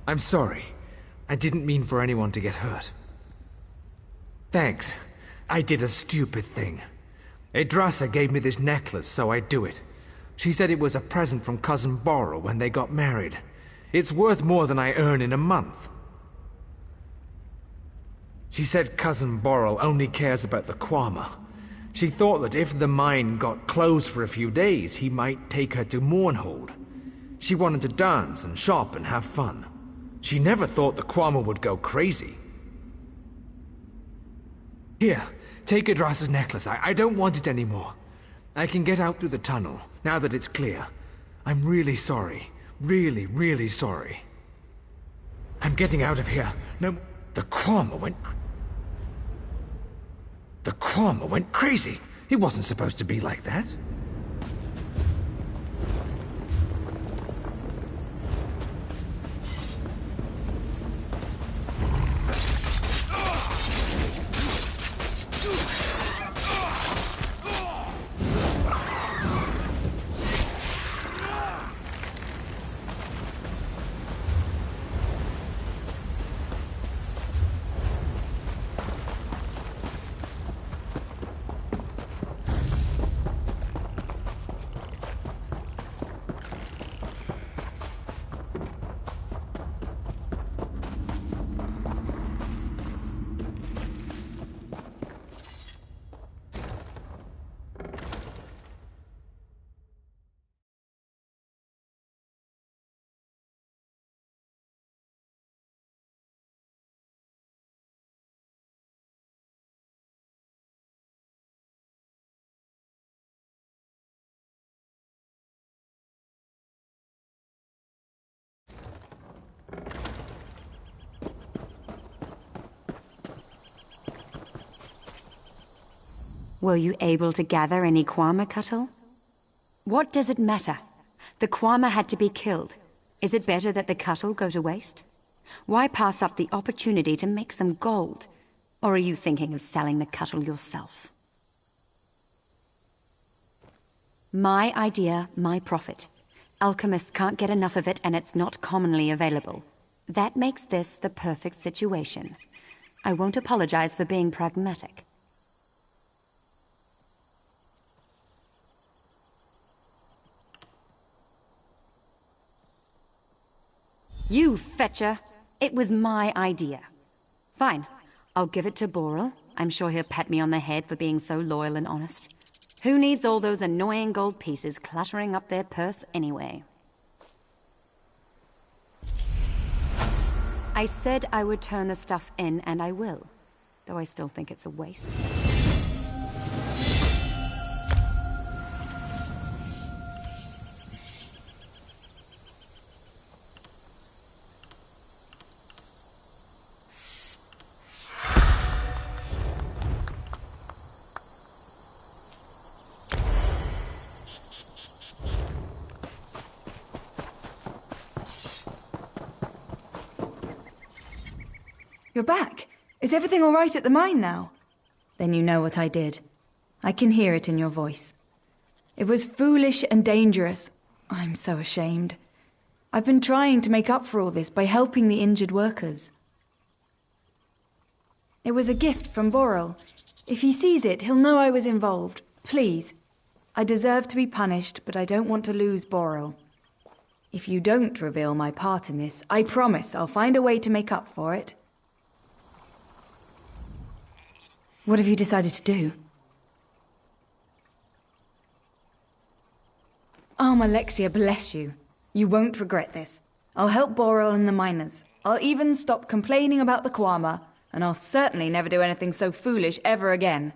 I'm sorry. I didn't mean for anyone to get hurt. Thanks. I did a stupid thing. Idrasa gave me this necklace, so I'd do it. She said it was a present from Cousin Borrel when they got married. It's worth more than I earn in a month. She said Cousin Borrel only cares about the Kwama. She thought that if the mine got closed for a few days, he might take her to Mournhold. She wanted to dance and shop and have fun. She never thought the Kwama would go crazy. Here, take Idrasa's necklace. I don't want it anymore. I can get out through the tunnel, now that it's clear. I'm really sorry. Really, really sorry. I'm getting out of here. No, the Kwama went... The Kwama went crazy. He wasn't supposed to be like that. Were you able to gather any Kwama Cuttle? What does it matter? The Kwama had to be killed. Is it better that the Cuttle go to waste? Why pass up the opportunity to make some gold? Or are you thinking of selling the Cuttle yourself? My idea, my profit. Alchemists can't get enough of it, and it's not commonly available. That makes this the perfect situation. I won't apologize for being pragmatic. You fetcher! It was my idea. Fine. I'll give it to Boral. I'm sure he'll pat me on the head for being so loyal and honest. Who needs all those annoying gold pieces cluttering up their purse anyway? I said I would turn the stuff in, and I will. Though I still think it's a waste. You're back. Is everything all right at the mine now? Then you know what I did. I can hear it in your voice. It was foolish and dangerous. I'm so ashamed. I've been trying to make up for all this by helping the injured workers. It was a gift from Boral. If he sees it, he'll know I was involved. Please. I deserve to be punished, but I don't want to lose Boral. If you don't reveal my part in this, I promise I'll find a way to make up for it. What have you decided to do? Oh, Alexia, bless you. You won't regret this. I'll help Boral and the miners. I'll even stop complaining about the Kwama, and I'll certainly never do anything so foolish ever again.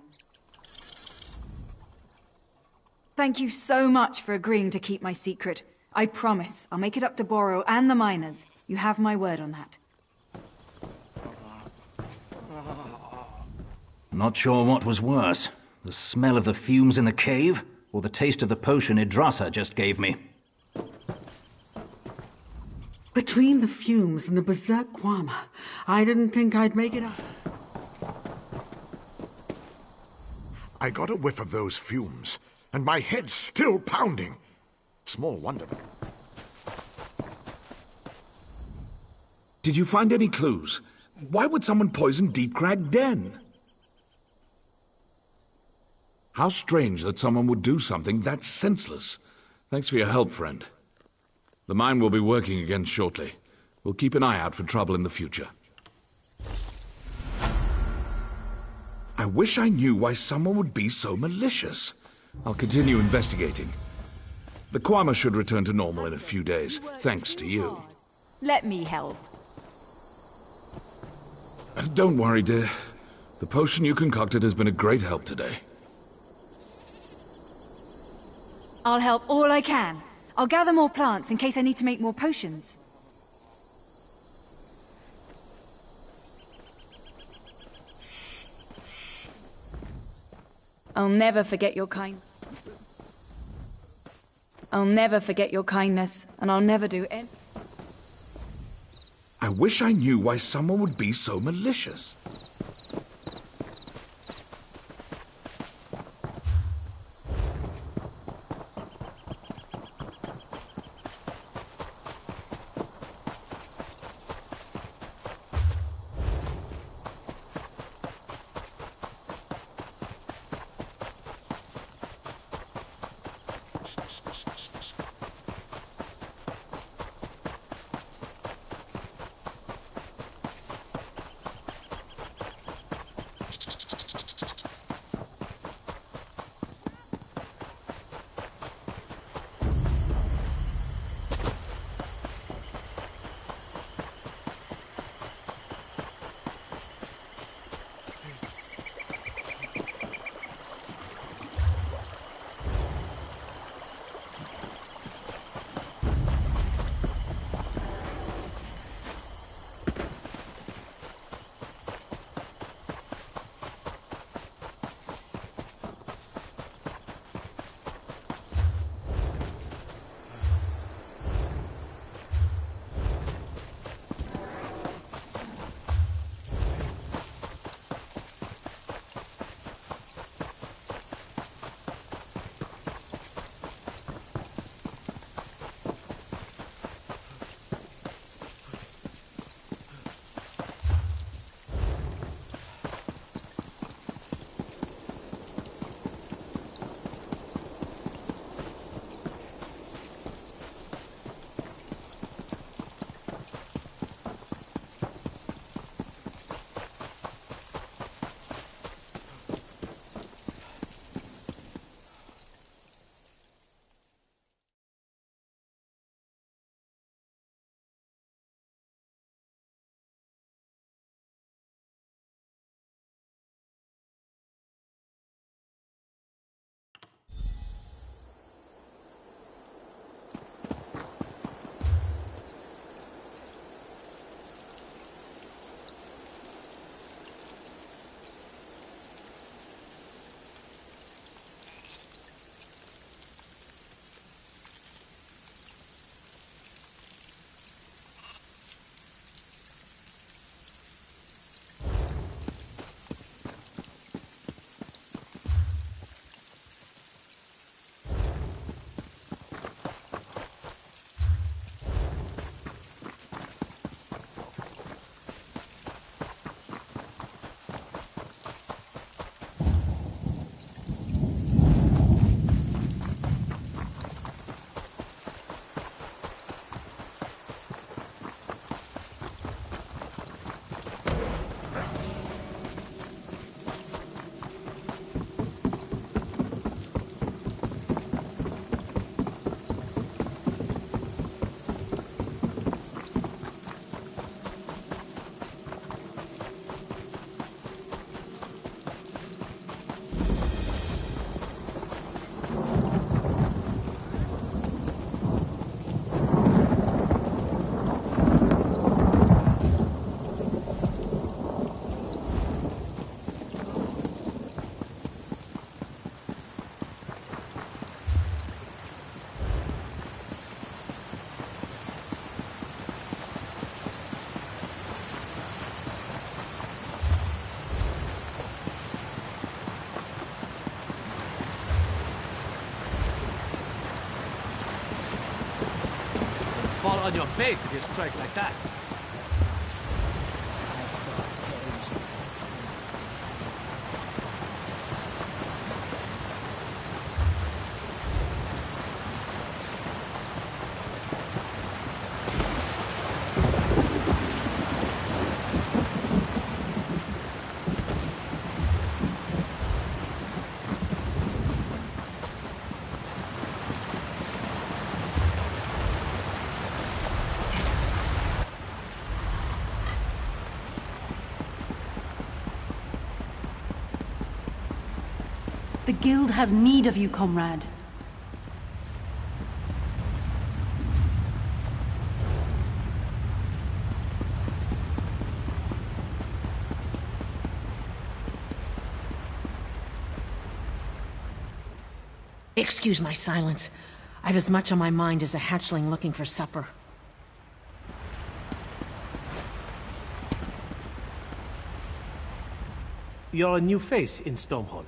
Thank you so much for agreeing to keep my secret. I promise I'll make it up to Boral and the miners. You have my word on that. Not sure what was worse, the smell of the fumes in the cave, or the taste of the potion Idrasa just gave me. Between the fumes and the berserk Kwama, I didn't think I'd make it up. I got a whiff of those fumes, and my head's still pounding. Small wonder. Did you find any clues? Why would someone poison Deep Crag Den? How strange that someone would do something that senseless. Thanks for your help, friend. The mine will be working again shortly. We'll keep an eye out for trouble in the future. I wish I knew why someone would be so malicious. I'll continue investigating. The Kwama should return to normal in a few days, thanks to you. Let me help. Don't worry, dear. The potion you concocted has been a great help today. I'll help all I can. I'll gather more plants in case I need to make more potions. I'll never forget your kindness, and I'll never do any... I wish I knew why someone would be so malicious. fall on your face if you strike like that. The guild has need of you, comrade. Excuse my silence. I've as much on my mind as a hatchling looking for supper. You're a new face in Stormhold.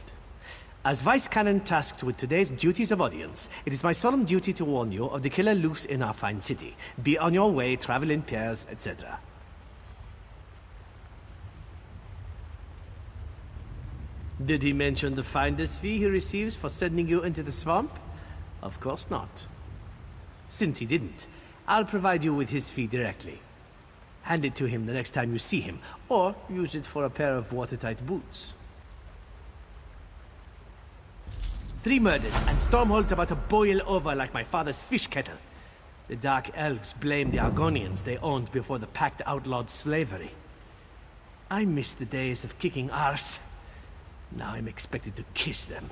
As Vice Canon tasked with today's duties of audience, it is my solemn duty to warn you of the killer loose in our fine city. Be on your way, travel in pairs, etc. Did he mention the finder's fee he receives for sending you into the swamp? Of course not. Since he didn't, I'll provide you with his fee directly. Hand it to him the next time you see him, or use it for a pair of watertight boots. 3 murders, and Stormhold's about to boil over like my father's fish kettle. The Dark Elves blame the Argonians they owned before the Pact outlawed slavery. I miss the days of kicking arse. Now I'm expected to kiss them.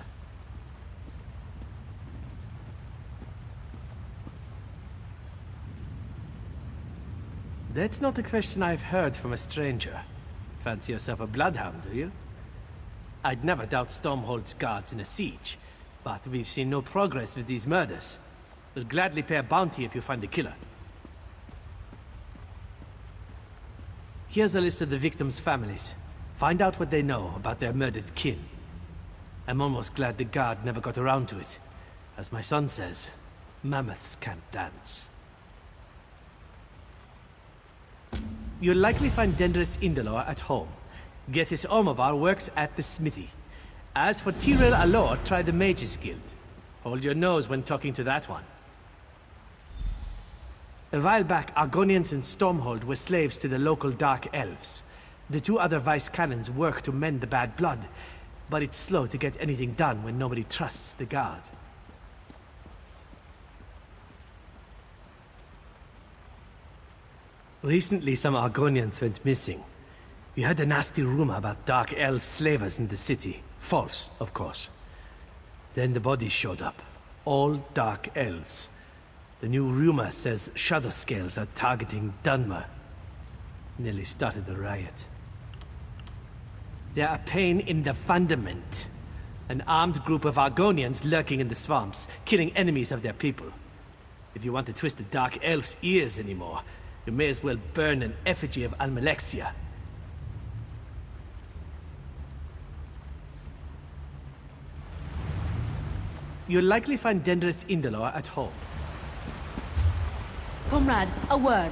That's not a question I've heard from a stranger. Fancy yourself a bloodhound, do you? I'd never doubt Stormhold's guards in a siege. But we've seen no progress with these murders. We'll gladly pay a bounty if you find the killer. Here's a list of the victims' families. Find out what they know about their murdered kin. I'm almost glad the guard never got around to it. As my son says, mammoths can't dance. You'll likely find Dendris Indolor at home. Gethys Ormabar works at the smithy. As for Tyrell Alor, try the Mages Guild. Hold your nose when talking to that one. A while back, Argonians and Stormhold were slaves to the local Dark Elves. The 2 other Vice Canons work to mend the bad blood, but it's slow to get anything done when nobody trusts the Guard. Recently, some Argonians went missing. We heard a nasty rumor about Dark Elf slavers in the city. False, of course. Then the bodies showed up. All Dark Elves. The new rumor says Shadowscales are targeting Dunmer. Nearly started a riot. They're a pain in the fundament. An armed group of Argonians lurking in the swamps, killing enemies of their people. If you want to twist the Dark Elf's ears anymore, you may as well burn an effigy of Almalexia. You'll likely find Dendris Indolor at home. Comrade, a word.